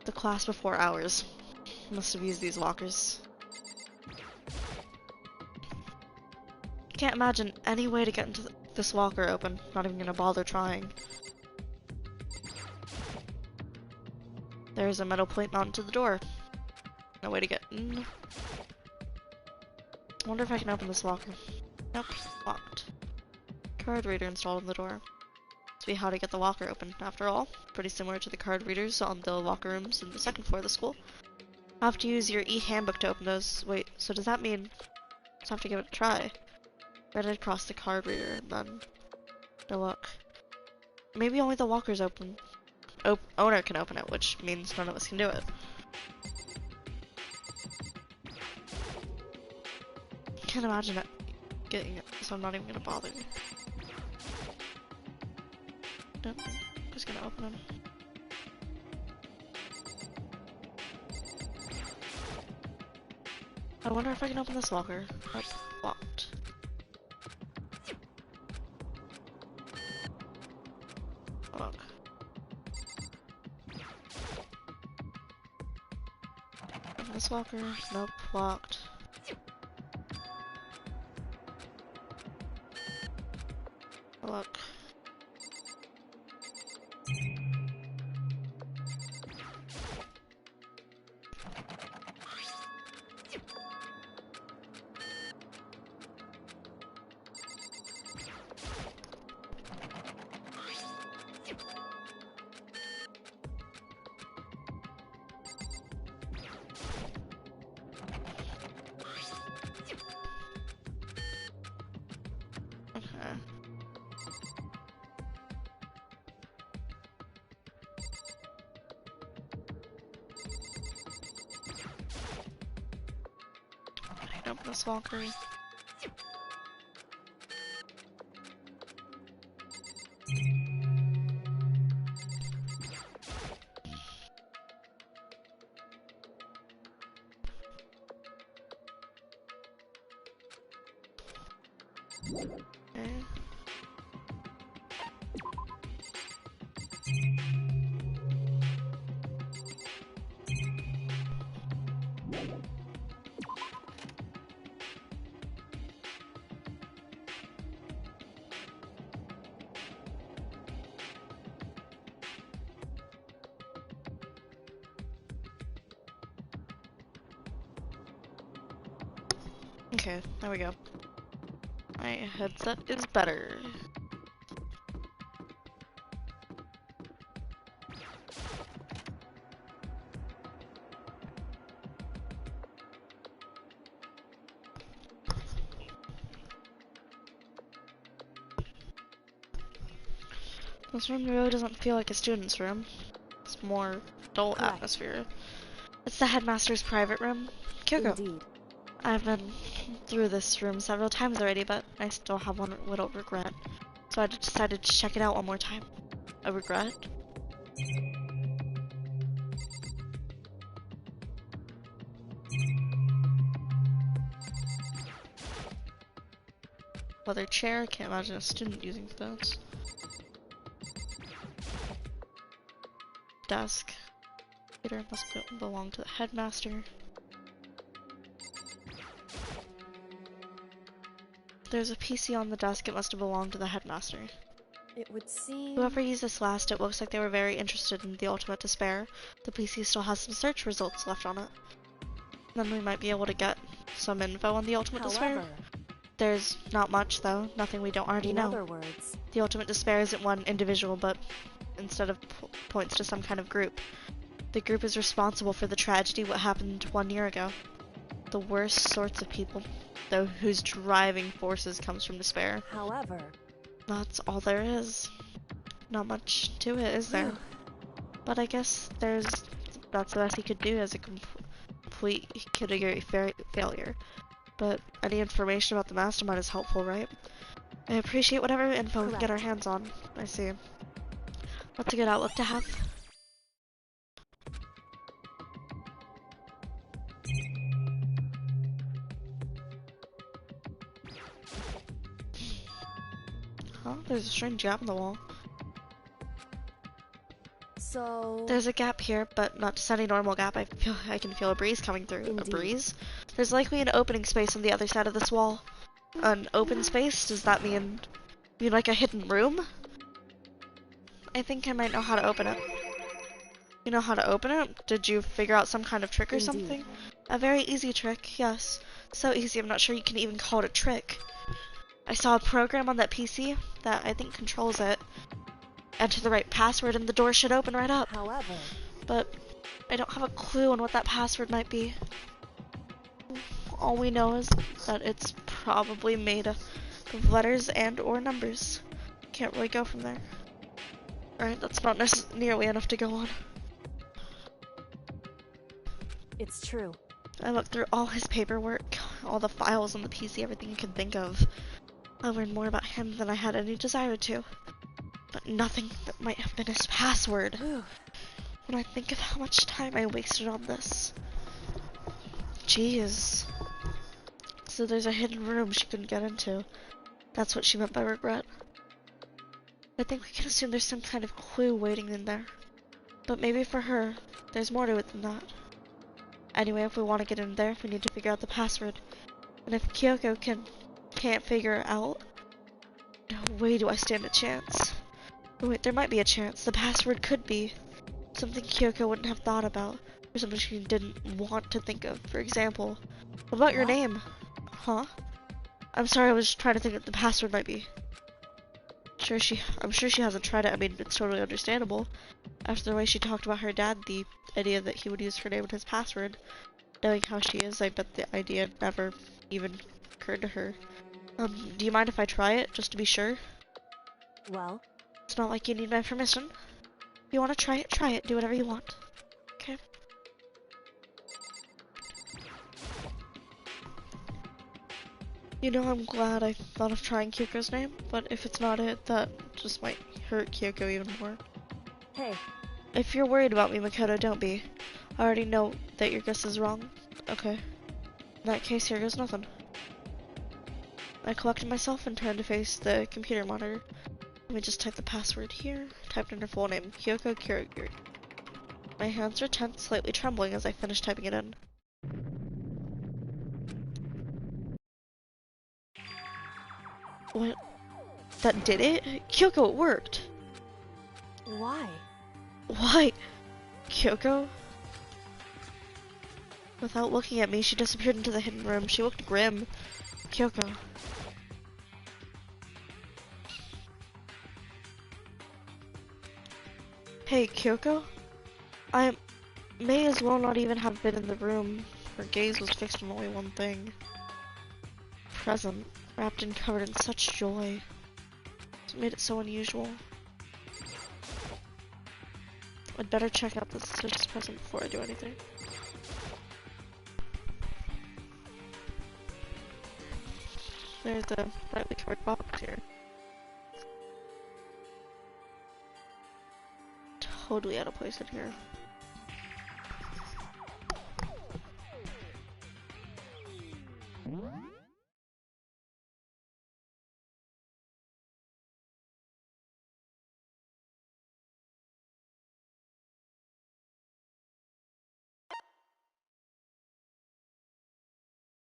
The class before ours. Must have used these lockers. Can't imagine any way to get into this locker open. Not even gonna bother trying. There's a metal plate mounted to the door. No way to get in. I wonder if I can open this locker. Nope, locked. Card reader installed on the door. Must be how to get the locker open. After all, pretty similar to the card readers on the locker rooms in the second floor of the school. I have to use your e-handbook to open those. Wait, so does that mean I just have to give it a try? Read it across the card reader, and then no luck. Maybe only the locker's open. Owner can open it, which means none of us can do it. Can't imagine it getting it, so I'm not even gonna bother. Nope, just gonna open them. I wonder if I can open this locker. Nope, locked. Look. Open this locker. Nope, locked. Look. open this locker. Okay. Okay, there we go. My headset is better. This room really doesn't feel like a student's room. It's more dull atmosphere. It's the headmaster's private room. Kyoko. Indeed. I've been through this room several times already, but I still have one little regret. So I decided to check it out one more time. A regret? Leather chair, can't imagine a student using those. Desk. Computer must belong to the headmaster. There's a PC on the desk, it must have belonged to the headmaster. It would seem... Whoever used this last, it looks like they were very interested in the ultimate despair. The PC still has some search results left on it. Then we might be able to get some info on the ultimate despair. There's not much, though. Nothing we don't already know. In other words, the ultimate despair isn't one individual, but instead of points to some kind of group. The group is responsible for the tragedy what happened 1 year ago. The worst sorts of people, though, whose driving forces comes from despair. However, that's all there is. Not much to it, is there? But I guess that's the best he could do as a complete category failure. But any information about the mastermind is helpful, right? I appreciate whatever info we can get our hands on. I see. That's a good outlook to have. Huh? There's a strange gap in the wall. So... There's a gap here, but not just any normal gap. I can feel a breeze coming through. Indeed. A breeze? There's likely an opening space on the other side of this wall. An open space? Does that mean like a hidden room? I think I might know how to open it. You know how to open it? Did you figure out some kind of trick or Indeed. something? A very easy trick, yes. So easy I'm not sure you can even call it a trick. I saw a program on that PC that I think controls it. Enter the right password and the door should open right up. However... But I don't have a clue on what that password might be. All we know is that it's probably made of letters and or numbers. Can't really go from there. Alright, that's not nearly enough to go on. It's true. I looked through all his paperwork, all the files on the PC, everything you can think of. I learned more about him than I had any desire to. But nothing that might have been his password. When I think of how much time I wasted on this. Jeez. So there's a hidden room she couldn't get into. That's what she meant by regret. I think we can assume there's some kind of clue waiting in there. But maybe for her, there's more to it than that. Anyway, if we want to get in there, we need to figure out the password. And if Kyoko can't figure it out, no way do I stand a chance. But wait, there might be a chance. The password could be something Kyoko wouldn't have thought about, or something she didn't want to think of. For example, what about your name? Huh? I'm sorry, I was trying to think what the password might be. I'm sure she hasn't tried it. I mean, it's totally understandable. After the way she talked about her dad, the idea that he would use her name and his password, knowing how she is, I bet the idea never even occurred to her. Do you mind if I try it, just to be sure? Well? It's not like you need my permission. If you want to try it. Do whatever you want. Okay? You know, I'm glad I thought of trying Kyoko's name, but if it's not it, that just might hurt Kyoko even more. Hey. If you're worried about me, Makoto, don't be. I already know that your guess is wrong. Okay. In that case, here goes nothing. I collected myself and turned to face the computer monitor. Let me just type the password here. Typed in her full name, Kyoko Kirigiri. My hands were tense, slightly trembling as I finished typing it in. What? That did it? Kyoko, it worked! Why? Why? Kyoko? Without looking at me, she disappeared into the hidden room. She looked grim. Kyoko. Hey, Kyoko? I may as well not even have been in the room. Her gaze was fixed on only one thing. Present, wrapped and covered in such joy. It made it so unusual. I'd better check out this suspicious present before I do anything. There's a brightly covered box here. Totally out of place in here.